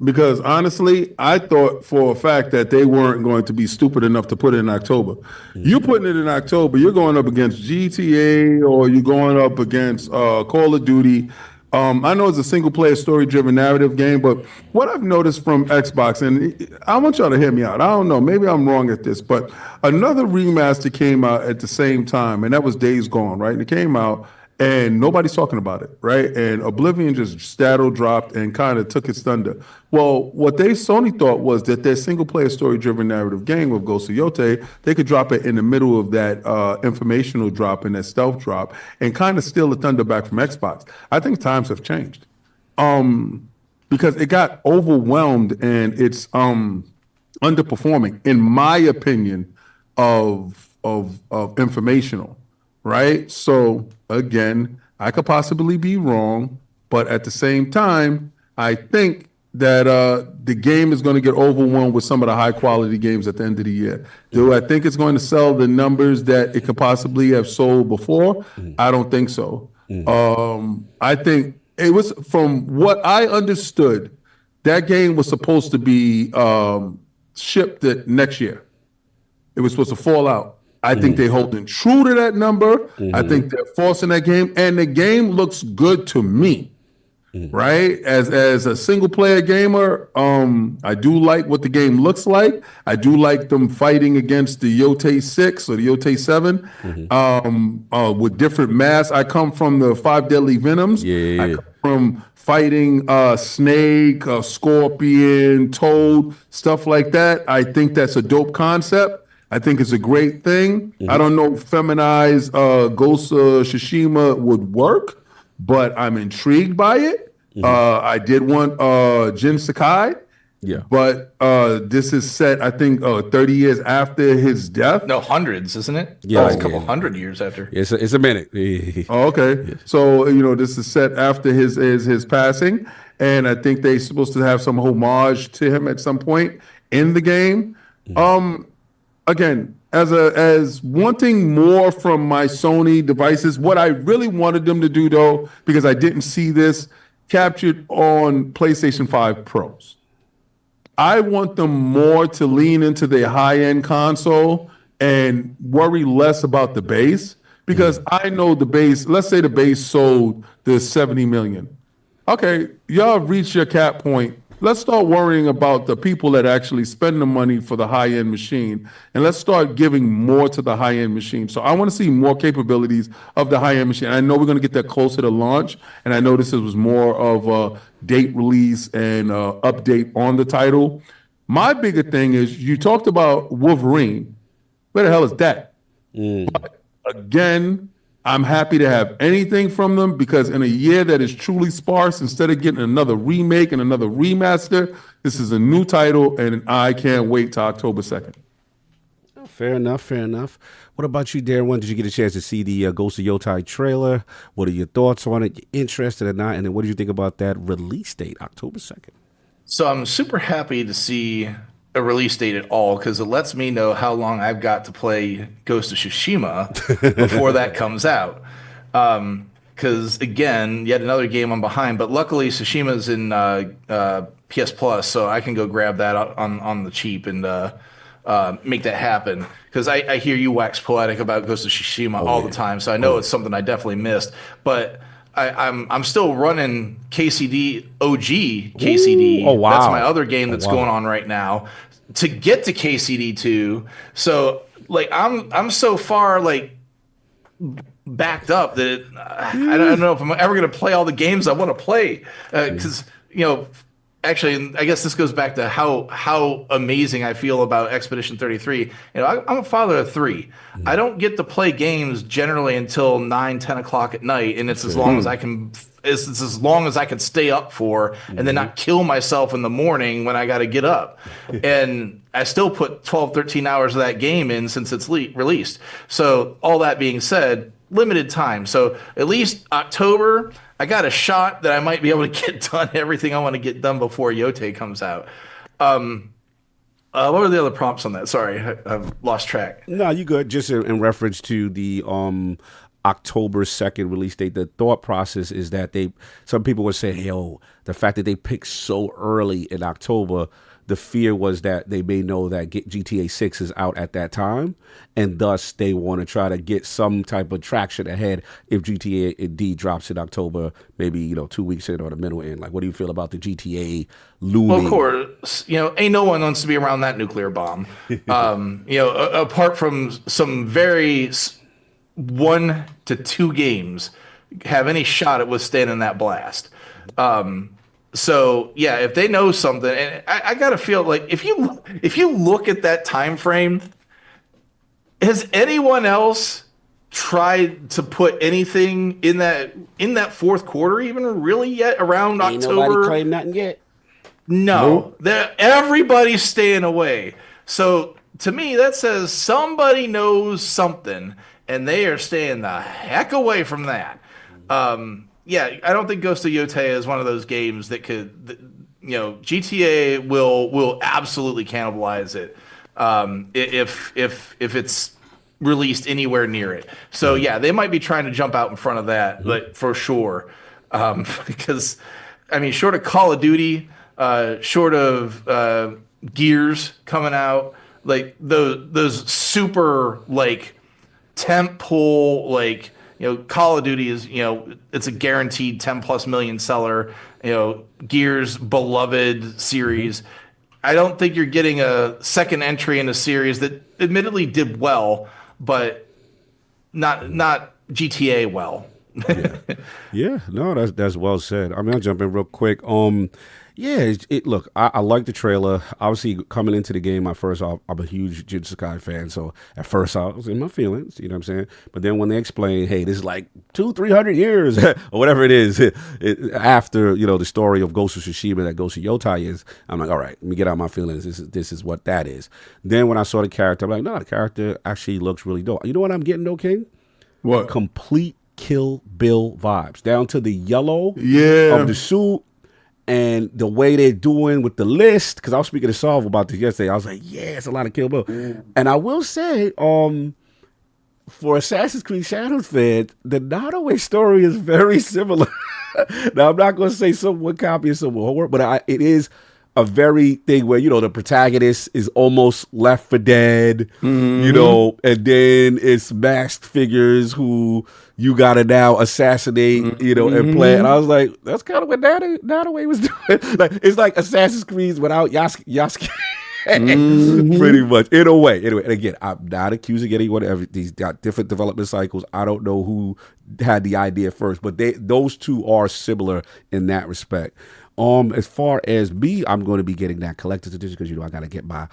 Because honestly, I thought for a fact that they weren't going to be stupid enough to put it in October. You're putting it in October, you're going up against GTA or you're going up against Call of Duty. I know it's a single-player, story-driven narrative game, but what I've noticed from Xbox, and I want y'all to hear me out. I don't know, maybe I'm wrong at this, but another remaster came out at the same time, and that was Days Gone, right? And it came out, and nobody's talking about it, right? And Oblivion just staddle dropped and kind of took its thunder. Well, what Sony thought was that their single-player, story-driven narrative game with Ghost of Yotei, they could drop it in the middle of that informational drop and that stealth drop and kind of steal the thunder back from Xbox. I think times have changed because it got overwhelmed and it's underperforming, in my opinion, of informational. Right? So again, I could possibly be wrong, but at the same time, I think that the game is going to get overwhelmed with some of the high quality games at the end of the year. Do I think it's going to sell the numbers that it could possibly have sold before? I don't think so. I think it was, from what I understood, that game was supposed to be shipped next year. It was supposed to fall out. I think they're holding true to that number. I think they're forcing that game, and the game looks good to me, right? As a single player gamer, I do like what the game looks like. I do like them fighting against the Yotei 6 or the Yotei 7 with different masks. I come from the 5 Deadly Venoms. I come from fighting Snake, Scorpion, Toad, stuff like that. I think that's a dope concept. I think it's a great thing. I don't know if feminized Ghost of Tsushima would work, but I'm intrigued by it. I did want Jin Sakai, but this is set, I think, 30 years after his death. No, hundreds, isn't it? Yeah, it's a couple hundred years after. It's a minute. Oh, okay. So, this is set after his passing, and I think they're supposed to have some homage to him at some point in the game. Again, as wanting more from my Sony devices, what I really wanted them to do, though, because I didn't see this captured on PlayStation 5 Pros, I want them more to lean into their high-end console and worry less about the base, because I know the base, let's say the base sold the 70 million. Okay, y'all reached your cap point. Let's start worrying about the people that actually spend the money for the high-end machine, and let's start giving more to the high-end machine. So I want to see more capabilities of the high-end machine. I know we're going to get that closer to launch, and I know this was more of a date release and update on the title. My bigger thing is, you talked about Wolverine. Where the hell is that? But again, I'm happy to have anything from them, because in a year that is truly sparse, instead of getting another remake and another remaster, this is a new title, and I can't wait till October 2nd. Fair enough. What about you, Darren? Did you get a chance to see the Ghost of Yotei trailer? What are your thoughts on it? You interested or not? And then what did you think about that release date, October 2nd? So I'm super happy to see a release date at all, because it lets me know how long I've got to play Ghost of Tsushima before that comes out. Because again, yet another game I'm behind, but luckily Tsushima's in PS Plus, so I can go grab that on the cheap and make that happen. Because I hear you wax poetic about Ghost of Tsushima all the time, so I know it's something I definitely missed. But I'm still running KCD OG KCD. Oh wow, that's my other game that's going on right now to get to KCD 2. So like I'm so far like backed up that I don't know if I'm ever gonna play all the games I want to play, because actually, I guess this goes back to how amazing I feel about Expedition 33. I'm a father of 3. I don't get to play games generally until 9, 10 o'clock at night, and it's as long as I can. It's as long as I can stay up for, and then not kill myself in the morning when I got to get up. And I still put 12, 13 hours of that game in since it's released. So all that being said, limited time. So at least October, I got a shot that I might be able to get done everything I want to get done before Yotei comes out. What were the other prompts on that? Sorry, I've lost track. No, you good. Just in reference to the October 2nd release date, the thought process is that some people would say, yo, the fact that they picked so early in October, the fear was that they may know that GTA 6 is out at that time, and thus they want to try to get some type of traction ahead if GTA indeed drops in October, maybe 2 weeks in or the middle in. Like, what do you feel about the GTA looming? Well, of course, ain't no one wants to be around that nuclear bomb. Apart from some very 1 to 2 games have any shot at withstanding that blast. So yeah, if they know something, and I gotta feel like if you look at that time frame, has anyone else tried to put anything in that fourth quarter even really yet around Ain't October? Nobody claimed nothing yet. No, everybody's staying away. So to me, that says somebody knows something, and they are staying the heck away from that. Yeah, I don't think Ghost of Yotei is one of those games that GTA will absolutely cannibalize it if it's released anywhere near it. So yeah, they might be trying to jump out in front of that, but for sure, because short of Call of Duty, short of Gears coming out, like those super like tentpole like. Call of Duty is, it's a guaranteed 10 plus million seller, Gears beloved series. I don't think you're getting a second entry in a series that admittedly did well, but not GTA well. Yeah, no, that's well said. I'll jump in real quick. Look, I like the trailer. Obviously, coming into the game, I'm a huge Jujutsu Kaisen fan, so at first I was in my feelings, you know what I'm saying? But then when they explain, hey, this is like 200-300 years, or whatever it is, after, the story of Ghost of Tsushima that Ghost of Yotei is, I'm like, all right, let me get out my feelings. This is what that is. Then when I saw the character, I'm like, no, the character actually looks really dope. You know what I'm getting, though, King? What? Complete Kill Bill vibes, down to the yellow of the suit. And the way they're doing with the list, because I was speaking to Solve about this yesterday, I was like, yeah, it's a lot of Kill Bill. And I will say, for Assassin's Creed Shadows fans, the Nodaway story is very similar. Now, I'm not going to say someone copies someone homework, but it is a very thing where, the protagonist is almost left for dead, and then it's masked figures who you got to now assassinate, and play. And I was like, that's kind of what Nodaway was doing. Like, it's like Assassin's Creed without Yasuke. Pretty much, in a way. Anyway, and again, I'm not accusing anyone of these got different development cycles. I don't know who had the idea first, but those two are similar in that respect. As far as me, I'm going to be getting that collector's edition because I got to get my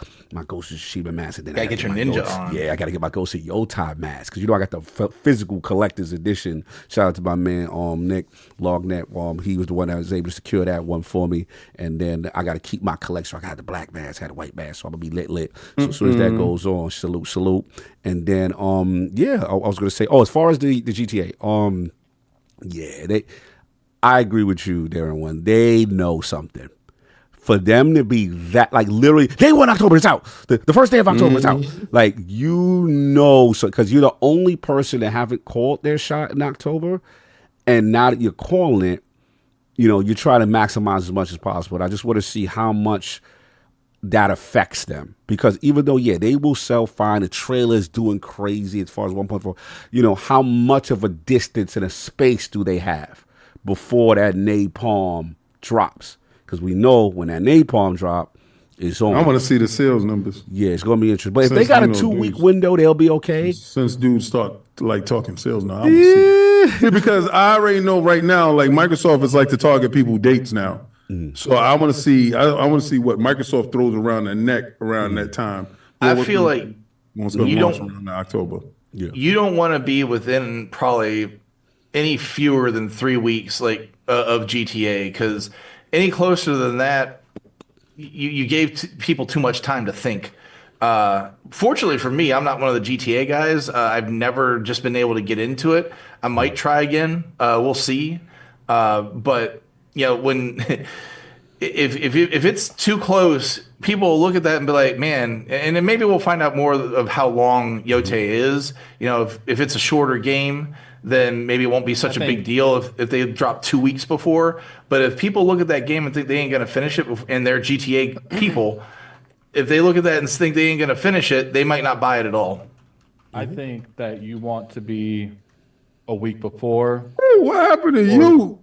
Ghost of Tsushima mask, and then gotta get your ninja on. Yeah, I got to get my Ghost of Yotei mask because I got the physical collector's edition. Shout out to my man Nick Lognet. He was the one that was able to secure that one for me, and then I got to keep my collection. I got the black mask, had the white mask, so I'm gonna be lit. So as soon as that goes on, salute. And then I was going to say, as far as the GTA, I agree with you, Darren. When they know something, for them to be that, like, literally, day 1 October, it's out. The first day of October, it's out. Like, so because you're the only person that haven't called their shot in October, and now that you're calling it, you try to maximize as much as possible. And I just want to see how much that affects them, because even though they will sell fine, the trailer is doing crazy as far as 1.4. How much of a distance and a space do they have before that napalm drops? Because we know when that napalm drop, it's on. I want to see the sales numbers. Yeah, it's going to be interesting. But if they got a 2-week window, they'll be okay. Since dudes start like talking sales now, I want to see. Because I already know right now, like Microsoft is like to target people dates now. So I want to see. I want to see what Microsoft throws around their neck around that time. I feel like you don't around October. Yeah. You don't want to be within probably any fewer than 3 weeks like of GTA, because any closer than that, you gave people too much time to think. Fortunately for me, I'm not one of the GTA guys. I've never just been able to get into it. I might try again. We'll see. But you know, when if it's too close, people will look at that and be like, man, and then maybe we'll find out more of how long Yotei is. You know, if it's a shorter game, then maybe it won't be such a big deal if they drop 2 weeks before. But if people look at that game and think they ain't going to finish it, and they're GTA people, if they look at that and think they ain't going to finish it, they might not buy it at all. I think that you want to be a week before. Hey, what happened to you?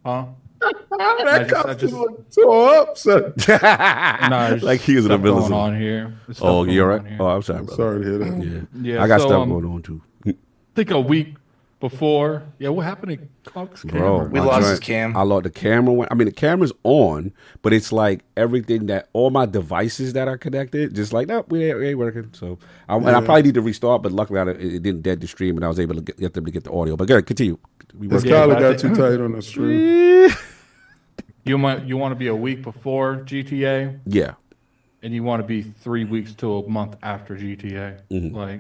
Huh? That costume tore up, son. No, Like he was in the middle of going something. on here. There's Oh, stuff you're going right. on here. Oh, I'm sorry, brother. Sorry to hear that. Yeah, I got so, stuff going on too. I think a week before. Yeah, what happened to Clark's Bro, camera? We my lost joint- his cam. I lost the camera. I mean, the camera's on, but it's like everything that all my devices that are connected, just like, nope, we ain't working. So, and I probably need to restart, but luckily it didn't dead the stream, and I was able to get them to get the audio. But go ahead, continue. This collar got too tight on the stream. You want to be a week before GTA, Yeah. and you want to be 3 weeks to a month after GTA. Mm-hmm. Like,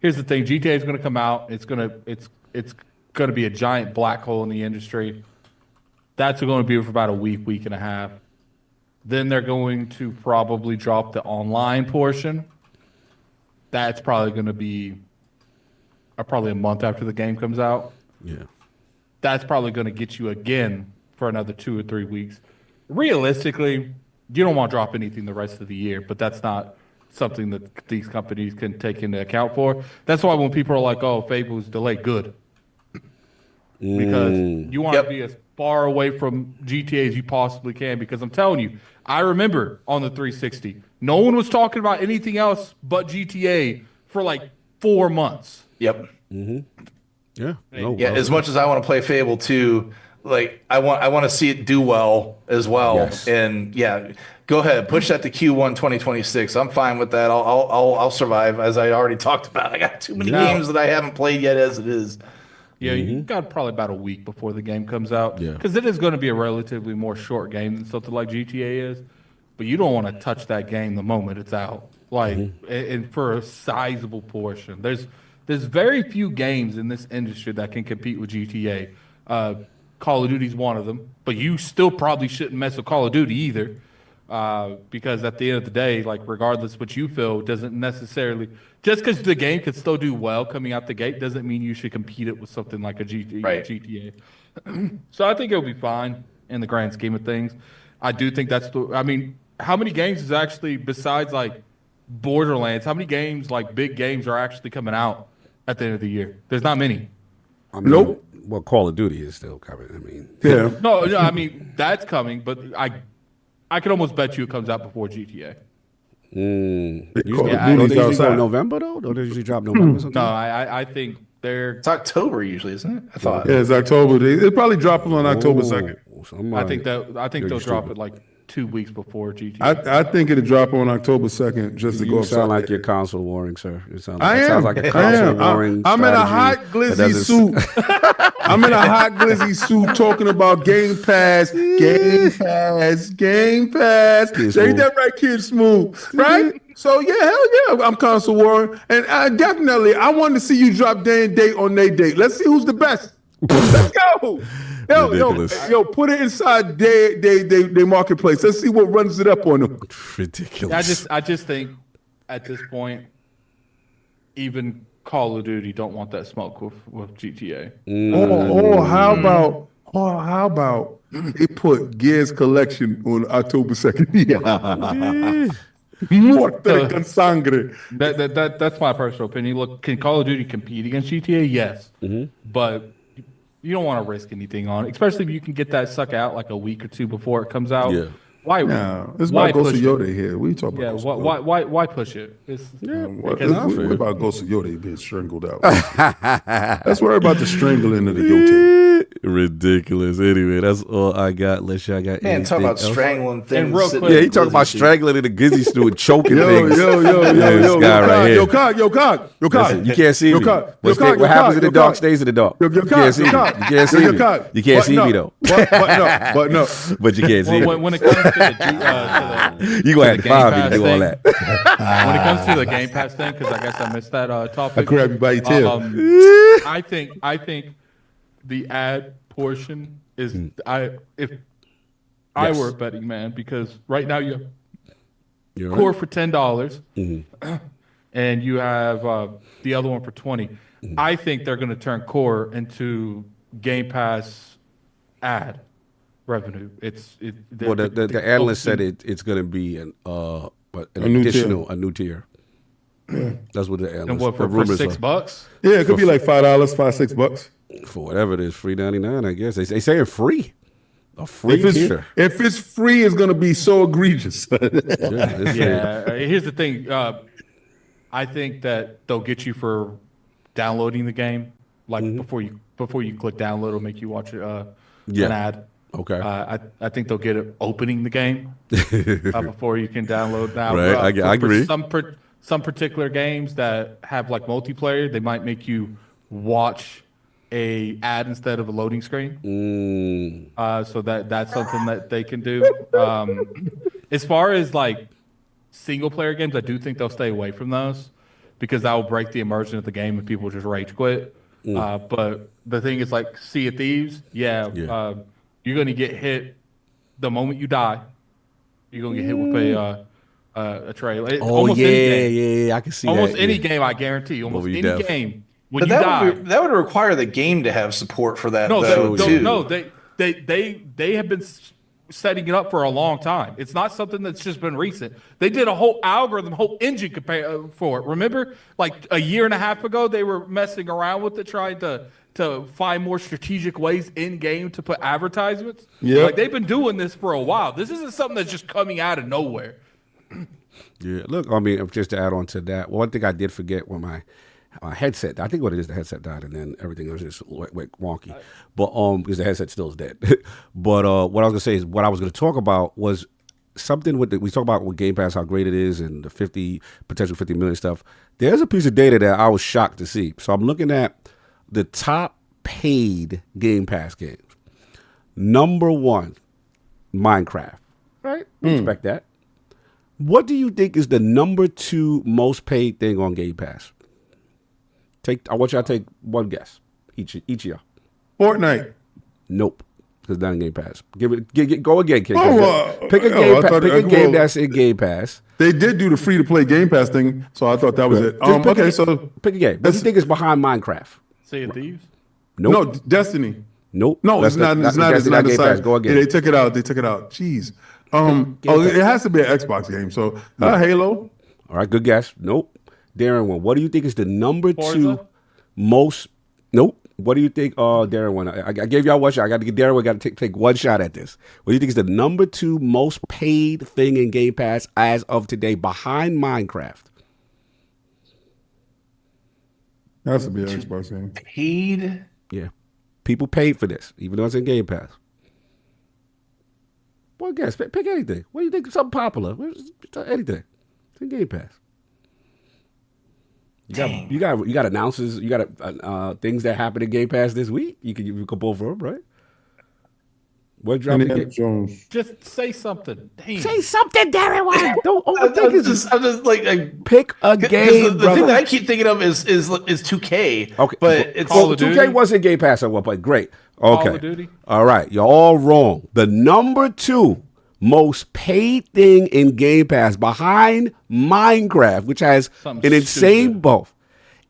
here's the thing: GTA is going to come out. It's going to be a giant black hole in the industry. That's going to be for about a week and a half. Then they're going to probably drop the online portion. That's probably going to be probably a month after the game comes out. Yeah. That's probably going to get you again for another 2 or 3 weeks. Realistically, you don't want to drop anything the rest of the year, but that's not something that these companies can take into account for. That's why when people are like, oh, Fable's delayed, good. Because you want to be as far away from GTA as you possibly can, because I'm telling you, I remember on the 360, no one was talking about anything else but GTA for like 4 months. Yep. Yeah. No, Yeah. As much as I want to play Fable 2, like I want to see it do well as well. Yes. And yeah, go ahead, push that to Q1 2026. I'm fine with that. I'll survive, as I already talked about. I got too many games that I haven't played yet as it is. Yeah, you got probably about a week before the game comes out. Yeah. Because it is going to be a relatively more short game than something like GTA is. But you don't want to touch that game the moment it's out. Like, and for a sizable portion. There's very few games in this industry that can compete with GTA. Call of Duty's one of them. But you still probably shouldn't mess with Call of Duty either. Because at the end of the day, like, regardless what you feel, doesn't necessarily, just because the game could still do well coming out the gate doesn't mean you should compete it with something like a GTA. So I think it'll be fine in the grand scheme of things. I do think how many games is actually, besides like Borderlands, how many games, like big games, are actually coming out at the end of the year? There's not many. I mean, Nope. Well, Call of Duty is still coming. I mean, Yeah. No, I mean, that's coming, but I could almost bet you it comes out before GTA. Usually, Yeah, don't Duty's they usually go outside. in November though? Don't they usually drop November? Something? No, I think they're. It's October usually, isn't it? I thought. Yeah, it's October. They probably drop them on October 2nd. I think they'll drop it like 2 weeks before GTA. I think it'll drop on October 2nd just to go You upside sound like the you're head. console warring, sir. It sounds I it am. sounds like a I console am. warring. I'm in a strategy hot that glizzy doesn't- suit. I'm in a hot glizzy suit talking about Game Pass, Game Pass, Game Pass. Kid Say Smooth. that right, Kid Smooth. Right? So yeah, hell yeah, I'm console warring, and I want to see you drop day and date on their date. Let's see who's the best. Let's go. Ridiculous. Yo, put it inside their marketplace. Let's see what runs it up on them. Ridiculous. I just think at this point, even Call of Duty don't want that smoke with GTA. How about they put Gears Collection on October 2nd? Muerte con sangre. That's my personal opinion. Look, can Call of Duty compete against GTA? Yes, but you don't want to risk anything on it, especially if you can get that sucker out like a week or two before it comes out. Yeah. Why? No, it's why about Ghost of push it? Yotei here. We talk about Yeah. Ghost of Yotei. Why push it? What because about Ghost of Yotei being strangled out? Let's worry about the strangling of the Yotei. Ridiculous. Anyway, that's all I got. Unless y'all got Man, talk anything about else. strangling things. And real sitting quick- Yeah, in he talking glizzy about suit. strangling in the glizzy stew and choking things. Yo, This guy right here. Cock. Listen, you can't see Yo, me. Cock. What Yo, Cock. what happens in the Yo, dark Cock. stays in the dark. Yo, You can't see me. You can't see me. Cock. You can't see me though. But no. But you can't see Well, me. when it comes to the You gonna have to Game find me to Pass do all thing. that. when it comes to the Game Pass thing, because I guess I missed that topic. I grab you by your tail. I think the ad portion is if I Yes. were a betting man, because right now you have You're core right. for $10, and you have the other one for $20. I think they're going to turn core into Game Pass ad revenue. Well, the analyst said it's going to be an new additional a new tier. That's what the analyst. And what the for rumors are. $6? Yeah, it could be like $5, $5-6. For whatever it is, $3.99. I guess they say it's free. A free If tier. it's free, it's gonna be so egregious. Yeah. Here's the thing. I think that they'll get you for downloading the game. Like before you click download, it'll make you watch an ad. Okay. I think they'll get it opening the game before you can download now. Right, I agree. For some particular games that have like multiplayer, they might make you watch a ad instead of a loading screen. So that's something that they can do. As far as like single player games, I do think they'll stay away from those because that will break the immersion of the game and people just rage quit. But the thing is, like Sea of Thieves, you're going to get hit the moment you die. You're going to get hit with a trailer. Any game. I can see almost that. any game, I guarantee. Almost any game. When But you die, that would require the game to have support for that. no, too. they have been setting it up for a long time. It's not something that's just been recent. They did a whole algorithm, whole engine for it. Remember, like a year and a half ago, they were messing around with it, trying to find more strategic ways in game to put advertisements. Yeah, like they've been doing this for a while. This isn't something that's just coming out of nowhere. Yeah, look, I mean, just to add on to that, one thing I did forget when my headset, I think what it is, the headset died, and then everything else just went wonky. But because the headset still is dead. But what I was gonna say is what I was gonna talk about was something with we talk about with Game Pass, how great it is, and the potential 50 million stuff. There's a piece of data that I was shocked to see. So I'm looking at the top paid Game Pass games. Number 1, Minecraft. Right? Expect that. What do you think is the number 2 most paid thing on Game Pass? I want y'all to take one guess. Each of y'all. Fortnite. Nope. Because not in Game Pass. Go again, kid. Pick a game that's in Game Pass. They did do the free to play Game Pass thing, so I thought that was it. So pick a game. What do you think is behind Minecraft? Sea of Thieves? Nope. No, Destiny. Nope. No, it's not. It's not. It's not Game Pass. decided. Go again. Yeah, they took it out. Jeez. It has to be an Xbox game. So Halo. All right, good guess. Nope. Darren one. What do you think is the number Forza? 2 most? Nope. What do you think? Darren one. I gave y'all one shot. I got to get Darren. We got to take one shot at this. What do you think is the number 2 most paid thing in Game Pass as of today, behind Minecraft? That has to be an Xbox game. Paid? Yeah, people paid for this, even though it's in Game Pass. One guess. Pick anything. What do you think? Something popular. Anything. It's in Game Pass. You got announcers. You got things that happen in Game Pass this week. You can pull for them, right? What dropping? Indiana Jones. Just say something. Damn. Say something, Darren. Why? Don't overthink it. I'm just like Pick a game. The thing that I keep thinking of is 2K. Okay, but it's Call of 2K Duty? was in Game Pass at one point. Great. Okay. Call of Duty? All right. You're all wrong. The number 2 most paid thing in Game Pass behind Minecraft, which has Something an insane stupid. buff,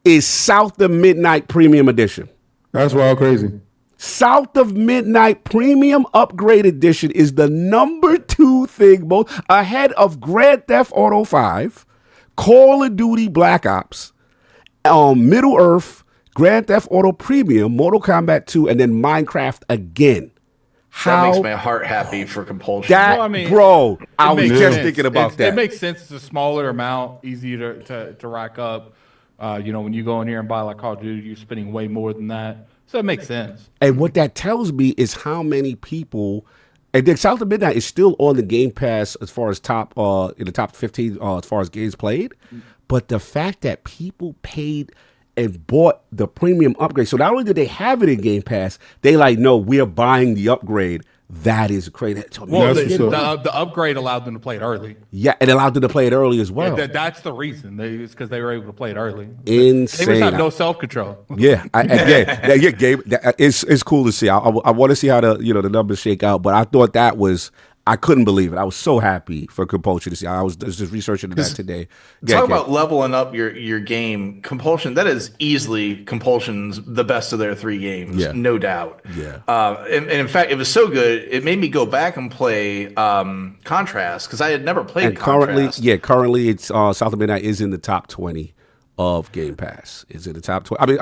is South of Midnight Premium Edition. That's wild crazy. South of Midnight Premium Upgrade Edition is the number 2 thing, most ahead of Grand Theft Auto 5, Call of Duty Black Ops, Middle Earth, Grand Theft Auto Premium, Mortal Kombat 2, and then Minecraft again. That makes my heart happy for compulsion. That, Well, I mean, bro, I It was makes just sense. thinking about that. It makes sense. It's a smaller amount, easy to rack up. When you go in here and buy like Call of Duty, you're spending way more than that. So it makes sense. And what that tells me is how many people, and then South of Midnight is still on the Game Pass as far as in the top 15 as far as games played. But the fact that people paid and bought the premium upgrade. So not only did they have it in Game Pass, they like, no, we're buying the upgrade. That is crazy. Well, the upgrade allowed them to play it early. Yeah, it allowed them to play it early as well. That's the reason. It's because they were able to play it early. Insane. They must have no self-control. Yeah, Gabe, it's cool to see. I want to see how the numbers shake out. But I thought I couldn't believe it. I was so happy for Compulsion to see. I was just researching that today. Talk about leveling up your game. Compulsion, that is easily Compulsion's the best of their 3 games, no doubt. Yeah. And in fact, it was so good, it made me go back and play Contrast, because I had never played Contrast. Currently it's South of Midnight is in the top 20 of Game Pass. It's in the top 20. I mean,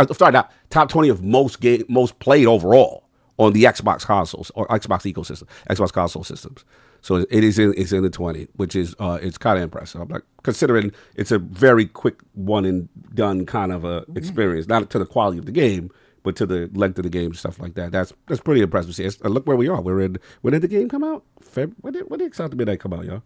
top 20 of most played overall on the Xbox consoles or Xbox ecosystem, Xbox console systems. So it's in the 20, which is it's kind of impressive. I'm like, considering it's a very quick one and done kind of a experience, not to the quality of the game, but to the length of the game and stuff like that. That's pretty impressive. See, look where we are. When did the game come out? When did South of Midnight come out, y'all?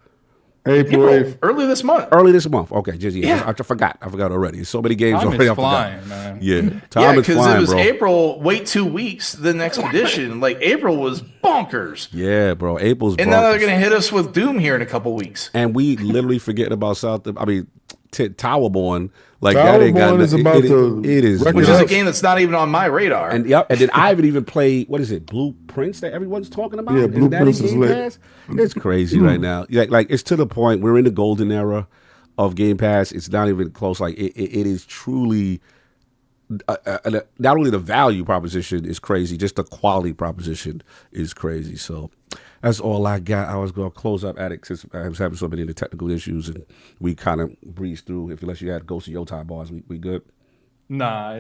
April, early this month. Okay, I forgot already. So many games time already. Is flying, man. Yeah, time is flying, it was bro. April. Wait 2 weeks. Then Expedition. Like April was bonkers. Yeah, bro. April's. And now they're gonna hit us with Doom here in a couple weeks. And we literally forget about Towerborn. Like Towerborn that ain't got is about to. It is, which is a game that's not even on my radar. And then I haven't even played. What is it? Blueprints that everyone's talking about. Yeah, Blueprints is lit. It's crazy right now. Like it's to the point. We're in the golden era of Game Pass. It's not even close. Like it is truly. Not only the value proposition is crazy, just the quality proposition is crazy. So that's all I got. I was going to close up Addict since I was having so many of the technical issues, and we kind of breezed through. Unless you had Ghost of Yotei bars, we good? Nah,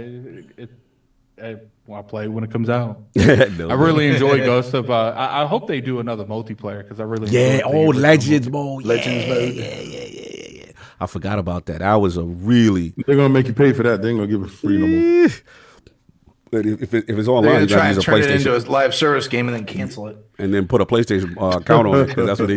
I'll play it when it comes out. No, I really enjoy Ghost of. I hope they do another multiplayer because I really enjoy Legends mode. Legends mode. Yeah. I forgot about that. I was a really. They're gonna make you pay for that. They ain't gonna give it free no more. But if it's online, they're you gonna try use and a turn it PlayStation into a live service game and then cancel it, and then put a PlayStation account on it because that's what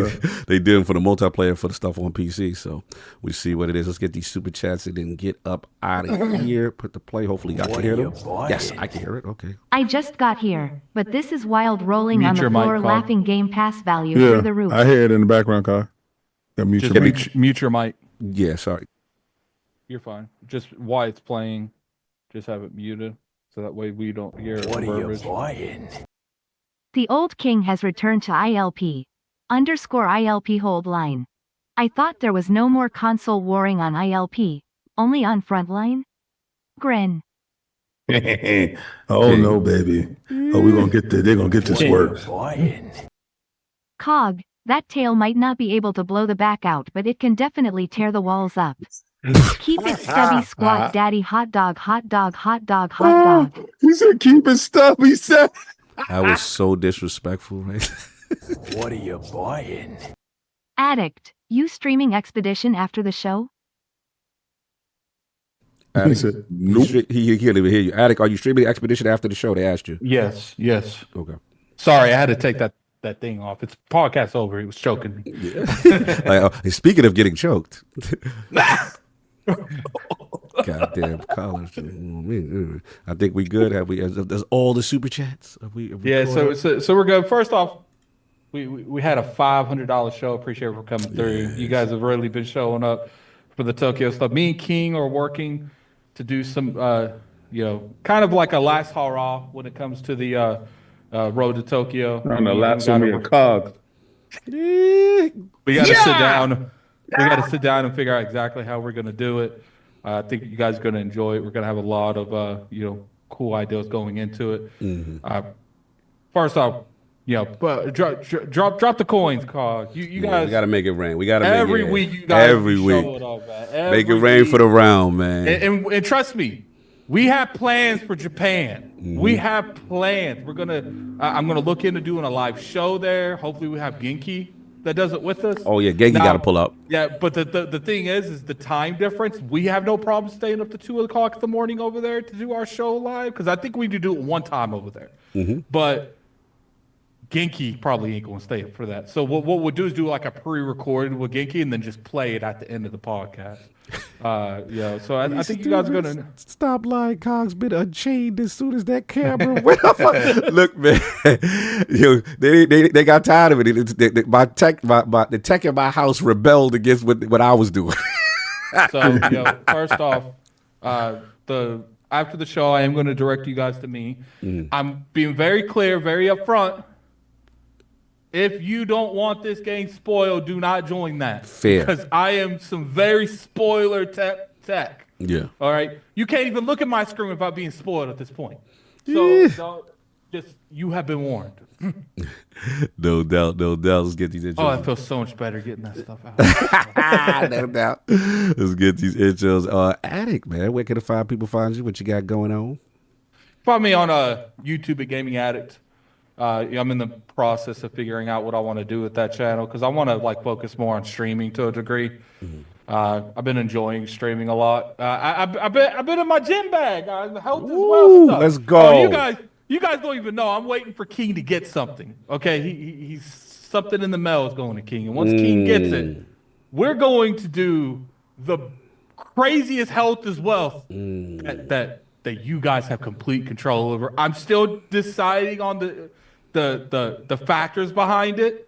they did for the multiplayer for the stuff on PC. So we see what it is. Let's get these super chats and then get up out of here. Put the play. Hopefully, y'all can hear them. Yes, I can hear it. Okay. I just got here, but this is wild rolling Mute on the your mic, floor, Carl. laughing Game Pass value through the roof. I hear it in the background, Carl. Just mute your mic. Yeah, sorry. You're fine. Just while it's playing, just have it muted so that way we don't hear verbiage. The old king has returned to ILP _ILP hold line. I thought there was no more console warring on ILP, only on frontline? Grin. Oh no, baby. Oh, they're gonna get this work. Cog, that tail might not be able to blow the back out, but it can definitely tear the walls up. Keep it stubby, squat, daddy, hot dog, hot dog, hot dog, hot dog. He said, keep it stubby, he said. That was so disrespectful, right? What are you buying? Addict, you streaming Expedition after the show? He said, nope. He can't even hear you. Addict, are you streaming Expedition after the show? They asked you. Yes. Okay. Sorry, I had to take that thing off. It's podcast over. He was choking me. Yeah. Speaking of getting choked. Goddamn collars. I think we good. Have we? There's all the super chats. Have we yeah. So we're good. First off, we had a $500 show. Appreciate it for coming through. You guys have really been showing up for the Tokyo stuff. Me and King are working to do some, kind of like a last hurrah when it comes to the road to Tokyo. On the last one, a cog. We got to sit down. We got to sit down and figure out exactly how we're going to do it. I think you guys are going to enjoy it. We're going to have a lot of cool ideas going into it. Mm-hmm. First off, drop the coins, Carl. You guys, we got to make it rain. We got to every make it week. You guys every week. Up, man. Make it rain for the round, man. And trust me, we have plans for Japan. Mm-hmm. We have plans. I'm gonna look into doing a live show there. Hopefully, we have Genki that does it with us. Oh yeah, Genki got to pull up. Yeah, but the thing is the time difference. We have no problem staying up to 2 o'clock in the morning over there to do our show live because I think we do it one time over there. But Genki probably ain't gonna stay up for that. So what we'll do is do like a pre-recorded with Genki and then just play it at the end of the podcast. So I think you guys are gonna stop lying. Cogs been unchained as soon as that camera went up. Look, man, they got tired of it. The tech in my house rebelled against what I was doing. So first off, after the show, I am going to direct you guys to me. I'm being very clear, very upfront. If you don't want this game spoiled, do not join that. Fair. Because I am some very spoiler tech. Yeah. All right? You can't even look at my screen without being spoiled at this point. So, you have been warned. No doubt. Let's get these intros. Oh, I feel so much better getting that stuff out. No doubt. Let's get these intros. Addict, man. Where can the people find you? What you got going on? Find me on YouTube at Gaming Addict. I'm in the process of figuring out what I want to do with that channel because I want to focus more on streaming to a degree. I've been enjoying streaming a lot. I've been in my gym bag. Health as well. Stuff. Let's go. Oh, you guys don't even know. I'm waiting for King to get something. Okay, he's something in the mail is going to King, and once King gets it, we're going to do the craziest health as wealth that you guys have complete control over. I'm still deciding on the factors behind it,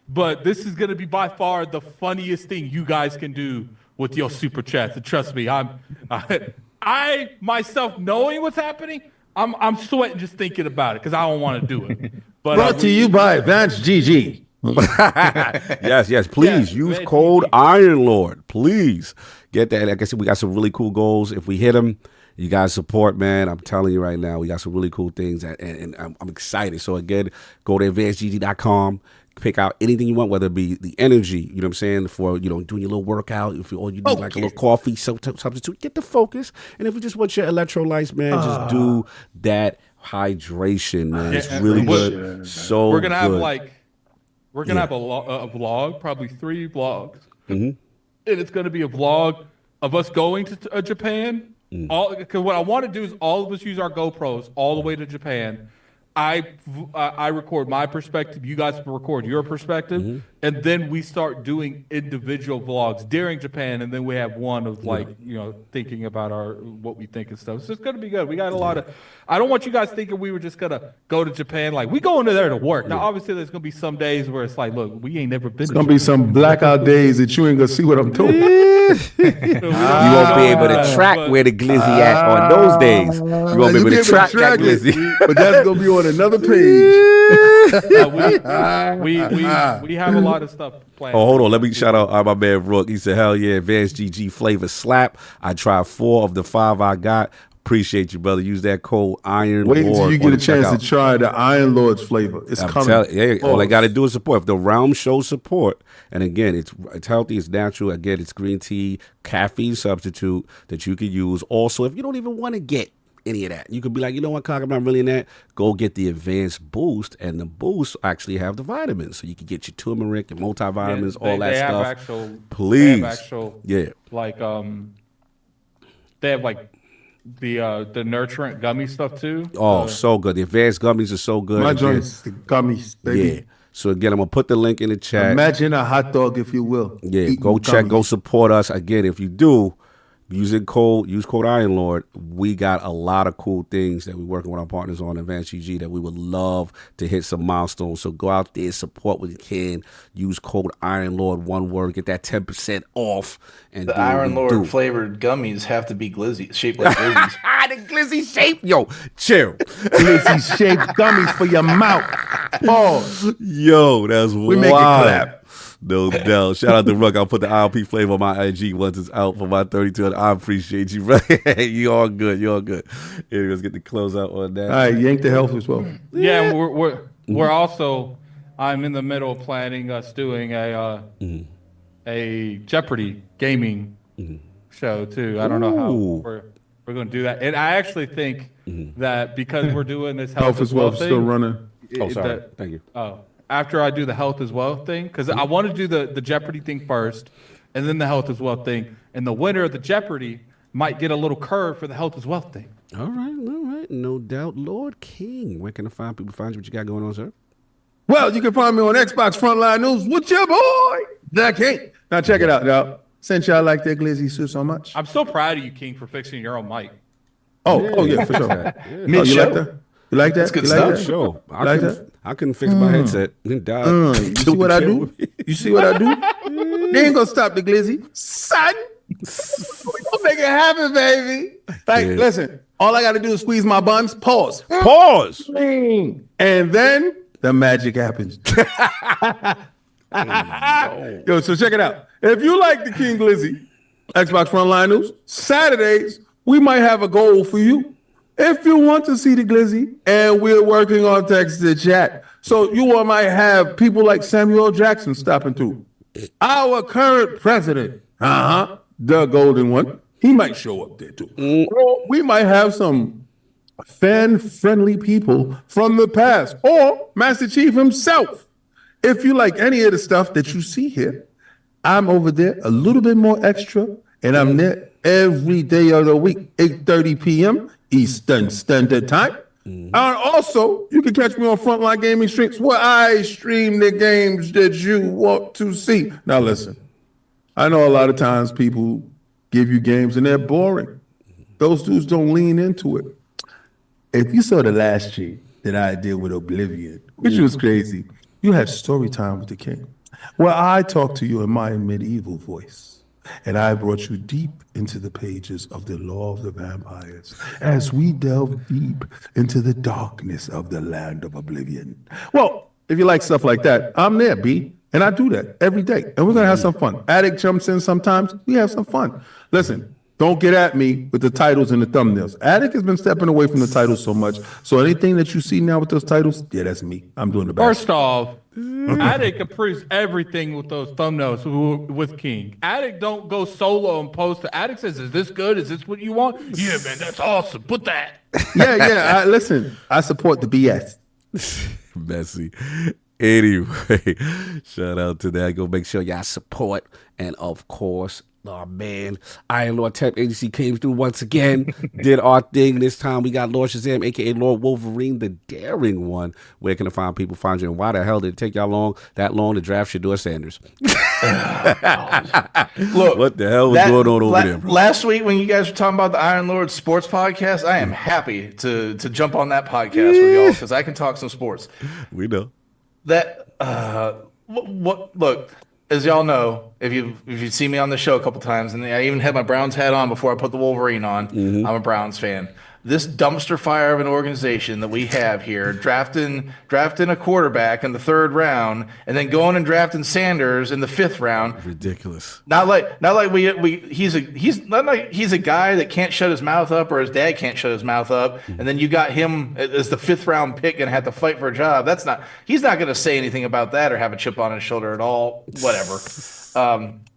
but this is going to be by far the funniest thing you guys can do with your super chats. And trust me, I myself knowing what's happening, I'm sweating just thinking about it because I don't want to do it. But brought to you by Advanced GG. Yes. Please use code Iron Lord. Please get that. Like I said, we got some really cool goals. If we hit them, you guys support, man. I'm telling you right now, we got some really cool things, and I'm excited. So again, go to advancedgg.com. Pick out anything you want, whether it be the energy, you know what I'm saying, for doing your little workout. If you need like a little coffee substitute, get the focus. And if you just want your electrolytes, man, just do that hydration, man. It's really good. So we're gonna have we're gonna have a vlog, probably 3 vlogs, and it's gonna be a vlog of us going to Japan. Because what I want to do is all of us use our GoPros all the way to Japan. I record my perspective. You guys record your perspective, and then we start doing individual vlogs during Japan, and then we have one of thinking about what we think and stuff. So it's gonna be good. We got a lot of. I don't want you guys thinking we were just gonna go to Japan we go into there to work. Now, obviously, there's gonna be some days where it's look, we ain't never been. It's gonna be some blackout days that you ain't gonna see what I'm doing. You won't be able to track where the glizzy at on those days. You won't be able to track that glizzy. But that's gonna be on another page. We have a lot of stuff planned. Oh, hold on. Let me shout out my man Rook. He said, hell yeah, Advanced GG flavor slap. I tried 4 of the 5 I got. Appreciate you, brother. Use that code Iron Lord. Wait until you get a chance to try the Iron Lord's flavor. It's coming. All they got to do is support. If the realm shows support, and again, it's healthy, it's natural. Again, it's green tea, caffeine substitute that you can use. Also, if you don't even want to get any of that, you could be like, you know what, Cock, I'm not really in that. Go get the advanced boost, and the boost actually have the vitamins, so you can get your turmeric, your multivitamins, all that stuff. Please, they have the nurturant gummy stuff too. Oh, so good. The advanced gummies are so good. My joints, the gummies, baby. Yeah. So again, I'm gonna put the link in the chat. Imagine a hot dog, if you will. Yeah, go check, go support us. Again, if you do, use code Iron Lord. We got a lot of cool things that we're working with our partners on Advanced GG that we would love to hit some milestones. So go out there, support what you can. Use code Iron Lord, one word, get that 10% off. And the Iron Lord flavored gummies have to be glizzy, shaped like glizzies. The glizzy shape, yo, chill. Glizzy shaped gummies for your mouth. Oh, yo, that's wild. We make it clap. No doubt. Shout out to Ruck. I'll put the ILP flavor on my IG once it's out for my 32. I appreciate you, bro. You all good. You all good. Anyway, let's get the close out on that. All right, yank the health as well. Yeah, we're also. I'm in the middle of planning us doing a Jeopardy gaming show too. I don't know how we're going to do that, and I actually think that because we're doing this health as well thing, still running. Oh, sorry. Thank you. Oh. after I do the health as well thing, because I want to do the Jeopardy thing first, and then the health as well thing. And the winner of the Jeopardy might get a little curve for the health as well thing. All right, no doubt. Lord King, where can the fine people find you? What you got going on, sir? Well, you can find me on Xbox Frontline News with your boy, The King. Now check it out, y'all. Since y'all like that glizzy suit so much. I'm so proud of you, King, for fixing your own mic. Oh yeah, for sure. Mid-show. You like that? You like that? That's good you stuff. Like that? Sure. Like that? I couldn't fix my headset. You see what I do? You see what I do? They ain't gonna stop the glizzy, son. We gonna make it happen, baby. Like, listen, all I gotta do is squeeze my buns. Pause. And then the magic happens. Yo, so check it out. If you like the King Glizzy, Xbox Frontline News, Saturdays, we might have a goal for you. If you want to see the Glizzy, and we're working on text to chat. So you might have people like Samuel Jackson stopping through. Our current president, the golden one, he might show up there too. Or we might have some fan-friendly people from the past, or Master Chief himself. If you like any of the stuff that you see here, I'm over there a little bit more extra, and I'm there every day of the week, 8:30 p.m. Eastern Standard Time. And also, you can catch me on Frontline Gaming Streams, where I stream the games that you want to see. Now listen, I know a lot of times people give you games and they're boring. Those dudes don't lean into it. If you saw the last stream that I did with Oblivion, which was crazy, you had story time with the King, where I talked to you in my medieval voice, and I brought you deep into the pages of the Law of the Vampires as we delve deep into the darkness of the land of Oblivion. Well, if you like stuff like that, I'm there, B, and I do that every day, and we're gonna have some fun. Addict jumps in sometimes, we have some fun. Listen, don't get at me with the titles and the thumbnails. Addict has been stepping away from the titles so much, so anything that you see now with those titles, yeah, that's me. I'm doing the best. First off, Addict approves everything with those thumbnails with King. Addict don't go solo and post. Addict says, "Is this good? Is this what you want?" Yeah, man, that's awesome. Put that. Yeah. Listen, I support the BS. Messy. Anyway, shout out to that. Go make sure y'all support. And of course, our man, Iron Lord Temp Agency came through once again, did our thing. This time we got Lord Shazam, aka Lord Wolverine, the daring one. Where can the fine people find you? And why the hell did it take y'all that long to draft Shador Sanders? Look, what the hell was going on over there, bro? Last week when you guys were talking about the Iron Lord Sports Podcast, I am happy to jump on that podcast with y'all because I can talk some sports. We know. That look, as y'all know, if you've seen me on the show a couple times, and I even had my Browns hat on before I put the Wolverine on. I'm a Browns fan. This dumpster fire of an organization that we have here, drafting a quarterback in the 3rd round, and then going and drafting Sanders in the 5th round. Ridiculous. Not like he's a guy that can't shut his mouth up, or his dad can't shut his mouth up, and then you got him as the 5th round pick and have to fight for a job. He's not going to say anything about that or have a chip on his shoulder at all. Whatever.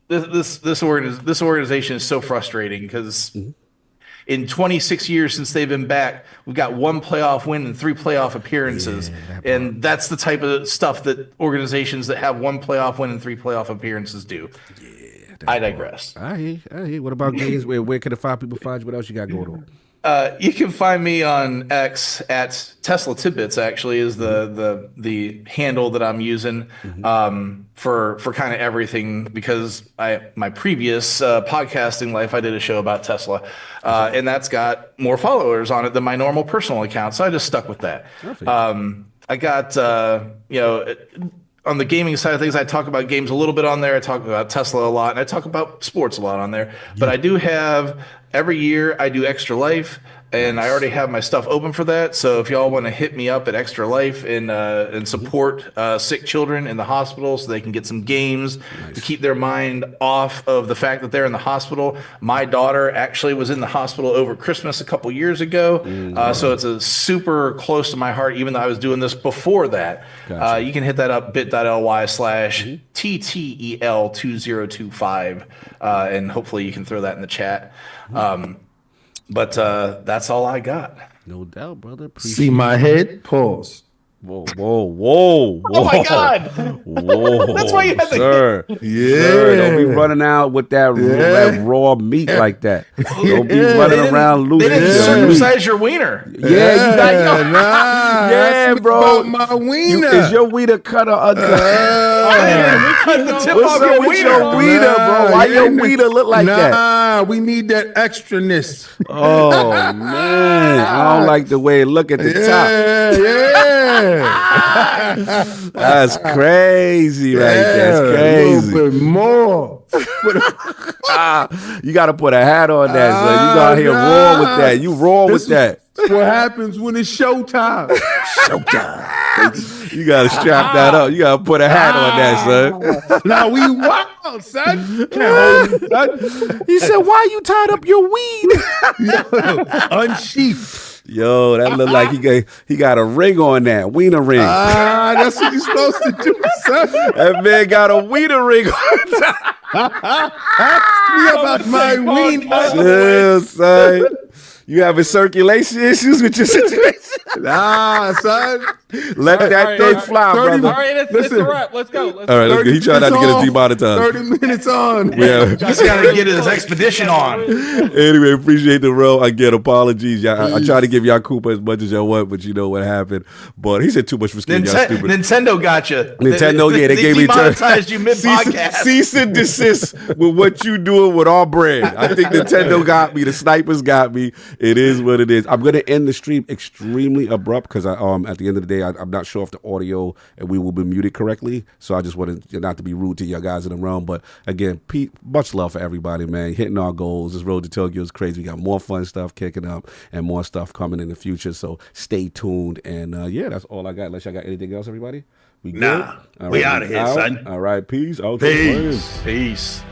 This organization is so frustrating because. In 26 years since they've been back, we've got 1 playoff win and 3 playoff appearances. And that's the type of stuff that organizations that have 1 playoff win and 3 playoff appearances do. Yeah, I digress. I hear. What about games? Where can the fine people find you? What else you got going on? You can find me on X at Tesla Tidbits. Actually, is the handle that I'm using for kind of everything, because my previous podcasting life I did a show about Tesla, and that's got more followers on it than my normal personal account. So I just stuck with that. I got on the gaming side of things, I talk about games a little bit on there. I talk about Tesla a lot, and I talk about sports a lot on there. But I do have, every year I do Extra Life, and I already have my stuff open for that. So if y'all want to hit me up at Extra Life and support sick children in the hospital so they can get some games to keep their mind off of the fact that they're in the hospital. My daughter actually was in the hospital over Christmas a couple years ago. So it's a super close to my heart, even though I was doing this before that. Gotcha. You can hit that up, bit.ly/TTEL2025, and hopefully you can throw that in the chat. But that's all I got. No doubt, brother. See my head? Pause. Whoa, whoa, whoa, Oh my God! whoa! That's why you had sir. Sir, don't be running out with that raw meat like that. Don't be running around They losing didn't your meat. circumcise your wiener. Yeah, you got your Nah, bro. About my wiener. Is your wiener cut or uncut? Cut the tip What's off up your with wiener. your wiener, bro? Why your wiener look like that? Nah, we need that extraness. Oh man, I don't like the way it look at the top. Yeah. That's crazy, right there. That's A crazy. little bit more. You got to put a hat on that, son. You go out here raw with that. You raw with that. That's what happens when it's showtime. Showtime. You got to strap that up. You got to put a hat on that, son. Now we wild, son. Can't hold me, son. He said, "Why you tied up your weed?" Unsheathed. Yo, that look like he got a ring on that, wiener ring. That's what you're supposed to do, son. That man got a wiener ring on. Ask me about my wiener. Yeah, son. You having circulation issues with your situation? Nah, son. Let that thing fly, 30 brother. All right, it's a wrap. Let's go. All right, let's go. He tried not to get us demonetized. 30 minutes on. Yeah. Just gotta get his expedition on. Anyway, appreciate the row. Again, apologies. I try to give y'all Koopa as much as y'all want, but you know what happened. But he said too much for skin. Y'all stupid. Nintendo got you. Nintendo, yeah, they gave me demonetized you mid-podcast. Cease and desist with what you doing with our brand. I think Nintendo got me. The snipers got me. It is what it is. I'm gonna end the stream extremely abrupt because at the end of the day, I'm not sure if the audio and we will be muted correctly. So I just wanted not to be rude to y'all guys in the room. But again, Pete, much love for everybody, man. Hitting our goals. This road to Tokyo is crazy. We got more fun stuff kicking up and more stuff coming in the future. So stay tuned. And yeah, that's all I got. Unless y'all got anything else, everybody. We good? Nah, we out of here, son. All right, peace. Peace.